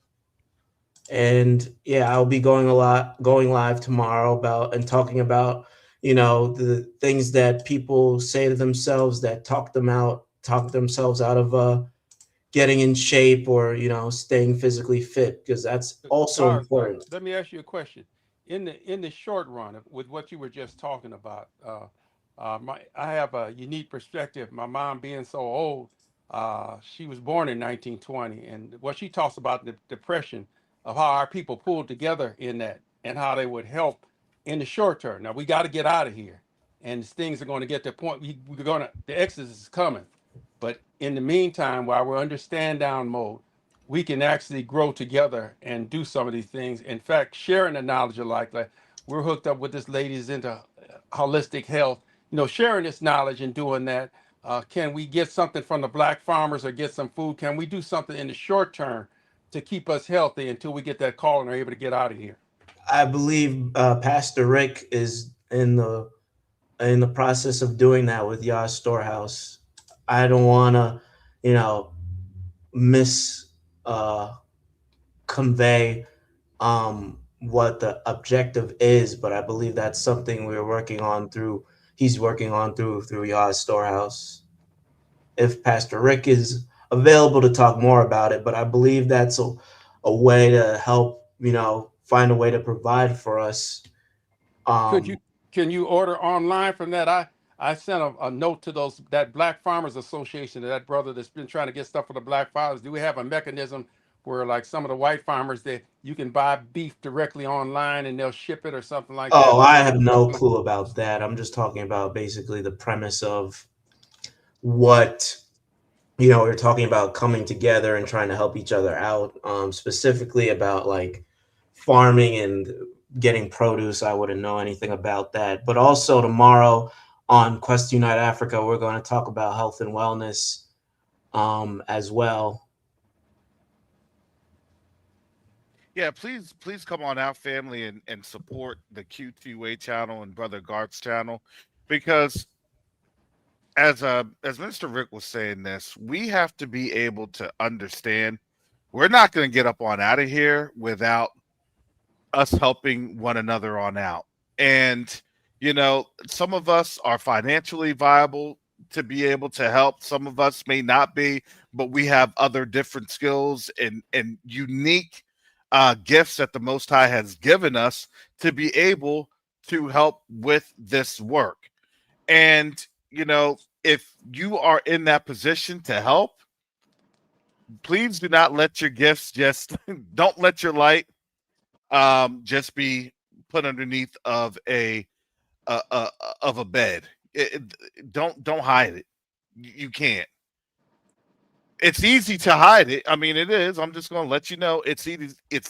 And yeah, I'll be going live tomorrow about and talking about the things that people say to themselves that talk themselves out of getting in shape or staying physically fit, because that's also Garth, important. let me ask you a question. In the short run, with what you were just talking about, I have a unique perspective. My mom being so old, she was born in 1920, and what she talks about the depression of how our people pulled together in that and how they would help in the short term. Now we got to get out of here, and things are going to get to the point the exodus is coming. But in the meantime, while we're under stand down mode, we can actually grow together and do some of these things. In fact, sharing the knowledge of like we're hooked up with this ladies into holistic health. Sharing this knowledge and doing that. Can we get something from the black farmers or get some food? Can we do something in the short term to keep us healthy until we get that call and are able to get out of here? I believe Pastor Rick is in the process of doing that with Yah Storehouse. I don't want to, you know, mis convey what the objective is, but I believe that's something we're working on through he's working on through Yah's storehouse. If Pastor Rick is available to talk more about it, but I believe that's a way to help, find a way to provide for us. Could you can you order online from that? I sent a note to that Black Farmers Association, to that brother that's been trying to get stuff for the black farmers. Do we have a mechanism where, like, some of the white farmers, that you can buy beef directly online and they'll ship it or something like that? Oh, I have no clue about that. I'm just talking about basically the premise of what, we're talking about coming together and trying to help each other out. Specifically about like farming and getting produce. I wouldn't know anything about that. But also tomorrow on Quest Unite Africa, we're going to talk about health and wellness as well. Yeah, please come on out, family, and support the QTUA channel and Brother Garth's channel, because as Mr. Rick was saying this, we have to be able to understand we're not going to get up on out of here without us helping one another on out. And some of us are financially viable to be able to help. Some of us may not be, but we have other different skills and unique gifts that the Most High has given us to be able to help with this work. And if you are in that position to help, please do not let your gifts don't let your light just be put underneath of a bed. Don't hide it. You can't. It's easy to hide it. I mean, it is. I'm just going to let you know it's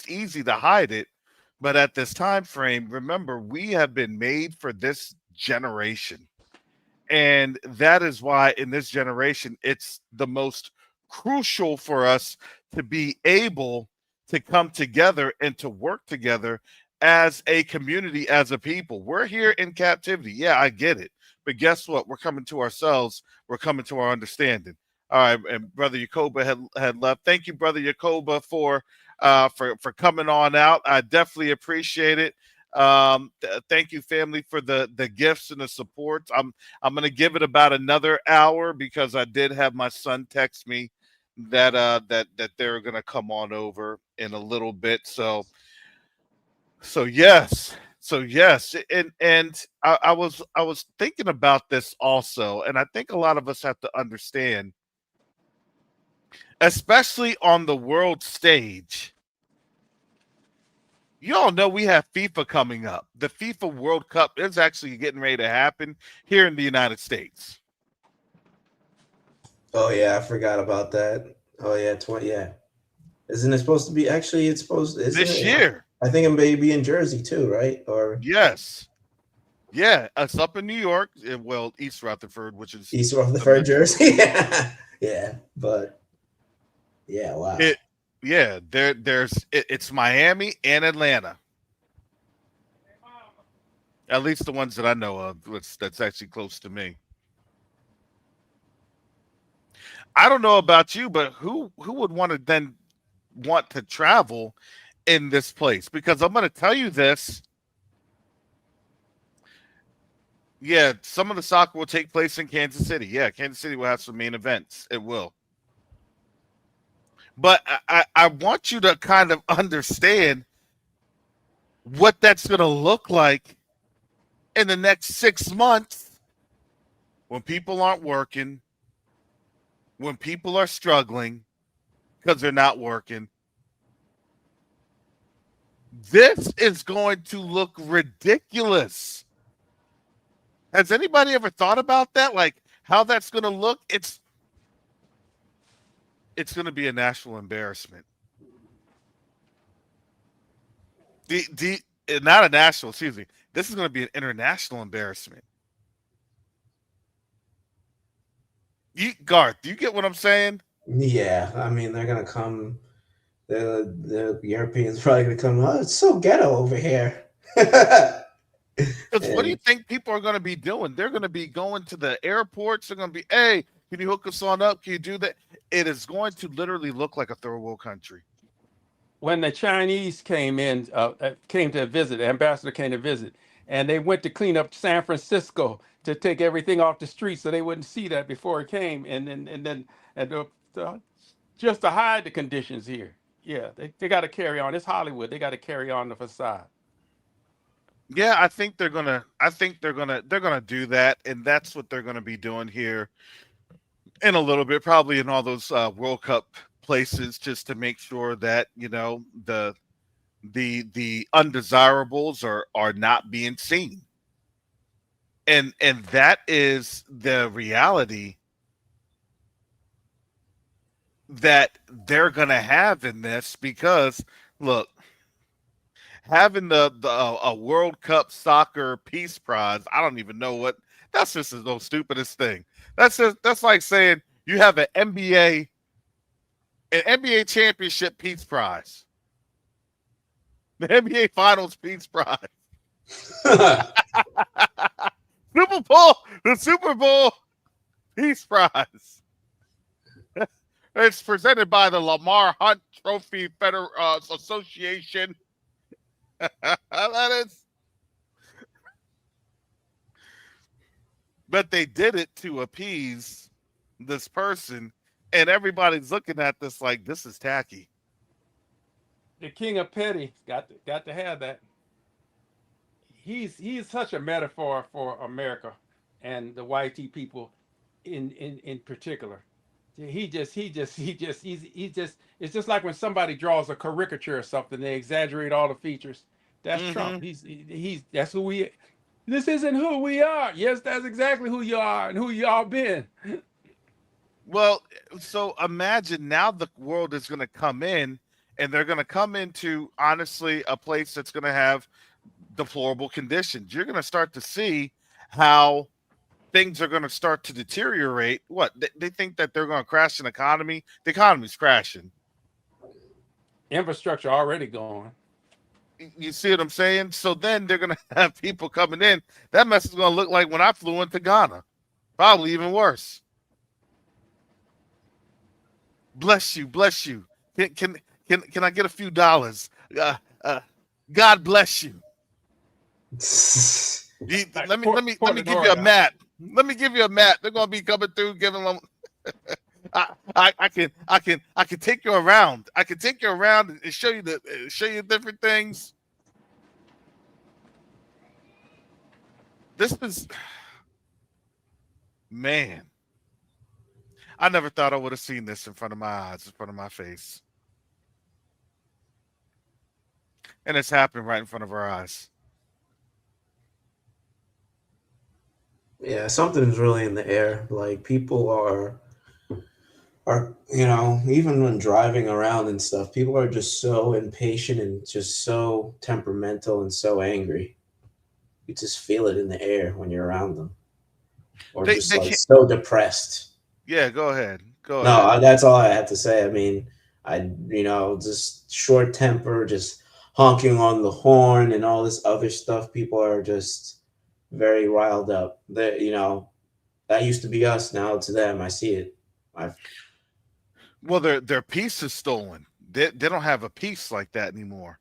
easy to hide it. But at this time frame, remember, we have been made for this generation. And that is why in this generation, it's the most crucial for us to be able to come together and to work together as a community, as a people. We're here in captivity. Yeah, I get it. But guess what? We're coming to ourselves. We're coming to our understanding. All right, and Brother Yacoba had left. Thank you, Brother Yacoba, for coming on out. I definitely appreciate it. Thank you, family, for the gifts and the supports. I'm gonna give it about another hour because I did have my son text me that they're gonna come on over in a little bit. So yes. And I was thinking about this also, and I think a lot of us have to understand, especially on the world stage. You all know we have FIFA coming up. The FIFA World Cup is actually getting ready to happen here in the United States. Oh yeah, I forgot about that. Oh yeah, 20. Yeah, isn't it supposed to be? Actually, it's supposed this year. I think it may be in Jersey too, right? Or yes, yeah, it's up in New York. Well, East Rutherford, which is East Rutherford, Jersey. Yeah, but yeah, wow. It's Miami and Atlanta. At least the ones that I know of, that's actually close to me. I don't know about you, but who would want to travel in this place? Because I'm going to tell you this. Yeah, some of the soccer will take place in Kansas City. Yeah, Kansas City will have some main events. It will. But I want you to kind of understand what that's going to look like in the next 6 months when people aren't working, when people are struggling because they're not working. This is going to look ridiculous. Has anybody ever thought about that? Like how that's going to look? It's going to be a national embarrassment. Not a national, excuse me. This is going to be an international embarrassment. Garth, do you get what I'm saying? Yeah, I mean they're gonna come. The Europeans probably gonna come. Oh, it's so ghetto over here. Because what do you think people are going to be doing? They're going to be going to the airports. They're going to be, hey, can you hook us on up? Can you do that? It is going to literally look like a third world country. When the Chinese came to visit, the ambassador came to visit, and they went to clean up San Francisco to take everything off the street so they wouldn't see that before it came, and just to hide the conditions here. Yeah, they got to carry on. It's Hollywood. They got to carry on the facade. Yeah, I think they're gonna. I think they're gonna do that, and that's what they're gonna be doing here in a little bit, probably in all those World Cup places, just to make sure that the undesirables are not being seen, and that is the reality that they're gonna have in this, because look, having the a World Cup soccer peace prize, I don't even know what. That's just the stupidest thing. That's like saying you have an NBA championship peace prize, the NBA Finals peace prize, the Super Bowl peace prize. It's presented by the Lamar Hunt Trophy Association. That is, but they did it to appease this person, and everybody's looking at this like this is tacky. The king of petty got to have that. He's such a metaphor for America and the YT people in particular. He's just it's just like when somebody draws a caricature or something, they exaggerate all the features. That's Mm-hmm. Trump. He's that's who we. This isn't who we are. Yes, that's exactly who you are and who y'all been. Well, so imagine now the world is going to come in, and they're going to come into honestly a place that's going to have deplorable conditions. You're going to start to see how things are going to start to deteriorate. What they think that they're going to crash an economy? The economy's crashing. Infrastructure already gone. You see what I'm saying? So then they're going to have people coming in. That mess is going to look like when I flew into Ghana, probably even worse. Bless you, bless you. Can I get a few dollars? God bless you. Let me give you a mat. Let me give you a mat. They're gonna be coming through, giving them. I can take you around. I can take you around and show you different things. This is, man. I never thought I would have seen this in front of my eyes, in front of my face. And it's happening right in front of our eyes. Yeah, something's really in the air. Like people are even when driving around and stuff, people are just so impatient and just so temperamental and so angry. You just feel it in the air when you're around them, or They just like can't. so depressed. Yeah, go ahead. Go No, ahead. that's all I had to say. I mean, just short temper, just honking on the horn and all this other stuff. People are just very riled up. That used to be us. Now to them, I see it. I Well, their peace is stolen. They don't have a peace like that anymore.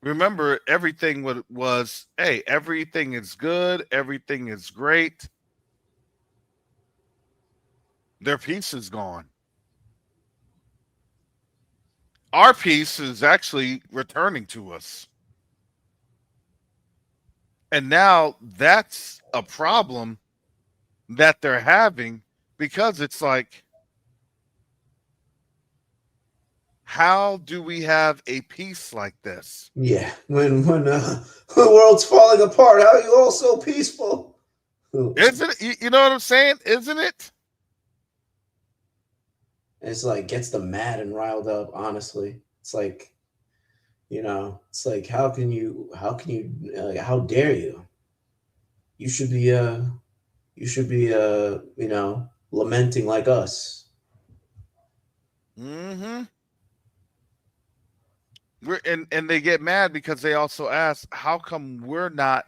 Remember, everything was, hey, everything is good, everything is great. Their peace is gone. Our peace is actually returning to us. And now that's a problem that they're having, because it's like, how do we have a peace like this? Yeah, when the world's falling apart, how are you all so peaceful? Isn't it? You know what I'm saying? Isn't it? It's like gets them mad and riled up. Honestly, it's like how can you how dare you? You should be lamenting like us. Mm-hmm. And they get mad because they also ask, how come we're not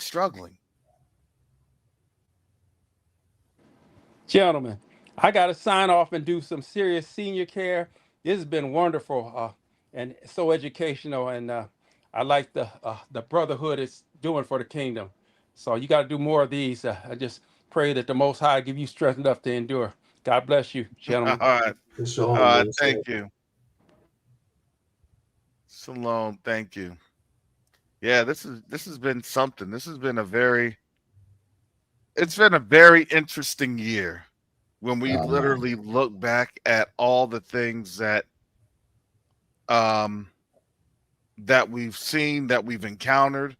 struggling? Gentlemen, I got to sign off and do some serious senior care. This has been wonderful and so educational. And I like the brotherhood it's doing for the kingdom. So you got to do more of these. I just pray that the Most High give you strength enough to endure. God bless you, All gentlemen. right. Shalom, brother. Thank you. Shalom. Thank you. Yeah, this has been something. This has been it's been a very interesting year when we literally look back at all the things um that we've seen, that we've encountered,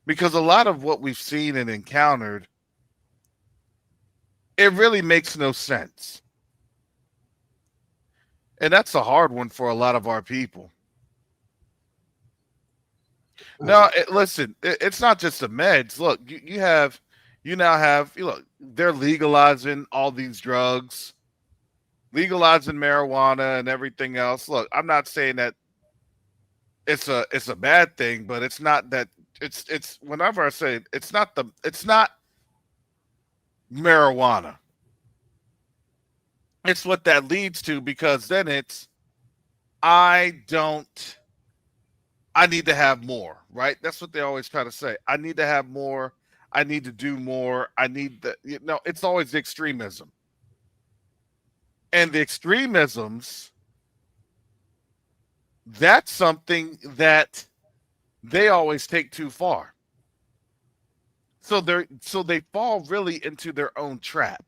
because a lot of what we've seen and encountered, it really makes no sense. And that's a hard one for a lot of our people. No, listen, it's not just the meds. Look, you now have, look, they're legalizing all these drugs, legalizing marijuana and everything else. Look, I'm not saying that it's a bad thing, but it's not that it's whenever I say it, it's not marijuana. It's what that leads to, because then it's I don't I need to have more, right? That's what they always try to say. I need to have more. I need to do more. I need the, it's always the extremism. And the extremisms, that's something that they always take too far. So they fall really into their own trap.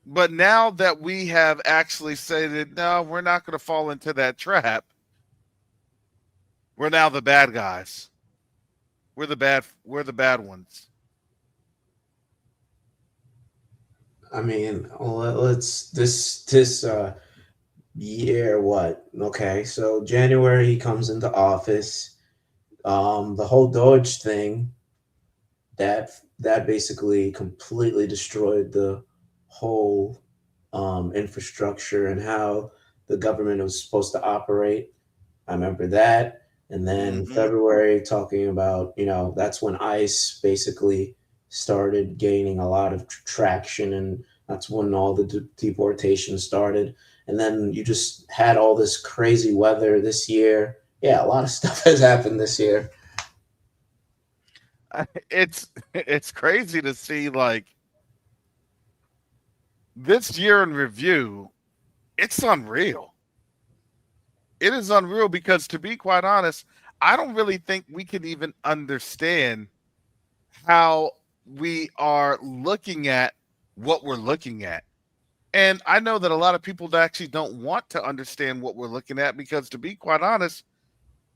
But now that we have actually said that no, we're not going to fall into that trap, we're now the bad guys. We're the bad ones. I mean, let's this year, what? Okay, so January he comes into office. The whole Doge thing, that basically completely destroyed the whole infrastructure and how the government was supposed to operate. I remember that. And then February, talking about, that's when ICE basically started gaining a lot of traction, and that's when all the deportation started. And then you just had all this crazy weather this year. Yeah, a lot of stuff has happened this year. It's crazy to see, like, this year in review. It's unreal. It is unreal because, to be quite honest, I don't really think we can even understand how we are looking at what we're looking at. And I know that a lot of people actually don't want to understand what we're looking at because, to be quite honest,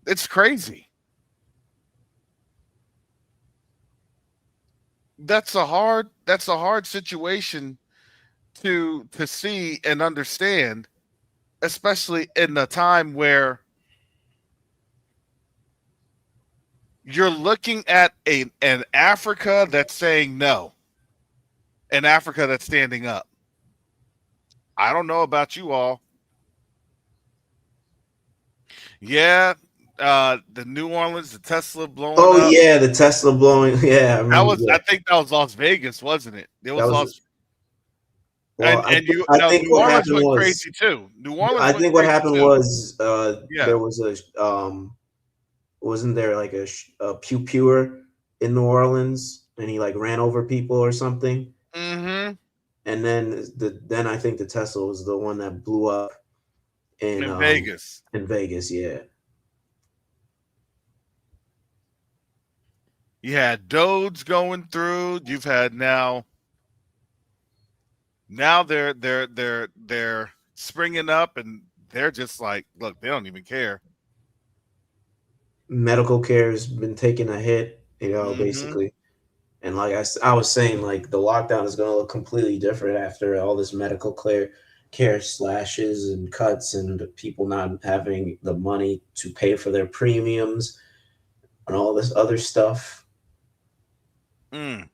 it's crazy. That's a hard situation to see and understand, especially in a time where you're looking at an Africa that's saying no, an Africa that's standing up. I don't know about you all. Yeah, the New Orleans, the Tesla blowing Oh up. yeah, the Tesla blowing. Yeah, I remember. I think that was Las Vegas, wasn't it? It That was was Las. well. You I know, think New what Orleans happened went was crazy too. New Orleans I went think what crazy happened too. was Yeah. there was wasn't there like a pew pewer in New Orleans, and he like ran over people or something. Mm-hmm. And then I think the Tesla was the one that blew up In Vegas. in Vegas. Yeah. You had Doge going through. You've had now they're springing up, and they're just like, look, they don't even care. Medical care has been taking a hit, Mm-hmm. basically. And like I was saying, like the lockdown is going to look completely different after all this medical care slashes and cuts, and people not having the money to pay for their premiums and all this other stuff. Mm,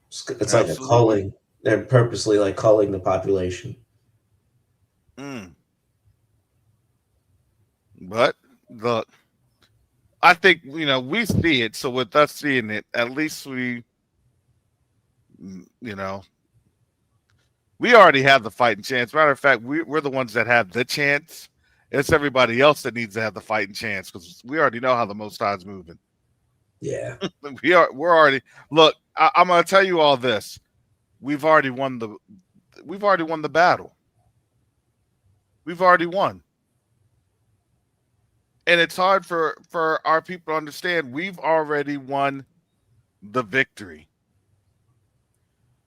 It's like a absolutely. culling. They're purposely like culling the population. Mm. But look, I think we see it. So with us seeing it, at least we, you know, We already have the fighting chance. Matter of fact, we're the ones that have the chance. It's everybody else that needs to have the fighting chance because we already know how the Most High is moving. Yeah. We're already look. I'm gonna tell you all this. We've already won the battle. We've already won. And it's hard for our people to understand we've already won the victory.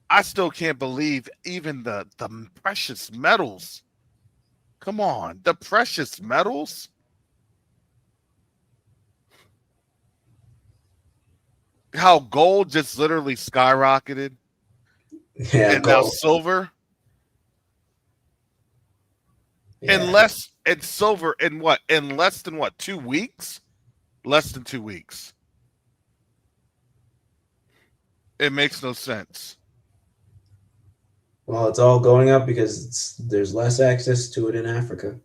I still can't believe even the precious metals. Come on, the precious metals. How gold just literally skyrocketed, Yeah, and now gold. silver. Yeah. Silver in what? In less than what? 2 weeks? Less than 2 weeks. It makes no sense. Well, it's all going up because there's less access to it in Africa.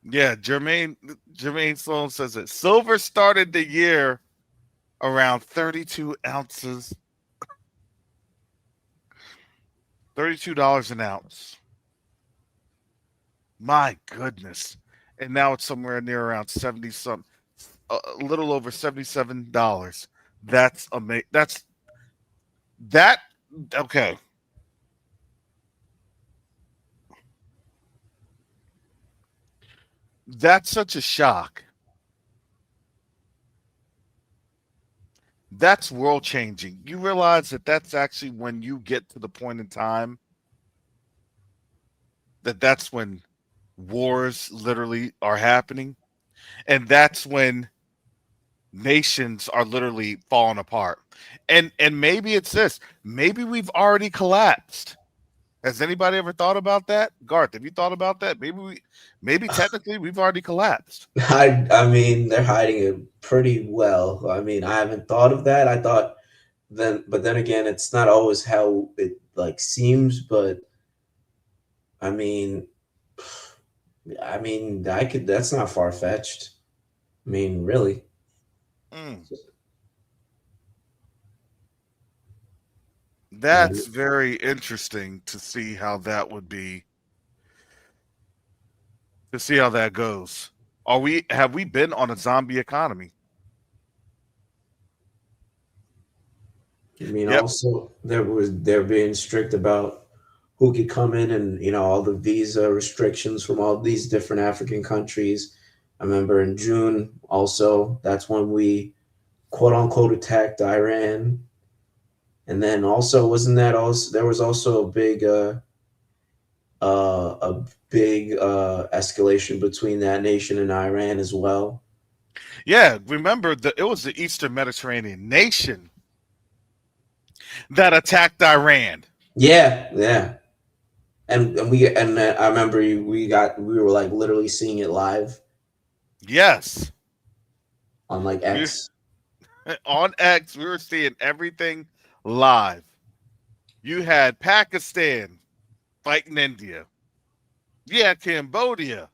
Yeah, Jermaine Sloan says it. Silver started the year around 32 ounces. $32 an ounce. My goodness. And now it's somewhere near around 70 something, a little over $77. That's amazing. That okay. That's such a shock. That's world changing. You realize that that's actually when you get to the point in time that's when wars literally are happening. And that's when nations are literally falling apart. And maybe it's this. Maybe we've already collapsed. Has anybody ever thought about that? Garth, have you thought about that? Maybe technically we've already collapsed. I mean, they're hiding it pretty well. I mean, I haven't thought of that. I thought but then again, it's not always how it like seems, but I mean, that's not far fetched. I mean, really. Mm. I mean, That's very interesting to see how that would be, to see how that goes. Have we been on a zombie economy? Yep. also they're being strict about who could come in, and all the visa restrictions from all these different African countries. I remember in June also, that's when we quote unquote attacked Iran. And then also, wasn't that also there was also a big escalation between that nation and Iran as well. Yeah, remember it was the Eastern Mediterranean nation that attacked Iran. Yeah, yeah. And I remember we were like literally seeing it live Yes. on like X. On X, we were seeing everything live. You had Pakistan fighting India. Yeah, Cambodia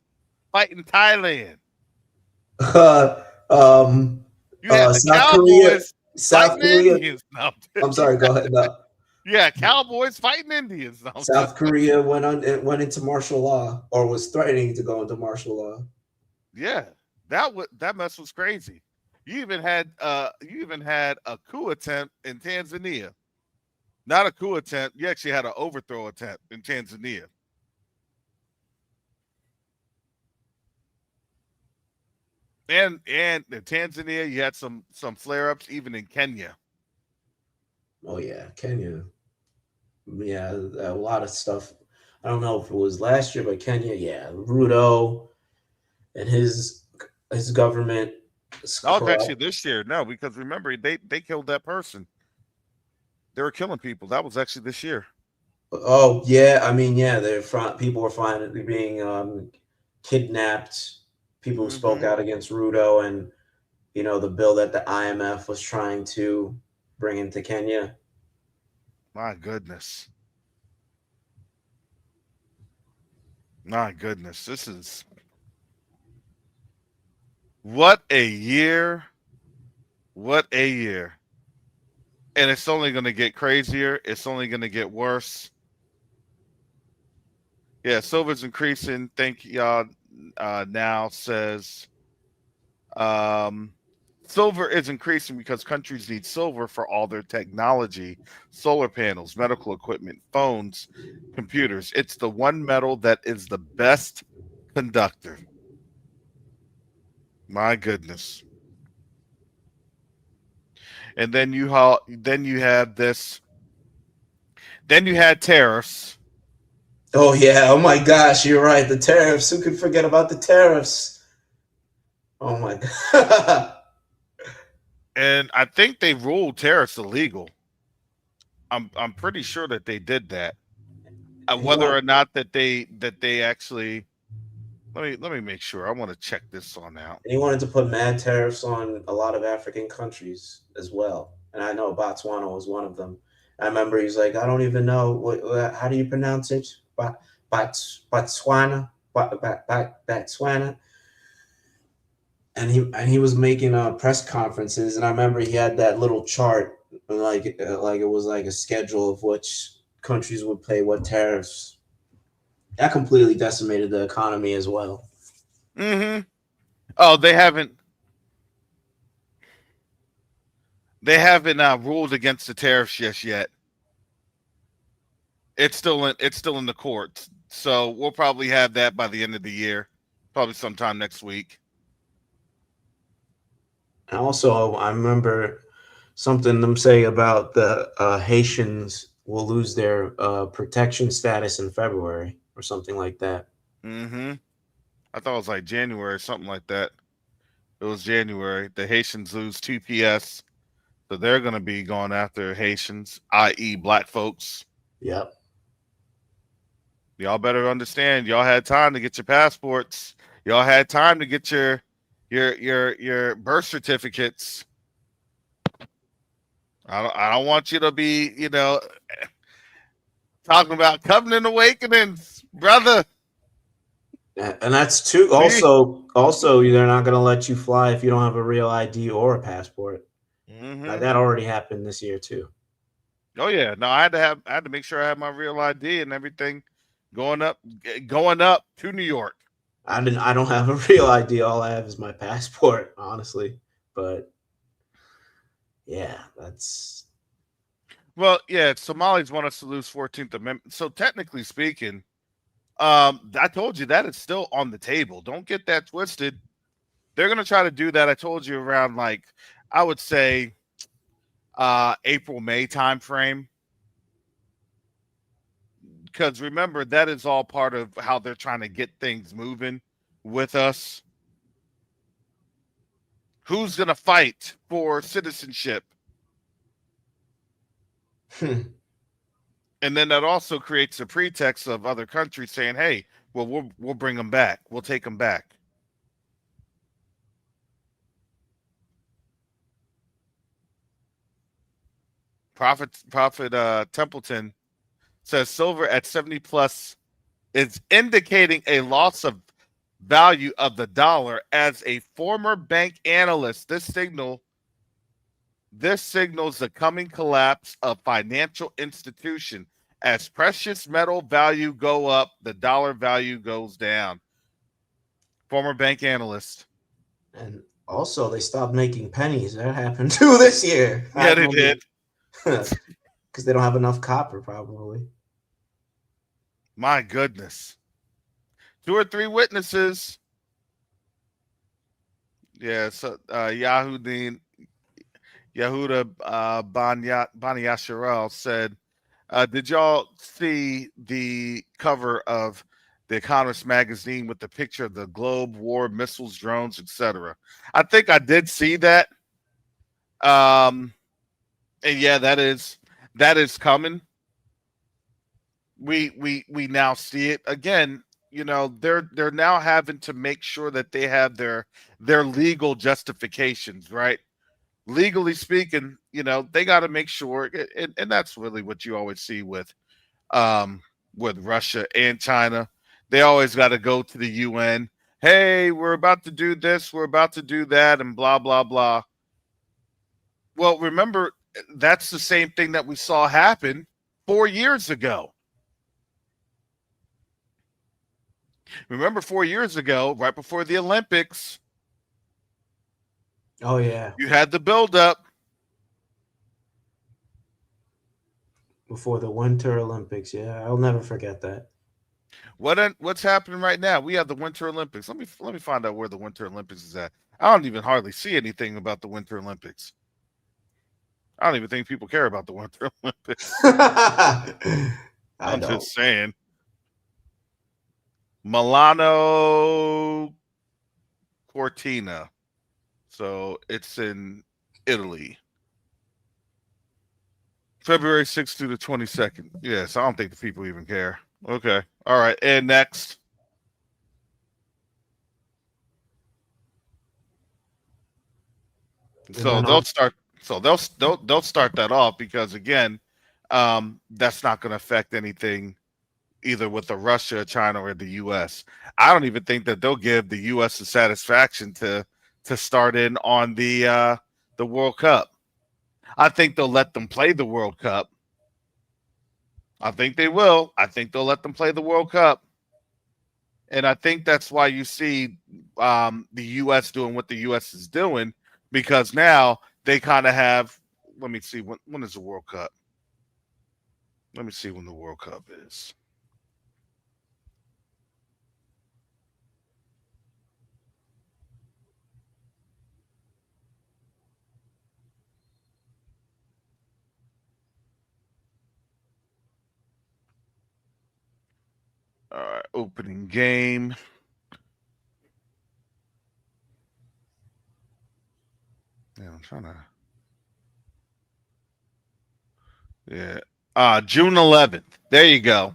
fighting Thailand. You had the South Korea. Cowboys South fighting Korea. Indians. No, I'm sorry. Go ahead. No. yeah, Cowboys fighting Indians. No, South Korea went into martial law, or was threatening to go into martial law. yeah, that mess was crazy. You even had a coup attempt in Tanzania. Not a coup attempt. You actually had an overthrow attempt in Tanzania. And in Tanzania, you had some flare ups even in Kenya. Oh yeah, Kenya. Yeah, a lot of stuff. I don't know if it was last year, but Kenya, yeah, Ruto and his government is That was actually corrupt. this year. No, because remember they killed that person. They were killing people. That was actually this year. Oh yeah, I mean yeah, people were finally being kidnapped. People who spoke Mm-hmm. out against Ruto and the bill that the IMF was trying to bring into Kenya. My goodness. My goodness. This is what a year. What a year. And it's only going to get crazier. It's only going to get worse. Yeah, silver's increasing. Thank y'all. Now says silver is increasing because countries need silver for all their technology, solar panels, medical equipment, phones, computers. It's the one metal that is the best conductor. My goodness. And then you have this. Then you had tariffs. Oh yeah. Oh my gosh, you're right. The tariffs. Who could forget about the tariffs? Oh my god. And I think they ruled tariffs illegal. I'm pretty sure that they did that. Whether or not that they actually let me make sure. I want to check this on out. And he wanted to put mad tariffs on a lot of African countries as well. And I know Botswana was one of them. I remember he's like, I don't even know how do you pronounce it? Botswana, Botswana. And he was making press conferences, and I remember he had that little chart, like it was like a schedule of which countries would pay what tariffs. That completely decimated the economy as well. Mm-hmm. Oh, they haven't ruled against the tariffs just yet. It's still in the courts, so we'll probably have that by the end of the year, probably sometime next week. And also, I remember something them say about the Haitians will lose their protection status in February or something like that. Mm-hmm. I thought it was like January, something like that. It was January. The Haitians lose TPS, so they're going to be going after Haitians, i.e., black folks. Yep. Y'all better understand. Y'all had time to get your passports. Y'all had time to get your birth certificates. I don't want you to be, talking about covenant awakenings, brother. And that's too. Also, they're not going to let you fly if you don't have a real ID or a passport. Mm-hmm. That already happened this year too. Oh yeah, no, I had to make sure I had my real ID and everything going up to New York. I don't have a real ID. All I have is my passport, honestly. But yeah, that's. Well, yeah, Somalis want us to lose 14th Amendment. So technically speaking, I told you that is still on the table. Don't get that twisted. They're gonna try to do that. I told you around I would say April, May time frame. Because remember, that is all part of how they're trying to get things moving with us. Who's gonna fight for citizenship? And then that also creates a pretext of other countries saying, "Hey, well, we'll bring them back. We'll take them back." Prophet Templeton says silver at 70 plus is indicating a loss of value of the dollar. As a former bank analyst, this signals the coming collapse of financial institution. As precious metal value go up, the dollar value goes down. Former bank analyst. And also, they stopped making pennies. That happened too this year. Yeah, they did. Because they don't have enough copper, probably. My goodness. 2 or 3 witnesses. Yeah, so Yahuda Banyasharel said, did y'all see the cover of the Economist magazine with the picture of the globe, war, missiles, drones, etc.? I think I did see that. And yeah, that is coming. We now see it again. They're now having to make sure that they have their legal justifications, right? Legally speaking, they got to make sure, and that's really what you always see with Russia and China. They always got to go to the UN. Hey, we're about to do this, we're about to do that, and blah blah blah. Well, remember, that's the same thing that we saw happen 4 years ago. Remember 4 years ago, right before the Olympics, Oh yeah, you had the buildup. before the Winter Olympics. Yeah, I'll never forget that. What's happening right now? We have the Winter Olympics. Let me find out where the Winter Olympics is at. I don't even hardly see anything about the Winter Olympics. I don't even think people care about the Winter Olympics. I I'm don't. just saying. Milano Cortina. So it's in Italy. February 6th through the 22nd. Yes, I don't think the people even care. Okay. All right. And next. And So then they'll start. So they'll start that off because again, that's not going to affect anything either with the Russia, China, or the U.S. I don't even think that they'll give the U.S. the satisfaction to start in on the World Cup. I think they'll let them play the World Cup. I think they will. I think they'll let them play the World Cup. And I think that's why you see the U.S. doing what the U.S. is doing, because now they kind of have. Let me see when is the World Cup. Let me see when the World Cup is. All right, opening game. Yeah, I'm trying to. Yeah. June 11th. There you go.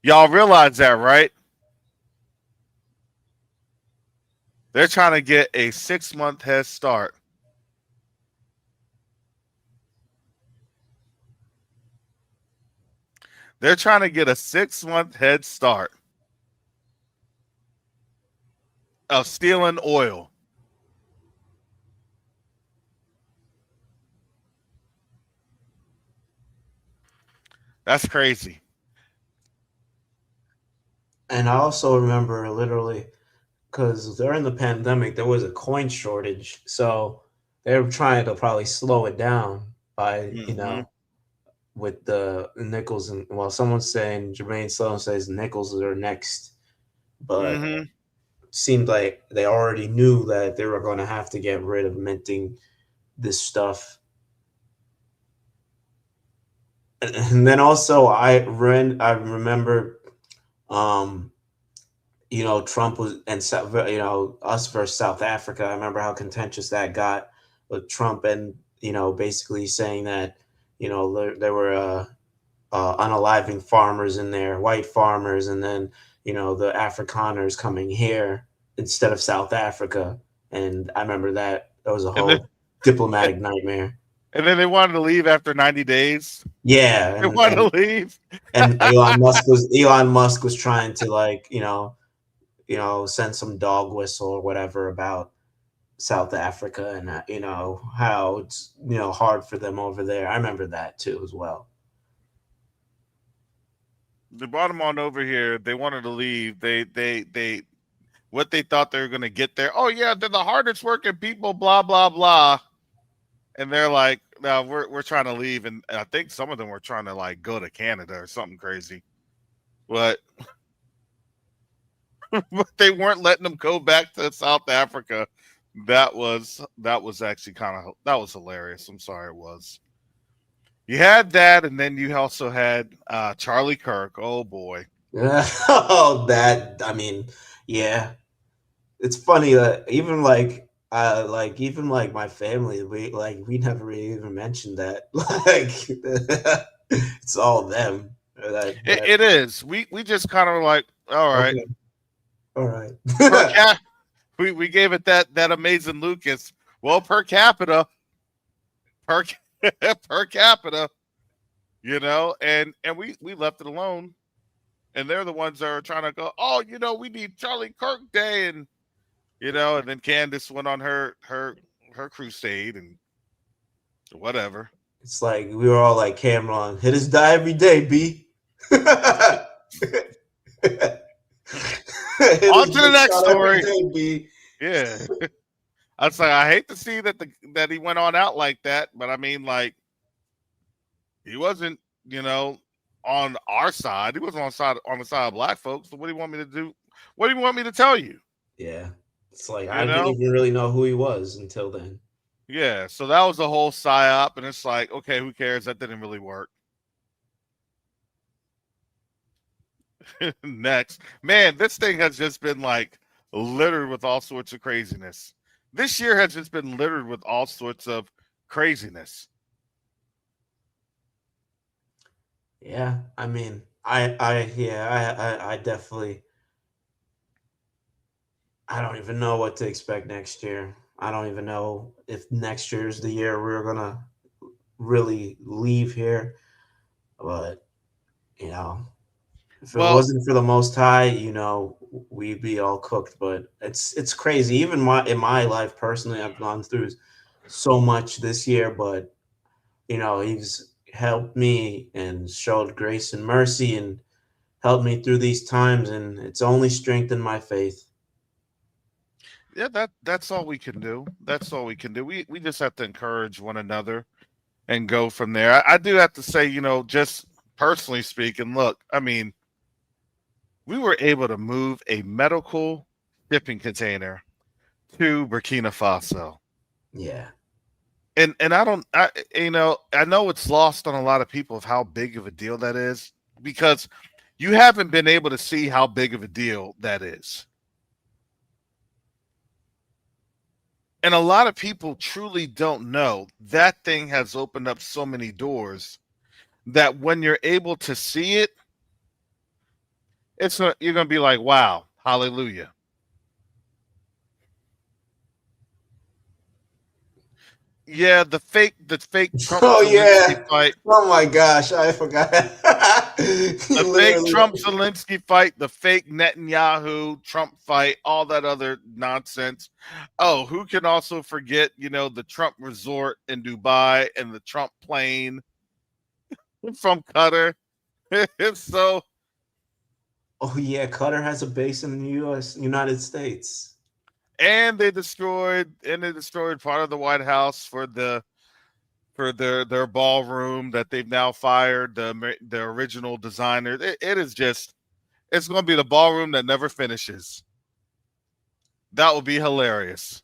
Y'all realize that, right? They're trying to get a 6-month head start. They're trying to get a 6-month head start of stealing oil. That's crazy. And I also remember literally because during the pandemic there was a coin shortage, so they were trying to probably slow it down by Mm-hmm. with the nickels and well, someone's saying Jermaine Sloan says nickels are next, but Mm-hmm. seemed like they already knew that they were going to have to get rid of minting this stuff. And then also I remember um Trump was and us versus South Africa. I remember how contentious that got with Trump and basically saying that there were unaliving farmers in there, white farmers, and then the Afrikaners coming here instead of South Africa. And I remember that was a And then whole diplomatic nightmare. and then they wanted to leave after 90 days. Yeah, They wanted to leave. and Elon Musk was trying to send some dog whistle or whatever about South Africa and how it's hard for them over there. I remember that too as well. They brought them on over here. They wanted to leave. They what they thought they were going to get there. Oh yeah, they're the hardest working people. Blah blah blah. And they're like, no, we're trying to leave. And I think some of them were trying to like go to Canada or something crazy, but but they weren't letting them go back to South Africa. That was actually that was hilarious. I'm sorry, it was. You had that, and then you also had Charlie Kirk. Oh boy. Oh, that I mean, yeah. It's funny that even even like my family, we never really even mentioned that. It's all them. It is. We just kind of like, all right. Okay. All right. Per cap, we gave it that amazing Lucas. Well, per capita, per per capita, and we left it alone. And they're the ones that are trying to go, oh, we need Charlie Kirk Day, and then Candace went on her crusade, and Whatever. It's like we were all like Cameron, hit his die every day, B. Hit On his to the big next shot every story. day, B. Yeah. I was like, I hate to see that he went on out like that, but I mean, like, he wasn't, on our side. He wasn't on the side of black folks. So what do you want me to do? What do you want me to tell you? Yeah. It's like I You didn't know? even really know who he was until then. Yeah. So that was the whole psyop, and it's like, okay, who cares? That didn't really work. Next. Man, this thing has just been like littered with all sorts of craziness. This year has just been littered with all sorts of craziness. Yeah, I mean, I definitely, I don't even know what to expect next year. I don't even know if next year is the year we're gonna really leave here. But you know, if it Well, wasn't for the Most High, we'd be all cooked. But it's crazy. Even in my life personally, I've gone through so much this year, but He's helped me and showed grace and mercy and helped me through these times, and it's only strengthened my faith. yeah, that's all we can do. That's all we can do. We just have to encourage one another and go from there. I do have to say, just personally speaking, look, I mean, we were able to move a medical shipping container to Burkina Faso. Yeah. And I know it's lost on a lot of people of how big of a deal that is, because you haven't been able to see how big of a deal that is. And a lot of people truly don't know that thing has opened up so many doors that when you're able to see it, you're going to be like, wow, hallelujah. Yeah, the fake Trump Oh Zelensky yeah. fight. Oh my gosh, I forgot. He The fake literally. Trump Zelensky fight, the fake Netanyahu Trump fight, all that other nonsense. Oh, who can also forget, the Trump resort in Dubai and the Trump plane from Qatar? So, Oh yeah, Qatar has a base in the United States. and they destroyed part of the White House for their ballroom that they've now fired the original designer. It is just, it's going to be the ballroom that never finishes. That would be hilarious.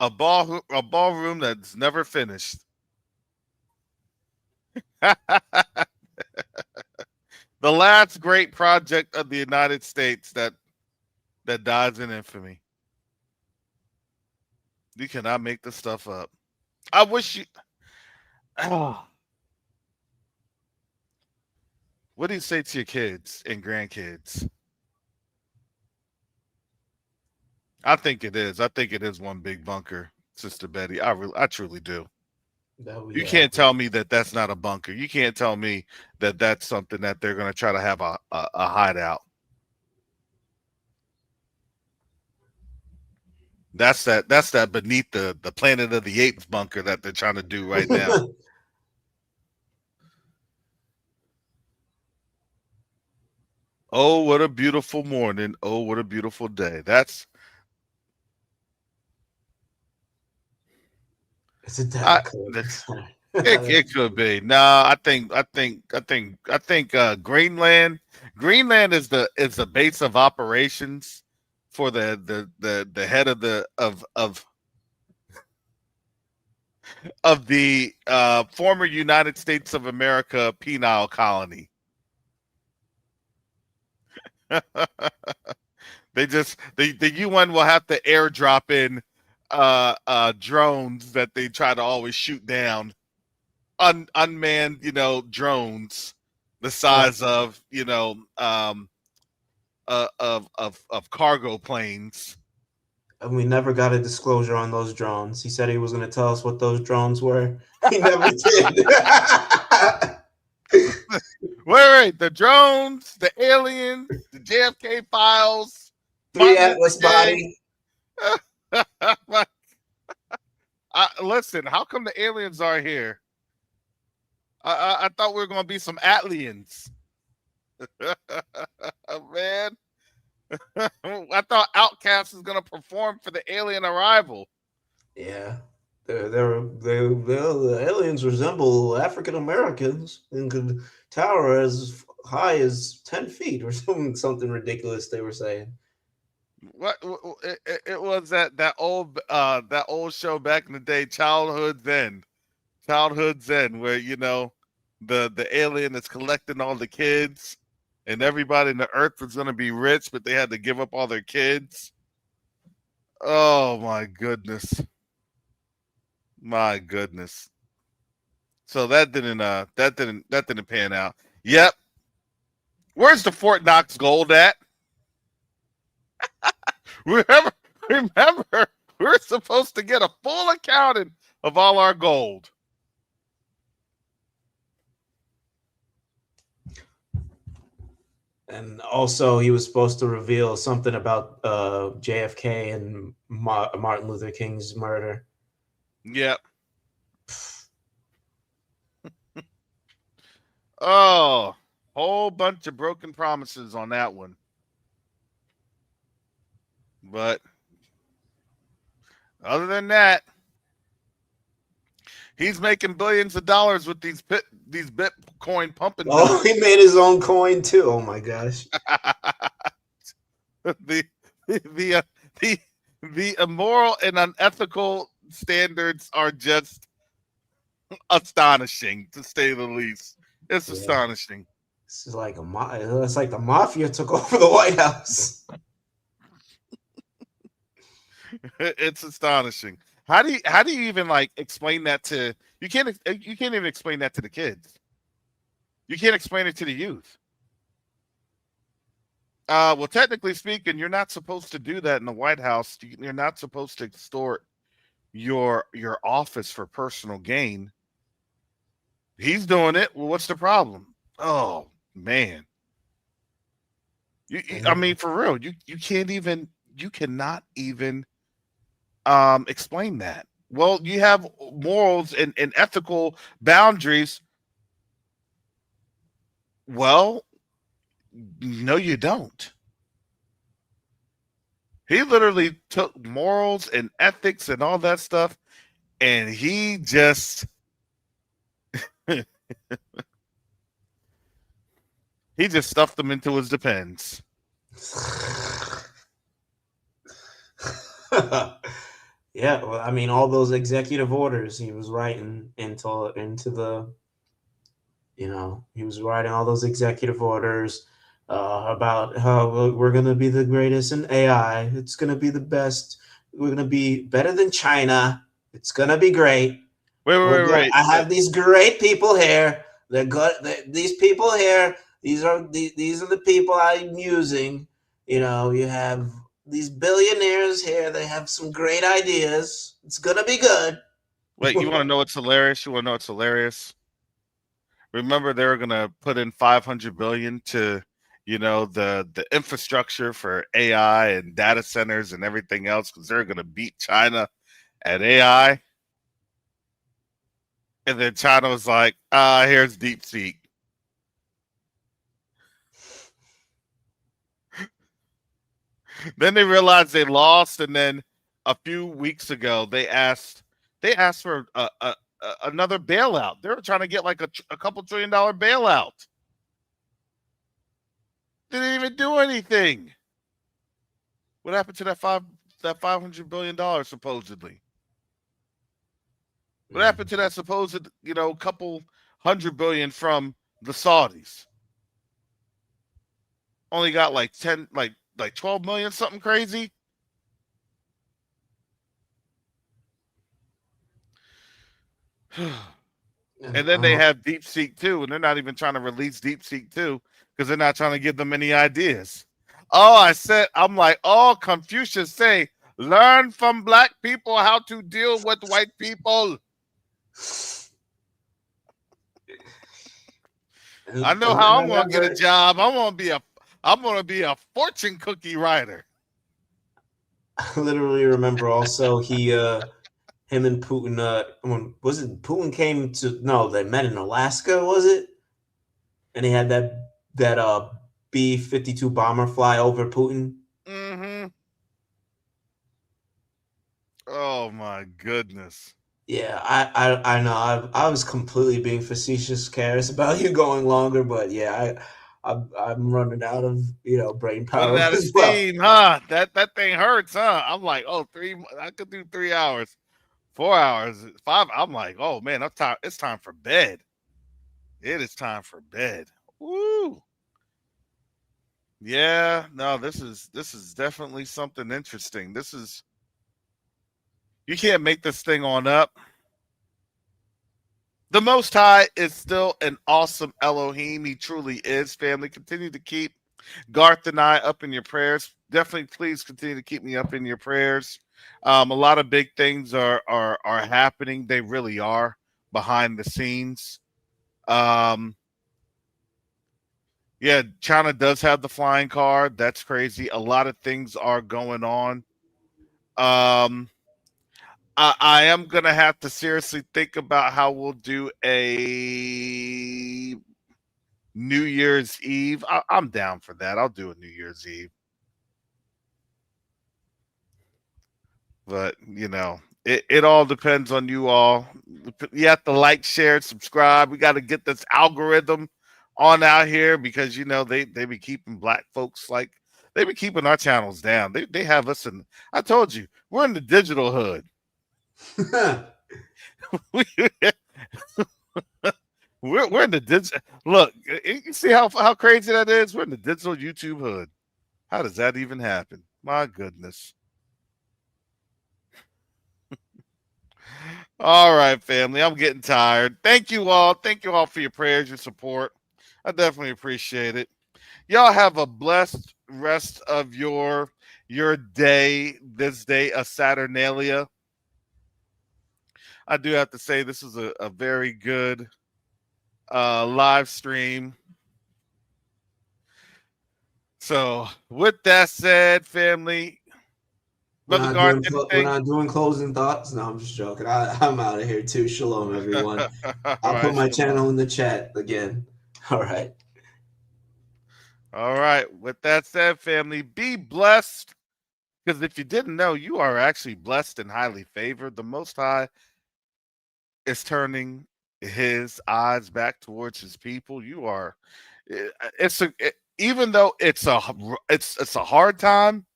A ballroom that's never finished. The last great project of the United States that dies in infamy. You cannot make this stuff up. I wish you. Oh, what do you say to your kids and grandkids? I think it is. I think it is one big bunker, Sister Betty. I truly do. You Yeah. can't tell me that that's not a bunker. You can't tell me that that's something that they're going to try to have a hideout. That's that beneath the Planet of the Apes bunker that they're trying to do right now. Oh, what a beautiful morning. Oh, what a beautiful day. Is it that I color? it could be. Nah, I think Greenland is the base of operations for the head of the former United States of America penal colony. The UN will have to airdrop in drones that they try to always shoot down, unmanned drones the Oh, size of of cargo planes. and we never got a disclosure on those drones. He said he was going to tell us what those drones were. He never did. Wait, the drones, the aliens, the JFK files, Three Martin Luther Atlas King. body. Listen, how come the aliens are here? I thought we were going to be some aliens. Man, I thought Outcast was going to perform for the alien arrival. Yeah. The aliens resemble African Americans and could tower as high as 10 feet or something ridiculous they were saying. What it was that old show back in the day, Childhood Zen, where the alien is collecting all the kids, and everybody in the earth was going to be rich, but they had to give up all their kids. Oh my goodness. So that didn't pan out. Yep. Where's the Fort Knox gold at? Remember, we're supposed to get a full accounting of all our gold. And also, he was supposed to reveal something about JFK and Martin Luther King's murder. Yep. Oh, whole bunch of broken promises on that one. But other than that, he's making billions of dollars with these Bitcoin pumping. Oh, he made his own coin too. Oh my gosh. the immoral and unethical standards are just astonishing, to say the least. It's astonishing. It's like it's like the mafia took over the White House. It's astonishing. How do you even explain that to you can't even explain that to the kids. You can't explain it to the youth. Well, technically speaking, you're not supposed to do that in the White House. You're not supposed to extort your office for personal gain. He's doing it. Well, what's the problem? Oh man. I mean, for real, you cannot even explain that. Well, you have morals and ethical boundaries. Well, no, you don't. He literally took morals and ethics and all that stuff, and he just he just stuffed them into his depends. Yeah, well, I mean, all those executive orders he was writing into the, he was writing all those executive orders about how we're going to be the greatest in AI. It's going to be the best. We're going to be better than China. It's going to be great. Wait. I have these great people here. They're good. These people here. These are the people I'm using. You have these billionaires here. They have some great ideas. It's gonna be good. Wait, you want to know what's hilarious? Remember, they were gonna put in $500 billion to, the infrastructure for AI and data centers and everything else, because they're gonna beat China at AI. And then China was like, here's DeepSeek. Then they realized they lost, and then a few weeks ago they asked for another bailout. They were trying to get a couple $1 trillion bailout. They didn't even do anything. What happened to that $500 billion supposedly? What happened to that supposed couple $100 billion from the Saudis? Only got 12 million, something crazy. And then they have DeepSeek 2, and they're not even trying to release DeepSeek 2 because they're not trying to give them any ideas. Confucius say, learn from black people how to deal with white people. I know how I'm gonna get a job. I'm gonna be a fortune cookie writer. I literally remember also he him and Putin. When was it Putin came to? No, they met in Alaska. Was it? And he had that B-52 bomber fly over Putin. Mm-hmm. Oh my goodness. Yeah, I know. I was completely being facetious, Karis, about you going longer, but yeah, I'm running out of brain Running power out of as well. steam, huh? That thing hurts, huh? I'm like, oh, I could do 3 hours, 4 hours, 5. I'm like, oh man, I'm tired. It's time for bed. It is time for bed. Woo. Yeah, no, this is definitely something interesting. You can't make this thing on up. The Most High is still an awesome Elohim. He truly is, family. Continue to keep Garth and I up in your prayers. Definitely, please continue to keep me up in your prayers. A lot of big things are happening. They really are behind the scenes. Um, yeah, China does have the flying car. That's crazy. A lot of things are going on. Um, I am gonna have to seriously think about how we'll do a New Year's Eve. I'm down for that. I'll do a New Year's Eve. But it all depends on you all. You have to like, share, subscribe. We got to get this algorithm on out here because they be keeping black folks like they be keeping our channels down. They have us in. I told you we're in the digital hood. We're in the digital. Look, you see how crazy that is. We're in the digital YouTube hood. How does that even happen? My goodness. All right, family. I'm getting tired. Thank you all. Thank you all for your prayers, your support. I definitely appreciate it. Y'all have a blessed rest of your day. This day of Saturnalia. I do have to say this is a very good live stream. So with that said, family, Brother Garth, We're anything? not doing closing thoughts. No, I'm just joking. I'm out of here too. Shalom, everyone. All I'll put right, my Shalom. channel in the chat again. All right. All right. With that said, family, be blessed. Because if you didn't know, you are actually blessed and highly favored. The Most High is turning his eyes back towards his people. You are, even though it's a hard time,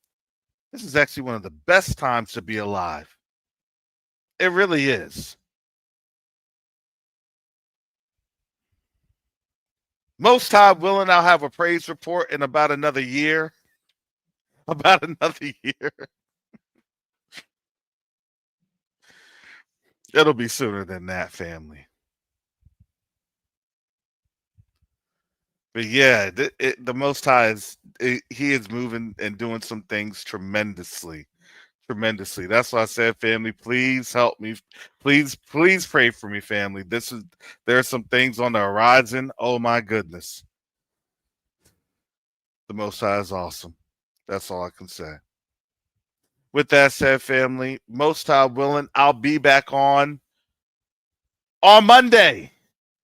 this is actually one of the best times to be alive. It really is. Most High willing, I'll have a praise report in about another year. About another year. It'll be sooner than that, family. But yeah, the Most High he is moving and doing some things tremendously, tremendously. That's why I said, family, please help me. Please pray for me, family. There are some things on the horizon. Oh my goodness, the Most High is awesome. That's all I can say. With that said, family, Most High willing, I'll be back on Monday.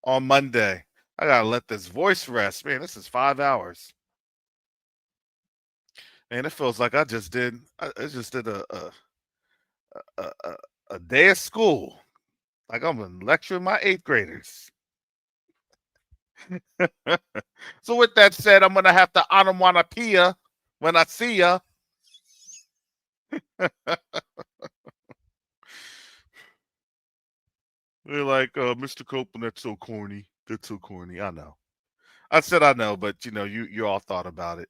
On Monday, I gotta let this voice rest. Man, this is 5 hours. Man, it feels like I just did a, a, a day of school. Like I'm lecturing my 8th graders. So with that said, I'm gonna have to onomatopoeia when I see ya. They're like, Mr. Copeland, that's so corny. That's so corny. I know. I said I know, but you all thought about it.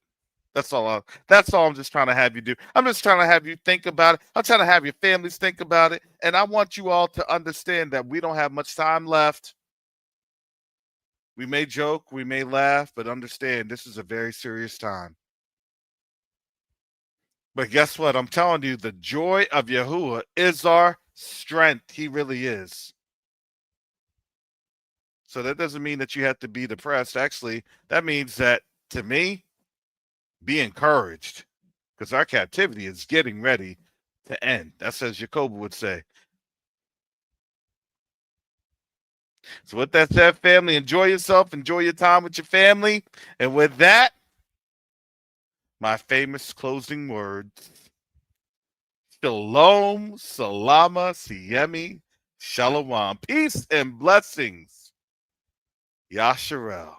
That's all I'm just trying to have you do. I'm just trying to have you think about it. I'm trying to have your families think about it. And I want you all to understand that we don't have much time left. We may joke, we may laugh, but understand this is a very serious time. But guess what? I'm telling you, the joy of Yahuwah is our strength. He really is. So that doesn't mean that you have to be depressed. Actually, that means that to me, be encouraged because our captivity is getting ready to end. That's as Jacob would say. So with that said, family, enjoy yourself, enjoy your time with your family. And with that, my famous closing words. Shalom, salama, siemi, shalom. Peace and blessings. Yasharel.